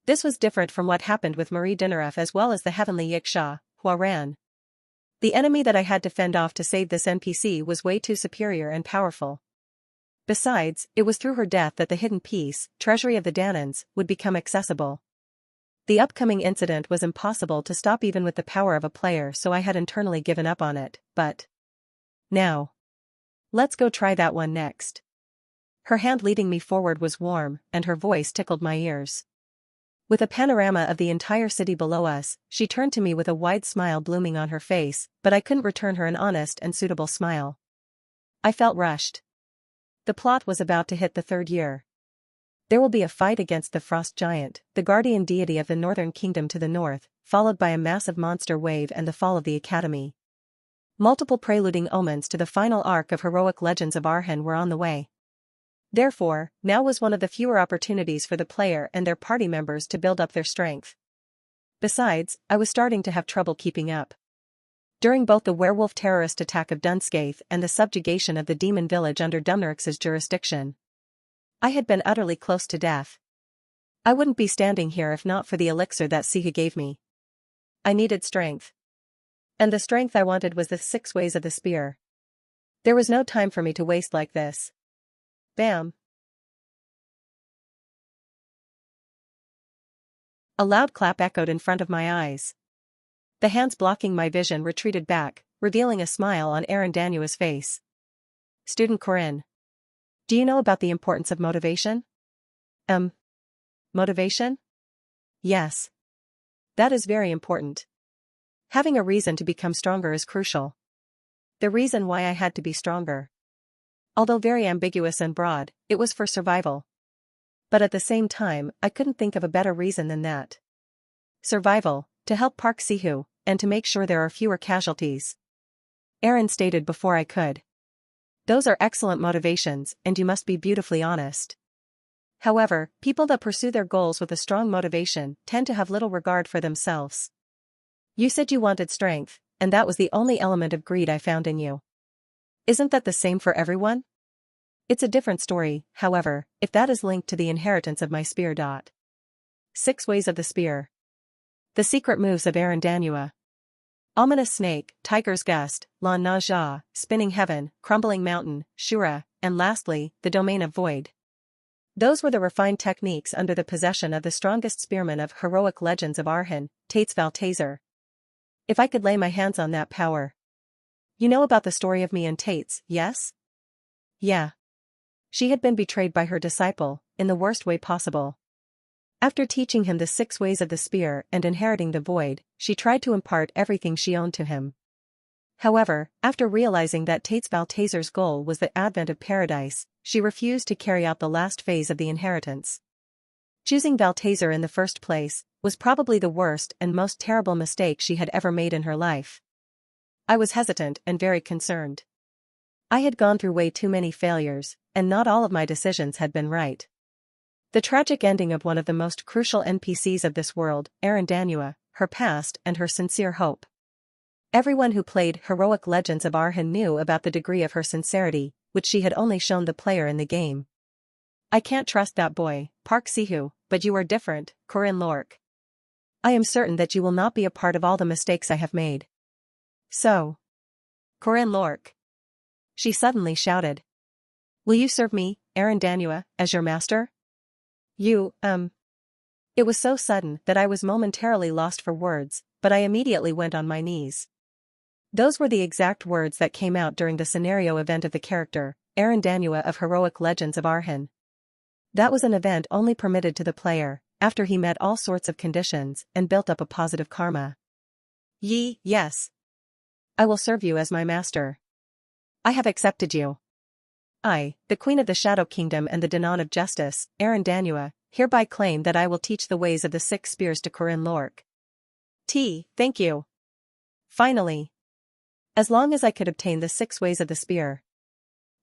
Speaker 1: This was different from what happened with Marie Dinaref as well as the heavenly Yiksha, Huaran. The enemy that I had to fend off to save this NPC was way too superior and powerful. Besides, it was through her death that the hidden piece, Treasury of the Danans, would become accessible. The upcoming incident was impossible to stop even with the power of a player, so I had internally given up on it, but... Now. Let's go try that one next. Her hand leading me forward was warm, and her voice tickled my ears. With a panorama of the entire city below us, she turned to me with a wide smile blooming on her face, but I couldn't return her an honest and suitable smile. I felt rushed. The plot was about to hit the third year. There will be a fight against the Frost Giant, the guardian deity of the Northern Kingdom to the north, followed by a massive monster wave and the fall of the Academy. Multiple preluding omens to the final arc of heroic legends of Arhan were on the way. Therefore, now was one of the fewer opportunities for the player and their party members to build up their strength. Besides, I was starting to have trouble keeping up. During both the werewolf terrorist attack of Dunscaith and the subjugation of the demon village under Dumnorix's jurisdiction, I had been utterly close to death. I wouldn't be standing here if not for the elixir that Siha gave me. I needed strength. And the strength I wanted was the 6 ways of the spear. There was no time for me to waste like this. Bam! A loud clap echoed in front of my eyes. The hands blocking my vision retreated back, revealing a smile on Arandanua's face. Student Corinne. Do you know about the importance of motivation? Motivation? Yes. That is very important. Having a reason to become stronger is crucial. The reason why I had to be stronger. Although very ambiguous and broad, it was for survival. But at the same time, I couldn't think of a better reason than that. Survival, to help Park Sihu, and to make sure there are fewer casualties. Erin stated before I could. Those are excellent motivations, and you must be beautifully honest. However, people that pursue their goals with a strong motivation tend to have little regard for themselves. You said you wanted strength, and that was the only element of greed I found in you. Isn't that the same for everyone? It's a different story, however, if that is linked to the inheritance of my spear. 6 Ways of the Spear. The Secret Moves of Arandanua. Ominous Snake, Tiger's Gust, La Naja, Spinning Heaven, Crumbling Mountain, Shura, and lastly, the Domain of Void. Those were the refined techniques under the possession of the strongest spearman of heroic legends of Arhan, Tates Valtazer. If I could lay my hands on that power. You know about the story of me and Tates, yes? Yeah. She had been betrayed by her disciple, in the worst way possible. After teaching him the 6 ways of the spear and inheriting the void, she tried to impart everything she owned to him. However, after realizing that Tates Valtazer's goal was the advent of paradise, she refused to carry out the last phase of the inheritance. Choosing Valtazer in the first place was probably the worst and most terrible mistake she had ever made in her life. I was hesitant and very concerned. I had gone through way too many failures, and not all of my decisions had been right. The tragic ending of one of the most crucial NPCs of this world, Arandanua, her past and her sincere hope. Everyone who played Heroic Legends of Arhan knew about the degree of her sincerity, which she had only shown the player in the game. I can't trust that boy, Park Sihu, but you are different, Corinne Lork. I am certain that you will not be a part of all the mistakes I have made. So. Corinne Lork. She suddenly shouted. Will you serve me, Arandanua, as your master? It was so sudden that I was momentarily lost for words, but I immediately went on my knees. Those were the exact words that came out during the scenario event of the character, Arandanua of Heroic Legends of Arhan. That was an event only permitted to the player, after he met all sorts of conditions and built up a positive karma. Yes. I will serve you as my master. I have accepted you. I, the Queen of the Shadow Kingdom and the Danon of Justice, Arandanua, hereby claim that I will teach the ways of the 6 spears to Corinne Lork. Thank you. Finally. As long as I could obtain the 6 ways of the spear,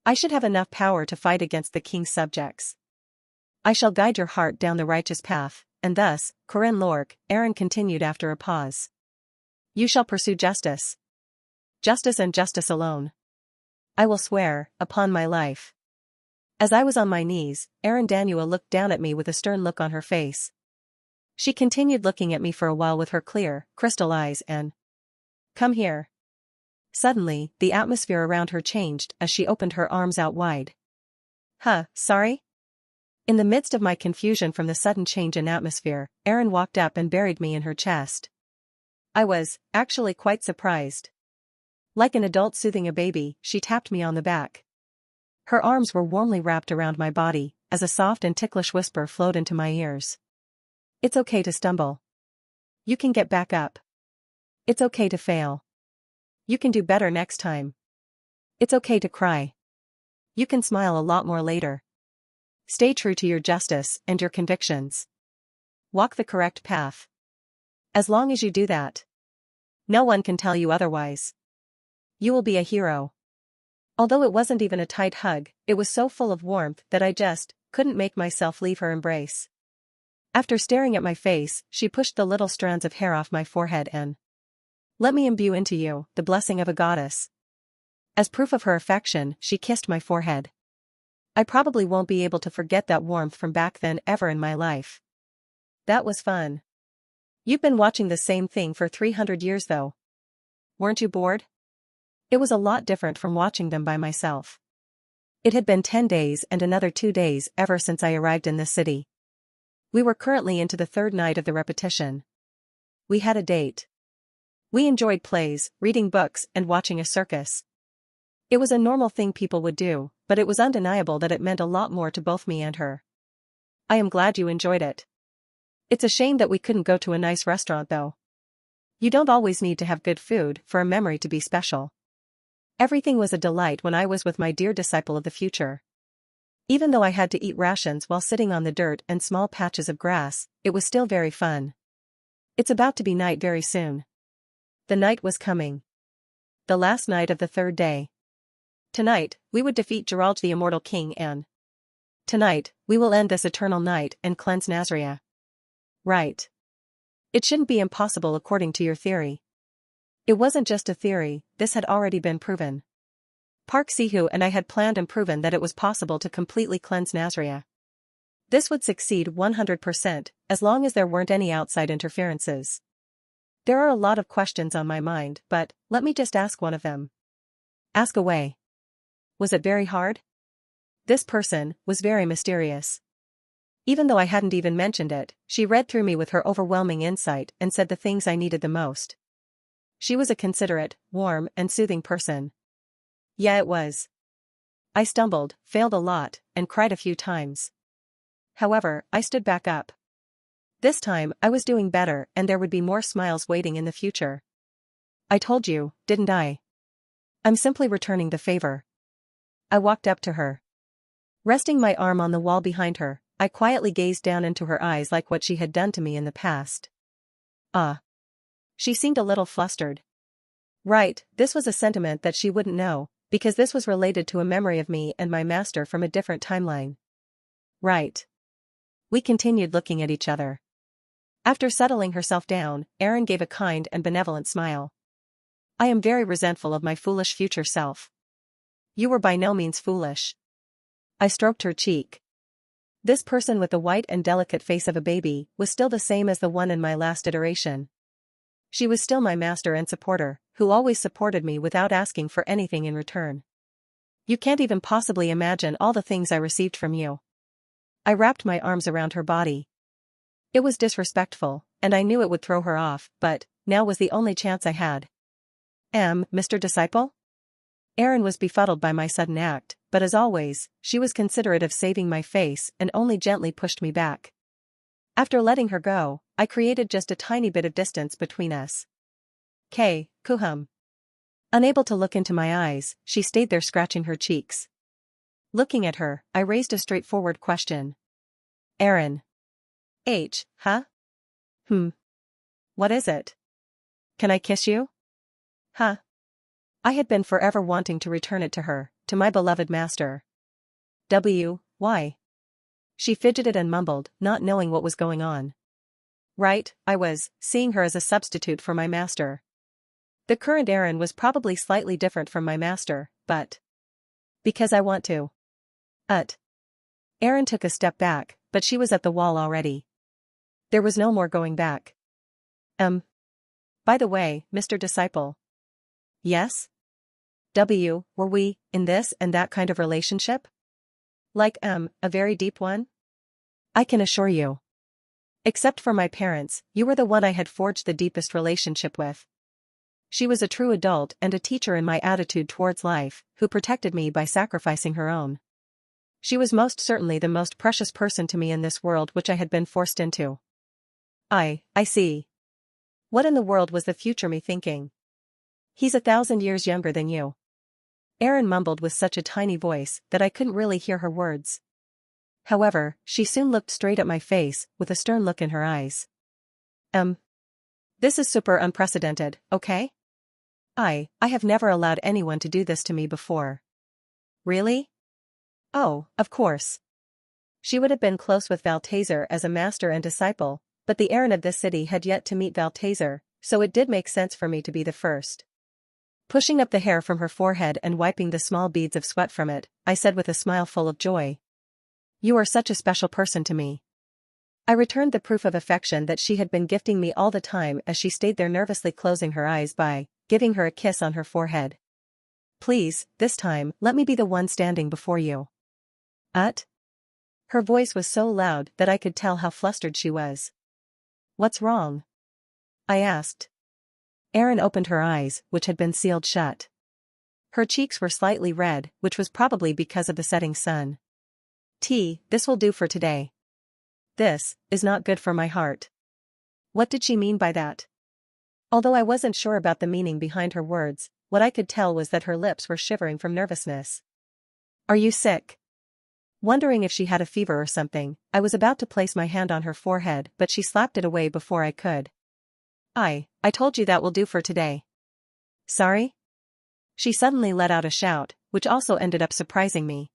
Speaker 1: I should have enough power to fight against the king's subjects. I shall guide your heart down the righteous path, and thus, Corinne Lork, Aaron continued after a pause. You shall pursue justice. Justice and justice alone. I will swear, upon my life. As I was on my knees, Arandanua looked down at me with a stern look on her face. She continued looking at me for a while with her clear, crystal eyes and... Come here. Suddenly, the atmosphere around her changed as she opened her arms out wide. Sorry? In the midst of my confusion from the sudden change in atmosphere, Aaron walked up and buried me in her chest. I was, actually quite surprised. Like an adult soothing a baby, she tapped me on the back. Her arms were warmly wrapped around my body, as a soft and ticklish whisper flowed into my ears. It's okay to stumble. You can get back up. It's okay to fail. You can do better next time. It's okay to cry. You can smile a lot more later. Stay true to your justice and your convictions. Walk the correct path. As long as you do that, no one can tell you otherwise. You will be a hero. Although it wasn't even a tight hug, it was so full of warmth that I just couldn't make myself leave her embrace. After staring at my face, she pushed the little strands of hair off my forehead and let me imbue into you the blessing of a goddess. As proof of her affection, she kissed my forehead. I probably won't be able to forget that warmth from back then ever in my life. That was fun. You've been watching the same thing for 300 years though. Weren't you bored? It was a lot different from watching them by myself. It had been 10 days and another 2 days ever since I arrived in this city. We were currently into the 3rd night of the repetition. We had a date. We enjoyed plays, reading books and watching a circus. It was a normal thing people would do, but it was undeniable that it meant a lot more to both me and her. I am glad you enjoyed it. It's a shame that we couldn't go to a nice restaurant though. You don't always need to have good food for a memory to be special. Everything was a delight when I was with my dear disciple of the future. Even though I had to eat rations while sitting on the dirt and small patches of grass, it was still very fun. It's about to be night very soon. The night was coming. The last night of the 3rd day. Tonight, we would defeat Gerald the Immortal King and tonight, we will end this eternal night and cleanse Nazria. Right. It shouldn't be impossible according to your theory. It wasn't just a theory, this had already been proven. Park Sihu and I had planned and proven that it was possible to completely cleanse Nazria. This would succeed 100%, as long as there weren't any outside interferences. There are a lot of questions on my mind, but let me just ask one of them. Ask away. Was it very hard? This person was very mysterious. Even though I hadn't even mentioned it, she read through me with her overwhelming insight and said the things I needed the most. She was a considerate, warm, and soothing person. Yeah, it was. I stumbled, failed a lot, and cried a few times. However, I stood back up. This time, I was doing better and there would be more smiles waiting in the future. I told you, didn't I? I'm simply returning the favor. I walked up to her. Resting my arm on the wall behind her, I quietly gazed down into her eyes like what she had done to me in the past. Ah. She seemed a little flustered. Right, this was a sentiment that she wouldn't know, because this was related to a memory of me and my master from a different timeline. Right. We continued looking at each other. After settling herself down, Erin gave a kind and benevolent smile. I am very resentful of my foolish future self. You were by no means foolish. I stroked her cheek. This person with the white and delicate face of a baby was still the same as the one in my last iteration. She was still my master and supporter, who always supported me without asking for anything in return. You can't even possibly imagine all the things I received from you. I wrapped my arms around her body. It was disrespectful, and I knew it would throw her off, but now was the only chance I had. Mr. Disciple? Erin was befuddled by my sudden act, but as always, she was considerate of saving my face and only gently pushed me back. After letting her go, I created just a tiny bit of distance between us. Kuhum. Unable to look into my eyes, she stayed there scratching her cheeks. Looking at her, I raised a straightforward question. Erin. Huh? What is it? Can I kiss you? Huh? I had been forever wanting to return it to her, to my beloved master. Why? She fidgeted and mumbled, not knowing what was going on. Right, I was seeing her as a substitute for my master. The current Erin was probably slightly different from my master, but because I want to. Erin took a step back, but she was at the wall already. There was no more going back. By the way, Mr. Disciple. Yes? Were we in this and that kind of relationship? Like, a very deep one? I can assure you. Except for my parents, you were the one I had forged the deepest relationship with. She was a true adult and a teacher in my attitude towards life, who protected me by sacrificing her own. She was most certainly the most precious person to me in this world which I had been forced into. I see. What in the world was the future me thinking? He's 1,000 years younger than you. Erin mumbled with such a tiny voice that I couldn't really hear her words. However, she soon looked straight at my face, with a stern look in her eyes. This is super unprecedented, okay? I have never allowed anyone to do this to me before. Really? Oh, of course. She would have been close with Valtazer as a master and disciple, but the Erin of this city had yet to meet Valtazer, so it did make sense for me to be the first. Pushing up the hair from her forehead and wiping the small beads of sweat from it, I said with a smile full of joy. You are such a special person to me. I returned the proof of affection that she had been gifting me all the time as she stayed there nervously closing her eyes by giving her a kiss on her forehead. Please, this time, let me be the one standing before you. Her voice was so loud that I could tell how flustered she was. What's wrong? I asked. Erin opened her eyes, which had been sealed shut. Her cheeks were slightly red, which was probably because of the setting sun. This will do for today. This is not good for my heart. What did she mean by that? Although I wasn't sure about the meaning behind her words, what I could tell was that her lips were shivering from nervousness. Are you sick? Wondering if she had a fever or something, I was about to place my hand on her forehead but she slapped it away before I could. I told you that will do for today. Sorry? She suddenly let out a shout, which also ended up surprising me.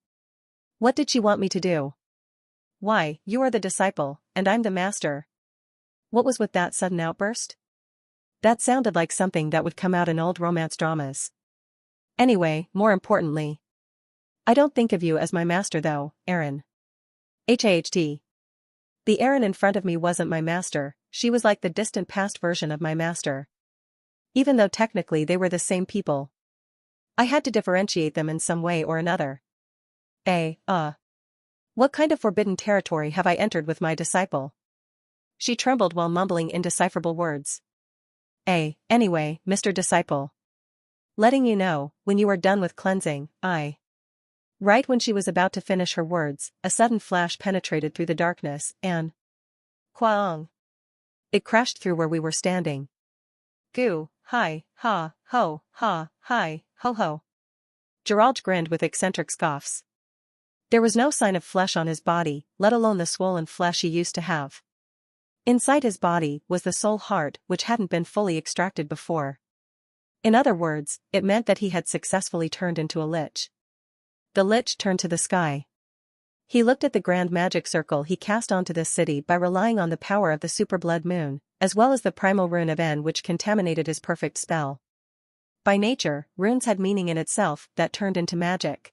Speaker 1: What did she want me to do? Why, you are the disciple, and I'm the master. What was with that sudden outburst? That sounded like something that would come out in old romance dramas. Anyway, more importantly, I don't think of you as my master though, Aaron. HAHT. The Aaron in front of me wasn't my master, she was like the distant past version of my master. Even though technically they were the same people, I had to differentiate them in some way or another. What kind of forbidden territory have I entered with my disciple? She trembled while mumbling indecipherable words. Anyway, Mr. Disciple. Letting you know, when you are done with cleansing, Right when she was about to finish her words, a sudden flash penetrated through the darkness, and Kwaong. It crashed through where we were standing. Goo, hi, ha, ho, ha, hi, ho ho. Gerald grinned with eccentric scoffs. There was no sign of flesh on his body, let alone the swollen flesh he used to have. Inside his body was the soul heart which hadn't been fully extracted before. In other words, it meant that he had successfully turned into a lich. The lich turned to the sky. He looked at the grand magic circle he cast onto this city by relying on the power of the super blood moon, as well as the primal rune of En which contaminated his perfect spell. By nature, runes had meaning in itself that turned into magic.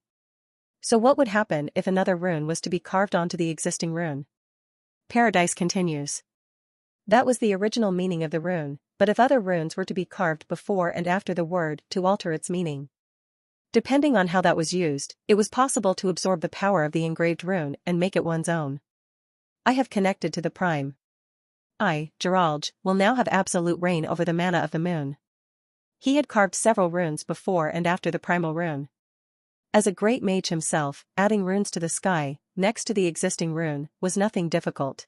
Speaker 1: So what would happen if another rune was to be carved onto the existing rune? Paradise continues. That was the original meaning of the rune, but if other runes were to be carved before and after the word to alter its meaning. Depending on how that was used, it was possible to absorb the power of the engraved rune and make it one's own. I have connected to the prime. I, Gerald, will now have absolute reign over the mana of the moon. He had carved several runes before and after the primal rune. As a great mage himself, adding runes to the sky, next to the existing rune, was nothing difficult.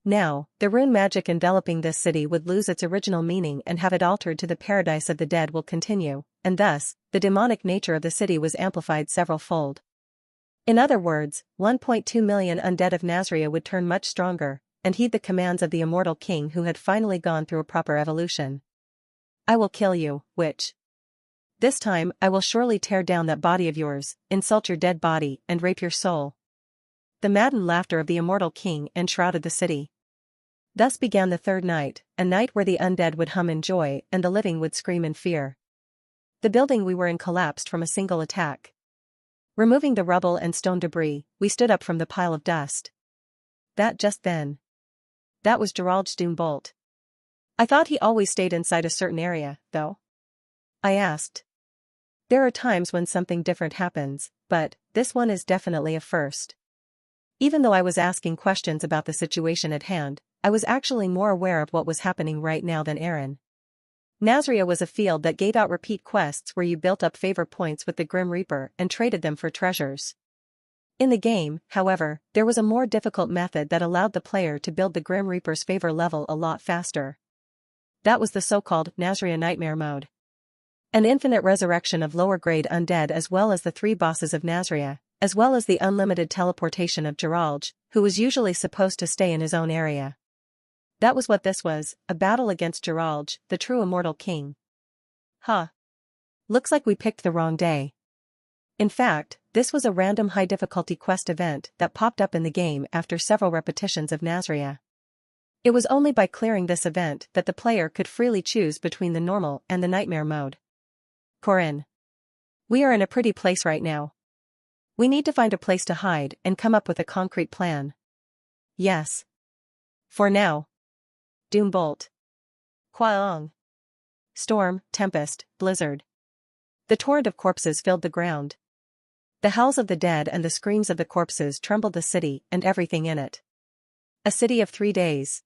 Speaker 1: Now, the rune magic enveloping this city would lose its original meaning and have it altered to the paradise of the dead will continue, and thus, the demonic nature of the city was amplified several-fold. In other words, 1.2 million undead of Nazria would turn much stronger, and heed the commands of the immortal king who had finally gone through a proper evolution. I will kill you, witch. This time I will surely tear down that body of yours, insult your dead body, and rape your soul. The maddened laughter of the immortal king enshrouded the city. Thus began the third night, a night where the undead would hum in joy and the living would scream in fear. The building we were in collapsed from a single attack. Removing the rubble and stone debris, we stood up from the pile of dust. Just then. That was Gerald's Doombolt. I thought he always stayed inside a certain area, though. I asked. There are times when something different happens, but this one is definitely a first. Even though I was asking questions about the situation at hand, I was actually more aware of what was happening right now than Aaron. Nazria was a field that gave out repeat quests where you built up favor points with the Grim Reaper and traded them for treasures. In the game, however, there was a more difficult method that allowed the player to build the Grim Reaper's favor level a lot faster. That was the so-called Nazria Nightmare mode. An infinite resurrection of lower-grade undead as well as the 3 bosses of Nazria, as well as the unlimited teleportation of Gerald, who was usually supposed to stay in his own area. That was what this was, a battle against Gerald, the true immortal king. Looks like we picked the wrong day. In fact, this was a random high-difficulty quest event that popped up in the game after several repetitions of Nazria. It was only by clearing this event that the player could freely choose between the normal and the nightmare mode. Corinne. We are in a pretty place right now. We need to find a place to hide and come up with a concrete plan. Yes. For now. Doombolt. Kwaong. Storm, tempest, blizzard. The torrent of corpses filled the ground. The howls of the dead and the screams of the corpses trembled the city and everything in it. A city of 3 days.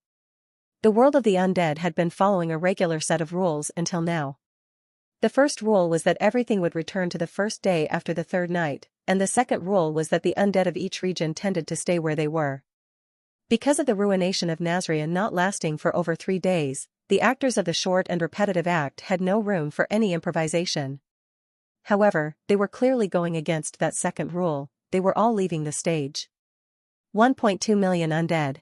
Speaker 1: The world of the undead had been following a regular set of rules until now. The first rule was that everything would return to the first day after the third night, and the second rule was that the undead of each region tended to stay where they were. Because of the ruination of Nazria not lasting for over 3 days, the actors of the short and repetitive act had no room for any improvisation. However, they were clearly going against that second rule, they were all leaving the stage. 1.2 million undead.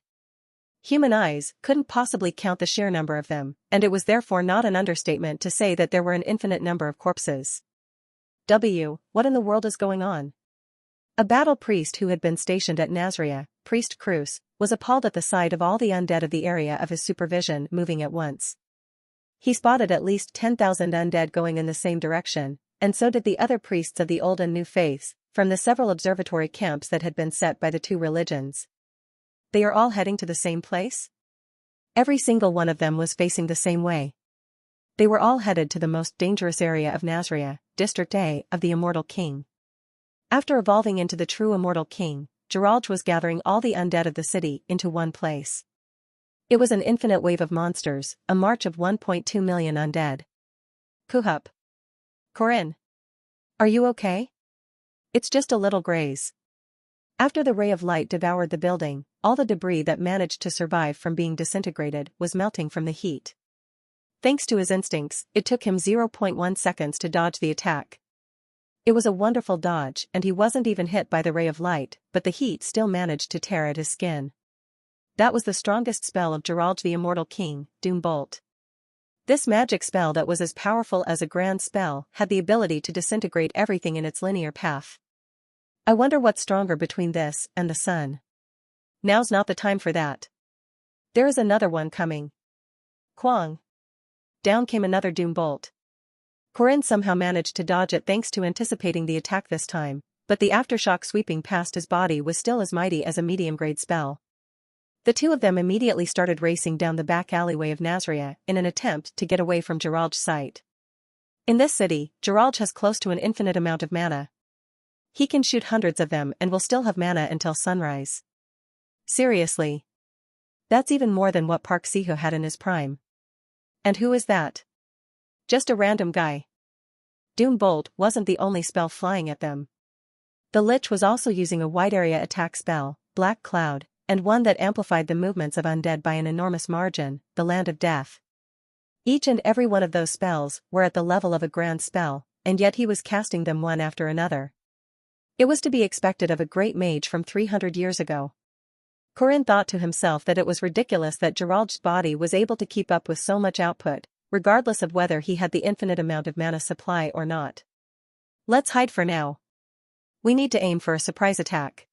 Speaker 1: Human eyes couldn't possibly count the sheer number of them, and it was therefore not an understatement to say that there were an infinite number of corpses. What in the world is going on? A battle priest who had been stationed at Nazria, Priest Cruz, was appalled at the sight of all the undead of the area of his supervision moving at once. He spotted at least 10,000 undead going in the same direction, And so did the other priests of the old and new faiths, from the several observatory camps that had been set by the two religions. They are all heading to the same place? Every single one of them was facing the same way. They were all headed to the most dangerous area of Nazria, District A, of the Immortal King. After evolving into the true Immortal King, Geralge was gathering all the undead of the city into one place. It was an infinite wave of monsters, a march of 1.2 million undead. Kuhup. Corinne. Are you okay? It's just a little graze. After the ray of light devoured the building, all the debris that managed to survive from being disintegrated was melting from the heat. Thanks to his instincts, it took him 0.1 seconds to dodge the attack. It was a wonderful dodge and he wasn't even hit by the ray of light, but the heat still managed to tear at his skin. That was the strongest spell of Geralge the Immortal King, Doom Bolt. This magic spell that was as powerful as a grand spell had the ability to disintegrate everything in its linear path. I wonder what's stronger between this and the sun. Now's not the time for that. There is another one coming. Quang. Down came another Doom Bolt. Corinne somehow managed to dodge it thanks to anticipating the attack this time, but the aftershock sweeping past his body was still as mighty as a medium-grade spell. The two of them immediately started racing down the back alleyway of Nazria in an attempt to get away from Geralge's sight. In this city, Geralge has close to an infinite amount of mana. He can shoot hundreds of them and will still have mana until sunrise. Seriously. That's even more than what Park Siho had in his prime. And who is that? Just a random guy. Doom Bolt wasn't the only spell flying at them. The Lich was also using a wide area attack spell, Black Cloud, and one that amplified the movements of undead by an enormous margin, the Land of Death. Each and every one of those spells were at the level of a grand spell, and yet he was casting them one after another. It was to be expected of a great mage from 300 years ago. Corinne thought to himself that it was ridiculous that Geralge's body was able to keep up with so much output, regardless of whether he had the infinite amount of mana supply or not. Let's hide for now. We need to aim for a surprise attack.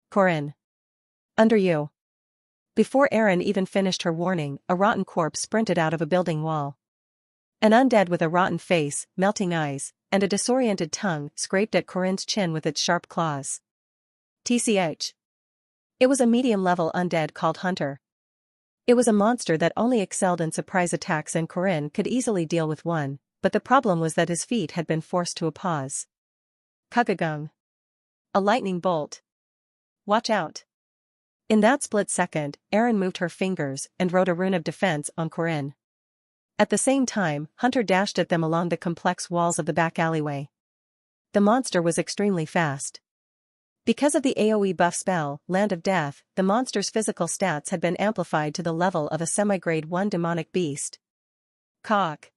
Speaker 1: Corinne. Under you. Before Erin even finished her warning, a rotten corpse sprinted out of a building wall. An undead with a rotten face, melting eyes, and a disoriented tongue scraped at Corinne's chin with its sharp claws. TCH. It was a medium-level undead called Hunter. It was a monster that only excelled in surprise attacks and Corinne could easily deal with one, but the problem was that his feet had been forced to a pause. Kugagung. A lightning bolt. Watch out. In that split second, Erin moved her fingers and wrote a rune of defense on Corinne. At the same time, Hunter dashed at them along the complex walls of the back alleyway. The monster was extremely fast. Because of the AoE buff spell, Land of Death, the monster's physical stats had been amplified to the level of a semi-grade 1 demonic beast. Cock.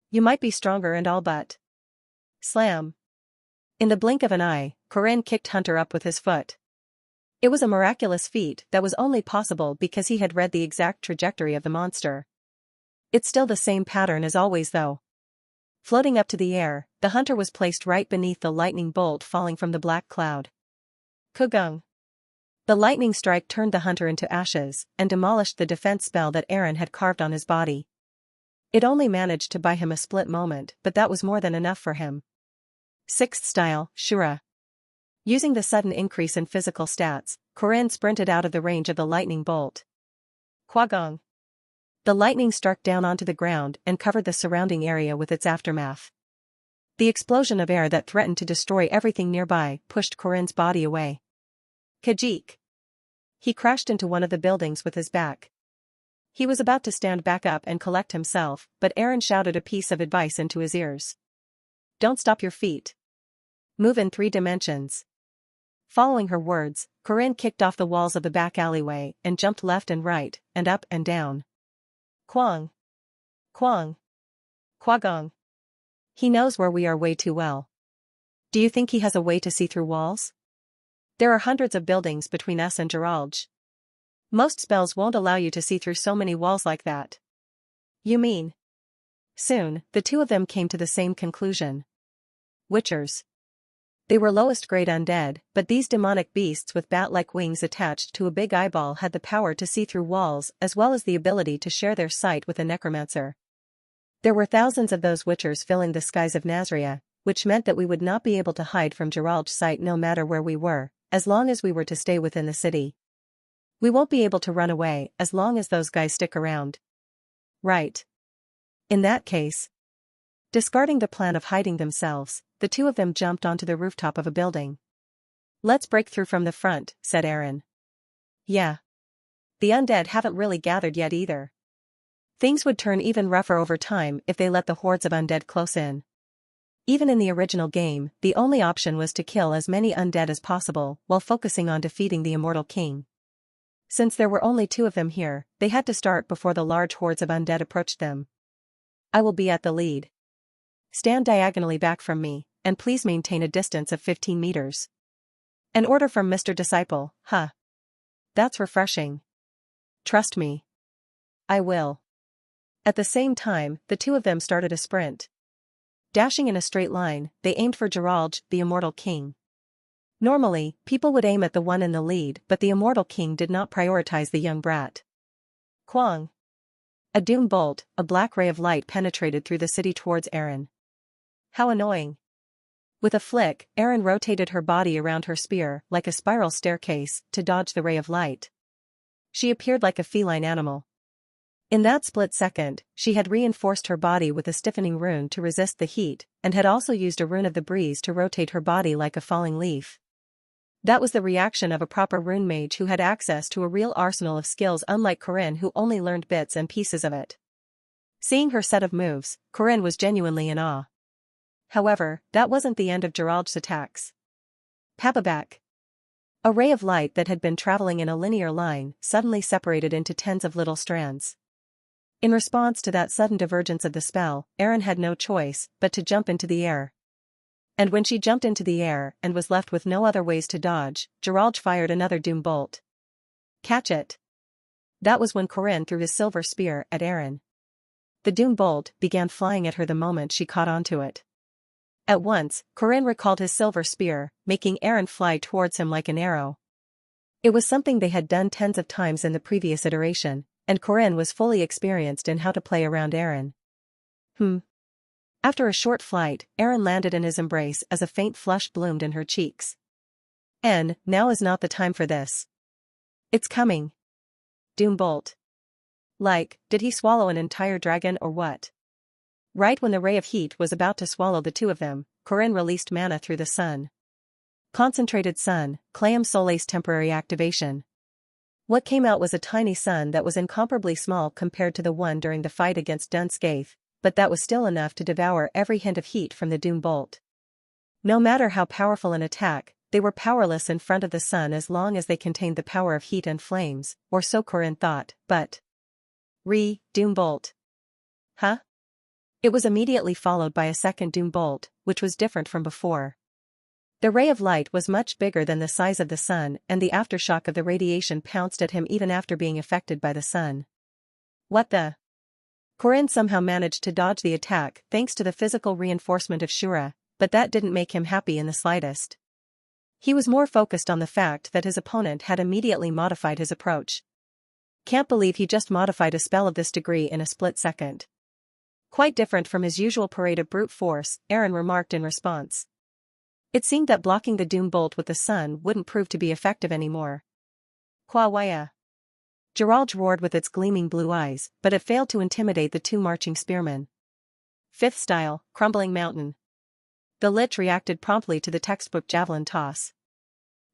Speaker 1: You might be stronger and all but. Slam. In the blink of an eye, Corinne kicked Hunter up with his foot. It was a miraculous feat that was only possible because he had read the exact trajectory of the monster. It's still the same pattern as always though. Floating up to the air, the Hunter was placed right beneath the lightning bolt falling from the black cloud. Kugung. The lightning strike turned the Hunter into ashes and demolished the defense spell that Erin had carved on his body. It only managed to buy him a split moment, but that was more than enough for him. Sixth style, Shura. Using the sudden increase in physical stats, Corinne sprinted out of the range of the lightning bolt. Quagong. The lightning struck down onto the ground and covered the surrounding area with its aftermath. The explosion of air that threatened to destroy everything nearby pushed Corinne's body away. Kajik. He crashed into one of the buildings with his back. He was about to stand back up and collect himself, but Erin shouted a piece of advice into his ears. Don't stop your feet. Move in 3 dimensions. Following her words, Corinne kicked off the walls of the back alleyway and jumped left and right, and up and down. Quang. Quang. Quagong. He knows where we are way too well. Do you think he has a way to see through walls? There are hundreds of buildings between us and Geralge. Most spells won't allow you to see through so many walls like that. You mean? Soon, the two of them came to the same conclusion. Witchers. They were lowest grade undead, but these demonic beasts with bat-like wings attached to a big eyeball had the power to see through walls as well as the ability to share their sight with a necromancer. There were thousands of those witchers filling the skies of Nazria, which meant that we would not be able to hide from Gerald's sight no matter where we were, as long as we were to stay within the city. We won't be able to run away as long as those guys stick around. Right. In that case. Discarding the plan of hiding themselves, the two of them jumped onto the rooftop of a building. Let's break through from the front, said Aaron. Yeah. The undead haven't really gathered yet either. Things would turn even rougher over time if they let the hordes of undead close in. Even in the original game, the only option was to kill as many undead as possible while focusing on defeating the Immortal King. Since there were only two of them here, they had to start before the large hordes of undead approached them. I will be at the lead. Stand diagonally back from me, and please maintain a distance of 15 meters. An order from Mr. Disciple, huh? That's refreshing. Trust me. I will. At the same time, the two of them started a sprint. Dashing in a straight line, they aimed for Gerald, the Immortal King. Normally, people would aim at the one in the lead, but the Immortal King did not prioritize the young brat. Quang. A doom bolt, a black ray of light penetrated through the city towards Aaron. How annoying. With a flick, Aaron rotated her body around her spear, like a spiral staircase, to dodge the ray of light. She appeared like a feline animal. In that split second, she had reinforced her body with a stiffening rune to resist the heat, and had also used a rune of the breeze to rotate her body like a falling leaf. That was the reaction of a proper rune mage who had access to a real arsenal of skills, unlike Corinne who only learned bits and pieces of it. Seeing her set of moves, Corinne was genuinely in awe. However, that wasn't the end of Gerald's attacks. Papaback. A ray of light that had been traveling in a linear line suddenly separated into tens of little strands. In response to that sudden divergence of the spell, Aaron had no choice but to jump into the air. And when she jumped into the air and was left with no other ways to dodge, Gerald fired another doom bolt. Catch it. That was when Corinne threw his silver spear at Aaron. The doom bolt began flying at her the moment she caught onto it. At once, Corinne recalled his silver spear, making Aaron fly towards him like an arrow. It was something they had done tens of times in the previous iteration, and Corinne was fully experienced in how to play around Aaron. After a short flight, Aaron landed in his embrace as a faint flush bloomed in her cheeks. Now is not the time for this. It's coming. Doom bolt. Like, did he swallow an entire dragon or what? Right when the ray of heat was about to swallow the two of them, Corinne released mana through the sun. Concentrated sun, Clam Soleil's temporary activation. What came out was a tiny sun that was incomparably small compared to the one during the fight against Dunscaith, but that was still enough to devour every hint of heat from the doom bolt. No matter how powerful an attack, they were powerless in front of the sun as long as they contained the power of heat and flames, or so Corinne thought, but... Doom bolt. Huh? It was immediately followed by a second doom bolt, which was different from before. The ray of light was much bigger than the size of the sun, and the aftershock of the radiation pounced at him even after being affected by the sun. What the? Corinne somehow managed to dodge the attack thanks to the physical reinforcement of Shura, but that didn't make him happy in the slightest. He was more focused on the fact that his opponent had immediately modified his approach. Can't believe he just modified a spell of this degree in a split second. Quite different from his usual parade of brute force, Aaron remarked in response. It seemed that blocking the doom bolt with the sun wouldn't prove to be effective anymore. Kwawaya. Gerald roared with its gleaming blue eyes, but it failed to intimidate the two marching spearmen. Fifth style, Crumbling Mountain. The Lich reacted promptly to the textbook javelin toss.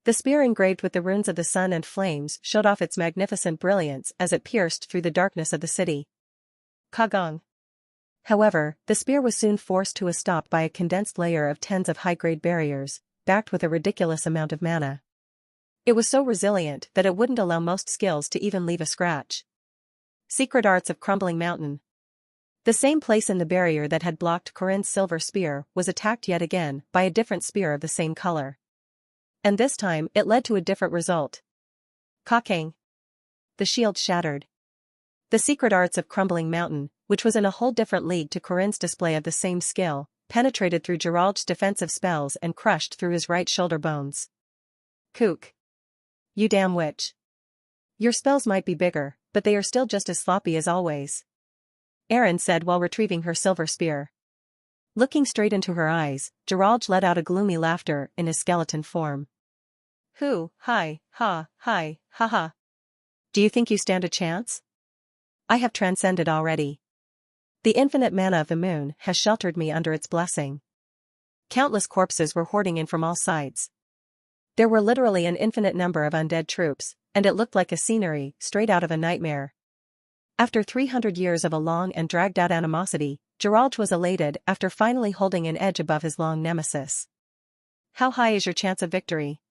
Speaker 1: The spear engraved with the runes of the sun and flames showed off its magnificent brilliance as it pierced through the darkness of the city. Kagong. However, the spear was soon forced to a stop by a condensed layer of tens of high-grade barriers, backed with a ridiculous amount of mana. It was so resilient that it wouldn't allow most skills to even leave a scratch. Secret Arts of Crumbling Mountain. The same place in the barrier that had blocked Corinne's silver spear was attacked yet again by a different spear of the same color. And this time it led to a different result. Cocking. The shield shattered. The Secret Arts of Crumbling Mountain, which was in a whole different league to Corinne's display of the same skill, penetrated through Gerald's defensive spells and crushed through his right shoulder bones. Kook. You damn witch. Your spells might be bigger, but they are still just as sloppy as always. Erin said while retrieving her silver spear. Looking straight into her eyes, Geralj let out a gloomy laughter in his skeleton form. Hi, ha, hi, ha ha. Do you think you stand a chance? I have transcended already. The infinite mana of the moon has sheltered me under its blessing. Countless corpses were hoarding in from all sides. There were literally an infinite number of undead troops, and it looked like a scenery straight out of a nightmare. After 300 years of a long and dragged-out animosity, Geralj was elated after finally holding an edge above his long nemesis. How high is your chance of victory?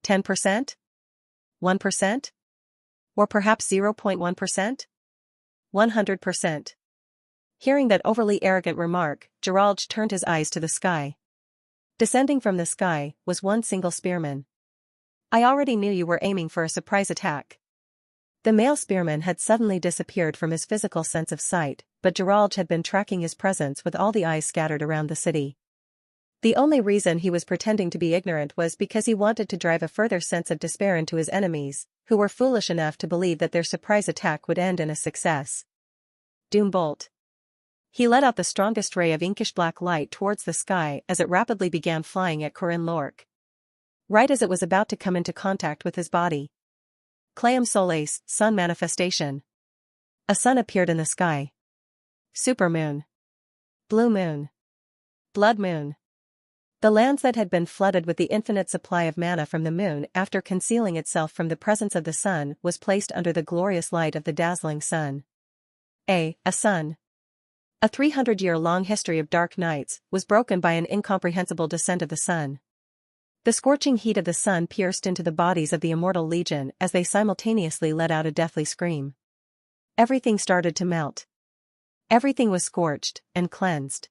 Speaker 1: 10%? 1%? Or perhaps 0.1%? 100%. Hearing that overly arrogant remark, Geralj turned his eyes to the sky. Descending from the sky was one single spearman. I already knew you were aiming for a surprise attack. The male spearman had suddenly disappeared from his physical sense of sight, but Geralj had been tracking his presence with all the eyes scattered around the city. The only reason he was pretending to be ignorant was because he wanted to drive a further sense of despair into his enemies, who were foolish enough to believe that their surprise attack would end in a success. Doombolt. He let out the strongest ray of inkish black light towards the sky as it rapidly began flying at Corinne Lork. Right as it was about to come into contact with his body. Clayam Solis, sun manifestation. A sun appeared in the sky. Supermoon. Blue moon. Blood moon. The lands that had been flooded with the infinite supply of mana from the moon after concealing itself from the presence of the sun was placed under the glorious light of the dazzling sun. A sun. A 300-year-long history of dark nights was broken by an incomprehensible descent of the sun. The scorching heat of the sun pierced into the bodies of the Immortal Legion as they simultaneously let out a deathly scream. Everything started to melt. Everything was scorched and cleansed.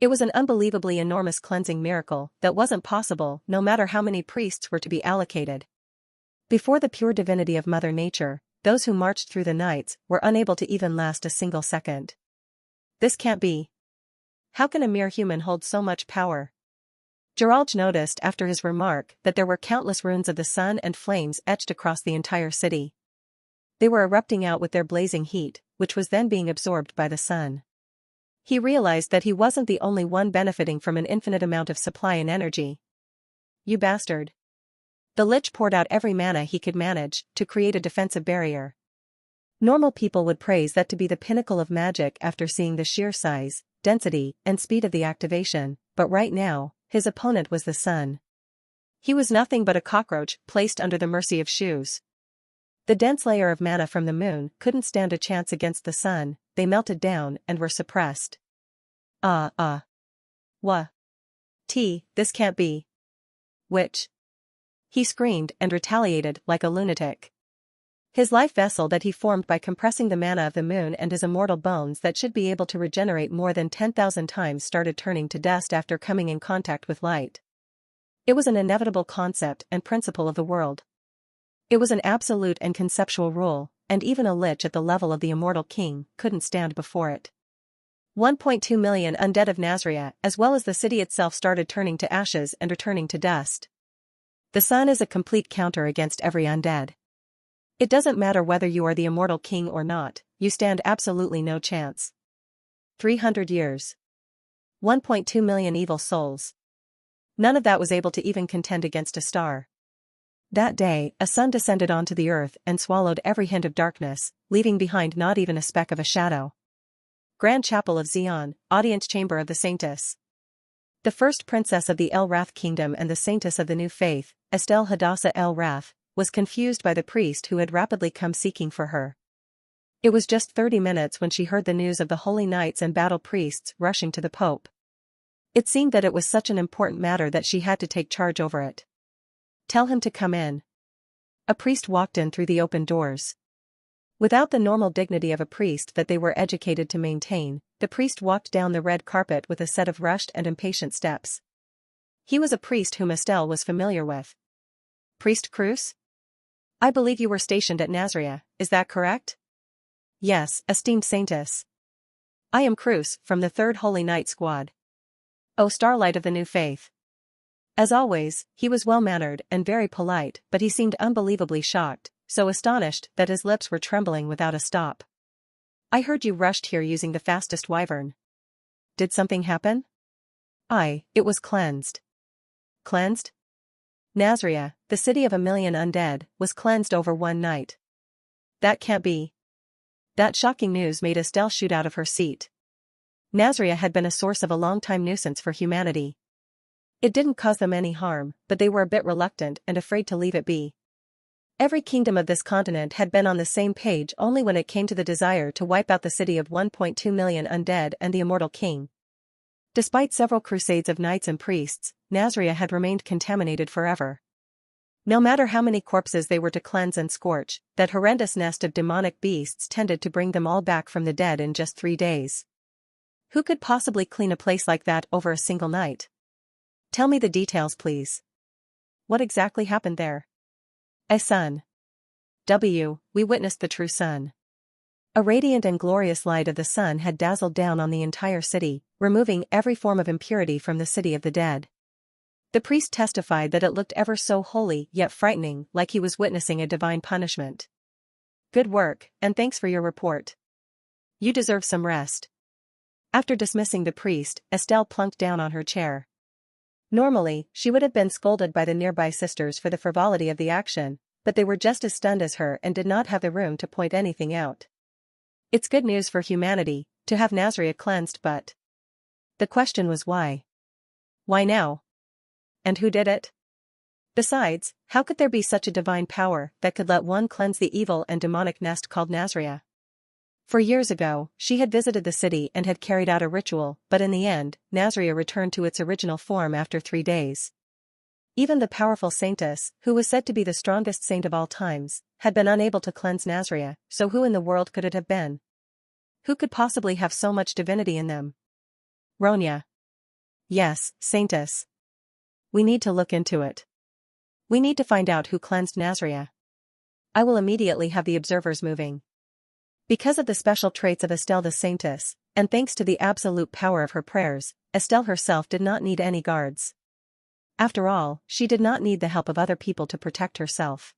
Speaker 1: It was an unbelievably enormous cleansing miracle that wasn't possible no matter how many priests were to be allocated. Before the pure divinity of Mother Nature, those who marched through the nights were unable to even last a single second. This can't be. How can a mere human hold so much power? Geralj noticed after his remark that there were countless runes of the sun and flames etched across the entire city. They were erupting out with their blazing heat, which was then being absorbed by the sun. He realized that he wasn't the only one benefiting from an infinite amount of supply and energy. You bastard. The Lich poured out every mana he could manage to create a defensive barrier. Normal people would praise that to be the pinnacle of magic after seeing the sheer size, density, and speed of the activation, but right now, his opponent was the sun. He was nothing but a cockroach placed under the mercy of shoes. The dense layer of mana from the moon couldn't stand a chance against the sun, they melted down and were suppressed. Wha? This can't be. Which? He screamed and retaliated like a lunatic. His life vessel that he formed by compressing the mana of the moon and his immortal bones that should be able to regenerate more than 10,000 times started turning to dust after coming in contact with light. It was an inevitable concept and principle of the world. It was an absolute and conceptual rule, and even a lich at the level of the Immortal King couldn't stand before it. 1.2 million undead of Nazria as well as the city itself started turning to ashes and returning to dust. The sun is a complete counter against every undead. It doesn't matter whether you are the Immortal King or not, you stand absolutely no chance. 300 years. 1.2 million evil souls. None of that was able to even contend against a star. That day, a sun descended onto the earth and swallowed every hint of darkness, leaving behind not even a speck of a shadow. Grand Chapel of Xion, Audience Chamber of the Saintess. The first princess of the El Rath Kingdom and the Saintess of the New Faith, Estelle Hadassah El Rath, was confused by the priest who had rapidly come seeking for her. It was just 30 minutes when she heard the news of the holy knights and battle priests rushing to the Pope. It seemed that it was such an important matter that she had to take charge over it. Tell him to come in. A priest walked in through the open doors. Without the normal dignity of a priest that they were educated to maintain, the priest walked down the red carpet with a set of rushed and impatient steps. He was a priest whom Estelle was familiar with. Priest Cruz? I believe you were stationed at Nazria, is that correct? Yes, esteemed saintess. I am Cruz, from the 3rd Holy Knight Squad. O Starlight of the New Faith. As always, he was well-mannered and very polite, but he seemed unbelievably shocked, so astonished that his lips were trembling without a stop. I heard you rushed here using the fastest wyvern. Did something happen? It was cleansed. Cleansed? Nazria, the city of 1,000,000 undead, was cleansed over one night. That can't be. That shocking news made Estelle shoot out of her seat. Nazria had been a source of a long-time nuisance for humanity. It didn't cause them any harm, but they were a bit reluctant and afraid to leave it be. Every kingdom of this continent had been on the same page only when it came to the desire to wipe out the city of 1.2 million undead and the immortal king. Despite several crusades of knights and priests, Nazria had remained contaminated forever. No matter how many corpses they were to cleanse and scorch, that horrendous nest of demonic beasts tended to bring them all back from the dead in just 3 days. Who could possibly clean a place like that over a single night? Tell me the details, please. What exactly happened there? A sun. We witnessed the true sun. A radiant and glorious light of the sun had dazzled down on the entire city, removing every form of impurity from the city of the dead. The priest testified that it looked ever so holy yet frightening, like he was witnessing a divine punishment. Good work, and thanks for your report. You deserve some rest. After dismissing the priest, Estelle plunked down on her chair. Normally, she would have been scolded by the nearby sisters for the frivolity of the action, but they were just as stunned as her and did not have the room to point anything out. It's good news for humanity, to have Nazria cleansed, but the question was why? Why now? And who did it? Besides, how could there be such a divine power that could let one cleanse the evil and demonic nest called Nazria? For years ago, she had visited the city and had carried out a ritual, but in the end, Nazria returned to its original form after 3 days. Even the powerful Saintess, who was said to be the strongest saint of all times, had been unable to cleanse Nazria, so who in the world could it have been? Who could possibly have so much divinity in them? Ronya. Yes, Saintess. We need to look into it. We need to find out who cleansed Nazria. I will immediately have the observers moving. Because of the special traits of Estelle the Saintess, and thanks to the absolute power of her prayers, Estelle herself did not need any guards. After all, she did not need the help of other people to protect herself.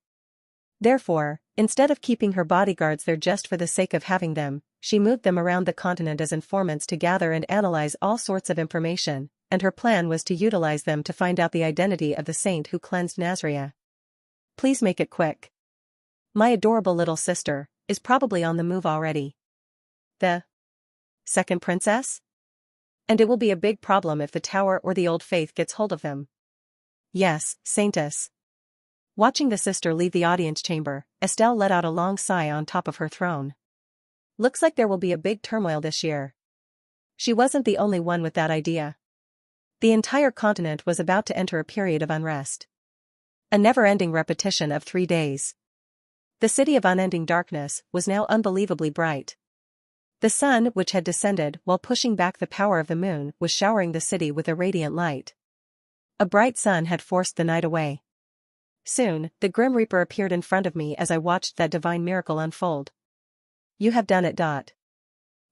Speaker 1: Therefore, instead of keeping her bodyguards there just for the sake of having them, she moved them around the continent as informants to gather and analyze all sorts of information, and her plan was to utilize them to find out the identity of the saint who cleansed Nazria. Please make it quick. My adorable little sister is probably on the move already. The second princess? And it will be a big problem if the Tower or the Old Faith gets hold of them. Yes, Saintess. Watching the sister leave the audience chamber, Estelle let out a long sigh on top of her throne. Looks like there will be a big turmoil this year. She wasn't the only one with that idea. The entire continent was about to enter a period of unrest. A never-ending repetition of 3 days. The city of unending darkness was now unbelievably bright. The sun, which had descended while pushing back the power of the moon, was showering the city with a radiant light. A bright sun had forced the night away. Soon, the Grim Reaper appeared in front of me as I watched that divine miracle unfold. You have done it.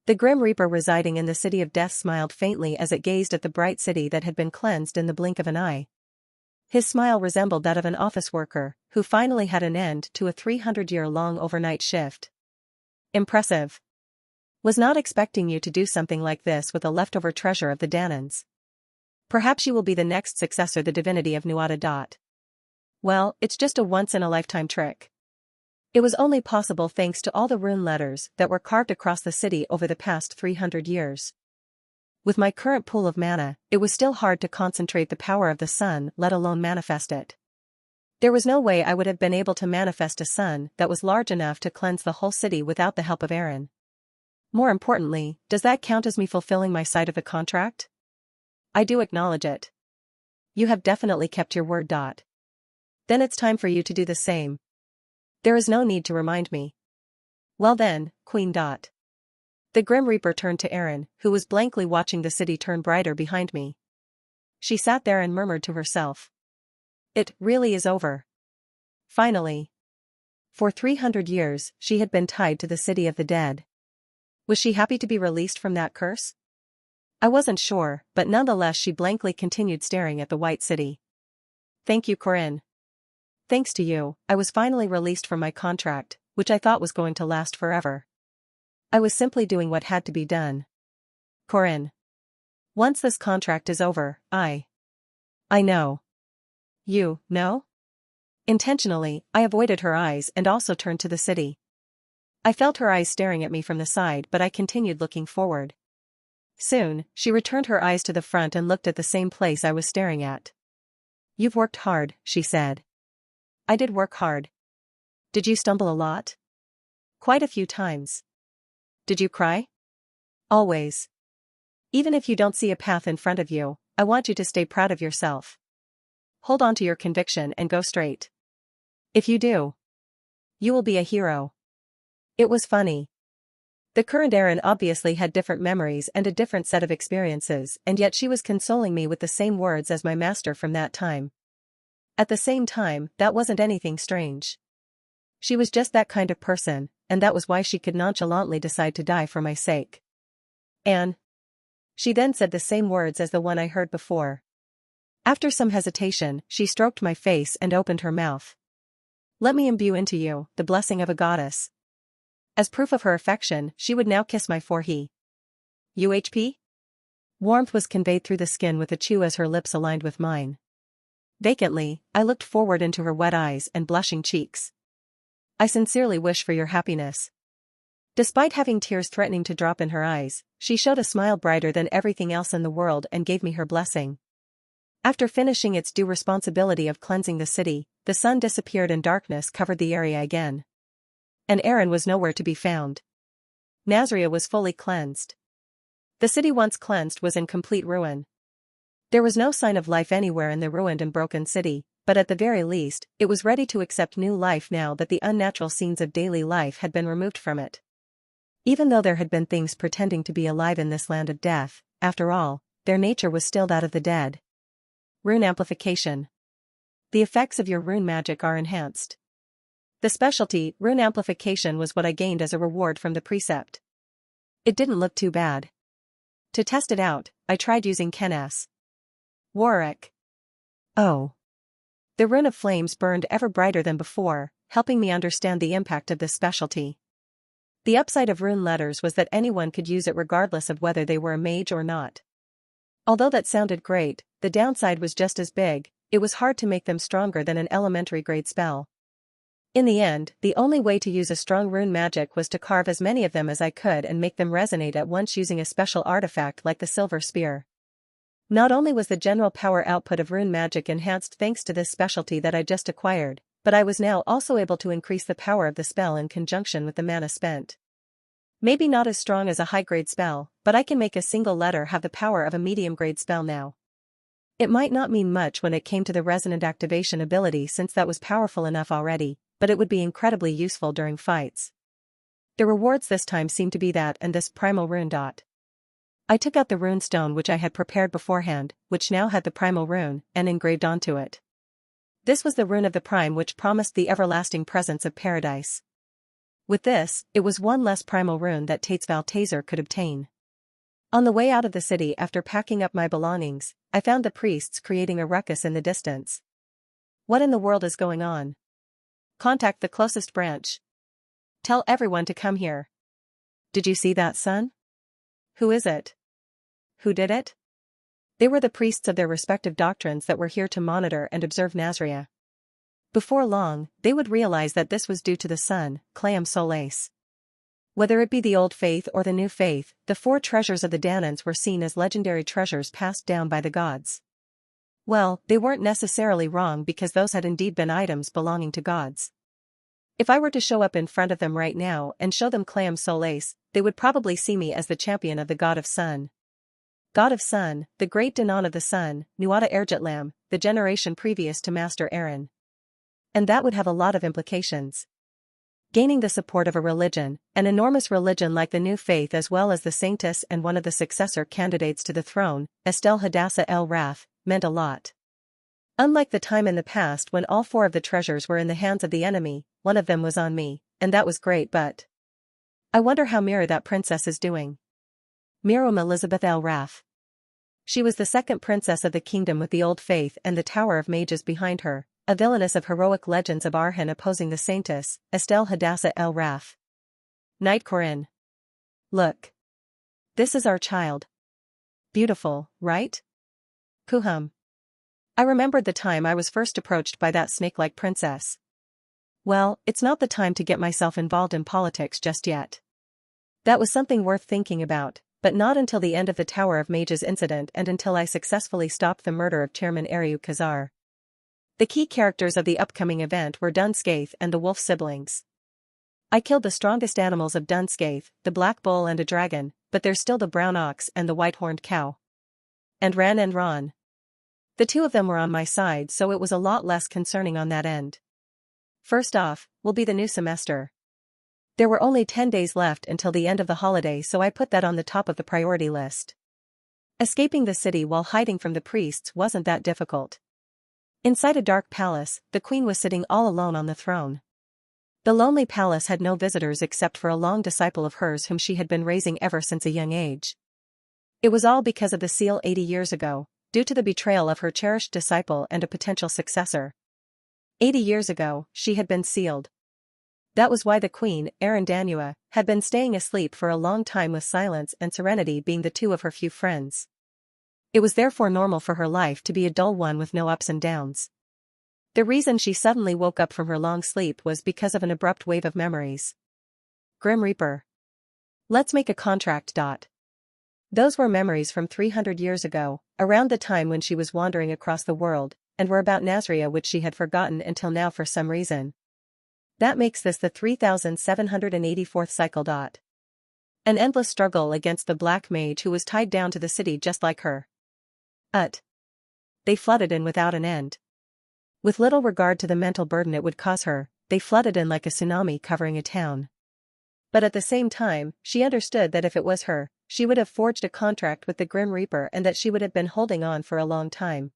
Speaker 1: The Grim Reaper residing in the city of death smiled faintly as it gazed at the bright city that had been cleansed in the blink of an eye. His smile resembled that of an office worker, who finally had an end to a 300-year-long overnight shift. Impressive. Was not expecting you to do something like this with a leftover treasure of the Danans. Perhaps you will be the next successor, the divinity of Nuada. Well, it's just a once-in-a-lifetime trick. It was only possible thanks to all the rune letters that were carved across the city over the past 300 years. With my current pool of mana, it was still hard to concentrate the power of the sun, let alone manifest it. There was no way I would have been able to manifest a sun that was large enough to cleanse the whole city without the help of Aaron. More importantly, does that count as me fulfilling my side of the contract? I do acknowledge it. You have definitely kept your word. Then it's time for you to do the same. There is no need to remind me. Well then, Queen. The Grim Reaper turned to Aaron, who was blankly watching the city turn brighter behind me. She sat there and murmured to herself. It really is over. Finally. For 300 years, she had been tied to the city of the dead. Was she happy to be released from that curse? I wasn't sure, but nonetheless she blankly continued staring at the white city. Thank you, Corinne. Thanks to you, I was finally released from my contract, which I thought was going to last forever. I was simply doing what had to be done. Corinne. Once this contract is over, I know. You know? Intentionally, I avoided her eyes and also turned to the city. I felt her eyes staring at me from the side, but I continued looking forward. Soon, she returned her eyes to the front and looked at the same place I was staring at. You've worked hard, she said. I did work hard. Did you stumble a lot? Quite a few times. Did you cry? Always. Even if you don't see a path in front of you, I want you to stay proud of yourself. Hold on to your conviction and go straight. If you do, you will be a hero. It was funny. The current Erin obviously had different memories and a different set of experiences, and yet she was consoling me with the same words as my master from that time. At the same time, that wasn't anything strange. She was just that kind of person, and that was why she could nonchalantly decide to die for my sake. Anne. She then said the same words as the one I heard before. After some hesitation, she stroked my face and opened her mouth. Let me imbue into you the blessing of a goddess. As proof of her affection, she would now kiss my forehead. UHP? Warmth was conveyed through the skin with a chew as her lips aligned with mine. Vacantly, I looked forward into her wet eyes and blushing cheeks. I sincerely wish for your happiness. Despite having tears threatening to drop in her eyes, she showed a smile brighter than everything else in the world and gave me her blessing. After finishing its due responsibility of cleansing the city, the sun disappeared and darkness covered the area again. And Erin was nowhere to be found. Nazria was fully cleansed. The city once cleansed was in complete ruin. There was no sign of life anywhere in the ruined and broken city, but at the very least, it was ready to accept new life now that the unnatural scenes of daily life had been removed from it. Even though there had been things pretending to be alive in this land of death, after all, their nature was still that of the dead. Rune amplification. The effects of your rune magic are enhanced. The specialty, rune amplification, was what I gained as a reward from the precept. It didn't look too bad. To test it out, I tried using Kenas. Warwick. Oh. The rune of flames burned ever brighter than before, helping me understand the impact of this specialty. The upside of rune letters was that anyone could use it regardless of whether they were a mage or not. Although that sounded great, the downside was just as big. It was hard to make them stronger than an elementary grade spell. In the end, the only way to use a strong rune magic was to carve as many of them as I could and make them resonate at once using a special artifact like the Silver Spear. Not only was the general power output of rune magic enhanced thanks to this specialty that I just acquired, but I was now also able to increase the power of the spell in conjunction with the mana spent. Maybe not as strong as a high-grade spell, but I can make a single letter have the power of a medium-grade spell now. It might not mean much when it came to the resonant activation ability since that was powerful enough already, but it would be incredibly useful during fights. The rewards this time seemed to be that and this primal rune dot. I took out the rune stone which I had prepared beforehand, which now had the primal rune, and engraved onto it. This was the rune of the prime which promised the everlasting presence of paradise. With this, it was one less primal rune that Tates Valtazer could obtain. On the way out of the city after packing up my belongings, I found the priests creating a ruckus in the distance. What in the world is going on? Contact the closest branch. Tell everyone to come here. Did you see that, son? Who is it? Who did it? They were the priests of their respective doctrines that were here to monitor and observe Nazria. Before long, they would realize that this was due to the sun, Clam Solace. Whether it be the old faith or the new faith, the four treasures of the Danans were seen as legendary treasures passed down by the gods. Well, they weren't necessarily wrong because those had indeed been items belonging to gods. If I were to show up in front of them right now and show them Clam Solace, they would probably see me as the champion of the God of Sun. God of Sun, the great Danan of the Sun, Nuada Ergetlam, the generation previous to Master Erin. And that would have a lot of implications. Gaining the support of a religion, an enormous religion like the New Faith as well as the Saintess and one of the successor candidates to the throne, Estelle Hadassah El Rath, meant a lot. Unlike the time in the past when all four of the treasures were in the hands of the enemy, one of them was on me, and that was great, but I wonder how Mira, that princess, is doing. Miriam Elizabeth El Rath. She was the second princess of the kingdom with the old faith and the Tower of Mages behind her, a villainess of heroic legends of Arhan opposing the Saintess, Estelle Hadassah El Rath. Knight Corinne. Look. This is our child. Beautiful, right? Puhum. I remembered the time I was first approached by that snake-like princess. Well, it's not the time to get myself involved in politics just yet. That was something worth thinking about, but not until the end of the Tower of Mages incident and until I successfully stopped the murder of Chairman Ariu Kazar. The key characters of the upcoming event were Dunskaith and the wolf siblings. I killed the strongest animals of Dunskaith, the black bull and a dragon, but there's still the brown ox and the white-horned cow. And Ran and Ron. The two of them were on my side, so it was a lot less concerning on that end. First off, will be the new semester. There were only 10 days left until the end of the holiday, so I put that on the top of the priority list. Escaping the city while hiding from the priests wasn't that difficult. Inside a dark palace, the queen was sitting all alone on the throne. The lonely palace had no visitors except for a long disciple of hers whom she had been raising ever since a young age. It was all because of the seal 80 years ago, due to the betrayal of her cherished disciple and a potential successor. 80 years ago, she had been sealed. That was why the queen, Arandanua, had been staying asleep for a long time, with silence and serenity being the two of her few friends. It was therefore normal for her life to be a dull one with no ups and downs. The reason she suddenly woke up from her long sleep was because of an abrupt wave of memories. Grim Reaper. Let's make a contract. Those were memories from 300 years ago, around the time when she was wandering across the world, and were about Nazria, which she had forgotten until now for some reason. That makes this the 3784th cycle. An endless struggle against the black mage who was tied down to the city just like her. They flooded in without an end. With little regard to the mental burden it would cause her, they flooded in like a tsunami covering a town. But at the same time, she understood that if it was her, she would have forged a contract with the Grim Reaper and that she would have been holding on for a long time.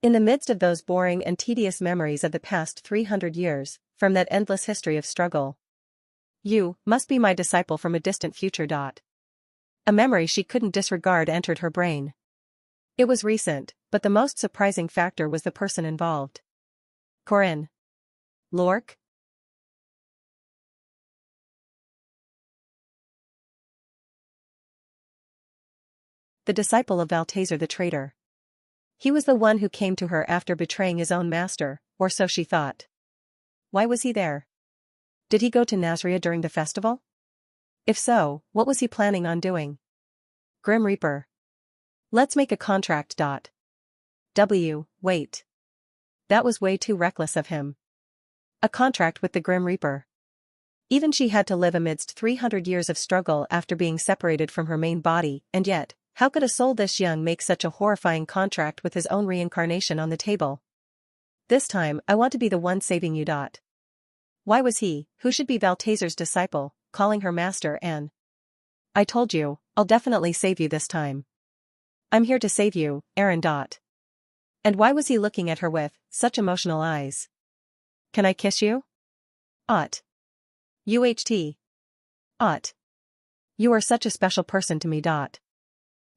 Speaker 1: In the midst of those boring and tedious memories of the past 300 years, from that endless history of struggle. You must be my disciple from a distant future. A memory she couldn't disregard entered her brain. It was recent, but the most surprising factor was the person involved. Corinne. Lork? The disciple of Valtazar the traitor. He was the one who came to her after betraying his own master, or so she thought. Why was he there? Did he go to Nazria during the festival? If so, what was he planning on doing? Grim Reaper. Let's make a contract. Wait. That was way too reckless of him. A contract with the Grim Reaper. Even she had to live amidst 300 years of struggle after being separated from her main body, and yet, how could a soul this young make such a horrifying contract with his own reincarnation on the table? This time, I want to be the one saving you. Why was he, who should be Valtazar's disciple, calling her master Anne? I told you, I'll definitely save you this time. I'm here to save you, Aaron. And why was he looking at her with such emotional eyes? Can I kiss you? UHT. You are such a special person to me.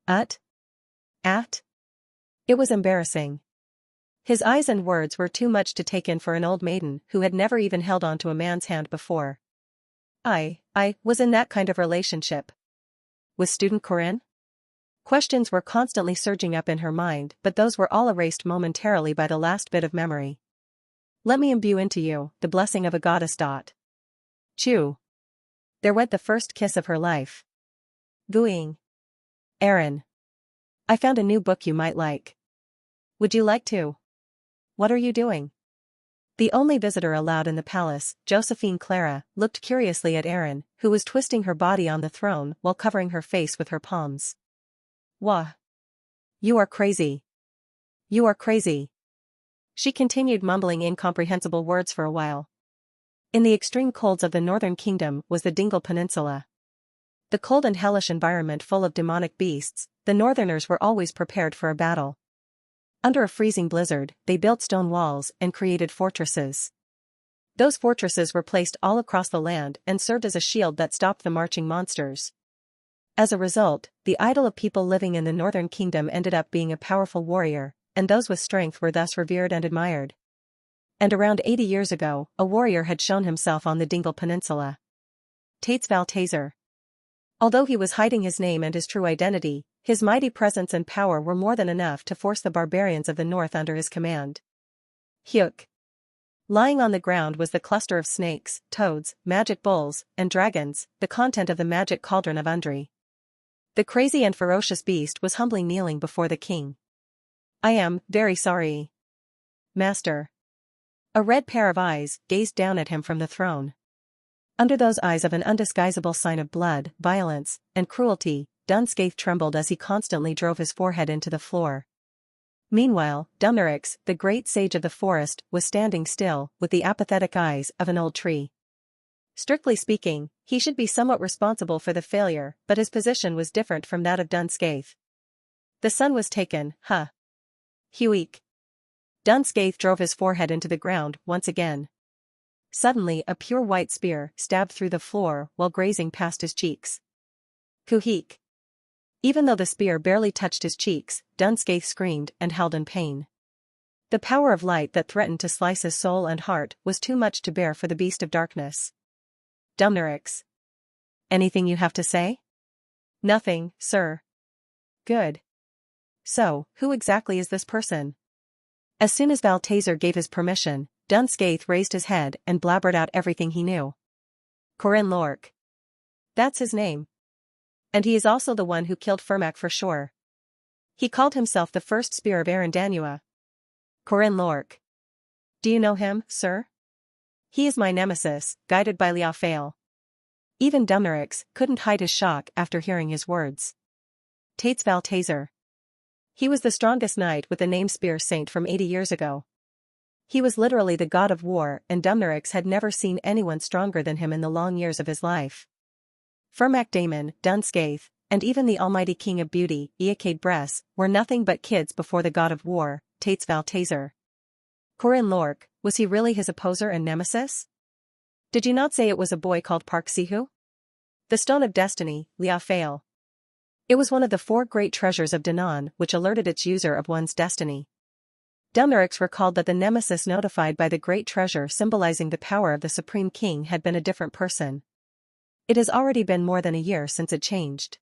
Speaker 1: It was embarrassing. His eyes and words were too much to take in for an old maiden who had never even held onto a man's hand before. I was in that kind of relationship. With student Corinne? Questions were constantly surging up in her mind, but those were all erased momentarily by the last bit of memory. Let me imbue into you the blessing of a goddess. Chew. There went the first kiss of her life. Gooing. Aaron. I found a new book you might like. Would you like to? What are you doing? The only visitor allowed in the palace, Josephine Clara, looked curiously at Aaron, who was twisting her body on the throne while covering her face with her palms. Wah. You are crazy. You are crazy. She continued mumbling incomprehensible words for a while. In the extreme colds of the northern kingdom was the Dingle Peninsula. The cold and hellish environment full of demonic beasts, the northerners were always prepared for a battle. Under a freezing blizzard, they built stone walls and created fortresses. Those fortresses were placed all across the land and served as a shield that stopped the marching monsters. As a result, the idol of people living in the northern kingdom ended up being a powerful warrior, and those with strength were thus revered and admired. And around 80 years ago, a warrior had shown himself on the Dingle Peninsula. Tates Valtazar. Although he was hiding his name and his true identity, his mighty presence and power were more than enough to force the barbarians of the north under his command. Hyuk. Lying on the ground was the cluster of snakes, toads, magic bulls, and dragons, the content of the magic cauldron of Undri. The crazy and ferocious beast was humbly kneeling before the king. I am very sorry, Master. A red pair of eyes gazed down at him from the throne. Under those eyes of an undisguisable sign of blood, violence, and cruelty, Dun Scaith trembled as he constantly drove his forehead into the floor. Meanwhile, Dumnorix, the great sage of the forest, was standing still, with the apathetic eyes of an old tree. Strictly speaking, he should be somewhat responsible for the failure, but his position was different from that of Dun Scaith. The sun was taken, huh? Hueek. Dun Scaith drove his forehead into the ground once again. Suddenly a pure white spear stabbed through the floor while grazing past his cheeks. Kuheek. Even though the spear barely touched his cheeks, Dun Scaith screamed and howled in pain. The power of light that threatened to slice his soul and heart was too much to bear for the beast of darkness. Dumnorix. Anything you have to say? Nothing, sir. Good. So, who exactly is this person? As soon as Valtazer gave his permission, Dun Scaith raised his head and blabbered out everything he knew. Corin Lork. That's his name. And he is also the one who killed Firmak for sure. He called himself the first spear of Arandanua. Corin Lork. Do you know him, sir? He is my nemesis, guided by Liafael. Even Dumnorix couldn't hide his shock after hearing his words. Tates Valtazer. He was the strongest knight with the name Spear Saint from 80 years ago. He was literally the god of war, and Dumnorix had never seen anyone stronger than him in the long years of his life. Firmak Damon, Dun Scaith, and even the almighty king of beauty, Eacade Bress, were nothing but kids before the god of war, Tates Valtazer. Corin Lork, was he really his opposer and nemesis? Did you not say it was a boy called Park Sihu? The Stone of Destiny, Liafael. It was one of the 4 great treasures of Danann which alerted its user of one's destiny. Dumnorix recalled that the nemesis notified by the great treasure symbolizing the power of the Supreme King had been a different person. It has already been more than a year since it changed.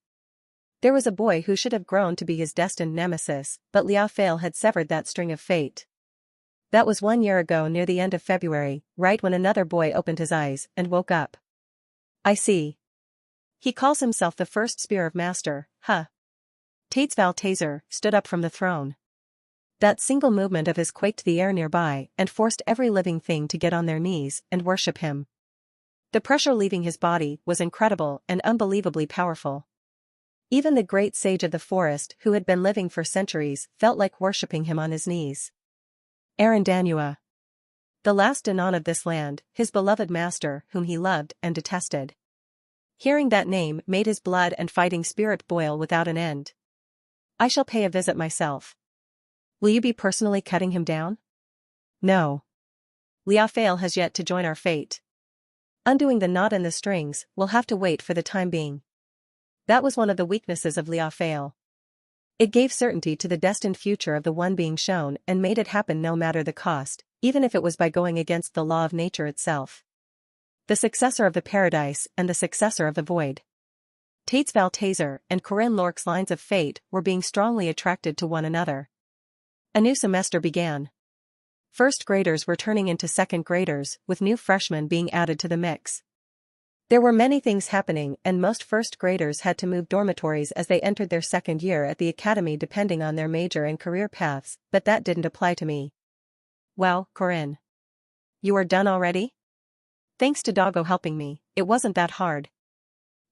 Speaker 1: There was a boy who should have grown to be his destined nemesis, but Liafael had severed that string of fate. That was 1 year ago near the end of February, right when another boy opened his eyes and woke up. I see. He calls himself the first spear of master, huh? Tates Valtazer stood up from the throne. That single movement of his quaked the air nearby and forced every living thing to get on their knees and worship him. The pressure leaving his body was incredible and unbelievably powerful. Even the great sage of the forest who had been living for centuries felt like worshipping him on his knees. Arandanua. The last Danann of this land, his beloved master whom he loved and detested. Hearing that name made his blood and fighting spirit boil without an end. I shall pay a visit myself. Will you be personally cutting him down? No. Liafael has yet to join our fate. Undoing the knot in the strings will have to wait for the time being. That was one of the weaknesses of Liafael. It gave certainty to the destined future of the one being shown and made it happen no matter the cost, even if it was by going against the law of nature itself. The successor of the paradise and the successor of the void. Tates Valtazer and Corin Lork's lines of fate were being strongly attracted to one another. A new semester began. First graders were turning into second graders, with new freshmen being added to the mix. There were many things happening, and most first graders had to move dormitories as they entered their second year at the academy depending on their major and career paths, but that didn't apply to me. Well, Corin. You are done already? Thanks to Doggo helping me, it wasn't that hard.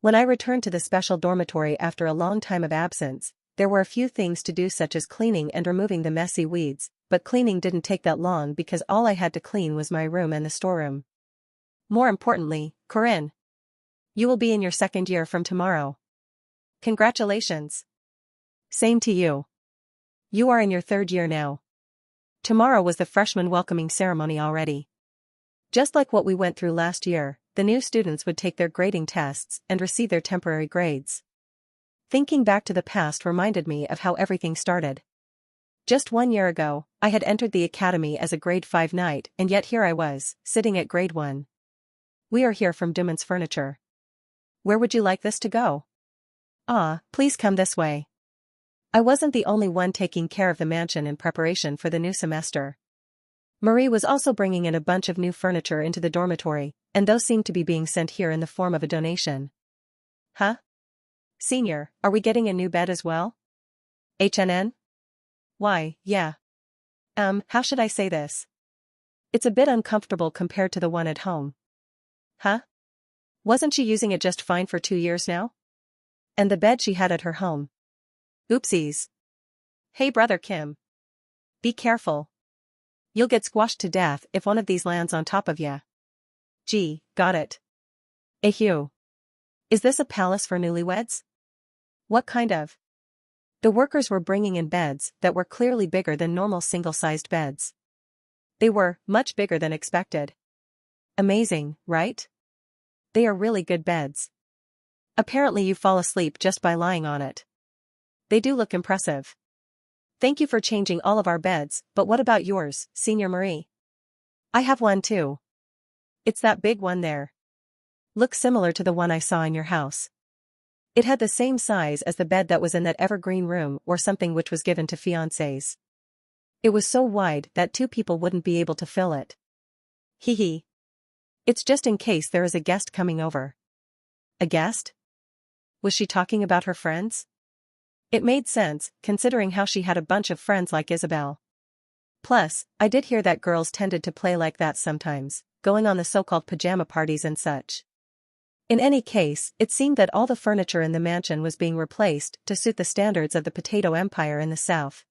Speaker 1: When I returned to the special dormitory after a long time of absence, there were a few things to do such as cleaning and removing the messy weeds, but cleaning didn't take that long because all I had to clean was my room and the storeroom. More importantly, Corin. You will be in your second year from tomorrow. Congratulations. Same to you. You are in your third year now. Tomorrow was the freshman welcoming ceremony already. Just like what we went through last year, the new students would take their grading tests and receive their temporary grades. Thinking back to the past reminded me of how everything started. Just 1 year ago, I had entered the academy as a grade 5 knight, and yet here I was, sitting at grade 1. We are here from Duman's Furniture. Where would you like this to go? Ah, please come this way. I wasn't the only one taking care of the mansion in preparation for the new semester. Marie was also bringing in a bunch of new furniture into the dormitory, and those seemed to be being sent here in the form of a donation. Huh? Senior, are we getting a new bed as well? HNN? Why, yeah. How should I say this? It's a bit uncomfortable compared to the one at home. Huh? Wasn't she using it just fine for 2 years now? And the bed she had at her home. Oopsies. Hey brother Kim. Be careful. You'll get squashed to death if one of these lands on top of ya. Gee, got it. Eheu. Is this a palace for newlyweds? What kind of? The workers were bringing in beds that were clearly bigger than normal single-sized beds. They were much bigger than expected. Amazing, right? They are really good beds. Apparently you fall asleep just by lying on it. They do look impressive. Thank you for changing all of our beds, but what about yours, Senior Marie? I have one too. It's that big one there. Looks similar to the one I saw in your house. It had the same size as the bed that was in that evergreen room or something which was given to fiancés. It was so wide that 2 people wouldn't be able to fill it. Hee hee. It's just in case there is a guest coming over. A guest? Was she talking about her friends? It made sense, considering how she had a bunch of friends like Isabel. Plus, I did hear that girls tended to play like that sometimes, going on the so-called pajama parties and such. In any case, it seemed that all the furniture in the mansion was being replaced to suit the standards of the potato empire in the South.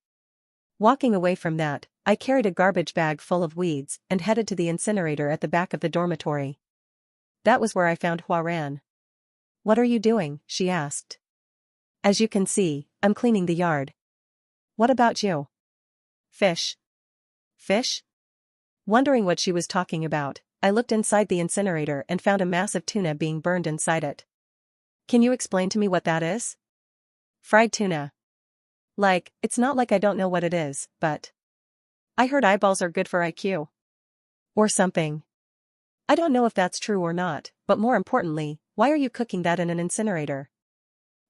Speaker 1: Walking away from that, I carried a garbage bag full of weeds and headed to the incinerator at the back of the dormitory. That was where I found Huaran. What are you doing? She asked. As you can see, I'm cleaning the yard. What about you? Fish. Fish? Wondering what she was talking about, I looked inside the incinerator and found a massive tuna being burned inside it. Can you explain to me what that is? Fried tuna. Like, it's not like I don't know what it is, but I heard eyeballs are good for IQ. Or something. I don't know if that's true or not, but more importantly, why are you cooking that in an incinerator?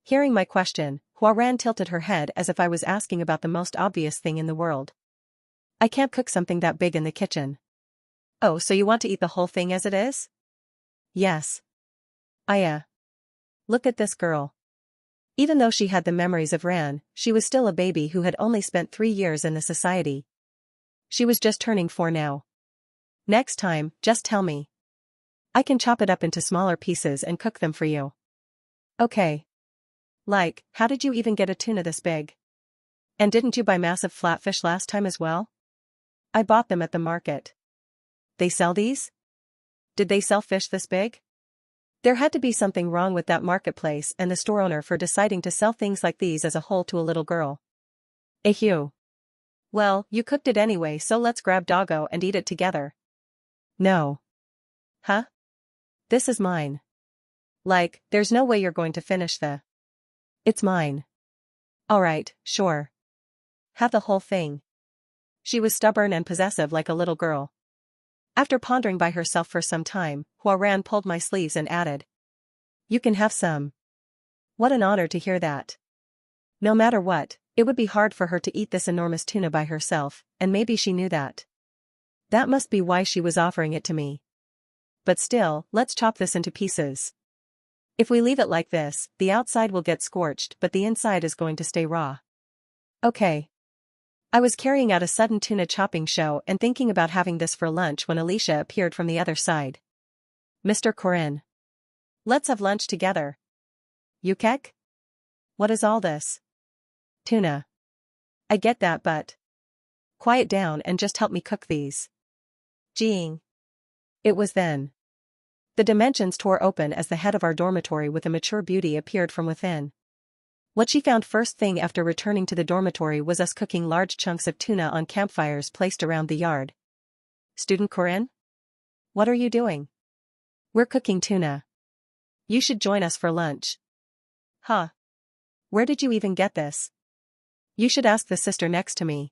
Speaker 1: Hearing my question, Huaran tilted her head as if I was asking about the most obvious thing in the world. I can't cook something that big in the kitchen. Oh, so you want to eat the whole thing as it is? Yes. Look at this girl. Even though she had the memories of Ran, she was still a baby who had only spent 3 years in the society. She was just turning 4 now. Next time, just tell me. I can chop it up into smaller pieces and cook them for you. Okay. Like, how did you even get a tuna this big? And didn't you buy massive flatfish last time as well? I bought them at the market. They sell these? Did they sell fish this big? There had to be something wrong with that marketplace and the store owner for deciding to sell things like these as a whole to a little girl. Eheu. Well, you cooked it anyway, so let's grab doggo and eat it together. No. Huh? This is mine. Like, there's no way you're going to finish the... It's mine. Alright, sure. Have the whole thing. She was stubborn and possessive like a little girl. After pondering by herself for some time, Huaran pulled my sleeves and added. You can have some. What an honor to hear that. No matter what, it would be hard for her to eat this enormous tuna by herself, and maybe she knew that. That must be why she was offering it to me. But still, let's chop this into pieces. If we leave it like this, the outside will get scorched but the inside is going to stay raw. Okay. I was carrying out a sudden tuna chopping show and thinking about having this for lunch when Alicia appeared from the other side. Mr. Corinne. Let's have lunch together. Yukek? What is all this? Tuna. I get that, but... Quiet down and just help me cook these. Jeeing. It was then. The dimensions tore open as the head of our dormitory with a mature beauty appeared from within. What she found first thing after returning to the dormitory was us cooking large chunks of tuna on campfires placed around the yard. Student Corinne? What are you doing? We're cooking tuna. You should join us for lunch. Huh. Where did you even get this? You should ask the sister next to me.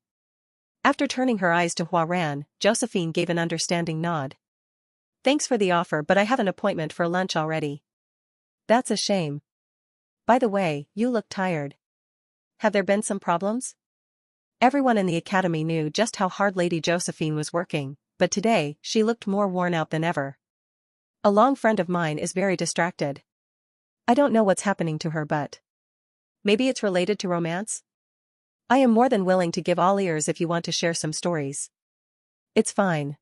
Speaker 1: After turning her eyes to Huaran, Josephine gave an understanding nod. Thanks for the offer, but I have an appointment for lunch already. That's a shame. By the way, you look tired. Have there been some problems? Everyone in the academy knew just how hard Lady Josephine was working, but today, she looked more worn out than ever. A long friend of mine is very distracted. I don't know what's happening to her, but maybe it's related to romance? I am more than willing to give all ears if you want to share some stories. It's fine.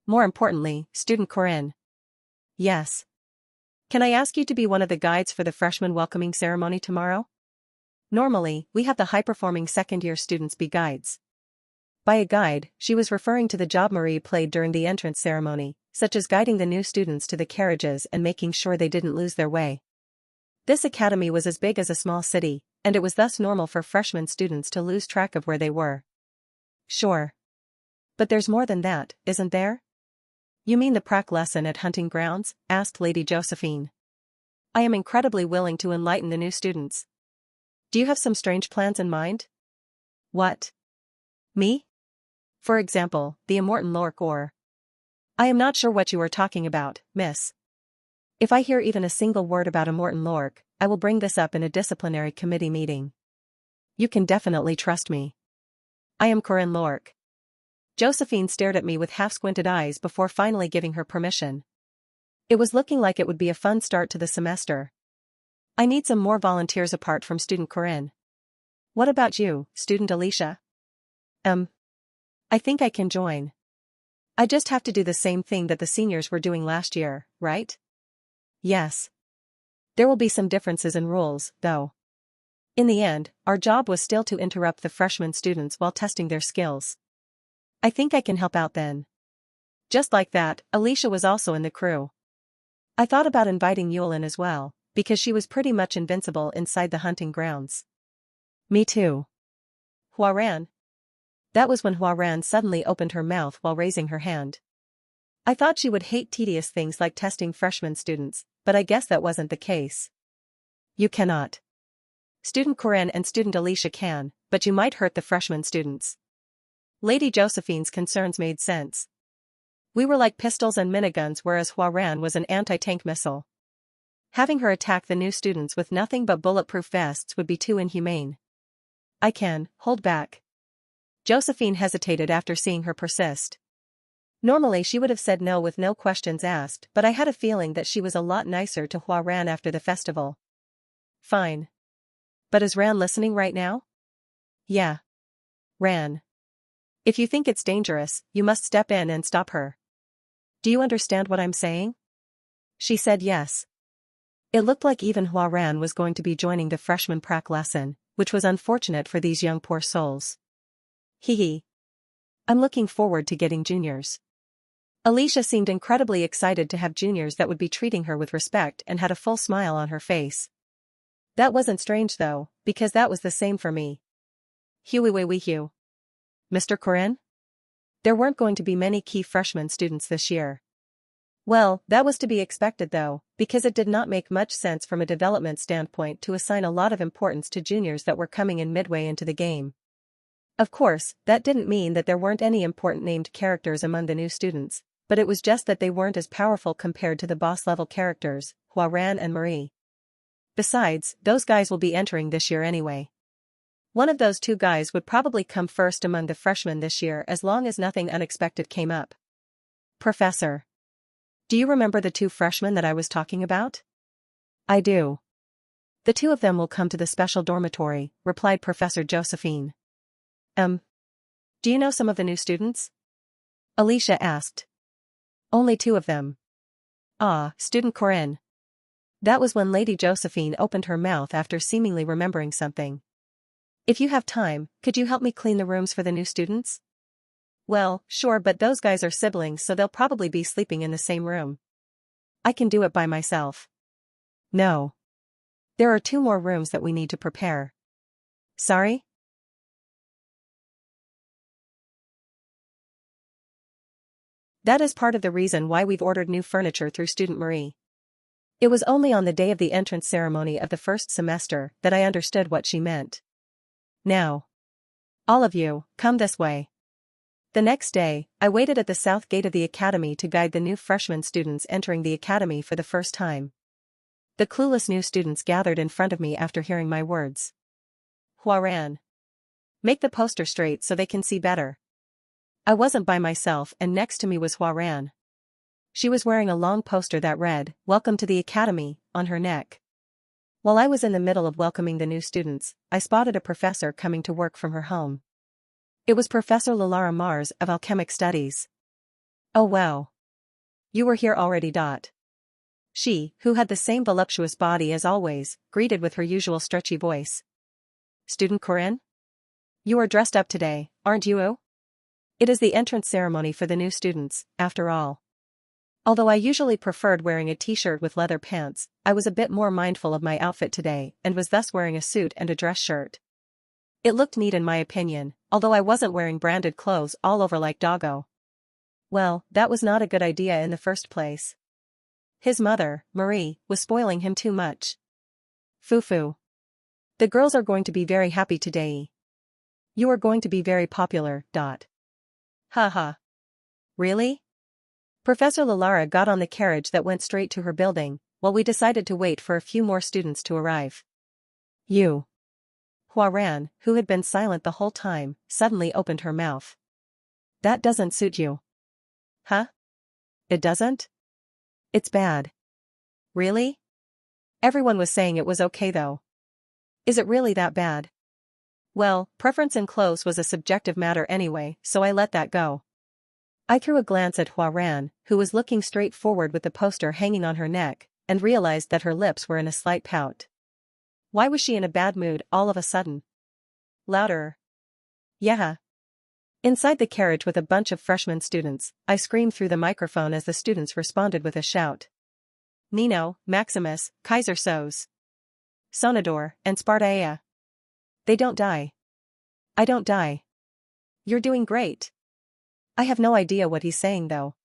Speaker 1: More importantly, student Corinne. Yes. Can I ask you to be one of the guides for the freshman welcoming ceremony tomorrow? Normally, we have the high-performing second-year students be guides. By a guide, she was referring to the job Marie played during the entrance ceremony, such as guiding the new students to the carriages and making sure they didn't lose their way. This academy was as big as a small city, and it was thus normal for freshman students to lose track of where they were. Sure. But there's more than that, isn't there? You mean the prac lesson at hunting grounds? Asked Lady Josephine. I am incredibly willing to enlighten the new students. Do you have some strange plans in mind? What? Me? For example, the Immortan Lork or... I am not sure what you are talking about, miss. If I hear even a single word about Immortan Lork, I will bring this up in a disciplinary committee meeting. You can definitely trust me. I am Corinne Lork. Josephine stared at me with half-squinted eyes before finally giving her permission. It was looking like it would be a fun start to the semester. I need some more volunteers apart from student Corinne. What about you, student Alicia? I think I can join. I just have to do the same thing that the seniors were doing last year, right? Yes. There will be some differences in rules, though. In the end, our job was still to interrupt the freshman students while testing their skills. I think I can help out then. Just like that, Alicia was also in the crew. I thought about inviting Yulin as well, because she was pretty much invincible inside the hunting grounds. Me too. Huaran. That was when Huaran suddenly opened her mouth while raising her hand. I thought she would hate tedious things like testing freshman students, but I guess that wasn't the case. You cannot. Student Corinne and student Alicia can, but you might hurt the freshman students. Lady Josephine's concerns made sense. We were like pistols and miniguns, whereas Huaran was an anti-tank missile. Having her attack the new students with nothing but bulletproof vests would be too inhumane. I can hold back. Josephine hesitated after seeing her persist. Normally she would have said no with no questions asked, but I had a feeling that she was a lot nicer to Huaran after the festival. Fine. But is Ran listening right now? Yeah. Ran. If you think it's dangerous, you must step in and stop her. Do you understand what I'm saying? She said yes. It looked like even Huaran was going to be joining the freshman prac lesson, which was unfortunate for these young poor souls. Hee. I'm looking forward to getting juniors. Alicia seemed incredibly excited to have juniors that would be treating her with respect and had a full smile on her face. That wasn't strange though, because that was the same for me. Hugh. Mr. Corinne? There weren't going to be many key freshman students this year. Well, that was to be expected though, because it did not make much sense from a development standpoint to assign a lot of importance to juniors that were coming in midway into the game. Of course, that didn't mean that there weren't any important named characters among the new students, but it was just that they weren't as powerful compared to the boss-level characters, Huaran and Marie. Besides, those guys will be entering this year anyway. One of those two guys would probably come first among the freshmen this year as long as nothing unexpected came up. Professor. Do you remember the two freshmen that I was talking about? I do. The two of them will come to the special dormitory, replied Professor Josephine. Do you know some of the new students? Alicia asked. Only two of them. Ah, student Corinne. That was when Lady Josephine opened her mouth after seemingly remembering something. If you have time, could you help me clean the rooms for the new students? Well, sure, but those guys are siblings, so they'll probably be sleeping in the same room. I can do it by myself. No. There are two more rooms that we need to prepare. Sorry? That is part of the reason why we've ordered new furniture through Student Marie. It was only on the day of the entrance ceremony of the first semester that I understood what she meant. Now. All of you, come this way. The next day, I waited at the south gate of the academy to guide the new freshman students entering the academy for the first time. The clueless new students gathered in front of me after hearing my words. Huaran. Make the poster straight so they can see better. I wasn't by myself and next to me was Huaran. She was wearing a long poster that read, "Welcome to the Academy," on her neck. While I was in the middle of welcoming the new students, I spotted a professor coming to work from her home. It was Professor Lalara Mars of Alchemic Studies. Oh wow. You were here already. She, who had the same voluptuous body as always, greeted with her usual stretchy voice. Student Corinne? You are dressed up today, aren't you? It is the entrance ceremony for the new students, after all. Although I usually preferred wearing a t-shirt with leather pants, I was a bit more mindful of my outfit today and was thus wearing a suit and a dress shirt. It looked neat in my opinion, although I wasn't wearing branded clothes all over like Doggo. Well, that was not a good idea in the first place. His mother, Marie, was spoiling him too much. Foo-foo. The girls are going to be very happy today. You are going to be very popular. Haha. Really? Professor Lalara got on the carriage that went straight to her building, while we decided to wait for a few more students to arrive. You. Huaran, who had been silent the whole time, suddenly opened her mouth. That doesn't suit you. Huh? It doesn't? It's bad. Really? Everyone was saying it was okay though. Is it really that bad? Well, preference in clothes was a subjective matter anyway, so I let that go. I threw a glance at Huaran, who was looking straight forward with the poster hanging on her neck, and realized that her lips were in a slight pout. Why was she in a bad mood all of a sudden? Louder. Yeah. Inside the carriage with a bunch of freshman students, I screamed through the microphone as the students responded with a shout. Nino, Maximus, Kaiser Soze, Sonador, and Spartaea. They don't die. I don't die. You're doing great. I have no idea what he's saying though.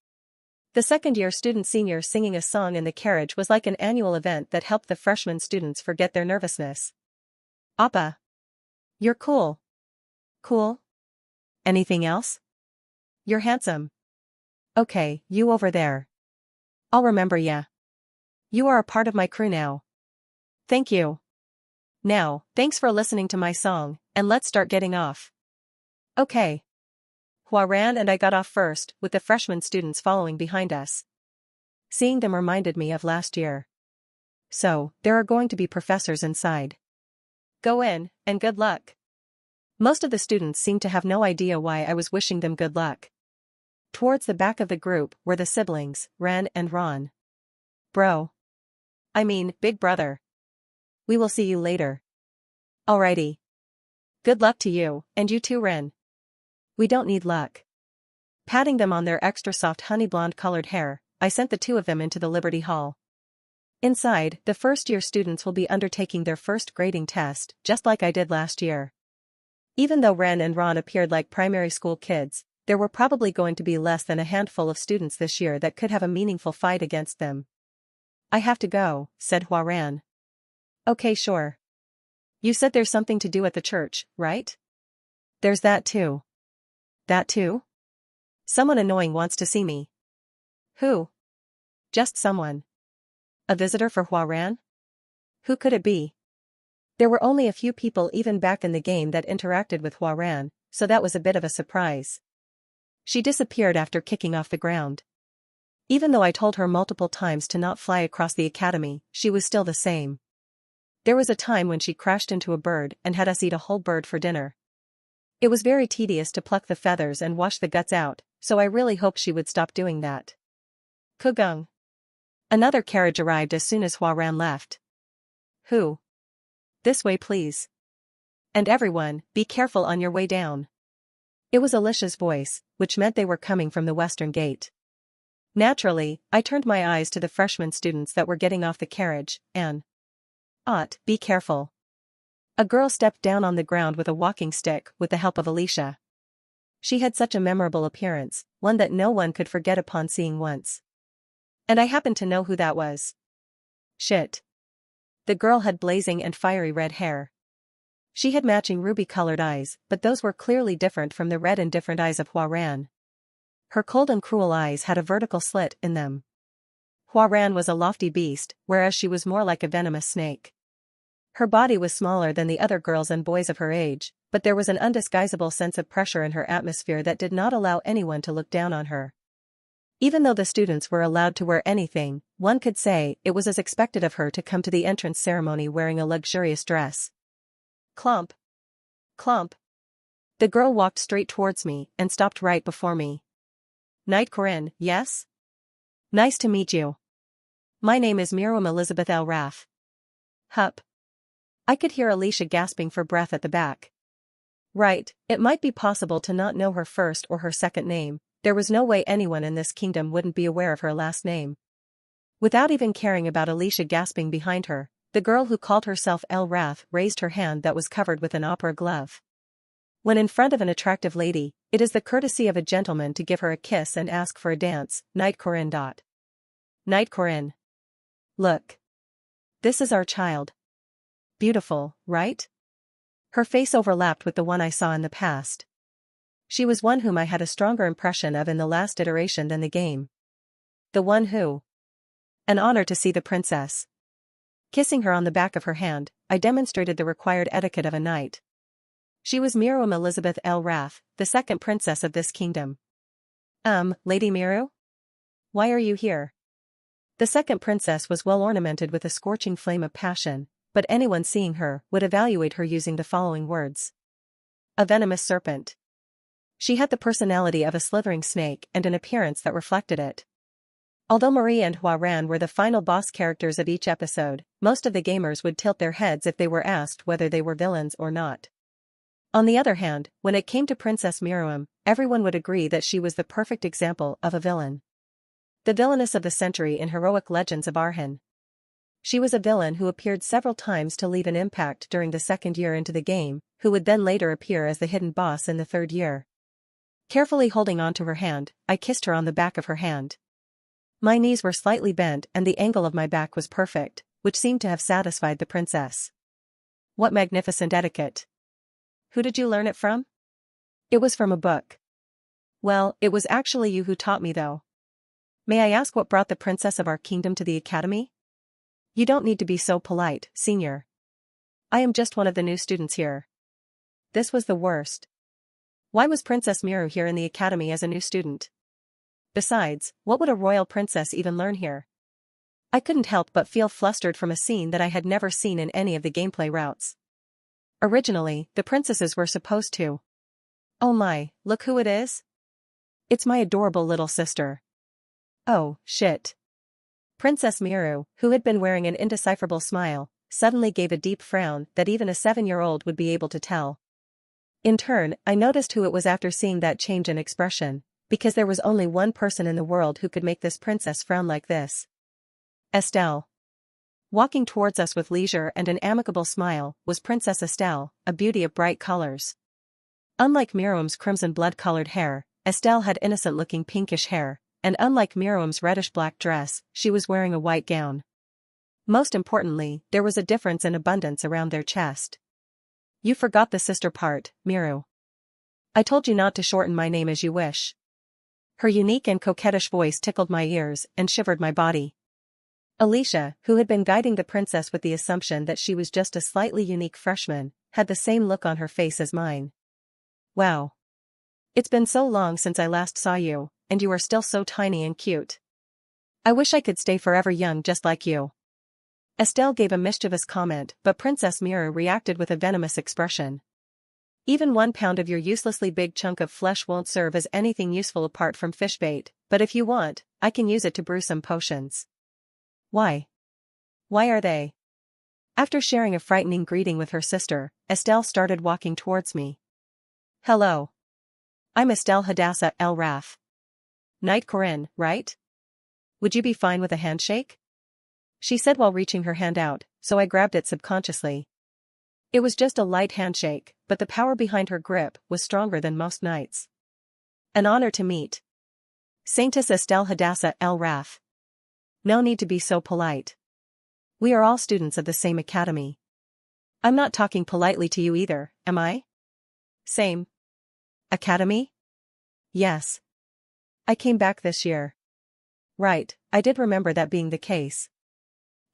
Speaker 1: The second-year student senior singing a song in the carriage was like an annual event that helped the freshman students forget their nervousness. Appa. You're cool. Cool? Anything else? You're handsome. Okay, you over there. I'll remember ya. You are a part of my crew now. Thank you. Now, thanks for listening to my song, and let's start getting off. Okay. Huaran and I got off first, with the freshman students following behind us. Seeing them reminded me of last year. So, there are going to be professors inside. Go in, and good luck. Most of the students seemed to have no idea why I was wishing them good luck. Towards the back of the group were the siblings, Ren and Ron. Bro. I mean, big brother. We will see you later. Alrighty. Good luck to you, and you too, Ren. We don't need luck. Patting them on their extra soft honey blonde colored hair, I sent the two of them into the Liberty Hall. Inside, the first-year students will be undertaking their first grading test, just like I did last year. Even though Ren and Ron appeared like primary school kids, there were probably going to be less than a handful of students this year that could have a meaningful fight against them. I have to go, said Huaran. Okay, sure. You said there's something to do at the church, right? There's that too. That too? Someone annoying wants to see me. Who? Just someone. A visitor for Huaran? Who could it be? There were only a few people even back in the game that interacted with Huaran, so that was a bit of a surprise. She disappeared after kicking off the ground. Even though I told her multiple times to not fly across the academy, she was still the same. There was a time when she crashed into a bird and had us eat a whole bird for dinner. It was very tedious to pluck the feathers and wash the guts out, so I really hoped she would stop doing that. Kugung. Another carriage arrived as soon as Huaran left. Who? This way please. And everyone, be careful on your way down. It was Alicia's voice, which meant they were coming from the western gate. Naturally, I turned my eyes to the freshman students that were getting off the carriage, and... be careful. A girl stepped down on the ground with a walking stick with the help of Alicia. She had such a memorable appearance, one that no one could forget upon seeing once. And I happened to know who that was. Shit. The girl had blazing and fiery red hair. She had matching ruby-colored eyes, but those were clearly different from the red and different eyes of Huaran. Her cold and cruel eyes had a vertical slit in them. Huaran was a lofty beast, whereas she was more like a venomous snake. Her body was smaller than the other girls and boys of her age, but there was an undisguisable sense of pressure in her atmosphere that did not allow anyone to look down on her. Even though the students were allowed to wear anything, one could say it was as expected of her to come to the entrance ceremony wearing a luxurious dress. Clump. Clump. The girl walked straight towards me and stopped right before me. Knight Corinne, yes? Nice to meet you. My name is Miriam Elizabeth L. Raff. Hup. I could hear Alicia gasping for breath at the back. Right, it might be possible to not know her first or her second name. There was no way anyone in this kingdom wouldn't be aware of her last name. Without even caring about Alicia gasping behind her, the girl who called herself El Rath raised her hand that was covered with an opera glove. When in front of an attractive lady, it is the courtesy of a gentleman to give her a kiss and ask for a dance. Knight Corinne. Knight Corinne. Look. This is our child. Beautiful, right? Her face overlapped with the one I saw in the past. She was one whom I had a stronger impression of in the last iteration than the game. The one who. An honor to see the princess. Kissing her on the back of her hand, I demonstrated the required etiquette of a knight. She was Miriam Elizabeth L. Rath, the second princess of this kingdom. Lady Miru? Why are you here? The second princess was well ornamented with a scorching flame of passion, but anyone seeing her would evaluate her using the following words. A venomous serpent. She had the personality of a slithering snake and an appearance that reflected it. Although Marie and Huaran were the final boss characters of each episode, most of the gamers would tilt their heads if they were asked whether they were villains or not. On the other hand, when it came to Princess Miriam, everyone would agree that she was the perfect example of a villain. The villainess of the century in heroic legends of Arhan. She was a villain who appeared several times to leave an impact during the second year into the game, who would then later appear as the hidden boss in the third year. Carefully holding onto her hand, I kissed her on the back of her hand. My knees were slightly bent and the angle of my back was perfect, which seemed to have satisfied the princess. What magnificent etiquette. Who did you learn it from? It was from a book. Well, it was actually you who taught me though. May I ask what brought the princess of our kingdom to the academy? You don't need to be so polite, senior. I am just one of the new students here. This was the worst. Why was Princess Miru here in the academy as a new student? Besides, what would a royal princess even learn here? I couldn't help but feel flustered from a scene that I had never seen in any of the gameplay routes. Originally, the princesses were supposed to. Oh my, look who it is? It's my adorable little sister. Oh, shit. Princess Miru, who had been wearing an indecipherable smile, suddenly gave a deep frown that even a 7-year-old would be able to tell. In turn, I noticed who it was after seeing that change in expression, because there was only one person in the world who could make this princess frown like this. Estelle. Walking towards us with leisure and an amicable smile was Princess Estelle, a beauty of bright colors. Unlike Miriam's crimson blood-colored hair, Estelle had innocent-looking pinkish hair, and unlike Miriam's reddish-black dress, she was wearing a white gown. Most importantly, there was a difference in abundance around their chest. You forgot the sister part, Miru. I told you not to shorten my name as you wish. Her unique and coquettish voice tickled my ears and shivered my body. Alicia, who had been guiding the princess with the assumption that she was just a slightly unique freshman, had the same look on her face as mine. Wow. It's been so long since I last saw you, and you are still so tiny and cute. I wish I could stay forever young just like you. Estelle gave a mischievous comment, but Princess Miru reacted with a venomous expression. Even 1 pound of your uselessly big chunk of flesh won't serve as anything useful apart from fish bait, but if you want, I can use it to brew some potions. Why? Why are they? After sharing a frightening greeting with her sister, Estelle started walking towards me. Hello. I'm Estelle Hadassah El Raff. Knight Corinne, right? Would you be fine with a handshake? She said while reaching her hand out, so I grabbed it subconsciously. It was just a light handshake, but the power behind her grip was stronger than most knights. An honor to meet. Saintess Estelle Hadassah El Raff. No need to be so polite. We are all students of the same academy. I'm not talking politely to you either, am I? Same. Academy? Yes. I came back this year. Right, I did remember that being the case.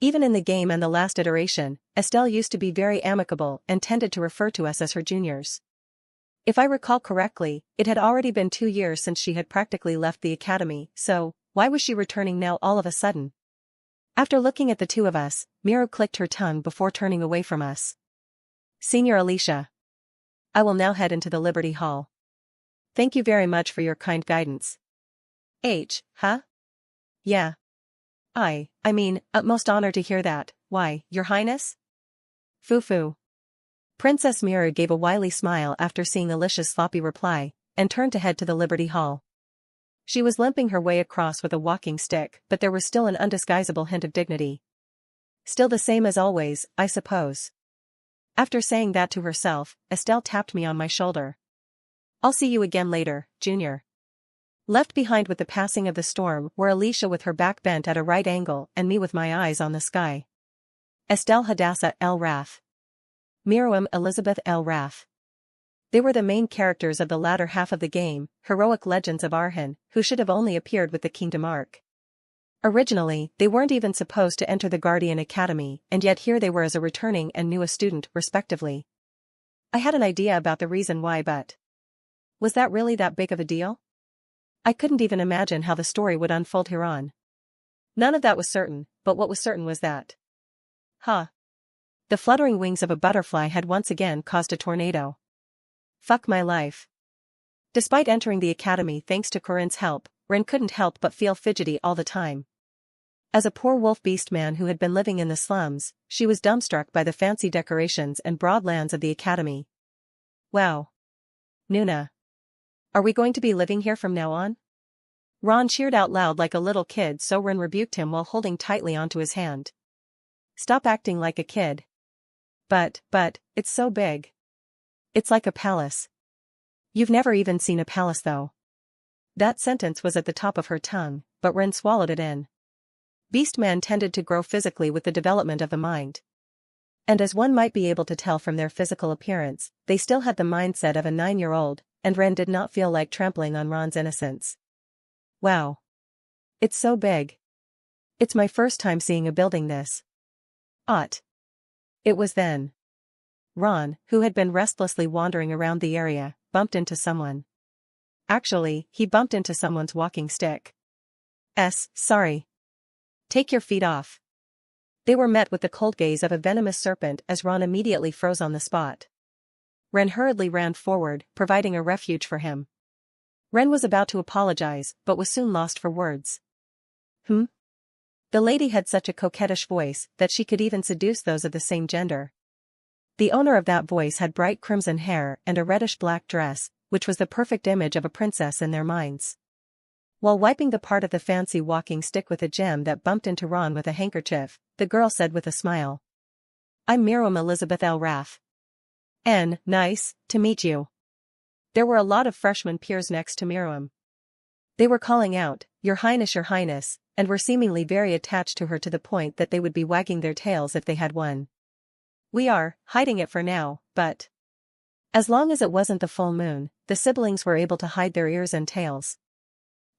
Speaker 1: Even in the game and the last iteration, Estelle used to be very amicable and tended to refer to us as her juniors. If I recall correctly, it had already been 2 years since she had practically left the academy, so, why was she returning now all of a sudden? After looking at the two of us, Miru clicked her tongue before turning away from us. Senior Alicia. I will now head into the Liberty Hall. Thank you very much for your kind guidance. Huh? Yeah. I mean, utmost honor to hear that, why, your highness? Foo-foo. Princess Miru gave a wily smile after seeing Alicia's sloppy reply, and turned to head to the Liberty Hall. She was limping her way across with a walking stick, but there was still an undisguisable hint of dignity. Still the same as always, I suppose. After saying that to herself, Estelle tapped me on my shoulder. I'll see you again later, Junior. Left behind with the passing of the storm were Alicia with her back bent at a right angle and me with my eyes on the sky. Estelle Hadassah El Rath. Miriam Elizabeth El Rath. They were the main characters of the latter half of the game, heroic legends of Arhan, who should have only appeared with the Kingdom arc. Originally, they weren't even supposed to enter the Guardian Academy, and yet here they were as a returning and newest student, respectively. I had an idea about the reason why, but was that really that big of a deal? I couldn't even imagine how the story would unfold hereon. None of that was certain, but what was certain was that. The fluttering wings of a butterfly had once again caused a tornado. Fuck my life. Despite entering the academy thanks to Corinne's help, Ren couldn't help but feel fidgety all the time. As a poor wolf beast man who had been living in the slums, she was dumbstruck by the fancy decorations and broad lands of the academy. Wow. Nuna. Are we going to be living here from now on? Ron cheered out loud like a little kid, so Ren rebuked him while holding tightly onto his hand. Stop acting like a kid. But, it's so big. It's like a palace. You've never even seen a palace though. That sentence was at the top of her tongue, but Ren swallowed it in. Beastmen tended to grow physically with the development of the mind. And as one might be able to tell from their physical appearance, they still had the mindset of a 9-year-old, and Ren did not feel like trampling on Ron's innocence. Wow. It's so big. It's my first time seeing a building this. It was then. Ron, who had been restlessly wandering around the area, bumped into someone. Actually, he bumped into someone's walking stick. Sorry. Take your feet off. They were met with the cold gaze of a venomous serpent as Ron immediately froze on the spot. Ren hurriedly ran forward, providing a refuge for him. Ren was about to apologize, but was soon lost for words. The lady had such a coquettish voice that she could even seduce those of the same gender. The owner of that voice had bright crimson hair and a reddish-black dress, which was the perfect image of a princess in their minds. While wiping the part of the fancy walking stick with a gem that bumped into Ron with a handkerchief, the girl said with a smile. I'm Miriam Elizabeth El Rath. Nice to meet you. There were a lot of freshman peers next to Miriam. They were calling out, Your Highness, and were seemingly very attached to her to the point that they would be wagging their tails if they had one. We are hiding it for now, but as long as it wasn't the full moon, the siblings were able to hide their ears and tails.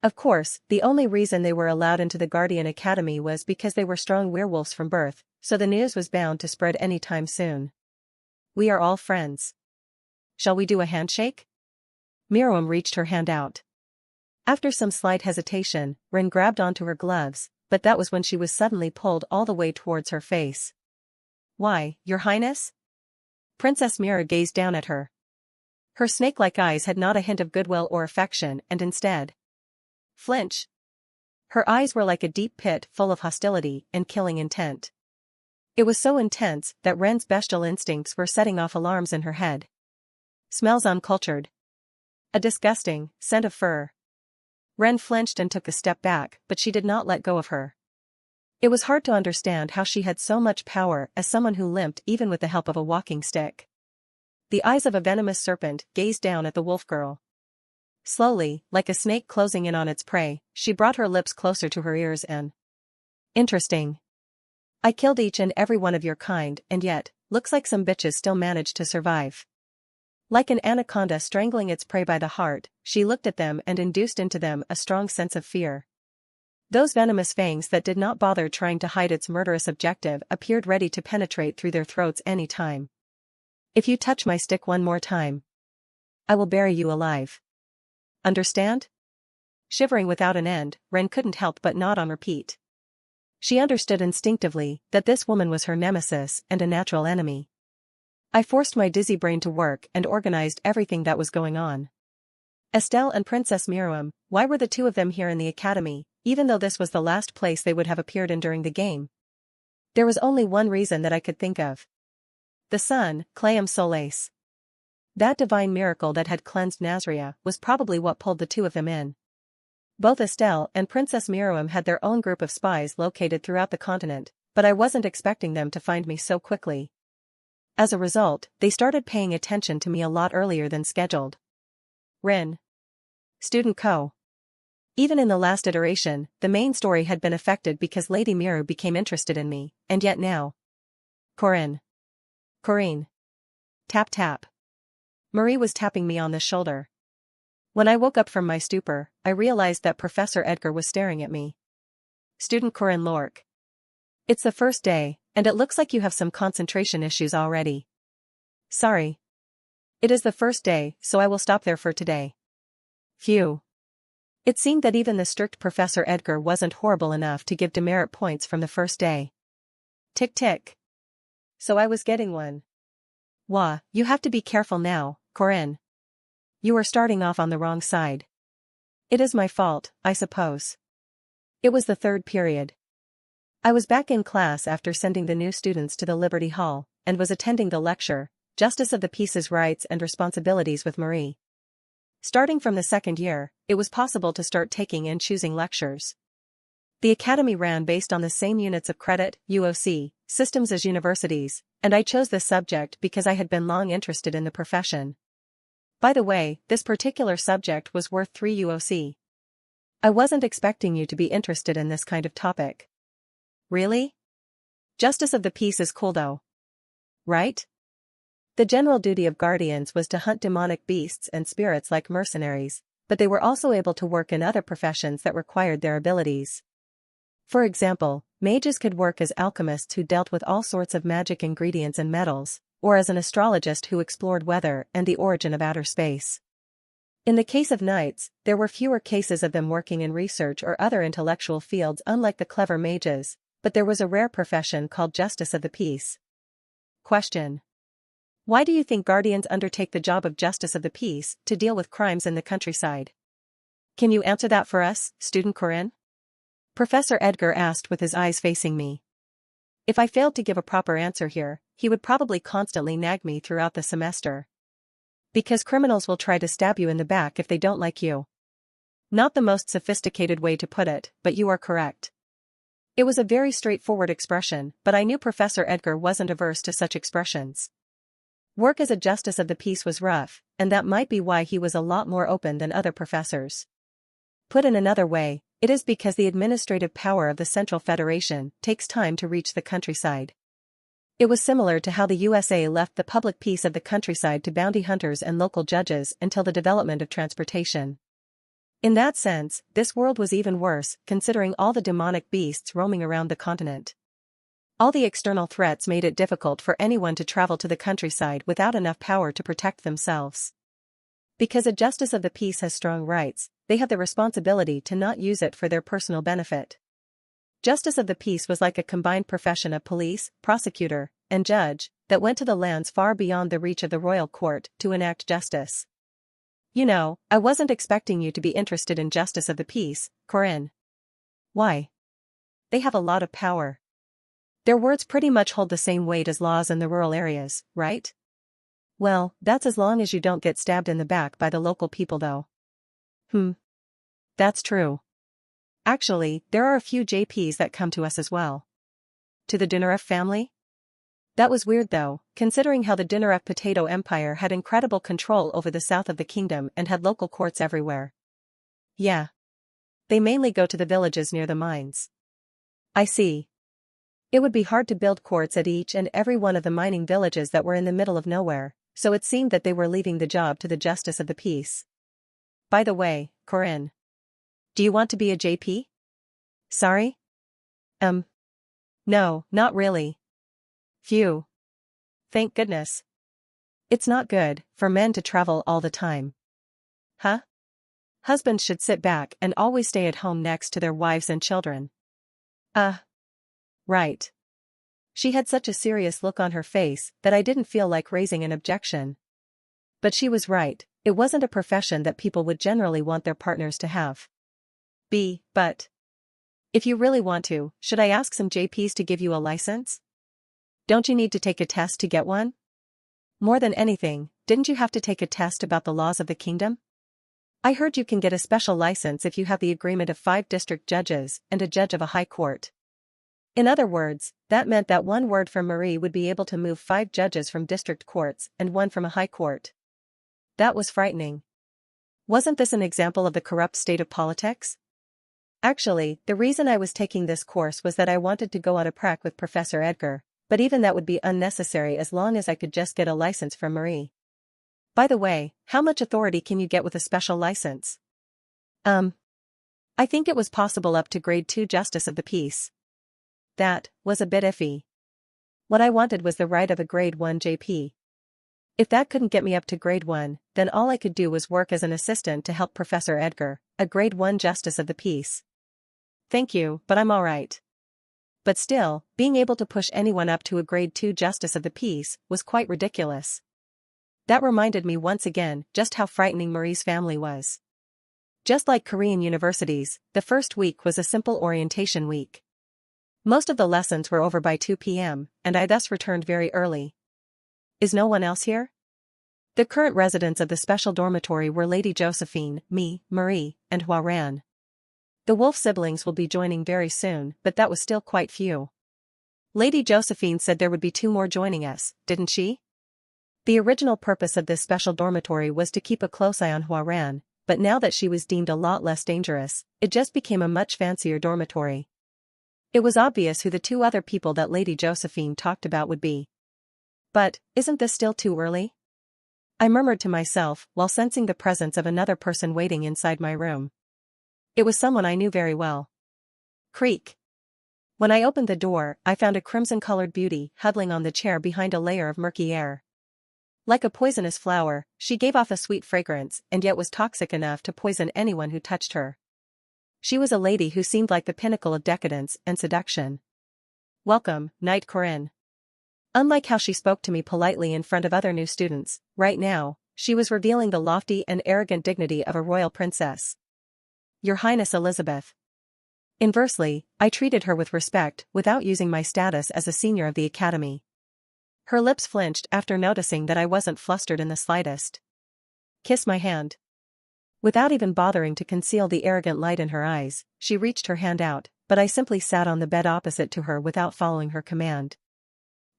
Speaker 1: Of course, the only reason they were allowed into the Guardian Academy was because they were strong werewolves from birth, so the news was bound to spread any time soon. We are all friends. Shall we do a handshake? Miriam reached her hand out. After some slight hesitation, Ren grabbed onto her gloves, but that was when she was suddenly pulled all the way towards her face. Why, Your Highness? Princess Miru gazed down at her. Her snake-like eyes had not a hint of goodwill or affection and instead flinch. Her eyes were like a deep pit full of hostility and killing intent. It was so intense that Ren's bestial instincts were setting off alarms in her head. Smells uncultured. A disgusting scent of fur. Ren flinched and took a step back, but she did not let go of her. It was hard to understand how she had so much power as someone who limped even with the help of a walking stick. The eyes of a venomous serpent gazed down at the wolf girl. Slowly, like a snake closing in on its prey, she brought her lips closer to her ears and... Interesting. I killed each and every one of your kind, and yet, looks like some bitches still managed to survive. Like an anaconda strangling its prey by the heart, she looked at them and induced into them a strong sense of fear. Those venomous fangs that did not bother trying to hide its murderous objective appeared ready to penetrate through their throats any time. If you touch my stick one more time, I will bury you alive. Understand? Shivering without an end, Ren couldn't help but nod on repeat. She understood instinctively that this woman was her nemesis and a natural enemy. I forced my dizzy brain to work and organized everything that was going on. Estelle and Princess Miriam, why were the two of them here in the academy, even though this was the last place they would have appeared in during the game? There was only one reason that I could think of. The sun, Clayum Solace. That divine miracle that had cleansed Nazria was probably what pulled the two of them in. Both Estelle and Princess Miriam had their own group of spies located throughout the continent, but I wasn't expecting them to find me so quickly. As a result, they started paying attention to me a lot earlier than scheduled. Ren. Student Co. Even in the last iteration, the main story had been affected because Lady Miru became interested in me, and yet now. Corinne. Corinne. Tap tap. Marie was tapping me on the shoulder. When I woke up from my stupor, I realized that Professor Edgar was staring at me. Student Corinne Lork. It's the first day, and it looks like you have some concentration issues already. Sorry. It is the first day, so I will stop there for today. Phew. It seemed that even the strict Professor Edgar wasn't horrible enough to give demerit points from the first day. Tick tick. So I was getting one. Wah, you have to be careful now, Corinne. You are starting off on the wrong side. It is my fault, I suppose. It was the third period. I was back in class after sending the new students to the Liberty Hall, and was attending the lecture, Justice of the Peace's Rights and Responsibilities with Marie. Starting from the second year, it was possible to start taking and choosing lectures. The academy ran based on the same units of credit, UOC, systems as universities, and I chose this subject because I had been long interested in the profession. By the way, this particular subject was worth 3 UOC. I wasn't expecting you to be interested in this kind of topic. Really? Justice of the Peace is cool though. Right? The general duty of guardians was to hunt demonic beasts and spirits like mercenaries, but they were also able to work in other professions that required their abilities. For example, mages could work as alchemists who dealt with all sorts of magic ingredients and metals, or as an astrologist who explored weather and the origin of outer space. In the case of knights, there were fewer cases of them working in research or other intellectual fields unlike the clever mages, but there was a rare profession called Justice of the Peace. Question. Why do you think guardians undertake the job of Justice of the Peace to deal with crimes in the countryside? Can you answer that for us, Student Corinne? Professor Edgar asked with his eyes facing me. If I failed to give a proper answer here, he would probably constantly nag me throughout the semester. Because criminals will try to stab you in the back if they don't like you. Not the most sophisticated way to put it, but you are correct. It was a very straightforward expression, but I knew Professor Edgar wasn't averse to such expressions. Work as a Justice of the Peace was rough, and that might be why he was a lot more open than other professors. Put in another way, it is because the administrative power of the Central Federation takes time to reach the countryside. It was similar to how the USA left the public peace of the countryside to bounty hunters and local judges until the development of transportation. In that sense, this world was even worse, considering all the demonic beasts roaming around the continent. All the external threats made it difficult for anyone to travel to the countryside without enough power to protect themselves. Because a Justice of the Peace has strong rights, they have the responsibility to not use it for their personal benefit. Justice of the Peace was like a combined profession of police, prosecutor, and judge that went to the lands far beyond the reach of the royal court to enact justice. You know, I wasn't expecting you to be interested in Justice of the Peace, Corinne. Why? They have a lot of power. Their words pretty much hold the same weight as laws in the rural areas, right? Well, that's as long as you don't get stabbed in the back by the local people though. That's true. Actually, there are a few JPs that come to us as well. To the Dinaref family? That was weird though, considering how the Dinaref Potato Empire had incredible control over the south of the kingdom and had local courts everywhere. Yeah. They mainly go to the villages near the mines. I see. It would be hard to build courts at each and every one of the mining villages that were in the middle of nowhere, so it seemed that they were leaving the job to the Justice of the Peace. By the way, Corinne. Do you want to be a JP? Sorry? No, not really. Phew. Thank goodness. It's not good for men to travel all the time. Huh? Husbands should sit back and always stay at home next to their wives and children. Right. She had such a serious look on her face that I didn't feel like raising an objection. But she was right, it wasn't a profession that people would generally want their partners to have. But if you really want to, should I ask some JPs to give you a license? Don't you need to take a test to get one? More than anything, didn't you have to take a test about the laws of the kingdom? I heard you can get a special license if you have the agreement of 5 district judges and a judge of a high court. In other words, that meant that one word from Marie would be able to move 5 judges from district courts and 1 from a high court. That was frightening. Wasn't this an example of the corrupt state of politics? Actually, the reason I was taking this course was that I wanted to go on a prac with Professor Edgar, but even that would be unnecessary as long as I could just get a license from Marie. By the way, how much authority can you get with a special license? I think it was possible up to grade 2 Justice of the Peace. That was a bit iffy. What I wanted was the right of a grade 1 JP. If that couldn't get me up to grade 1, then all I could do was work as an assistant to help Professor Edgar, a grade 1 Justice of the Peace. Thank you, but I'm alright. But still, being able to push anyone up to a grade 2 Justice of the Peace was quite ridiculous. That reminded me once again just how frightening Marie's family was. Just like Korean universities, the first week was a simple orientation week. Most of the lessons were over by 2 p.m., and I thus returned very early. Is no one else here? The current residents of the special dormitory were Lady Josephine, me, Marie, and Hua-Ran. The Wolf siblings will be joining very soon, but that was still quite few. Lady Josephine said there would be 2 more joining us, didn't she? The original purpose of this special dormitory was to keep a close eye on Hua-Ran, but now that she was deemed a lot less dangerous, it just became a much fancier dormitory. It was obvious who the 2 other people that Lady Josephine talked about would be. But, isn't this still too early? I murmured to myself while sensing the presence of another person waiting inside my room. It was someone I knew very well. Creak. When I opened the door, I found a crimson-colored beauty huddling on the chair behind a layer of murky air. Like a poisonous flower, she gave off a sweet fragrance and yet was toxic enough to poison anyone who touched her. She was a lady who seemed like the pinnacle of decadence and seduction. Welcome, Knight Corinne. Unlike how she spoke to me politely in front of other new students, right now, she was revealing the lofty and arrogant dignity of a royal princess. Your Highness Elizabeth. Inversely, I treated her with respect without using my status as a senior of the academy. Her lips flinched after noticing that I wasn't flustered in the slightest. Kiss my hand. Without even bothering to conceal the arrogant light in her eyes, she reached her hand out, but I simply sat on the bed opposite to her without following her command.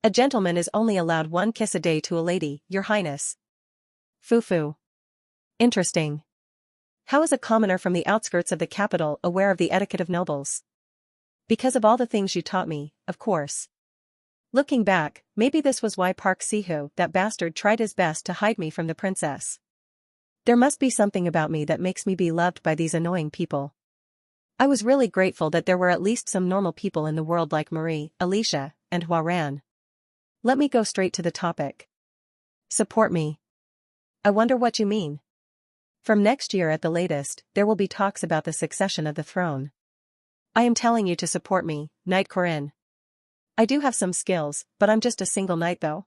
Speaker 1: A gentleman is only allowed 1 kiss a day to a lady, Your Highness. Foo-foo. Interesting. How is a commoner from the outskirts of the capital aware of the etiquette of nobles? Because of all the things you taught me, of course. Looking back, maybe this was why Park Siho, that bastard, tried his best to hide me from the princess. There must be something about me that makes me be loved by these annoying people. I was really grateful that there were at least some normal people in the world like Marie, Alicia, and Hua-Ran. Let me go straight to the topic. Support me. I wonder what you mean. From next year at the latest, there will be talks about the succession of the throne. I am telling you to support me, Knight Corinne. I do have some skills, but I'm just a single knight though.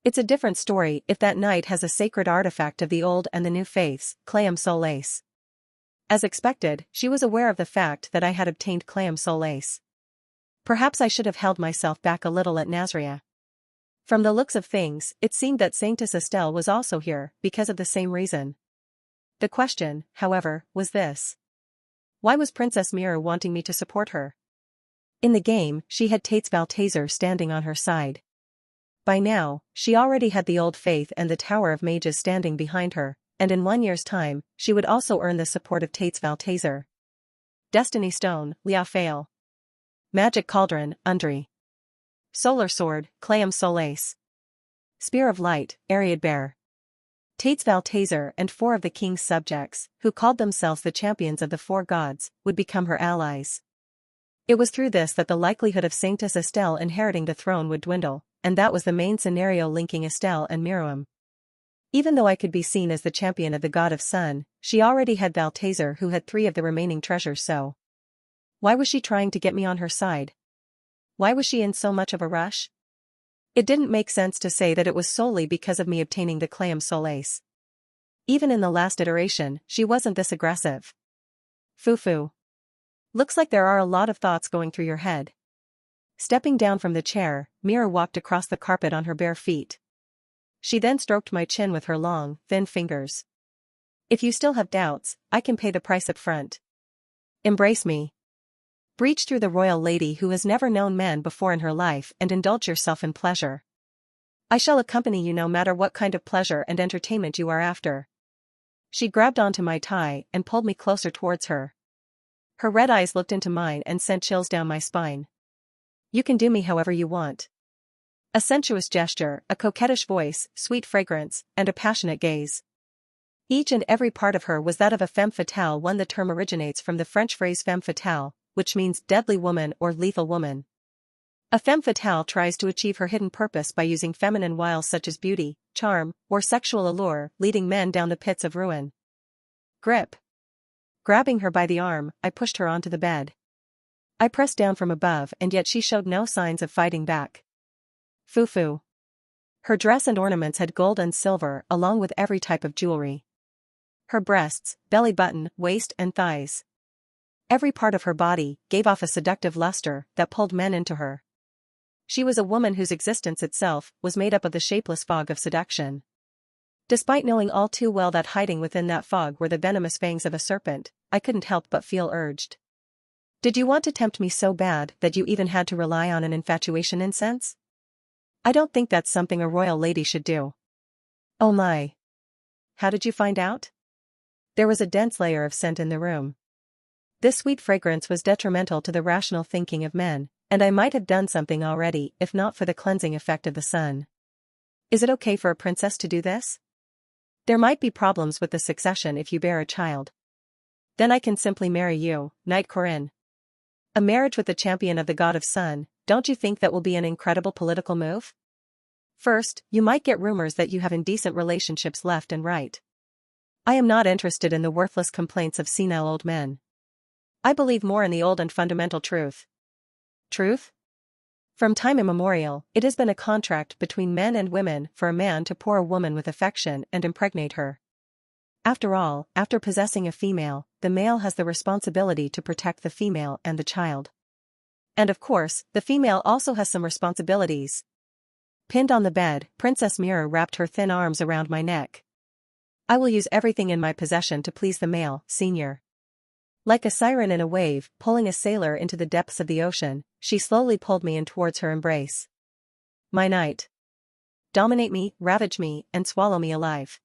Speaker 1: It's a different story if that knight has a sacred artifact of the old and the new faiths, Clayam Solace. As expected, she was aware of the fact that I had obtained Clayam Solace. Perhaps I should have held myself back a little at Nazria. From the looks of things, it seemed that Saintess Estelle was also here, because of the same reason. The question, however, was this. Why was Princess Mira wanting me to support her? In the game, she had Tates Valtazer standing on her side. By now, she already had the Old Faith and the Tower of Mages standing behind her, and in 1 year's time, she would also earn the support of Tates Valtazer. Destiny Stone, Liao Fail. Magic Cauldron, Undri. Solar Sword, Clayam Solace. Spear of Light, Ariad Bear. Tates Valtazer and 4 of the king's subjects, who called themselves the champions of the 4 gods, would become her allies. It was through this that the likelihood of Saintess Estelle inheriting the throne would dwindle, and that was the main scenario linking Estelle and Miriam. Even though I could be seen as the champion of the god of sun, she already had Balthazar who had 3 of the remaining treasures, so why was she trying to get me on her side? Why was she in so much of a rush? It didn't make sense to say that it was solely because of me obtaining the Claium Solace. Even in the last iteration, she wasn't this aggressive. Foo-foo. Looks like there are a lot of thoughts going through your head. Stepping down from the chair, Mira walked across the carpet on her bare feet. She then stroked my chin with her long, thin fingers. If you still have doubts, I can pay the price up front. Embrace me. Breach through the royal lady who has never known man before in her life and indulge yourself in pleasure. I shall accompany you no matter what kind of pleasure and entertainment you are after. She grabbed onto my tie and pulled me closer towards her. Her red eyes looked into mine and sent chills down my spine. You can do me however you want. A sensuous gesture, a coquettish voice, sweet fragrance, and a passionate gaze. Each and every part of her was that of a femme fatale. The term originates from the French phrase femme fatale, which means deadly woman or lethal woman. A femme fatale tries to achieve her hidden purpose by using feminine wiles such as beauty, charm, or sexual allure, leading men down the pits of ruin. Grip. Grabbing her by the arm, I pushed her onto the bed. I pressed down from above and yet she showed no signs of fighting back. Foo-foo. Her dress and ornaments had gold and silver along with every type of jewelry. Her breasts, belly button, waist and thighs. Every part of her body gave off a seductive luster that pulled men into her. She was a woman whose existence itself was made up of the shapeless fog of seduction. Despite knowing all too well that hiding within that fog were the venomous fangs of a serpent, I couldn't help but feel urged. Did you want to tempt me so bad that you even had to rely on an infatuation incense? I don't think that's something a royal lady should do. Oh my. How did you find out? There was a dense layer of scent in the room. This sweet fragrance was detrimental to the rational thinking of men, and I might have done something already if not for the cleansing effect of the sun. Is it okay for a princess to do this? There might be problems with the succession if you bear a child. Then I can simply marry you, Knight Corinne. A marriage with the champion of the god of sun, don't you think that will be an incredible political move? First, you might get rumors that you have indecent relationships left and right. I am not interested in the worthless complaints of senile old men. I believe more in the old and fundamental truth. Truth? From time immemorial, it has been a contract between men and women for a man to pour a woman with affection and impregnate her. After all, after possessing a female, the male has the responsibility to protect the female and the child. And of course, the female also has some responsibilities. Pinned on the bed, Princess Mira wrapped her thin arms around my neck. I will use everything in my possession to please the male, Senior. Like a siren in a wave, pulling a sailor into the depths of the ocean, she slowly pulled me in towards her embrace. My knight. Dominate me, ravage me, and swallow me alive.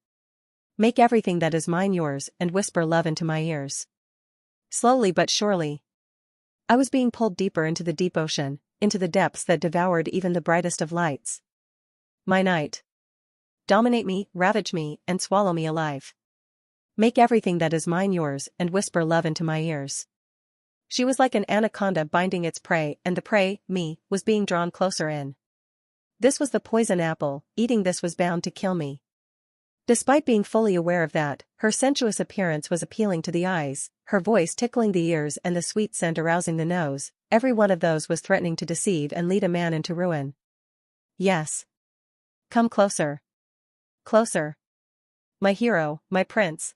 Speaker 1: Make everything that is mine yours and whisper love into my ears. Slowly but surely. I was being pulled deeper into the deep ocean, into the depths that devoured even the brightest of lights. My knight. Dominate me, ravage me, and swallow me alive. Make everything that is mine yours and whisper love into my ears. She was like an anaconda binding its prey and the prey, me, was being drawn closer in. This was the poison apple, eating this was bound to kill me. Despite being fully aware of that, her sensuous appearance was appealing to the eyes, her voice tickling the ears and the sweet scent arousing the nose, every one of those was threatening to deceive and lead a man into ruin. Yes. Come closer. Closer. My hero, my prince.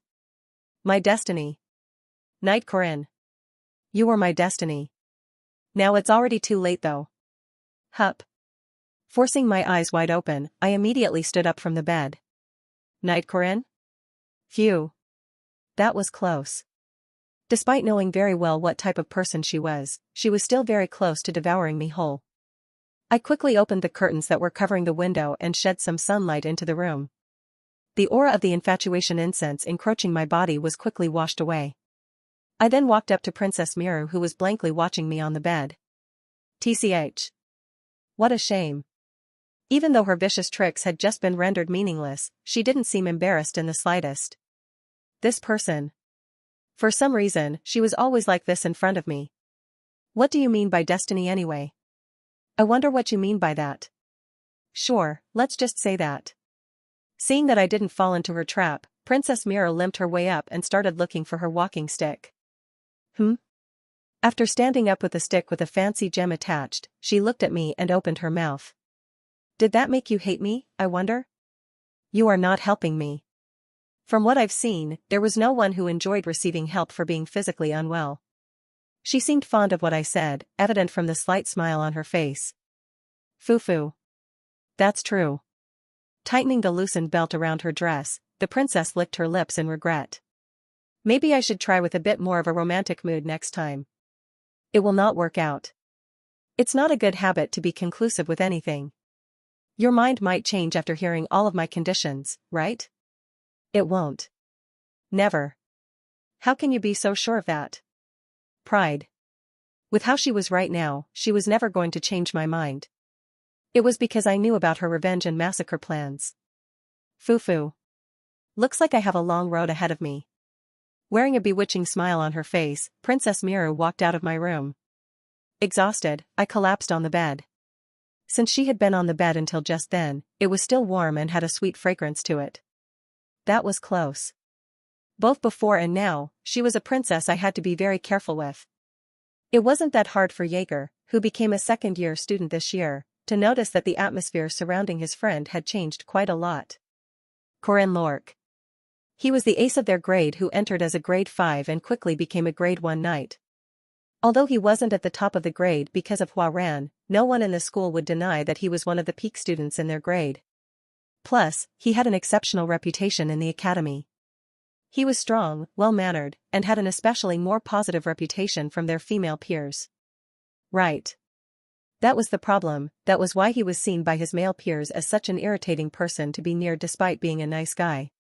Speaker 1: My destiny. Knight Corinne. You were my destiny. Now it's already too late though. Hup. Forcing my eyes wide open, I immediately stood up from the bed. Knight Corinne? Phew. That was close. Despite knowing very well what type of person she was still very close to devouring me whole. I quickly opened the curtains that were covering the window and shed some sunlight into the room. The aura of the infatuation incense encroaching my body was quickly washed away. I then walked up to Princess Mira who was blankly watching me on the bed. TCH. What a shame. Even though her vicious tricks had just been rendered meaningless, she didn't seem embarrassed in the slightest. This person. For some reason, she was always like this in front of me. What do you mean by destiny anyway? I wonder what you mean by that. Sure, let's just say that. Seeing that I didn't fall into her trap, Princess Mira limped her way up and started looking for her walking stick. After standing up with a stick with a fancy gem attached, she looked at me and opened her mouth. Did that make you hate me, I wonder? You are not helping me. From what I've seen, there was no one who enjoyed receiving help for being physically unwell. She seemed fond of what I said, evident from the slight smile on her face. Foo-foo. That's true. Tightening the loosened belt around her dress, the princess licked her lips in regret. Maybe I should try with a bit more of a romantic mood next time. It will not work out. It's not a good habit to be conclusive with anything. Your mind might change after hearing all of my conditions, right? It won't. Never. How can you be so sure of that? Pride. With how she was right now, she was never going to change my mind. It was because I knew about her revenge and massacre plans. Foo-foo. Looks like I have a long road ahead of me. Wearing a bewitching smile on her face, Princess Miru walked out of my room. Exhausted, I collapsed on the bed. Since she had been on the bed until just then, it was still warm and had a sweet fragrance to it. That was close. Both before and now, she was a princess I had to be very careful with. It wasn't that hard for Jaeger, who became a second-year student this year, to notice that the atmosphere surrounding his friend had changed quite a lot. Corinne Lork. He was the ace of their grade who entered as a grade 5 and quickly became a grade 1 knight. Although he wasn't at the top of the grade because of Hua Ran, no one in the school would deny that he was one of the peak students in their grade. Plus, he had an exceptional reputation in the academy. He was strong, well-mannered, and had an especially more positive reputation from their female peers. Right. That was the problem, that was why he was seen by his male peers as such an irritating person to be near despite being a nice guy.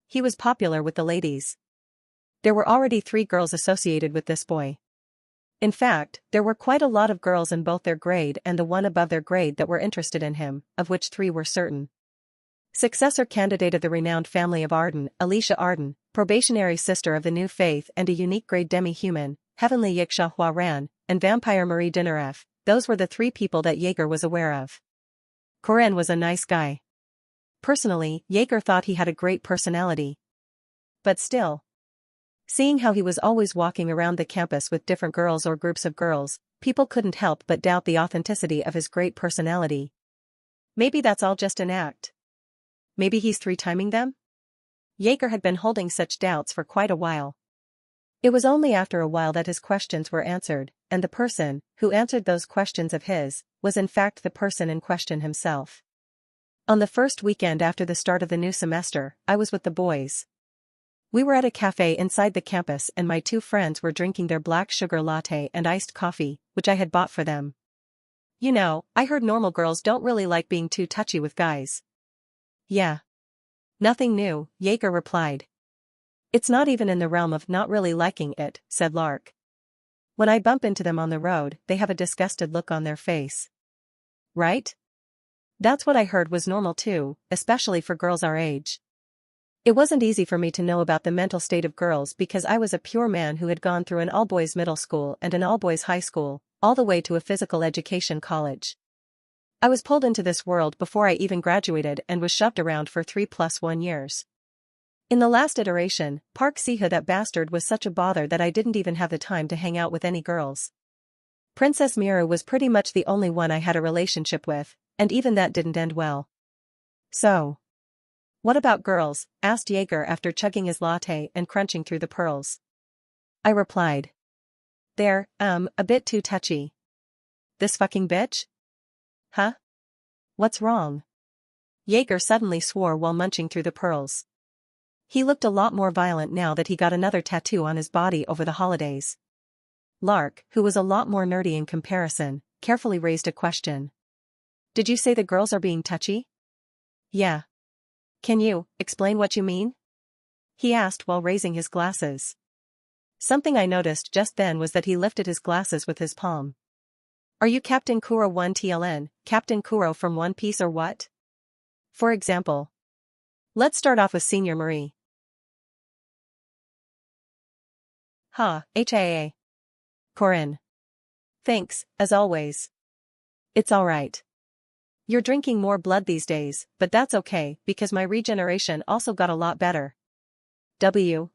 Speaker 1: He was popular with the ladies. There were already 3 girls associated with this boy. In fact, there were quite a lot of girls in both their grade and the one above their grade that were interested in him, of which 3 were certain. Successor candidate of the renowned family of Arden, Alicia Arden, probationary sister of the new faith and a unique grade demi-human, heavenly Yiksha Hua Ran, and vampire Marie Dinarev, those were the 3 people that Jaeger was aware of. Corinne was a nice guy. Personally, Jaeger thought he had a great personality. But still. Seeing how he was always walking around the campus with different girls or groups of girls, people couldn't help but doubt the authenticity of his great personality. Maybe that's all just an act. Maybe he's 3-timing them? Jaeger had been holding such doubts for quite a while. It was only after a while that his questions were answered, and the person, who answered those questions of his, was in fact the person in question himself. On the first weekend after the start of the new semester, I was with the boys. We were at a cafe inside the campus and my 2 friends were drinking their black sugar latte and iced coffee, which I had bought for them. You know, I heard normal girls don't really like being too touchy with guys. Yeah. Nothing new, Jaeger replied. It's not even in the realm of not really liking it, said Lark. When I bump into them on the road, they have a disgusted look on their face. Right? That's what I heard was normal too, especially for girls our age. It wasn't easy for me to know about the mental state of girls because I was a pure man who had gone through an all-boys middle school and an all-boys high school, all the way to a physical education college. I was pulled into this world before I even graduated and was shoved around for 3+1 years. In the last iteration, Park Siha, that bastard, was such a bother that I didn't even have the time to hang out with any girls. Princess Miru was pretty much the only one I had a relationship with, and even that didn't end well. So. What about girls? Asked Jaeger after chugging his latte and crunching through the pearls. I replied. They're, a bit too touchy. This fucking bitch? Huh? What's wrong? Jaeger suddenly swore while munching through the pearls. He looked a lot more violent now that he got another tattoo on his body over the holidays. Lark, who was a lot more nerdy in comparison, carefully raised a question. Did you say the girls are being touchy? Yeah. Can you explain what you mean? He asked while raising his glasses. Something I noticed just then was that he lifted his glasses with his palm. Are you Captain Kuro 1 TLN, Captain Kuro from One Piece or what? For example. Let's start off with Senior Marie. HIA. Corinne. Thanks, as always. It's alright. You're drinking more blood these days, but that's okay because my regeneration also got a lot better.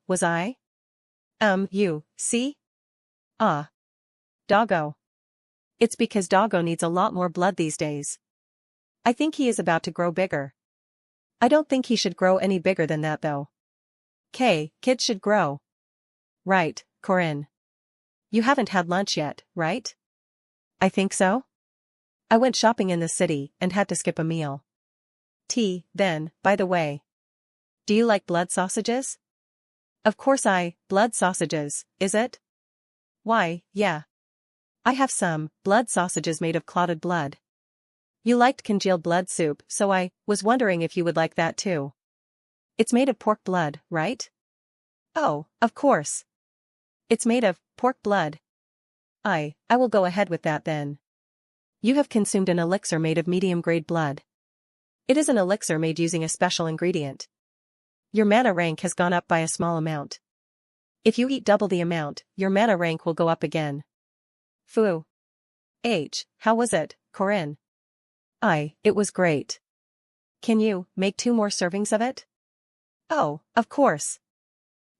Speaker 1: Was I? You, see? Ah. Doggo. It's because Doggo needs a lot more blood these days. I think he is about to grow bigger. I don't think he should grow any bigger than that though. Kids should grow. Right, Corinne. You haven't had lunch yet, right? I think so. I went shopping in the city and had to skip a meal. Then, by the way. Do you like blood sausages? Of course blood sausages, is it? Why, yeah. I have some blood sausages made of clotted blood. You liked congealed blood soup, so I was wondering if you would like that too. It's made of pork blood, right? Oh, of course. It's made of pork blood. I will go ahead with that then. You have consumed an elixir made of medium-grade blood. It is an elixir made using a special ingredient. Your mana rank has gone up by a small amount. If you eat double the amount, your mana rank will go up again. Phoo. How was it, Corinne? It was great. Can you make 2 more servings of it? Oh, of course.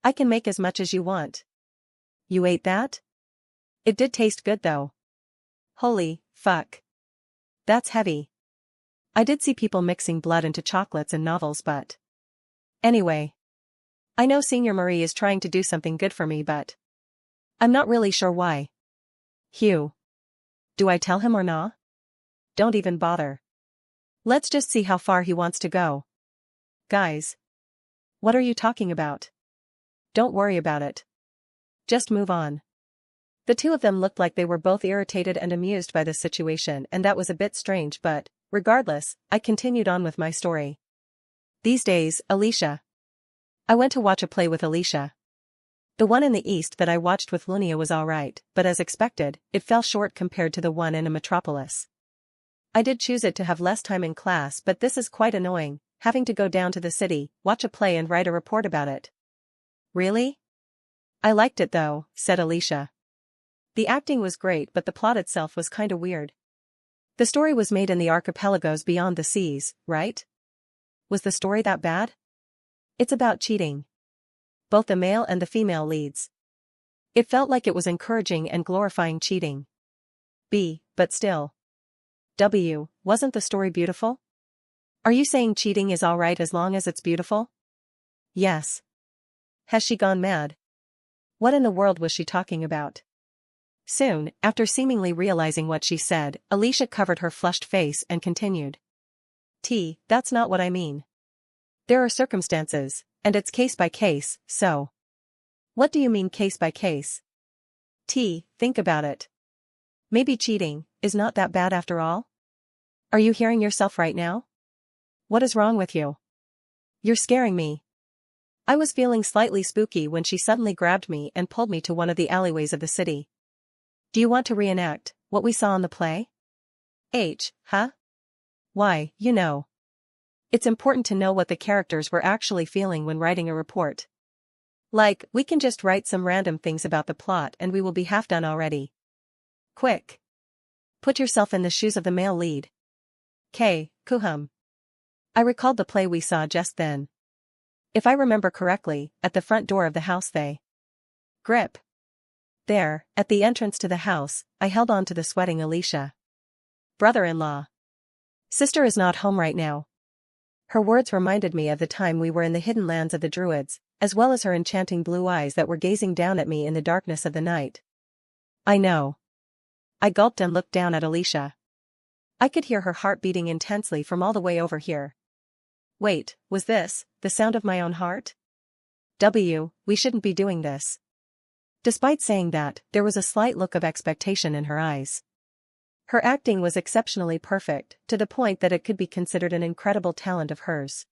Speaker 1: I can make as much as you want. You ate that? It did taste good though. Holy fuck. That's heavy. I did see people mixing blood into chocolates in novels but. Anyway. I know Senior Marie is trying to do something good for me but. I'm not really sure why. Hugh. Do I tell him or nah? Don't even bother. Let's just see how far he wants to go. Guys. What are you talking about? Don't worry about it. Just move on. The two of them looked like they were both irritated and amused by the situation, and that was a bit strange, but, regardless, I continued on with my story. These days, Alicia. I went to watch a play with Alicia. The one in the East that I watched with Lunia was alright, but as expected, it fell short compared to the one in a metropolis. I did choose it to have less time in class, but this is quite annoying, having to go down to the city, watch a play and write a report about it. Really? I liked it though, said Alicia. The acting was great but the plot itself was kinda weird. The story was made in the archipelagos beyond the seas, right? Was the story that bad? It's about cheating. Both the male and the female leads. It felt like it was encouraging and glorifying cheating. But still. Wasn't the story beautiful? Are you saying cheating is alright as long as it's beautiful? Yes. Has she gone mad? What in the world was she talking about? Soon, after seemingly realizing what she said, Alicia covered her flushed face and continued. That's not what I mean. There are circumstances, and it's case by case, so. What do you mean case by case? Think about it. Maybe cheating is not that bad after all? Are you hearing yourself right now? What is wrong with you? You're scaring me. I was feeling slightly spooky when she suddenly grabbed me and pulled me to one of the alleyways of the city. Do you want to reenact what we saw in the play? Huh? Why, you know. It's important to know what the characters were actually feeling when writing a report. Like, we can just write some random things about the plot and we will be half done already. Quick. Put yourself in the shoes of the male lead. Kuhum. I recalled the play we saw just then. If I remember correctly, at the front door of the house they grip. There, at the entrance to the house, I held on to the sweating Alicia. Brother-in-law. Sister is not home right now. Her words reminded me of the time we were in the hidden lands of the Druids, as well as her enchanting blue eyes that were gazing down at me in the darkness of the night. I know. I gulped and looked down at Alicia. I could hear her heart beating intensely from all the way over here. Wait, was this the sound of my own heart? We shouldn't be doing this. Despite saying that, there was a slight look of expectation in her eyes. Her acting was exceptionally perfect, to the point that it could be considered an incredible talent of hers.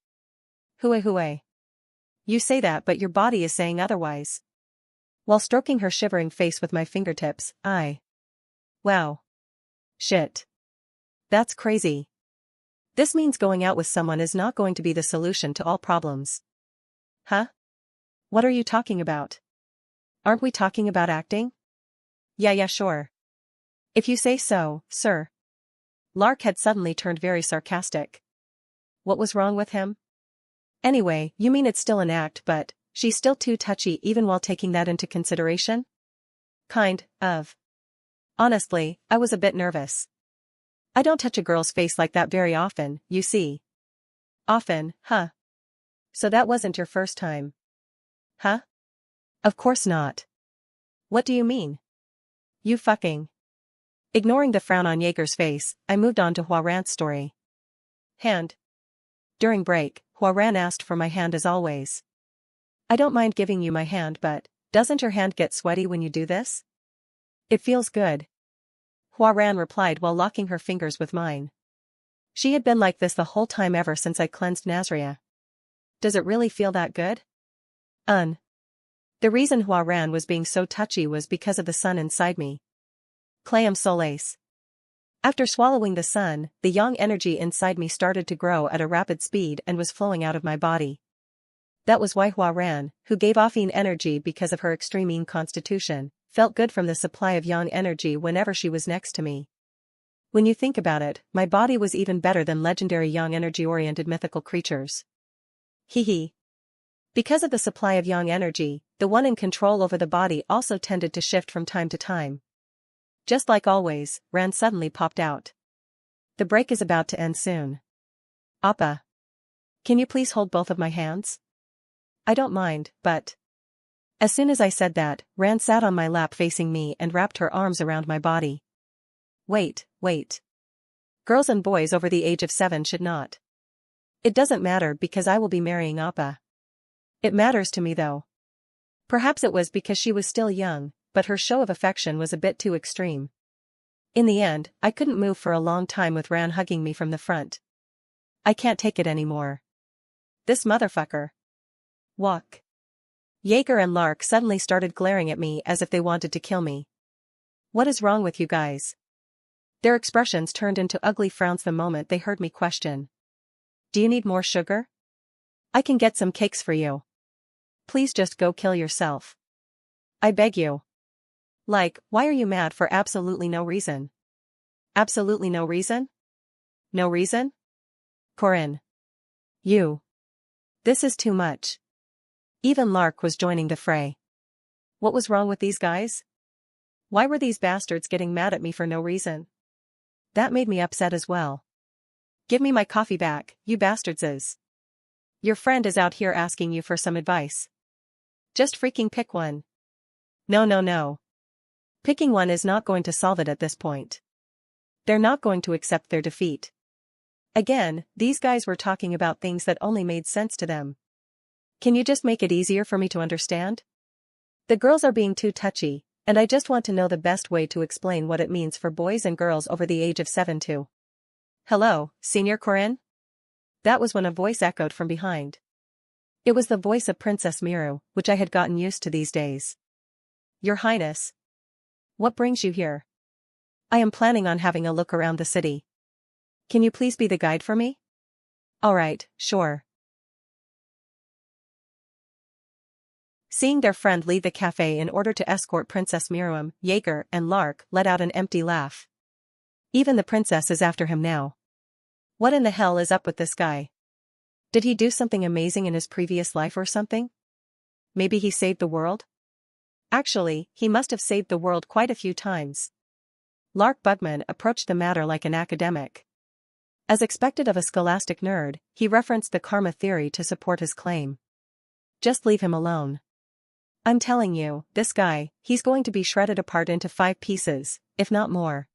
Speaker 1: Hooey. You say that but your body is saying otherwise. While stroking her shivering face with my fingertips, Wow. Shit. That's crazy. This means going out with someone is not going to be the solution to all problems. Huh? What are you talking about? Aren't we talking about acting? Yeah, sure. If you say so, sir. Lark had suddenly turned very sarcastic. What was wrong with him? Anyway, you mean it's still an act, but she's still too touchy even while taking that into consideration? Kind of. Honestly, I was a bit nervous. I don't touch a girl's face like that very often, you see. Often, huh? So that wasn't your first time. Huh? Of course not. What do you mean? You fucking. Ignoring the frown on Jaeger's face, I moved on to Hua-Ran's story. Hand. During break, Hua-Ran asked for my hand as always. I don't mind giving you my hand, but doesn't your hand get sweaty when you do this? It feels good. Hua-Ran replied while locking her fingers with mine. She had been like this the whole time ever since I cleansed Nazria. Does it really feel that good? The reason Hua-Ran was being so touchy was because of the sun inside me. Clam Solace. After swallowing the sun, the yang energy inside me started to grow at a rapid speed and was flowing out of my body. That was why Hua-Ran, who gave off yin energy because of her extreme yin constitution, felt good from the supply of yang energy whenever she was next to me. When you think about it, my body was even better than legendary yang energy-oriented mythical creatures. Hee. Because of the supply of yang energy, the one in control over the body also tended to shift from time to time. Just like always, Ran suddenly popped out. The break is about to end soon. Appa. Can you please hold both of my hands? I don't mind, but... As soon as I said that, Ran sat on my lap facing me and wrapped her arms around my body. Wait. Girls and boys over the age of 7 should not. It doesn't matter because I will be marrying Appa. It matters to me though. Perhaps it was because she was still young, but her show of affection was a bit too extreme. In the end, I couldn't move for a long time with Ran hugging me from the front. I can't take it anymore. This motherfucker. Walk. Jaeger and Lark suddenly started glaring at me as if they wanted to kill me. What is wrong with you guys? Their expressions turned into ugly frowns the moment they heard me question. Do you need more sugar? I can get some cakes for you. Please just go kill yourself. I beg you. Like, why are you mad for absolutely no reason? Absolutely no reason? No reason? Corinne. You. This is too much. Even Lark was joining the fray. What was wrong with these guys? Why were these bastards getting mad at me for no reason? That made me upset as well. Give me my coffee back, you bastards. Your friend is out here asking you for some advice. Just freaking pick one. No. Picking one is not going to solve it at this point. They're not going to accept their defeat. Again, these guys were talking about things that only made sense to them. Can you just make it easier for me to understand? The girls are being too touchy, and I just want to know the best way to explain what it means for boys and girls over the age of 7 to. Hello, Senior Corinne? That was when a voice echoed from behind. It was the voice of Princess Miru, which I had gotten used to these days. Your Highness. What brings you here? I am planning on having a look around the city. Can you please be the guide for me? Alright, sure. Seeing their friend leave the cafe in order to escort Princess Miriam, Jaeger and Lark let out an empty laugh. Even the princess is after him now. What in the hell is up with this guy? Did he do something amazing in his previous life or something? Maybe he saved the world? Actually, he must have saved the world quite a few times. Lark Bugman approached the matter like an academic. As expected of a scholastic nerd, he referenced the karma theory to support his claim. Just leave him alone. I'm telling you, this guy, he's going to be shredded apart into 5 pieces, if not more.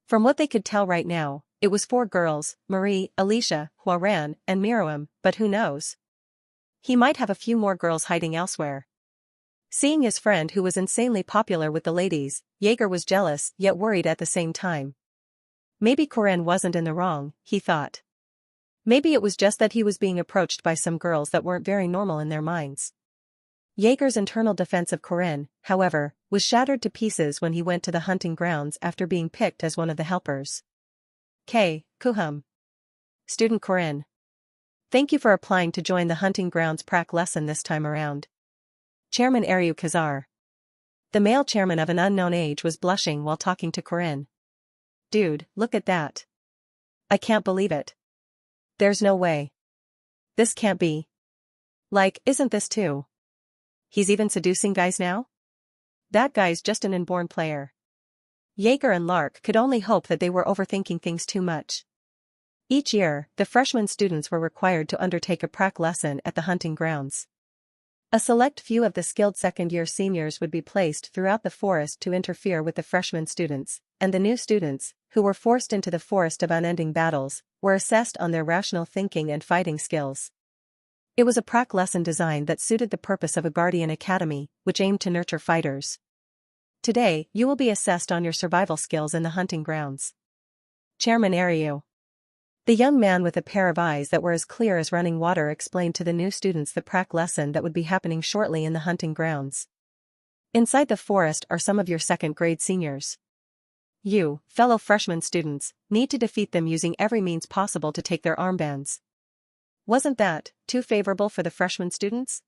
Speaker 1: From what they could tell right now, it was 4 girls, Marie, Alicia, Hua-Ran, and Miriam, but who knows? He might have a few more girls hiding elsewhere. Seeing his friend who was insanely popular with the ladies, Jaeger was jealous yet worried at the same time. Maybe Corinne wasn't in the wrong, he thought. Maybe it was just that he was being approached by some girls that weren't very normal in their minds. Jaeger's internal defense of Corinne, however, was shattered to pieces when he went to the hunting grounds after being picked as one of the helpers. Kuhum. Student Corinne. Thank you for applying to join the hunting grounds prac lesson this time around. Chairman Aryu Kazar. The male chairman of an unknown age was blushing while talking to Corinne. Dude, look at that. I can't believe it. There's no way. This can't be. Like, isn't this too? He's even seducing guys now? That guy's just an inborn player. Yeager and Lark could only hope that they were overthinking things too much. Each year, the freshman students were required to undertake a prac lesson at the hunting grounds. A select few of the skilled second-year seniors would be placed throughout the forest to interfere with the freshman students, and the new students, who were forced into the forest of unending battles, were assessed on their rational thinking and fighting skills. It was a prac lesson design that suited the purpose of a Guardian Academy, which aimed to nurture fighters. Today, you will be assessed on your survival skills in the hunting grounds. Chairman Ariu. The young man with a pair of eyes that were as clear as running water explained to the new students the prac lesson that would be happening shortly in the hunting grounds. Inside the forest are some of your second-grade seniors. You, fellow freshman students, need to defeat them using every means possible to take their armbands. Wasn't that too favorable for the freshman students?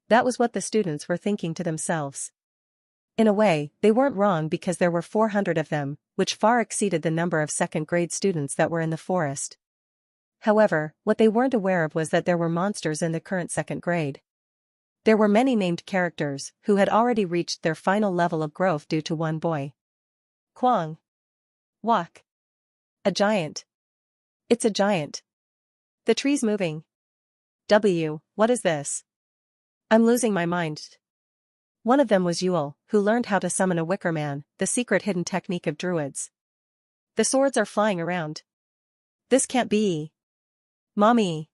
Speaker 1: That was what the students were thinking to themselves. In a way, they weren't wrong because there were 400 of them, which far exceeded the number of second-grade students that were in the forest. However, what they weren't aware of was that there were monsters in the current second grade. There were many named characters who had already reached their final level of growth due to one boy. Kwong. Walk. A giant. It's a giant. The tree's moving. What is this? I'm losing my mind. One of them was Yule, who learned how to summon a Wicker Man, the secret hidden technique of druids. The swords are flying around. This can't be. Mommy.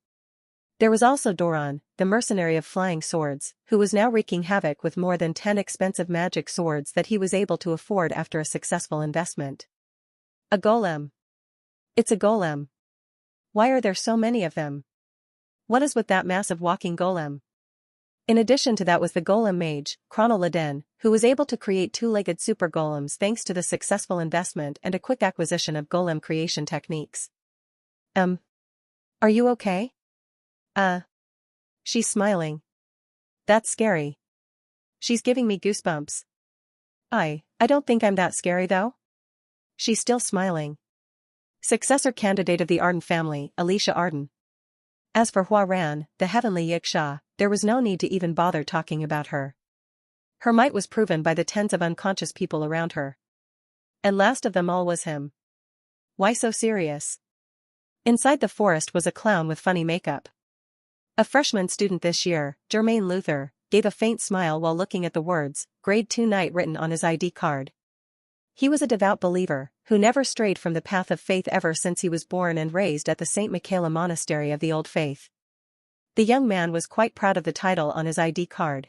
Speaker 1: There was also Doron, the mercenary of flying swords, who was now wreaking havoc with more than 10 expensive magic swords that he was able to afford after a successful investment. A golem. It's a golem. Why are there so many of them? What is with that massive walking golem? In addition to that was the golem mage, Chrono Laden, who was able to create two-legged super golems thanks to the successful investment and a quick acquisition of golem creation techniques. Are you okay? She's smiling. That's scary. She's giving me goosebumps. I don't think I'm that scary though. She's still smiling. Successor candidate of the Arden family, Alicia Arden. As for Hua Ran, the heavenly Yiksha, there was no need to even bother talking about her. Her might was proven by the tens of unconscious people around her. And last of them all was him. Why so serious? Inside the forest was a clown with funny makeup. A freshman student this year, Jermaine Luther, gave a faint smile while looking at the words, Grade 2 Knight written on his ID card. He was a devout believer, who never strayed from the path of faith ever since he was born and raised at the St. Michaela Monastery of the Old Faith. The young man was quite proud of the title on his ID card.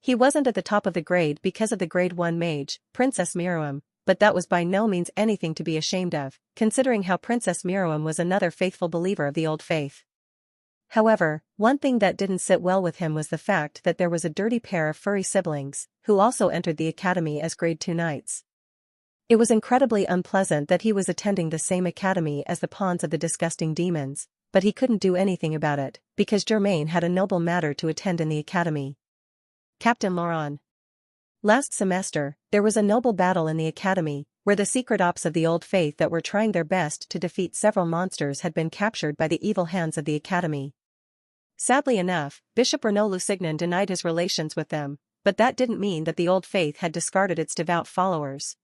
Speaker 1: He wasn't at the top of the grade because of the Grade 1 mage, Princess Miriam, but that was by no means anything to be ashamed of, considering how Princess Miriam was another faithful believer of the Old Faith. However, one thing that didn't sit well with him was the fact that there was a dirty pair of furry siblings, who also entered the academy as Grade 2 Knights. It was incredibly unpleasant that he was attending the same academy as the pawns of the disgusting demons, but he couldn't do anything about it, because Germain had a noble matter to attend in the academy. Captain Laurent. Last semester, there was a noble battle in the academy, where the secret ops of the Old Faith that were trying their best to defeat several monsters had been captured by the evil hands of the academy. Sadly enough, Bishop Renaud Lusignan denied his relations with them, but that didn't mean that the Old Faith had discarded its devout followers.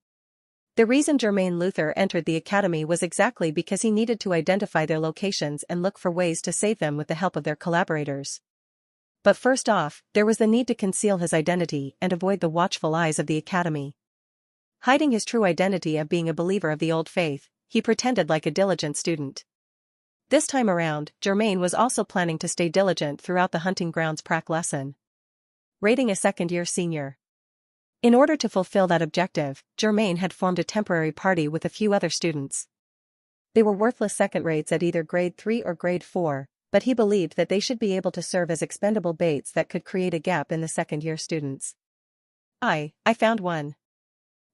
Speaker 1: The reason Jermaine Luther entered the academy was exactly because he needed to identify their locations and look for ways to save them with the help of their collaborators. But first off, there was the need to conceal his identity and avoid the watchful eyes of the academy. Hiding his true identity of being a believer of the Old Faith, he pretended like a diligent student. This time around, Germain was also planning to stay diligent throughout the hunting grounds prac lesson. Rating a second-year senior. In order to fulfill that objective, Germain had formed a temporary party with a few other students. They were worthless second rates at either Grade 3 or Grade 4, but he believed that they should be able to serve as expendable baits that could create a gap in the second-year students. I found one.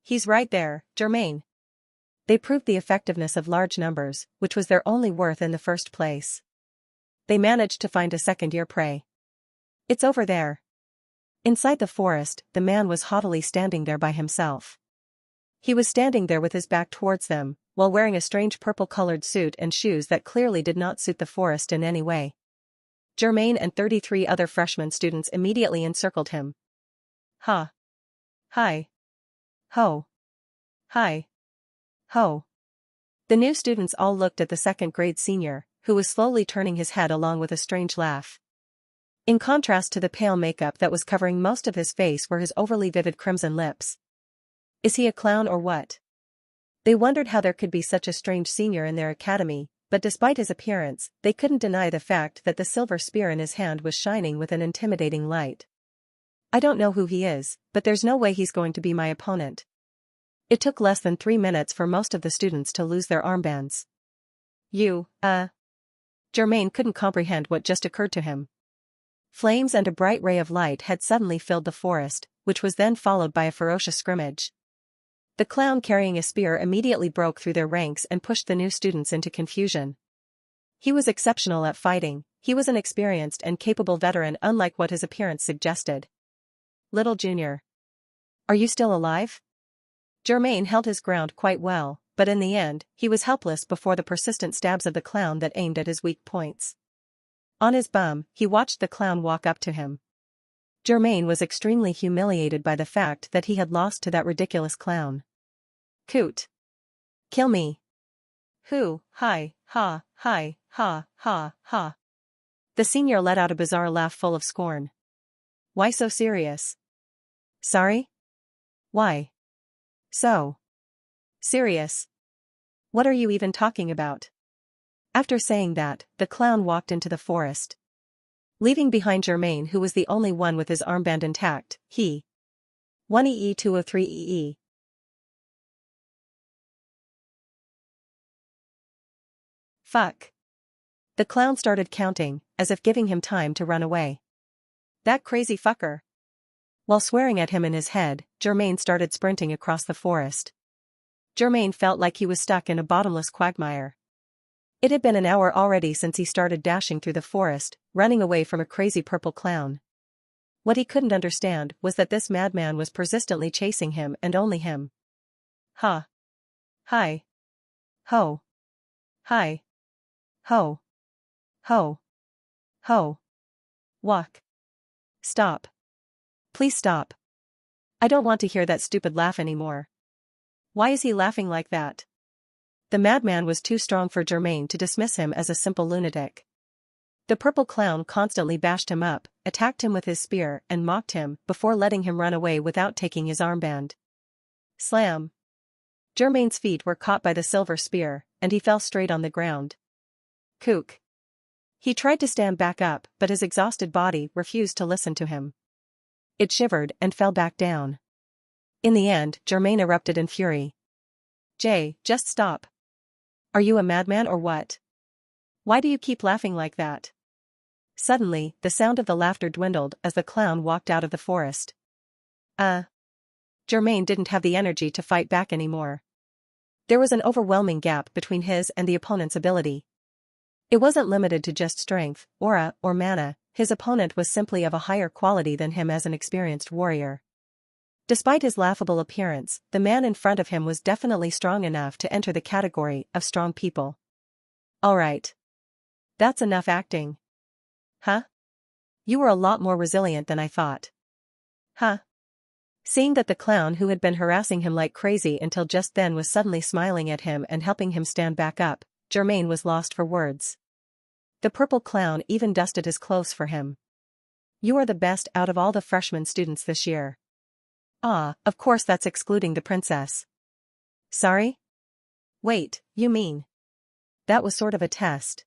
Speaker 1: He's right there, Germain. They proved the effectiveness of large numbers, which was their only worth in the first place. They managed to find a second-year prey. It's over there. Inside the forest, the man was haughtily standing there by himself. He was standing there with his back towards them, while wearing a strange purple-colored suit and shoes that clearly did not suit the forest in any way. Germain and 33 other freshman students immediately encircled him. Ha! Hi! Ho! Hi! Ho! The new students all looked at the second-grade senior, who was slowly turning his head along with a strange laugh. In contrast to the pale makeup that was covering most of his face were his overly vivid crimson lips. Is he a clown or what? They wondered how there could be such a strange senior in their academy, but despite his appearance, they couldn't deny the fact that the silver spear in his hand was shining with an intimidating light. I don't know who he is, but there's no way he's going to be my opponent. It took less than 3 minutes for most of the students to lose their armbands. Germain couldn't comprehend what just occurred to him. Flames and a bright ray of light had suddenly filled the forest, which was then followed by a ferocious scrimmage. The clown carrying a spear immediately broke through their ranks and pushed the new students into confusion. He was exceptional at fighting, he was an experienced and capable veteran unlike what his appearance suggested. Little Junior. Are you still alive? Germain held his ground quite well, but in the end, he was helpless before the persistent stabs of the clown that aimed at his weak points. On his bum, he watched the clown walk up to him. Germain was extremely humiliated by the fact that he had lost to that ridiculous clown. Coot. Kill me. Who, hi, ha, hi, ha, ha, ha. The senior let out a bizarre laugh full of scorn. Why so serious? Sorry? Why? So serious? What are you even talking about? After saying that, the clown walked into the forest. Leaving behind Germain, who was the only one with his armband intact, he 1EE203EE. Fuck. The clown started counting, as if giving him time to run away. That crazy fucker. While swearing at him in his head, Germain started sprinting across the forest. Germain felt like he was stuck in a bottomless quagmire. It had been an hour already since he started dashing through the forest, running away from a crazy purple clown. What he couldn't understand was that this madman was persistently chasing him and only him. Ha. Hi. Ho. Hi. Ho. Ho. Ho. Walk. Stop. Please stop. I don't want to hear that stupid laugh anymore. Why is he laughing like that? The madman was too strong for Germain to dismiss him as a simple lunatic. The purple clown constantly bashed him up, attacked him with his spear and mocked him before letting him run away without taking his armband. Slam. Germain's feet were caught by the silver spear, and he fell straight on the ground. Kook. He tried to stand back up, but his exhausted body refused to listen to him. It shivered and fell back down. In the end, Germain erupted in fury. Jay, just stop. Are you a madman or what? Why do you keep laughing like that? Suddenly, the sound of the laughter dwindled as the clown walked out of the forest. Germain didn't have the energy to fight back anymore. There was an overwhelming gap between his and the opponent's ability. It wasn't limited to just strength, aura, or mana, his opponent was simply of a higher quality than him as an experienced warrior. Despite his laughable appearance, the man in front of him was definitely strong enough to enter the category of strong people. Alright. That's enough acting. Huh? You were a lot more resilient than I thought. Huh? Seeing that the clown who had been harassing him like crazy until just then was suddenly smiling at him and helping him stand back up, Germain was lost for words. The purple clown even dusted his clothes for him. You are the best out of all the freshman students this year. Of course that's excluding the princess. Sorry? Wait, you mean? That was sort of a test.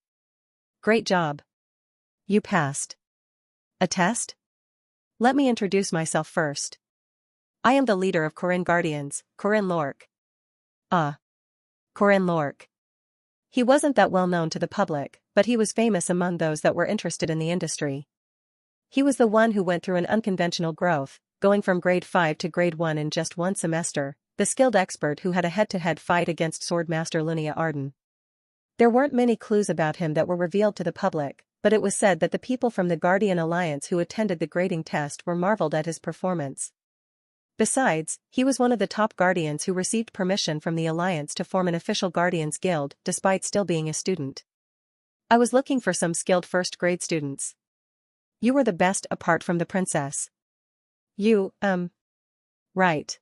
Speaker 1: Great job. You passed. A test? Let me introduce myself first. I am the leader of Corinne Guardians, Corinne Lork. Corinne Lork. He wasn't that well known to the public, but he was famous among those that were interested in the industry. He was the one who went through an unconventional growth, going from grade 5 to grade 1 in just one semester, the skilled expert who had a head-to-head fight against Swordmaster Lunia Arden. There weren't many clues about him that were revealed to the public, but it was said that the people from the Guardian Alliance who attended the grading test were marveled at his performance. Besides, he was one of the top Guardians who received permission from the Alliance to form an official Guardians Guild despite still being a student. I was looking for some skilled first-grade students. You were the best apart from the princess. You, right.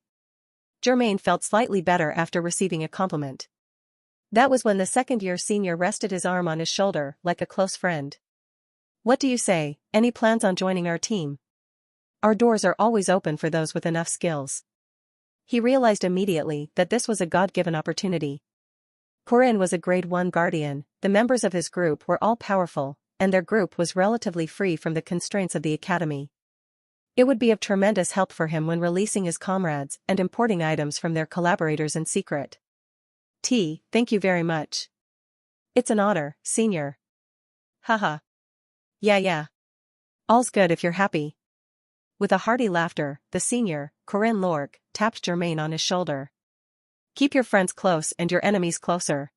Speaker 1: Germain felt slightly better after receiving a compliment. That was when the second-year senior rested his arm on his shoulder like a close friend. What do you say, any plans on joining our team? Our doors are always open for those with enough skills. He realized immediately that this was a God-given opportunity. Corinne was a grade 1 guardian, the members of his group were all powerful, and their group was relatively free from the constraints of the academy. It would be of tremendous help for him when releasing his comrades and importing items from their collaborators in secret. Thank you very much. It's an honor, senior. Haha. Yeah. All's good if you're happy. With a hearty laughter, the senior, Corinne Lorque, tapped Germain on his shoulder. Keep your friends close and your enemies closer.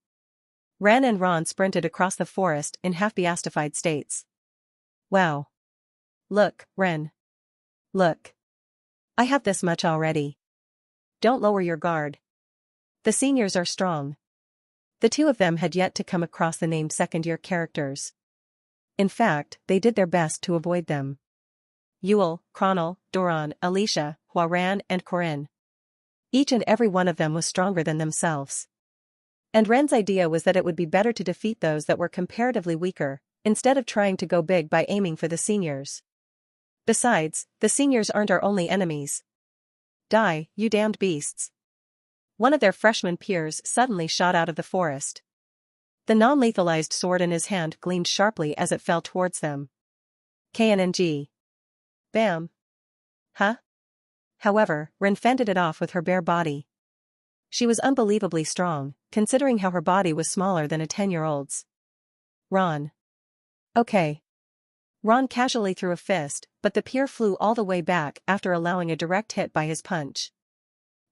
Speaker 1: Ran and Ron sprinted across the forest in half-beastified states. Wow. Look, Ren. Look. I have this much already. Don't lower your guard. The seniors are strong. The two of them had yet to come across the named second-year characters. In fact, they did their best to avoid them. Yule, Chronal, Doran, Alicia, Huaran and Corinne. Each and every one of them was stronger than themselves. And Ren's idea was that it would be better to defeat those that were comparatively weaker, instead of trying to go big by aiming for the seniors. Besides, the seniors aren't our only enemies. Die, you damned beasts. One of their freshman peers suddenly shot out of the forest. The non-lethalized sword in his hand gleamed sharply as it fell towards them. KNNG. Bam. Huh? However, Ren fended it off with her bare body. She was unbelievably strong, considering how her body was smaller than a 10-year-old's. Ron. Okay. Ron casually threw a fist, but the peer flew all the way back after allowing a direct hit by his punch.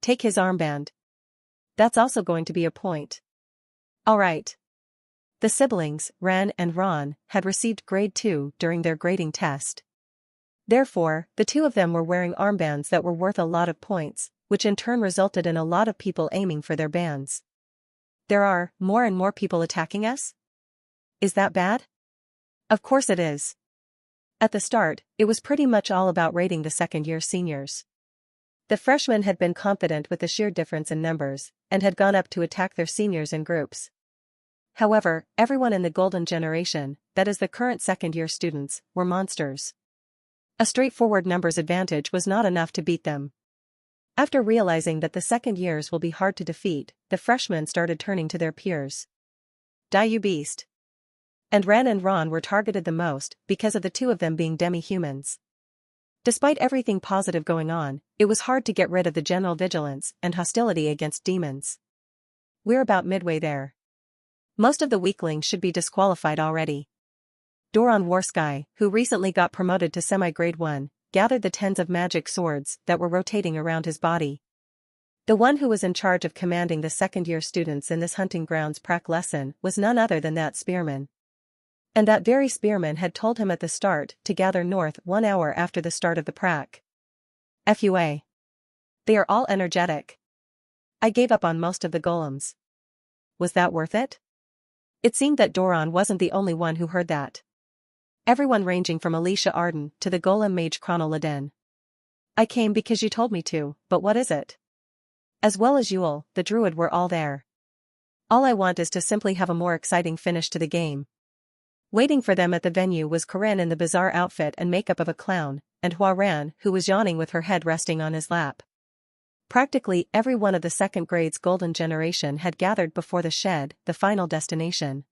Speaker 1: Take his armband. That's also going to be a point. Alright. The siblings, Ren and Ron, had received grade 2 during their grading test. Therefore, the two of them were wearing armbands that were worth a lot of points, which in turn resulted in a lot of people aiming for their bands. There are more and more people attacking us? Is that bad? Of course it is. At the start, it was pretty much all about raiding the second-year seniors. The freshmen had been confident with the sheer difference in numbers, and had gone up to attack their seniors in groups. However, everyone in the golden generation, that is the current second-year students, were monsters. A straightforward numbers advantage was not enough to beat them. After realizing that the second years will be hard to defeat, the freshmen started turning to their peers. Die you beast. And Ren and Ron were targeted the most because of the two of them being demi-humans. Despite everything positive going on, it was hard to get rid of the general vigilance and hostility against demons. We're about midway there. Most of the weaklings should be disqualified already. Doran Warsky, who recently got promoted to semi-grade 1, gathered the tens of magic swords that were rotating around his body. The one who was in charge of commanding the second-year students in this hunting grounds prac lesson was none other than that spearman. And that very spearman had told him at the start to gather north 1 hour after the start of the prac. FUA. They are all energetic. I gave up on most of the golems. Was that worth it? It seemed that Doran wasn't the only one who heard that. Everyone ranging from Alicia Arden to the golem mage Chronal Laden. I came because you told me to, but what is it? As well as Yule, the druid were all there. All I want is to simply have a more exciting finish to the game. Waiting for them at the venue was Corinne in the bizarre outfit and makeup of a clown, and Huaran, who was yawning with her head resting on his lap. Practically every one of the second grade's golden generation had gathered before the shed, the final destination.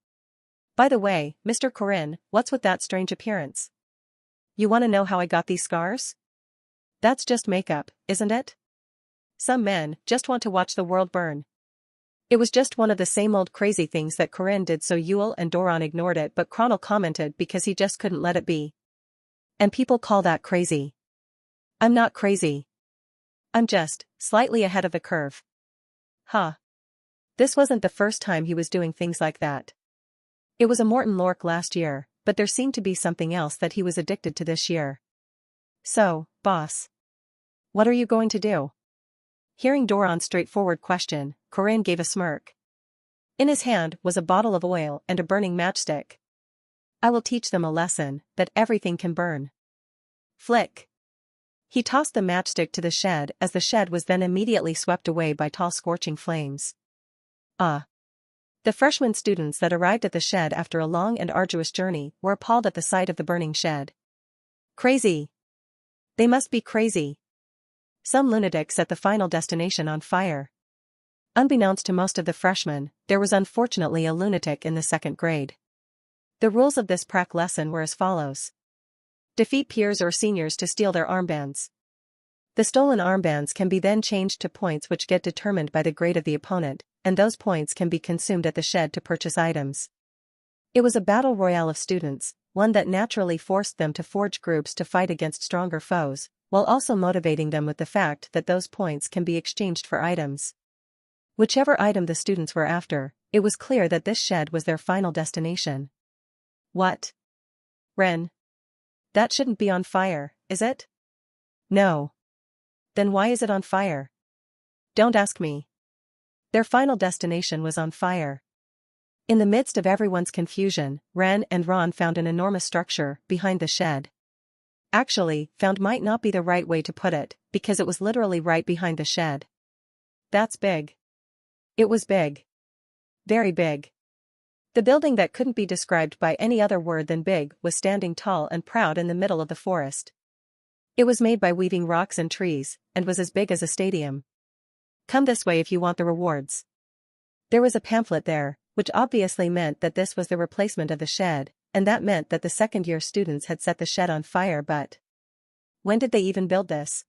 Speaker 1: By the way, Mr. Corinne, what's with that strange appearance? You want to know how I got these scars? That's just makeup, isn't it? Some men just want to watch the world burn. It was just one of the same old crazy things that Corinne did, so Yule and Doran ignored it, but Chronal commented because he just couldn't let it be. And people call that crazy. I'm not crazy. I'm just slightly ahead of the curve. Huh. This wasn't the first time he was doing things like that. It was a Morton Lorque last year, but there seemed to be something else that he was addicted to this year. So, boss. What are you going to do? Hearing Doran's straightforward question, Corinne gave a smirk. In his hand was a bottle of oil and a burning matchstick. I will teach them a lesson, that everything can burn. Flick. He tossed the matchstick to the shed as the shed was then immediately swept away by tall scorching flames. The freshman students that arrived at the shed after a long and arduous journey were appalled at the sight of the burning shed. Crazy. They must be crazy. Some lunatic set the final destination on fire. Unbeknownst to most of the freshmen, there was unfortunately a lunatic in the second grade. The rules of this prac lesson were as follows. Defeat peers or seniors to steal their armbands. The stolen armbands can be then changed to points which get determined by the grade of the opponent, and those points can be consumed at the shed to purchase items. It was a battle royale of students, one that naturally forced them to forge groups to fight against stronger foes, while also motivating them with the fact that those points can be exchanged for items. Whichever item the students were after, it was clear that this shed was their final destination. What? Ren. That shouldn't be on fire, is it? No. Then why is it on fire? Don't ask me. Their final destination was on fire. In the midst of everyone's confusion, Ren and Ron found an enormous structure behind the shed. Actually, found might not be the right way to put it, because it was literally right behind the shed. That's big. It was big. Very big. The building that couldn't be described by any other word than big was standing tall and proud in the middle of the forest. It was made by weaving rocks and trees, and was as big as a stadium. Come this way if you want the rewards. There was a pamphlet there, which obviously meant that this was the replacement of the shed, and that meant that the second-year students had set the shed on fire. But when did they even build this?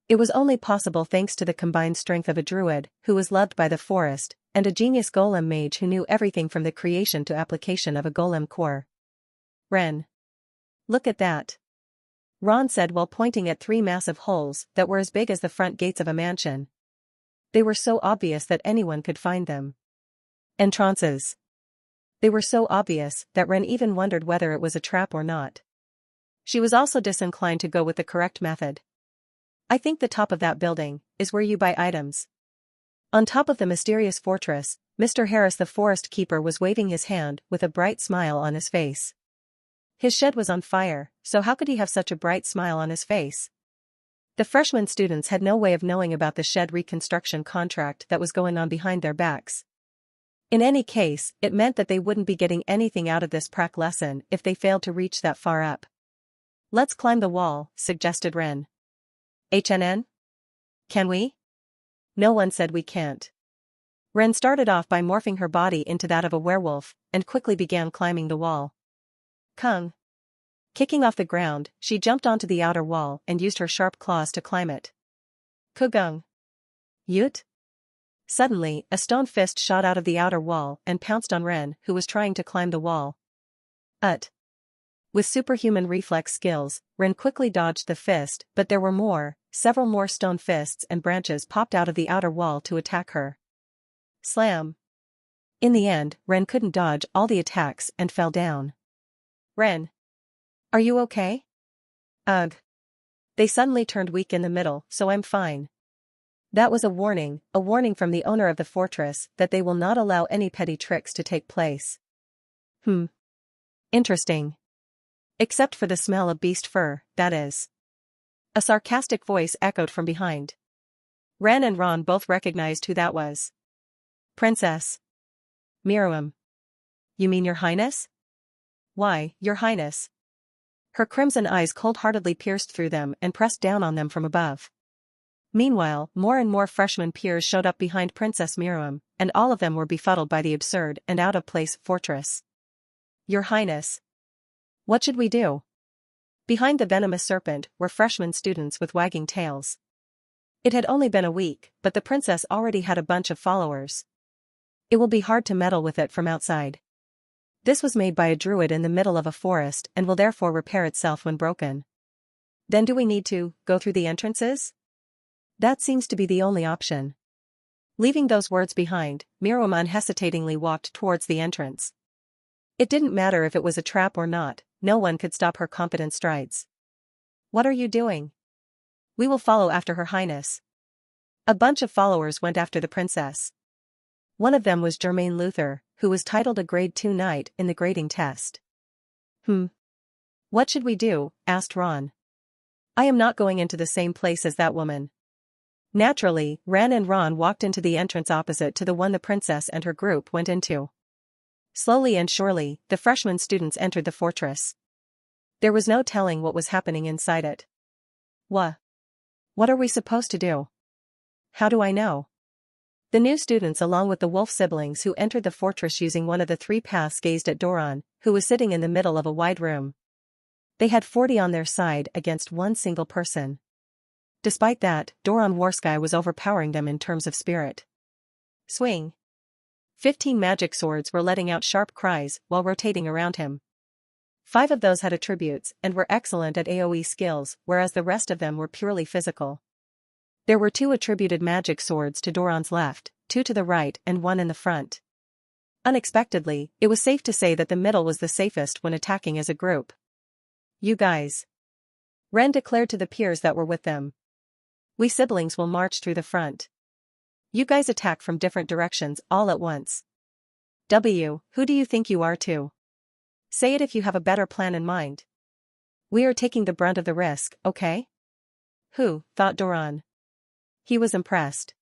Speaker 1: It was only possible thanks to the combined strength of a druid, who was loved by the forest, and a genius golem mage who knew everything from the creation to application of a golem core. Ren. Look at that. Ron said while pointing at 3 massive holes that were as big as the front gates of a mansion. They were so obvious that anyone could find them. Entrances. They were so obvious that Ren even wondered whether it was a trap or not. She was also disinclined to go with the correct method. I think the top of that building is where you buy items. On top of the mysterious fortress, Mr. Harris the forest keeper was waving his hand with a bright smile on his face. His shed was on fire, so how could he have such a bright smile on his face? The freshman students had no way of knowing about the shed reconstruction contract that was going on behind their backs. In any case, it meant that they wouldn't be getting anything out of this prac lesson if they failed to reach that far up. Let's climb the wall, suggested Ren. HNN? Can we? No one said we can't. Ren started off by morphing her body into that of a werewolf, and quickly began climbing the wall. Kung. Kicking off the ground, she jumped onto the outer wall and used her sharp claws to climb it. Kugung. Yut? Suddenly, a stone fist shot out of the outer wall and pounced on Ren, who was trying to climb the wall. With superhuman reflex skills, Ren quickly dodged the fist, but there were several more stone fists and branches popped out of the outer wall to attack her. Slam. In the end, Ren couldn't dodge all the attacks and fell down. Ren. Are you okay? Ugh. They suddenly turned weak in the middle, so I'm fine. That was a warning from the owner of the fortress that they will not allow any petty tricks to take place. Interesting. Except for the smell of beast fur, that is. A sarcastic voice echoed from behind. Ren and Ron both recognized who that was. Princess Miriam. You mean Your Highness? Why, Your Highness. Her crimson eyes cold-heartedly pierced through them and pressed down on them from above. Meanwhile, more and more freshman peers showed up behind Princess Miriam, and all of them were befuddled by the absurd and out-of-place fortress. Your Highness. What should we do? Behind the venomous serpent were freshman students with wagging tails. It had only been a week, but the princess already had a bunch of followers. It will be hard to meddle with it from outside. This was made by a druid in the middle of a forest and will therefore repair itself when broken. Then do we need to go through the entrances? That seems to be the only option. Leaving those words behind, Miriam unhesitatingly walked towards the entrance. It didn't matter if it was a trap or not, no one could stop her confident strides. "What are you doing?" "We will follow after Her Highness." A bunch of followers went after the princess. One of them was Jermaine Luther, who was titled a Grade 2 Knight in the grading test. What should we do?" asked Ron. "I am not going into the same place as that woman." Naturally, Ran and Ron walked into the entrance opposite to the one the princess and her group went into. Slowly and surely, the freshman students entered the fortress. There was no telling what was happening inside it. What are we supposed to do? How do I know?" The new students along with the wolf siblings who entered the fortress using one of the 3 paths gazed at Doron, who was sitting in the middle of a wide room. They had 40 on their side against one single person. Despite that, Doron Warsky was overpowering them in terms of spirit. Swing! 15 magic swords were letting out sharp cries while rotating around him. 5 of those had attributes and were excellent at AoE skills, whereas the rest of them were purely physical. There were 2 attributed magic swords to Doron's left, 2 to the right and 1 in the front. Unexpectedly, it was safe to say that the middle was the safest when attacking as a group. "You guys," Ren declared to the peers that were with them. "We siblings will march through the front. You guys attack from different directions all at once. Who do you think you are to? Say it if you have a better plan in mind. We are taking the brunt of the risk, okay?" Who, thought Doron. He was impressed.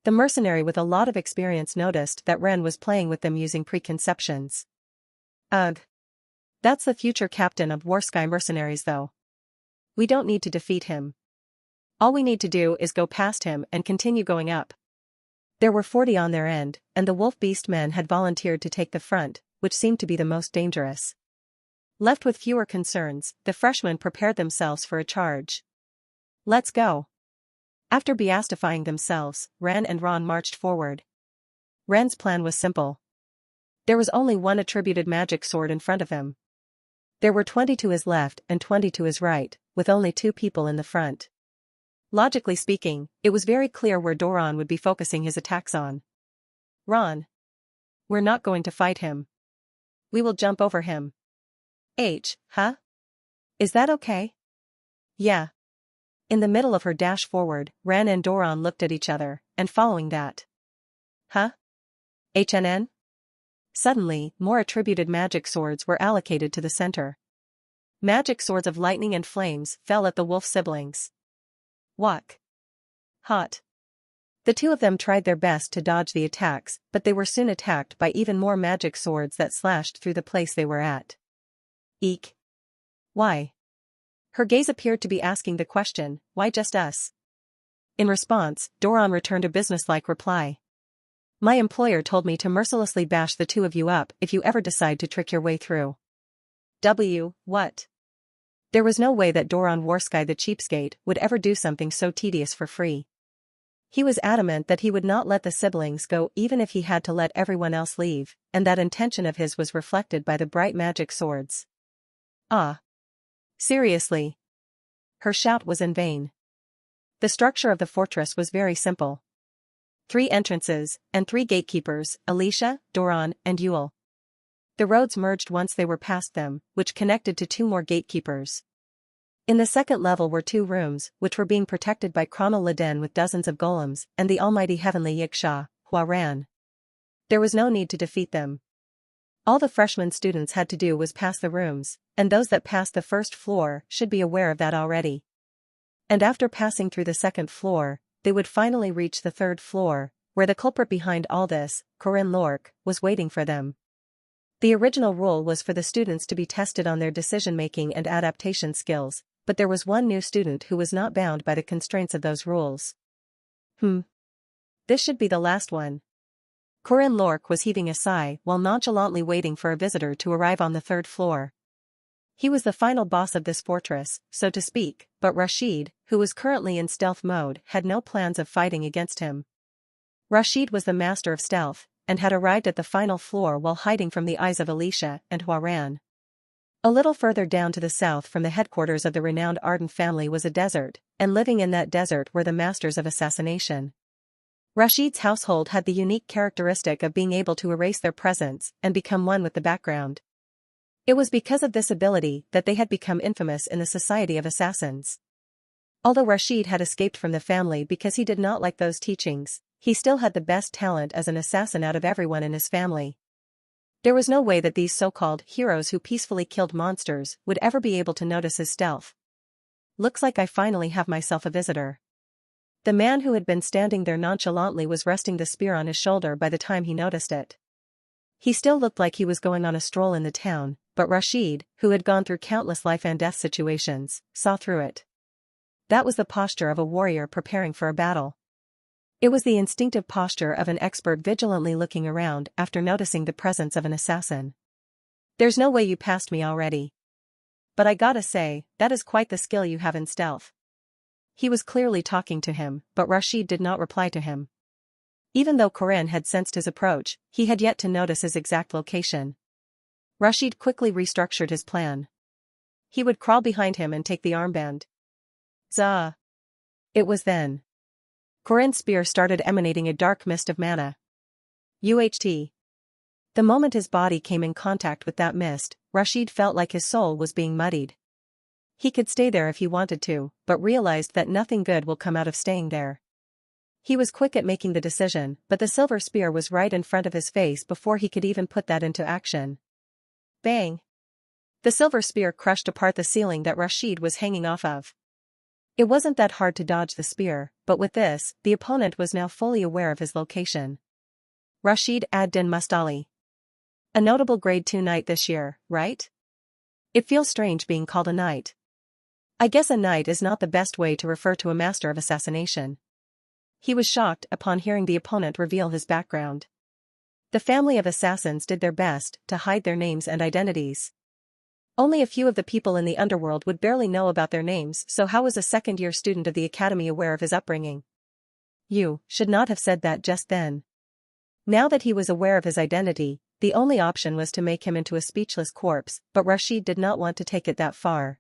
Speaker 1: The mercenary with a lot of experience noticed that Ren was playing with them using preconceptions. Ugh. That's the future captain of Warsky mercenaries though. We don't need to defeat him. All we need to do is go past him and continue going up. There were 40 on their end, and the wolf beast men had volunteered to take the front, which seemed to be the most dangerous. Left with fewer concerns, the freshmen prepared themselves for a charge. "Let's go." After beastifying themselves, Ran and Ron marched forward. Ran's plan was simple. There was only one attributed magic sword in front of him. There were 20 to his left and 20 to his right, with only 2 people in the front. Logically speaking, it was very clear where Doron would be focusing his attacks on. "Ron. We're not going to fight him. We will jump over him." Huh? Is that okay?" "Yeah." In the middle of her dash forward, Ran and Doron looked at each other, and following that. "Huh? HNN?" Suddenly, more attributed magic swords were allocated to the center. Magic swords of lightning and flames fell at the wolf siblings. Walk. Hot. The 2 of them tried their best to dodge the attacks, but they were soon attacked by even more magic swords that slashed through the place they were at. Eek. Why? Her gaze appeared to be asking the question, why just us? In response, Doron returned a businesslike reply. "My employer told me to mercilessly bash the 2 of you up if you ever decide to trick your way through." What? There was no way that Doron Warsky the cheapskate would ever do something so tedious for free. He was adamant that he would not let the siblings go even if he had to let everyone else leave, and that intention of his was reflected by the bright magic swords. Ah. Seriously. Her shout was in vain. The structure of the fortress was very simple. 3 entrances, and 3 gatekeepers, Alicia, Doron, and Yule. The roads merged once they were past them, which connected to 2 more gatekeepers. In the second level were 2 rooms, which were being protected by Chrono Laden with dozens of golems, and the almighty heavenly Yiksha, Huaran. There was no need to defeat them. All the freshman students had to do was pass the rooms, and those that passed the first floor should be aware of that already. And after passing through the second floor, they would finally reach the third floor, where the culprit behind all this, Corinne Lork, was waiting for them. The original rule was for the students to be tested on their decision-making and adaptation skills, but there was one new student who was not bound by the constraints of those rules. This should be the last one. Corinne Lork was heaving a sigh while nonchalantly waiting for a visitor to arrive on the third floor. He was the final boss of this fortress, so to speak, but Rashid, who was currently in stealth mode, had no plans of fighting against him. Rashid was the master of stealth, and had arrived at the final floor while hiding from the eyes of Alicia and Huaran. A little further down to the south from the headquarters of the renowned Arden family was a desert, and living in that desert were the masters of assassination. Rashid's household had the unique characteristic of being able to erase their presence and become one with the background. It was because of this ability that they had become infamous in the society of assassins. Although Rashid had escaped from the family because he did not like those teachings, he still had the best talent as an assassin out of everyone in his family. There was no way that these so-called heroes who peacefully killed monsters would ever be able to notice his stealth. Looks like I finally have myself a visitor. The man who had been standing there nonchalantly was resting the spear on his shoulder by the time he noticed it. He still looked like he was going on a stroll in the town, but Rashid, who had gone through countless life and death situations, saw through it. That was the posture of a warrior preparing for a battle. It was the instinctive posture of an expert vigilantly looking around after noticing the presence of an assassin. There's no way you passed me already. But I gotta say, that is quite the skill you have in stealth. He was clearly talking to him, but Rashid did not reply to him. Even though Corinne had sensed his approach, he had yet to notice his exact location. Rashid quickly restructured his plan. He would crawl behind him and take the armband. Zah! It was then. Corinne's spear started emanating a dark mist of mana. UHT. The moment his body came in contact with that mist, Rashid felt like his soul was being muddied. He could stay there if he wanted to, but realized that nothing good will come out of staying there. He was quick at making the decision, but the silver spear was right in front of his face before he could even put that into action. Bang! The silver spear crushed apart the ceiling that Rashid was hanging off of. It wasn't that hard to dodge the spear, but with this, the opponent was now fully aware of his location. Rashid ad-Din Mustali. A notable grade 2 knight this year, right? It feels strange being called a knight. I guess a knight is not the best way to refer to a master of assassination. He was shocked upon hearing the opponent reveal his background. The family of assassins did their best to hide their names and identities. Only a few of the people in the underworld would barely know about their names, so how was a second-year student of the academy aware of his upbringing? You should not have said that just then. Now that he was aware of his identity, the only option was to make him into a speechless corpse, but Rashid did not want to take it that far.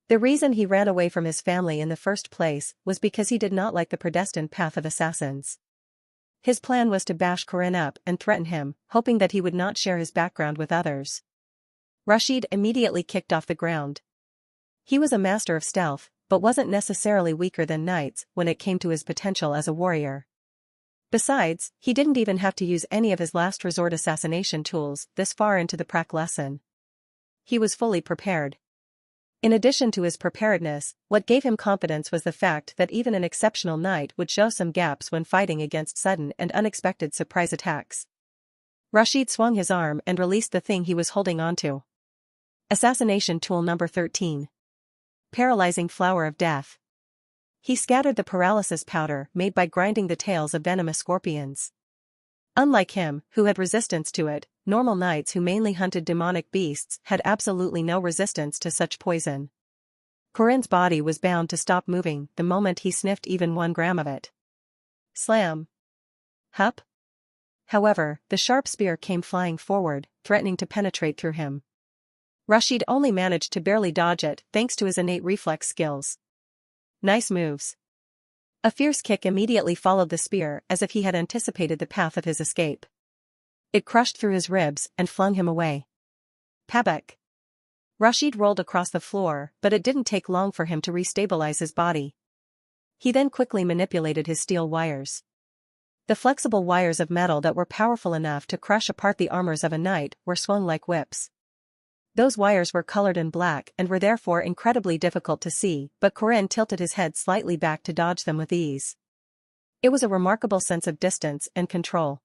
Speaker 1: The reason he ran away from his family in the first place was because he did not like the predestined path of assassins. His plan was to bash Corinne up and threaten him, hoping that he would not share his background with others. Rashid immediately kicked off the ground. He was a master of stealth, but wasn't necessarily weaker than knights when it came to his potential as a warrior. Besides, he didn't even have to use any of his last resort assassination tools this far into the prac lesson. He was fully prepared. In addition to his preparedness, what gave him confidence was the fact that even an exceptional knight would show some gaps when fighting against sudden and unexpected surprise attacks. Rashid swung his arm and released the thing he was holding onto. Assassination tool number 13. Paralyzing Flower of Death. He scattered the paralysis powder made by grinding the tails of venomous scorpions. Unlike him, who had resistance to it, normal knights who mainly hunted demonic beasts had absolutely no resistance to such poison. Corinne's body was bound to stop moving the moment he sniffed even 1 gram of it. Slam. Hup. However, the sharp spear came flying forward, threatening to penetrate through him. Rashid only managed to barely dodge it thanks to his innate reflex skills. Nice moves. A fierce kick immediately followed the spear as if he had anticipated the path of his escape. It crushed through his ribs and flung him away. Pabek. Rashid rolled across the floor, but it didn't take long for him to restabilize his body. He then quickly manipulated his steel wires. The flexible wires of metal that were powerful enough to crush apart the armors of a knight were swung like whips. Those wires were colored in black and were therefore incredibly difficult to see, but Corinne tilted his head slightly back to dodge them with ease. It was a remarkable sense of distance and control.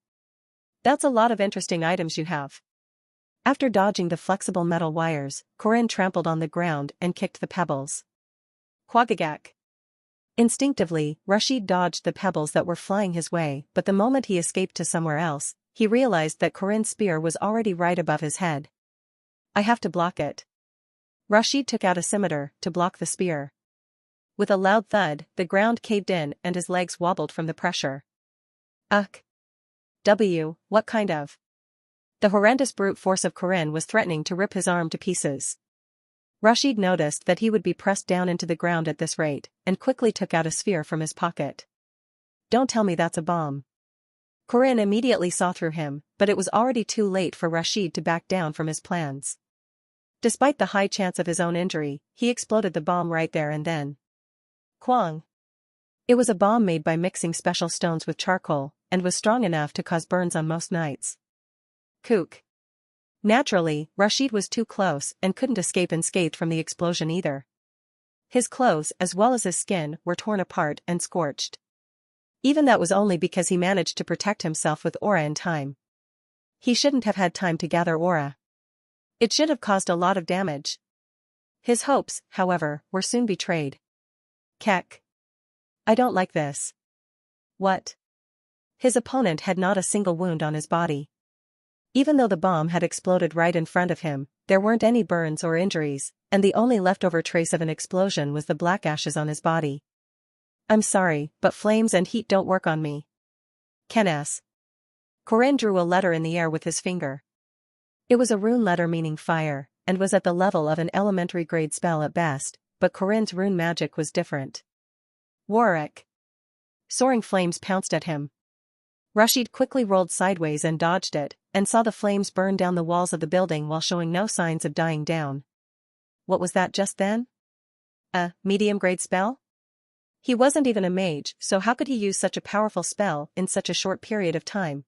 Speaker 1: That's a lot of interesting items you have. After dodging the flexible metal wires, Corinne trampled on the ground and kicked the pebbles. Quagagak. Instinctively, Rashid dodged the pebbles that were flying his way, but the moment he escaped to somewhere else, he realized that Corinne's spear was already right above his head. I have to block it. Rashid took out a scimitar to block the spear. With a loud thud, the ground caved in and his legs wobbled from the pressure. Ugh. What kind of? The horrendous brute force of Corinne was threatening to rip his arm to pieces. Rashid noticed that he would be pressed down into the ground at this rate, and quickly took out a sphere from his pocket. Don't tell me that's a bomb. Corinne immediately saw through him, but it was already too late for Rashid to back down from his plans. Despite the high chance of his own injury, he exploded the bomb right there and then. Kwang. It was a bomb made by mixing special stones with charcoal, and was strong enough to cause burns on most nights. Kook. Naturally, Rashid was too close and couldn't escape unscathed from the explosion either. His clothes as well as his skin were torn apart and scorched. Even that was only because he managed to protect himself with aura in time. He shouldn't have had time to gather aura. It should have caused a lot of damage. His hopes, however, were soon betrayed. Kek. I don't like this. What? His opponent had not a single wound on his body. Even though the bomb had exploded right in front of him, there weren't any burns or injuries, and the only leftover trace of an explosion was the black ashes on his body. I'm sorry, but flames and heat don't work on me. Kenes. Corinne drew a letter in the air with his finger. It was a rune letter meaning fire, and was at the level of an elementary grade spell at best, but Corinne's rune magic was different. Warwick. Soaring flames pounced at him. Rashid quickly rolled sideways and dodged it, and saw the flames burn down the walls of the building while showing no signs of dying down. What was that just then? A medium-grade spell? He wasn't even a mage, so how could he use such a powerful spell in such a short period of time?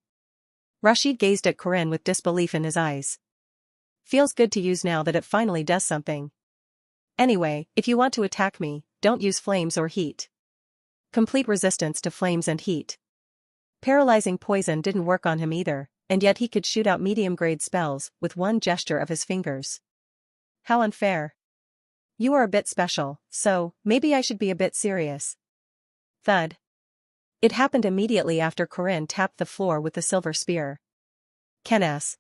Speaker 1: Rashid gazed at Corinne with disbelief in his eyes. Feels good to use now that it finally does something. Anyway, if you want to attack me, don't use flames or heat. Complete resistance to flames and heat. Paralyzing poison didn't work on him either, and yet he could shoot out medium-grade spells with one gesture of his fingers. How unfair. You are a bit special, so maybe I should be a bit serious. Thud. It happened immediately after Corinne tapped the floor with the silver spear. Kenes.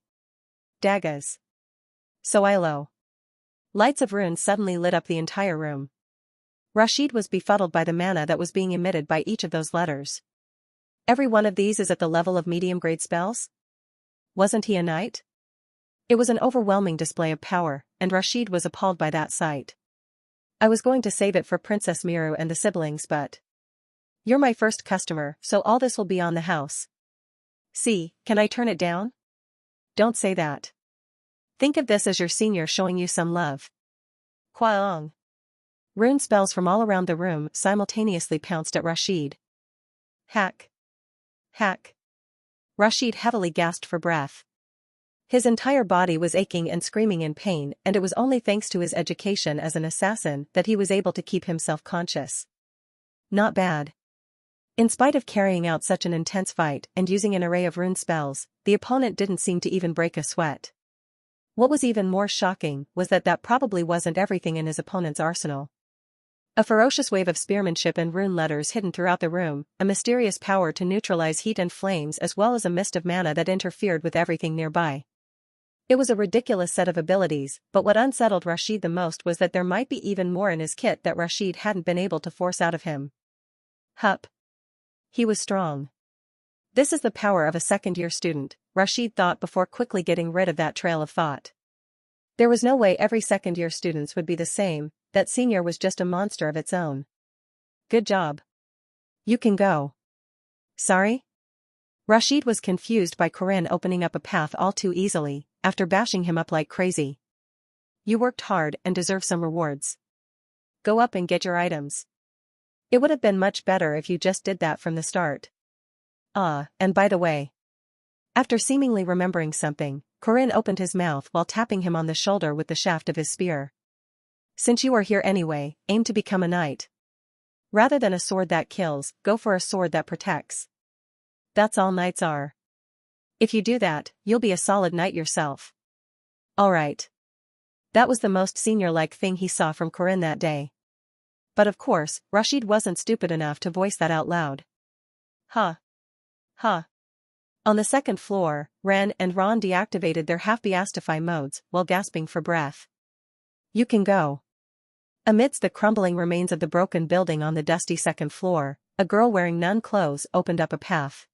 Speaker 1: Dagas. Soilo. Lights of runes suddenly lit up the entire room. Rashid was befuddled by the mana that was being emitted by each of those letters. Every one of these is at the level of medium-grade spells? Wasn't he a knight? It was an overwhelming display of power, and Rashid was appalled by that sight. I was going to save it for Princess Miru and the siblings, but... You're my first customer, so all this will be on the house. See, can I turn it down? Don't say that. Think of this as your senior showing you some love. Kwaong. Rune spells from all around the room simultaneously pounced at Rashid. Hack. Hack. Rashid heavily gasped for breath. His entire body was aching and screaming in pain, and it was only thanks to his education as an assassin that he was able to keep himself conscious. Not bad. In spite of carrying out such an intense fight and using an array of rune spells, the opponent didn't seem to even break a sweat. What was even more shocking was that probably wasn't everything in his opponent's arsenal. A ferocious wave of spearmanship and rune letters hidden throughout the room, a mysterious power to neutralize heat and flames, as well as a mist of mana that interfered with everything nearby. It was a ridiculous set of abilities, but what unsettled Rashid the most was that there might be even more in his kit that Rashid hadn't been able to force out of him. Hup. He was strong. This is the power of a second-year student, Rashid thought before quickly getting rid of that trail of thought. There was no way every second-year students would be the same, that senior was just a monster of its own. Good job. You can go. Sorry? Rashid was confused by Corinne opening up a path all too easily, after bashing him up like crazy. You worked hard and deserve some rewards. Go up and get your items. It would have been much better if you just did that from the start. And by the way. After seemingly remembering something, Corinne opened his mouth while tapping him on the shoulder with the shaft of his spear. Since you are here anyway, aim to become a knight. Rather than a sword that kills, go for a sword that protects. That's all knights are. If you do that, you'll be a solid knight yourself. Alright. That was the most senior-like thing he saw from Corinne that day. But of course, Rashid wasn't stupid enough to voice that out loud. Huh. Huh. On the second floor, Ren and Ron deactivated their half-beastify modes while gasping for breath. You can go. Amidst the crumbling remains of the broken building on the dusty second floor, a girl wearing nun clothes opened up a path.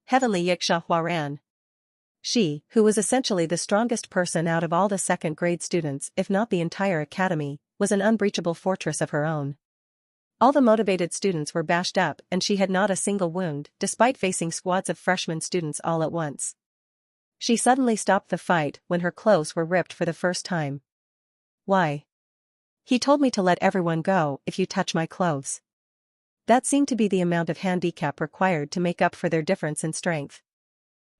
Speaker 1: Heavenly Yiksha Huaran. She, who was essentially the strongest person out of all the second-grade students if not the entire academy, was an unbreachable fortress of her own. All the motivated students were bashed up and she had not a single wound, despite facing squads of freshman students all at once. She suddenly stopped the fight when her clothes were ripped for the first time. Why? He told me to let everyone go if you touch my clothes. That seemed to be the amount of handicap required to make up for their difference in strength.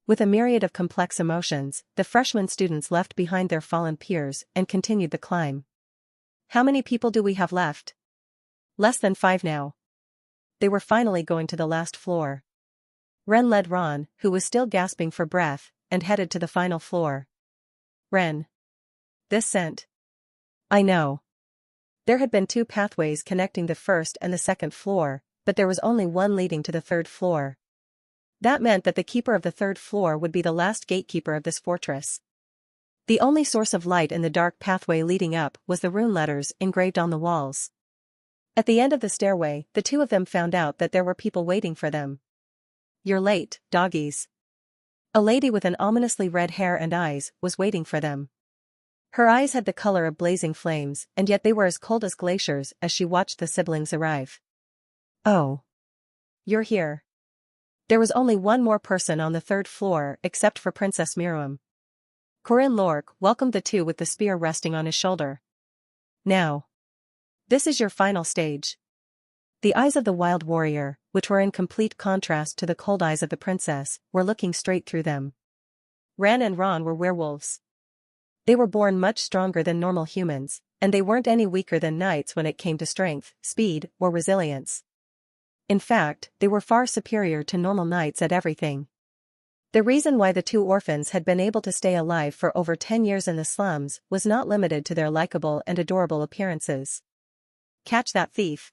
Speaker 1: With a myriad of complex emotions, the freshman students left behind their fallen peers and continued the climb. How many people do we have left? Less than 5 now. They were finally going to the last floor. Ren led Ron, who was still gasping for breath, and headed to the final floor. Ren. This sent. I know. There had been 2 pathways connecting the first and the second floor, but there was only one leading to the 3rd floor. That meant that the keeper of the 3rd floor would be the last gatekeeper of this fortress. The only source of light in the dark pathway leading up was the rune letters engraved on the walls. At the end of the stairway, the 2 of them found out that there were people waiting for them. You're late, doggies. A lady with an ominously red hair and eyes was waiting for them. Her eyes had the color of blazing flames, and yet they were as cold as glaciers as she watched the siblings arrive. Oh. You're here. There was only one more person on the 3rd floor except for Princess Miriam. Corinne Lorque welcomed the 2 with the spear resting on his shoulder. Now. This is your final stage. The eyes of the wild warrior, which were in complete contrast to the cold eyes of the princess, were looking straight through them. Ren and Ron were werewolves. They were born much stronger than normal humans, and they weren't any weaker than knights when it came to strength, speed, or resilience. In fact, they were far superior to normal knights at everything. The reason why the 2 orphans had been able to stay alive for over 10 years in the slums was not limited to their likable and adorable appearances. Catch that thief.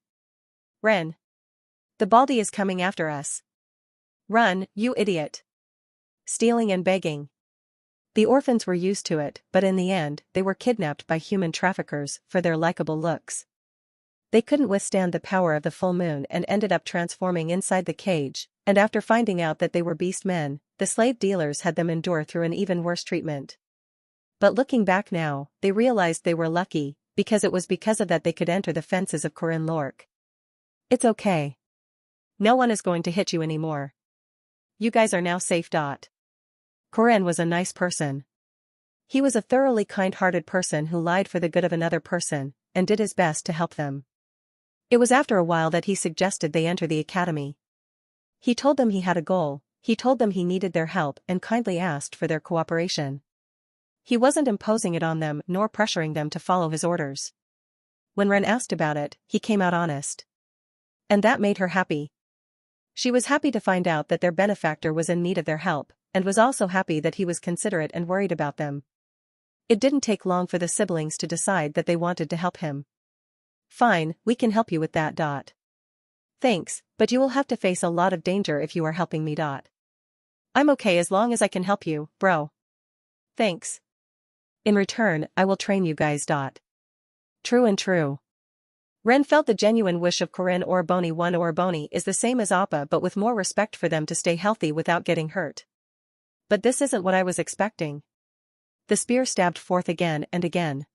Speaker 1: Ren. The Baldy is coming after us. Run, you idiot. Stealing and begging. The orphans were used to it, but in the end, they were kidnapped by human traffickers for their likable looks. They couldn't withstand the power of the full moon and ended up transforming inside the cage, and after finding out that they were beast men, the slave dealers had them endure through an even worse treatment. But looking back now, they realized they were lucky, because it was because of that they could enter the fences of Corinne Lorque. It's okay. No one is going to hit you anymore. You guys are now safe. Corinne was a nice person. He was a thoroughly kind-hearted person who lied for the good of another person, and did his best to help them. It was after a while that he suggested they enter the academy. He told them he had a goal, he told them he needed their help and kindly asked for their cooperation. He wasn't imposing it on them nor pressuring them to follow his orders. When Ren asked about it, he came out honest. And that made her happy. She was happy to find out that their benefactor was in need of their help, and was also happy that he was considerate and worried about them. It didn't take long for the siblings to decide that they wanted to help him. Fine, we can help you with that. Thanks, but you will have to face a lot of danger if you are helping me. I'm okay as long as I can help you, bro. Thanks. In return, I will train you guys. True and true. Ren felt the genuine wish of Corinne Orboni. One Orboni is the same as Appa but with more respect for them to stay healthy without getting hurt. But this isn't what I was expecting. The spear stabbed forth again and again.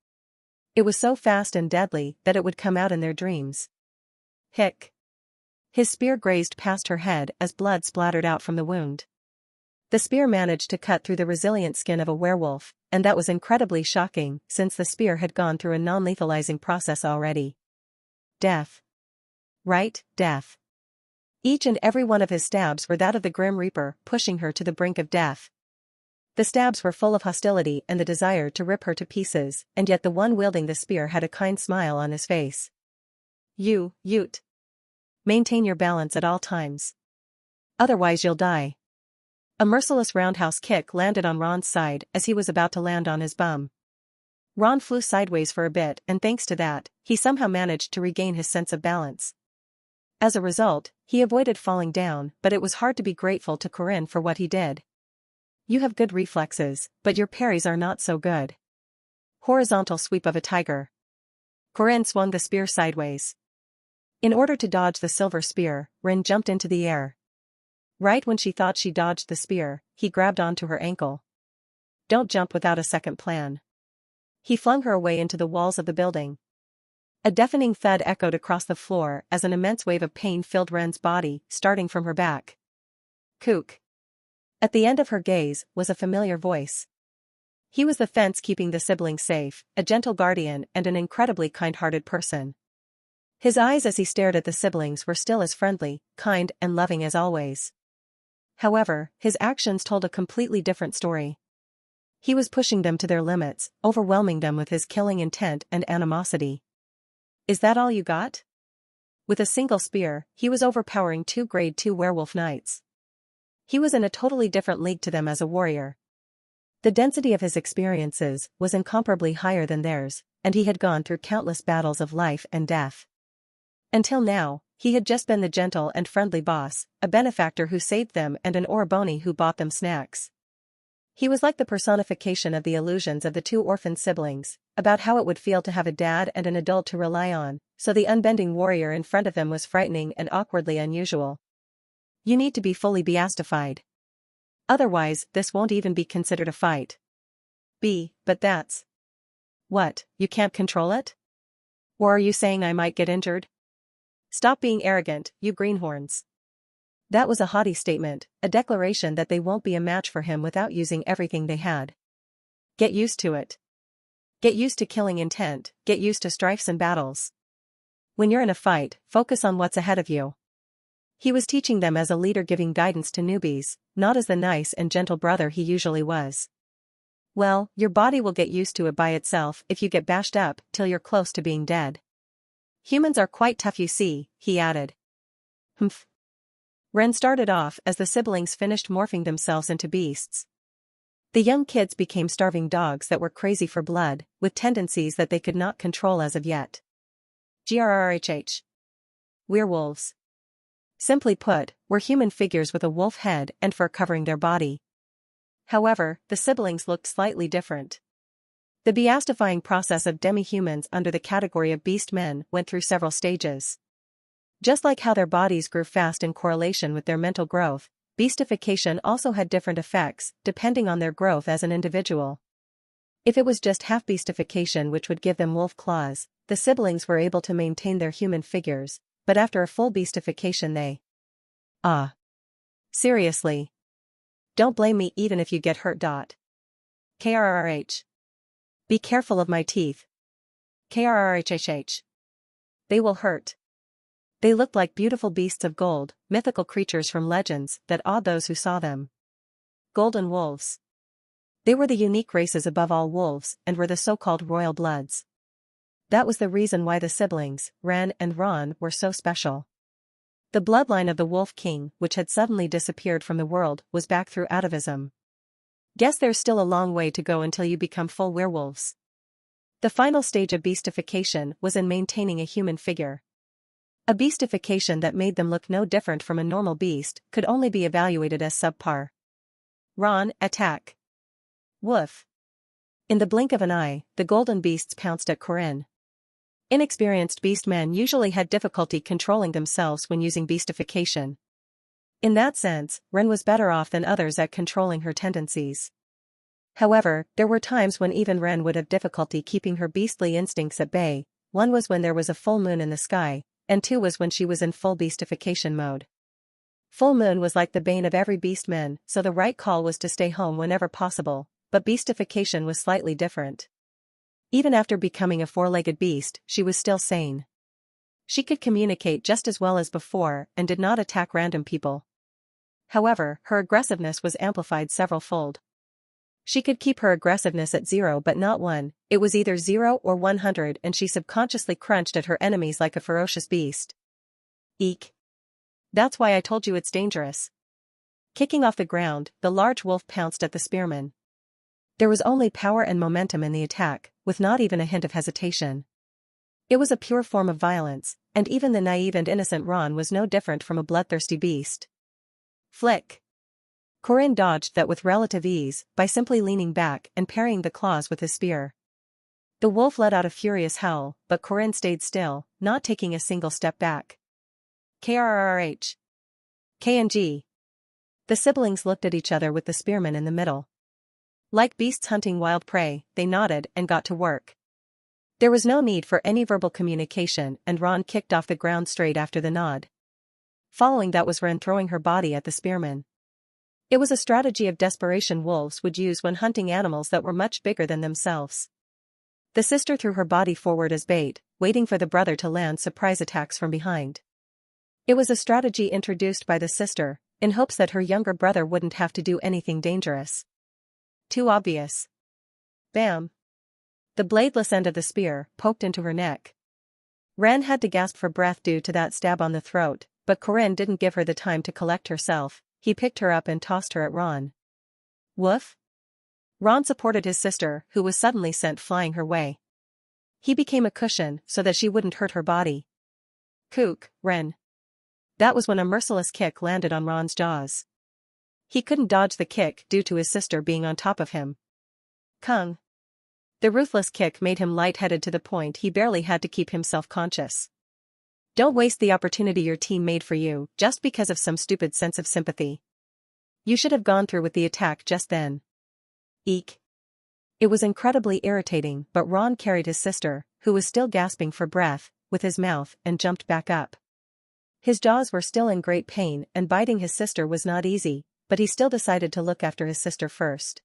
Speaker 1: It was so fast and deadly that it would come out in their dreams. Hick. His spear grazed past her head as blood splattered out from the wound. The spear managed to cut through the resilient skin of a werewolf, and that was incredibly shocking since the spear had gone through a non-lethalizing process already. Death. Right, death. Each and every one of his stabs were that of the Grim Reaper, pushing her to the brink of death. The stabs were full of hostility and the desire to rip her to pieces, and yet the one wielding the spear had a kind smile on his face. You, Ute. Maintain your balance at all times. Otherwise you'll die. A merciless roundhouse kick landed on Ron's side as he was about to land on his bum. Ron flew sideways for a bit and thanks to that, he somehow managed to regain his sense of balance. As a result, he avoided falling down, but it was hard to be grateful to Corinne for what he did. You have good reflexes, but your parries are not so good. Horizontal sweep of a tiger. Corinne swung the spear sideways. In order to dodge the silver spear, Ren jumped into the air. Right when she thought she dodged the spear, he grabbed onto her ankle. Don't jump without a second plan. He flung her away into the walls of the building. A deafening thud echoed across the floor as an immense wave of pain filled Ren's body, starting from her back. Kook. At the end of her gaze was a familiar voice. He was the fence keeping the siblings safe, a gentle guardian and an incredibly kind-hearted person. His eyes as he stared at the siblings were still as friendly, kind and loving as always. However, his actions told a completely different story. He was pushing them to their limits, overwhelming them with his killing intent and animosity. Is that all you got? With a single spear, he was overpowering 2 Grade 2 werewolf knights. He was in a totally different league to them as a warrior. The density of his experiences was incomparably higher than theirs, and he had gone through countless battles of life and death. Until now, he had just been the gentle and friendly boss, a benefactor who saved them and an Orboni who bought them snacks. He was like the personification of the illusions of the 2 orphan siblings, about how it would feel to have a dad and an adult to rely on, so the unbending warrior in front of them was frightening and awkwardly unusual. You need to be fully beastified. Otherwise, this won't even be considered a fight. But that's... What, you can't control it? Or are you saying I might get injured? Stop being arrogant, you greenhorns. That was a haughty statement, a declaration that they won't be a match for him without using everything they had. Get used to it. Get used to killing intent, get used to strifes and battles. When you're in a fight, focus on what's ahead of you. He was teaching them as a leader giving guidance to newbies, not as the nice and gentle brother he usually was. Well, your body will get used to it by itself if you get bashed up till you're close to being dead. Humans are quite tough, you see, he added. Humph. Ren started off as the siblings finished morphing themselves into beasts. The young kids became starving dogs that were crazy for blood, with tendencies that they could not control as of yet. GRRHH. Werewolves. Simply put, were human figures with a wolf head and fur covering their body. However, the siblings looked slightly different. The beastifying process of demi-humans under the category of beast men went through several stages. Just like how their bodies grew fast in correlation with their mental growth, beastification also had different effects, depending on their growth as an individual. If it was just half beastification which would give them wolf claws, the siblings were able to maintain their human figures, but after a full beastification they... Seriously. Don't blame me even if you get hurt. KRRH. Be careful of my teeth. KRRHHH. They will hurt. They looked like beautiful beasts of gold, mythical creatures from legends that awed those who saw them. Golden wolves. They were the unique races above all wolves and were the so-called royal bloods. That was the reason why the siblings, Ren and Ron, were so special. The bloodline of the Wolf King, which had suddenly disappeared from the world, was back through atavism. Guess there's still a long way to go until you become full werewolves. The final stage of beastification was in maintaining a human figure. A beastification that made them look no different from a normal beast could only be evaluated as subpar. Ron, attack. Woof. In the blink of an eye, the golden beasts pounced at Corinne. Inexperienced beastmen usually had difficulty controlling themselves when using beastification. In that sense, Ren was better off than others at controlling her tendencies. However, there were times when even Ren would have difficulty keeping her beastly instincts at bay. One was when there was a full moon in the sky, and 2 was when she was in full beastification mode. Full moon was like the bane of every beastman, so the right call was to stay home whenever possible, but beastification was slightly different. Even after becoming a 4-legged beast, she was still sane. She could communicate just as well as before and did not attack random people. However, her aggressiveness was amplified several-fold. She could keep her aggressiveness at 0 but not 1, it was either 0 or 100 and she subconsciously crunched at her enemies like a ferocious beast. Eek. That's why I told you it's dangerous. Kicking off the ground, the large wolf pounced at the spearman. There was only power and momentum in the attack, with not even a hint of hesitation. It was a pure form of violence, and even the naive and innocent Ron was no different from a bloodthirsty beast. Flick. Corinne dodged that with relative ease, by simply leaning back and parrying the claws with his spear. The wolf let out a furious howl, but Corinne stayed still, not taking a single step back. KRRH. K&G. The siblings looked at each other with the spearman in the middle. Like beasts hunting wild prey, they nodded and got to work. There was no need for any verbal communication, and Ron kicked off the ground straight after the nod. Following that was Ren throwing her body at the spearman. It was a strategy of desperation wolves would use when hunting animals that were much bigger than themselves. The sister threw her body forward as bait, waiting for the brother to land surprise attacks from behind. It was a strategy introduced by the sister, in hopes that her younger brother wouldn't have to do anything dangerous. Too obvious. Bam! The bladeless end of the spear poked into her neck. Ren had to gasp for breath due to that stab on the throat, but Corinne didn't give her the time to collect herself. He picked her up and tossed her at Ron. Woof! Ron supported his sister, who was suddenly sent flying her way. He became a cushion so that she wouldn't hurt her body. Kook, Ren. That was when a merciless kick landed on Ron's jaws. He couldn't dodge the kick due to his sister being on top of him. Kung. The ruthless kick made him lightheaded to the point he barely had to keep himself conscious. Don't waste the opportunity your team made for you just because of some stupid sense of sympathy. You should have gone through with the attack just then. Eek. It was incredibly irritating, but Ron carried his sister, who was still gasping for breath, with his mouth and jumped back up. His jaws were still in great pain and biting his sister was not easy, but he still decided to look after his sister first.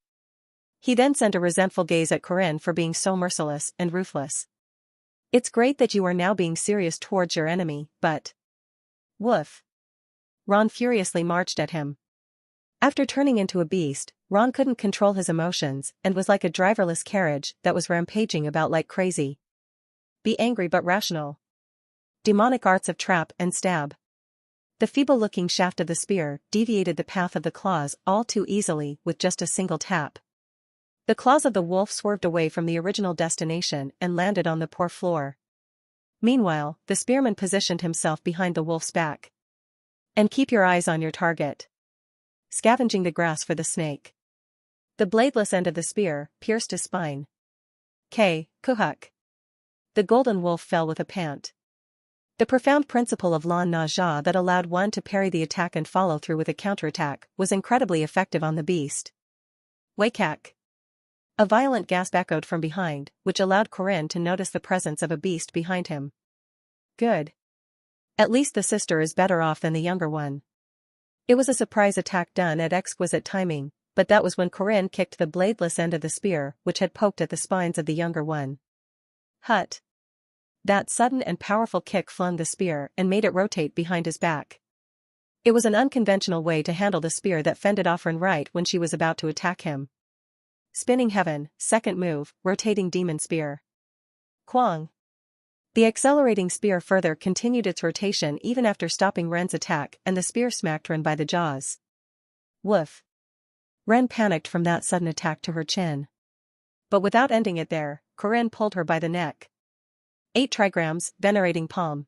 Speaker 1: He then sent a resentful gaze at Corinne for being so merciless and ruthless. It's great that you are now being serious towards your enemy, but... Woof. Ron furiously marched at him. After turning into a beast, Ron couldn't control his emotions and was like a driverless carriage that was rampaging about like crazy. Be angry but rational. Demonic arts of trap and stab. The feeble-looking shaft of the spear deviated the path of the claws all too easily with just a single tap. The claws of the wolf swerved away from the original destination and landed on the poor floor. Meanwhile, the spearman positioned himself behind the wolf's back. And keep your eyes on your target. Scavenging the grass for the snake. The bladeless end of the spear pierced his spine. Kuhuk. The golden wolf fell with a pant. The profound principle of Lan Na Jia that allowed one to parry the attack and follow through with a counterattack was incredibly effective on the beast. Wakak. A violent gasp echoed from behind, which allowed Corinne to notice the presence of a beast behind him. Good. At least the sister is better off than the younger one. It was a surprise attack done at exquisite timing, but that was when Corinne kicked the bladeless end of the spear which had poked at the spines of the younger one. Hut. That sudden and powerful kick flung the spear and made it rotate behind his back. It was an unconventional way to handle the spear that fended off Ren right when she was about to attack him. Spinning Heaven, second move, rotating demon spear. Kwang. The accelerating spear further continued its rotation even after stopping Ren's attack and the spear smacked Ren by the jaws. Woof. Ren panicked from that sudden attack to her chin. But without ending it there, Corinne pulled her by the neck. 8 trigrams, venerating palm.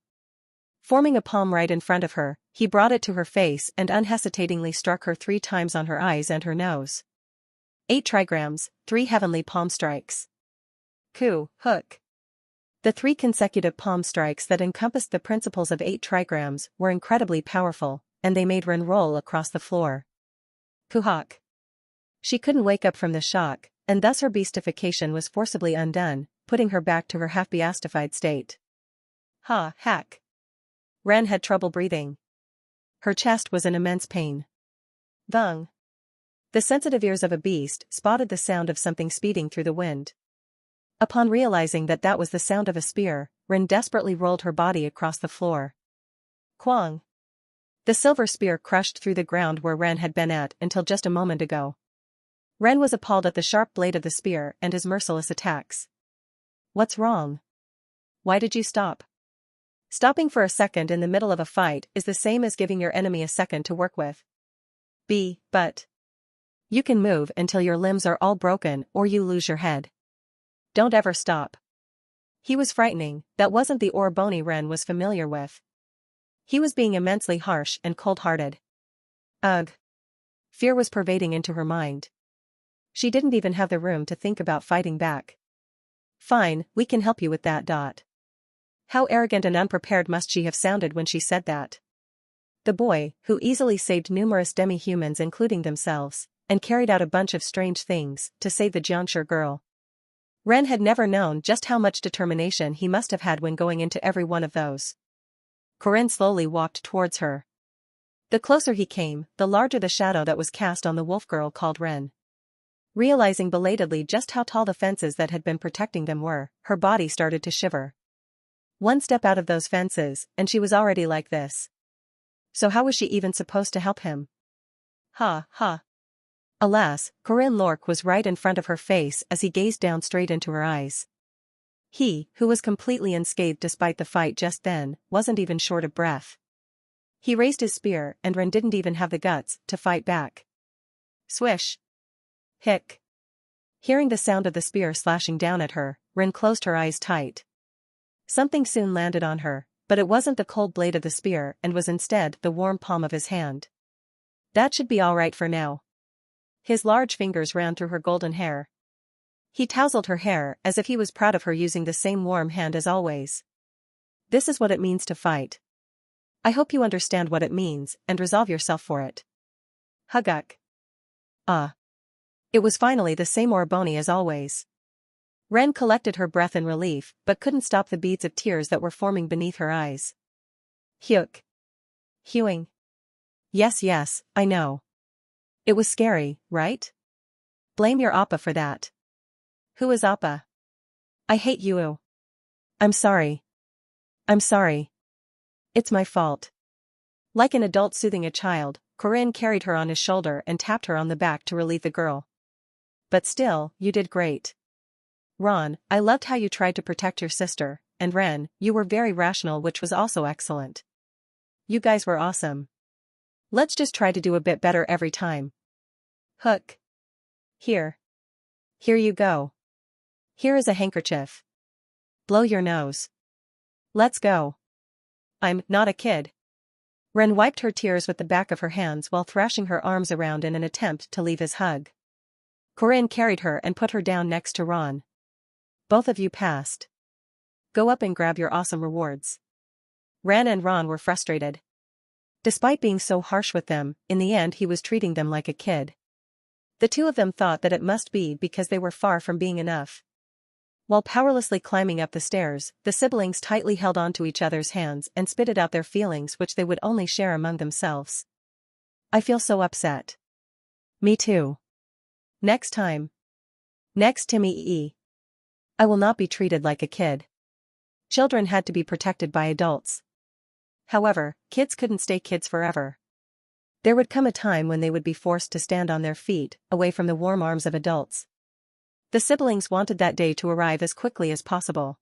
Speaker 1: Forming a palm right in front of her, he brought it to her face and unhesitatingly struck her 3 times on her eyes and her nose. 8 trigrams, 3 heavenly palm strikes. Hook. The 3 consecutive palm strikes that encompassed the principles of 8 trigrams were incredibly powerful, and they made Ren roll across the floor. Kuhak. She couldn't wake up from the shock, and thus her beastification was forcibly undone, putting her back to her half-beastified state. Hack. Ren had trouble breathing. Her chest was in immense pain. Thung. The sensitive ears of a beast spotted the sound of something speeding through the wind. Upon realizing that that was the sound of a spear, Ren desperately rolled her body across the floor. Kwang. The silver spear crushed through the ground where Ren had been at until just a moment ago. Ren was appalled at the sharp blade of the spear and his merciless attacks. What's wrong? Why did you stop? Stopping for a second in the middle of a fight is the same as giving your enemy a second to work with. But you can move until your limbs are all broken or you lose your head. Don't ever stop. He was frightening, that wasn't the Orboni Ren was familiar with. He was being immensely harsh and cold-hearted. Ugh. Fear was pervading into her mind. She didn't even have the room to think about fighting back. Fine, we can help you with that. How arrogant and unprepared must she have sounded when she said that. The boy, who easily saved numerous demi-humans including themselves, and carried out a bunch of strange things to save the Jiangshi girl. Ren had never known just how much determination he must have had when going into every one of those. Corinne slowly walked towards her. The closer he came, the larger the shadow that was cast on the wolf girl called Ren. Realizing belatedly just how tall the fences that had been protecting them were, her body started to shiver. One step out of those fences, and she was already like this. So how was she even supposed to help him? Ha, ha. Alas, Corinne Lorque was right in front of her face as he gazed down straight into her eyes. He, who was completely unscathed despite the fight just then, wasn't even short of breath. He raised his spear and Ren didn't even have the guts to fight back. Swish. Hick. Hearing the sound of the spear slashing down at her, Ren closed her eyes tight. Something soon landed on her, but it wasn't the cold blade of the spear and was instead the warm palm of his hand. That should be all right for now. His large fingers ran through her golden hair. He tousled her hair as if he was proud of her using the same warm hand as always. This is what it means to fight. I hope you understand what it means and resolve yourself for it. Huguk. Ah. It was finally the same Orboni as always. Ren collected her breath in relief but couldn't stop the beads of tears that were forming beneath her eyes. Hyuk. Hewing. Yes, I know. It was scary, right? Blame your Appa for that. Who is Appa? I hate you. I'm sorry. It's my fault. Like an adult soothing a child, Corinne carried her on his shoulder and tapped her on the back to relieve the girl. But still, you did great. Ron, I loved how you tried to protect your sister, and Ren, you were very rational, which was also excellent. You guys were awesome. Let's just try to do a bit better every time. Hook. Here. Here you go. Here is a handkerchief. Blow your nose. Let's go. I'm not a kid. Ren wiped her tears with the back of her hands while thrashing her arms around in an attempt to leave his hug. Corinne carried her and put her down next to Ron. Both of you passed. Go up and grab your awesome rewards. Ren and Ron were frustrated. Despite being so harsh with them, in the end he was treating them like a kid. The two of them thought that it must be because they were far from being enough. While powerlessly climbing up the stairs, the siblings tightly held onto each other's hands and spitted out their feelings, which they would only share among themselves. I feel so upset. Me too. Next time. Next Timmy. I will not be treated like a kid. Children had to be protected by adults. However, kids couldn't stay kids forever. There would come a time when they would be forced to stand on their feet, away from the warm arms of adults. The siblings wanted that day to arrive as quickly as possible.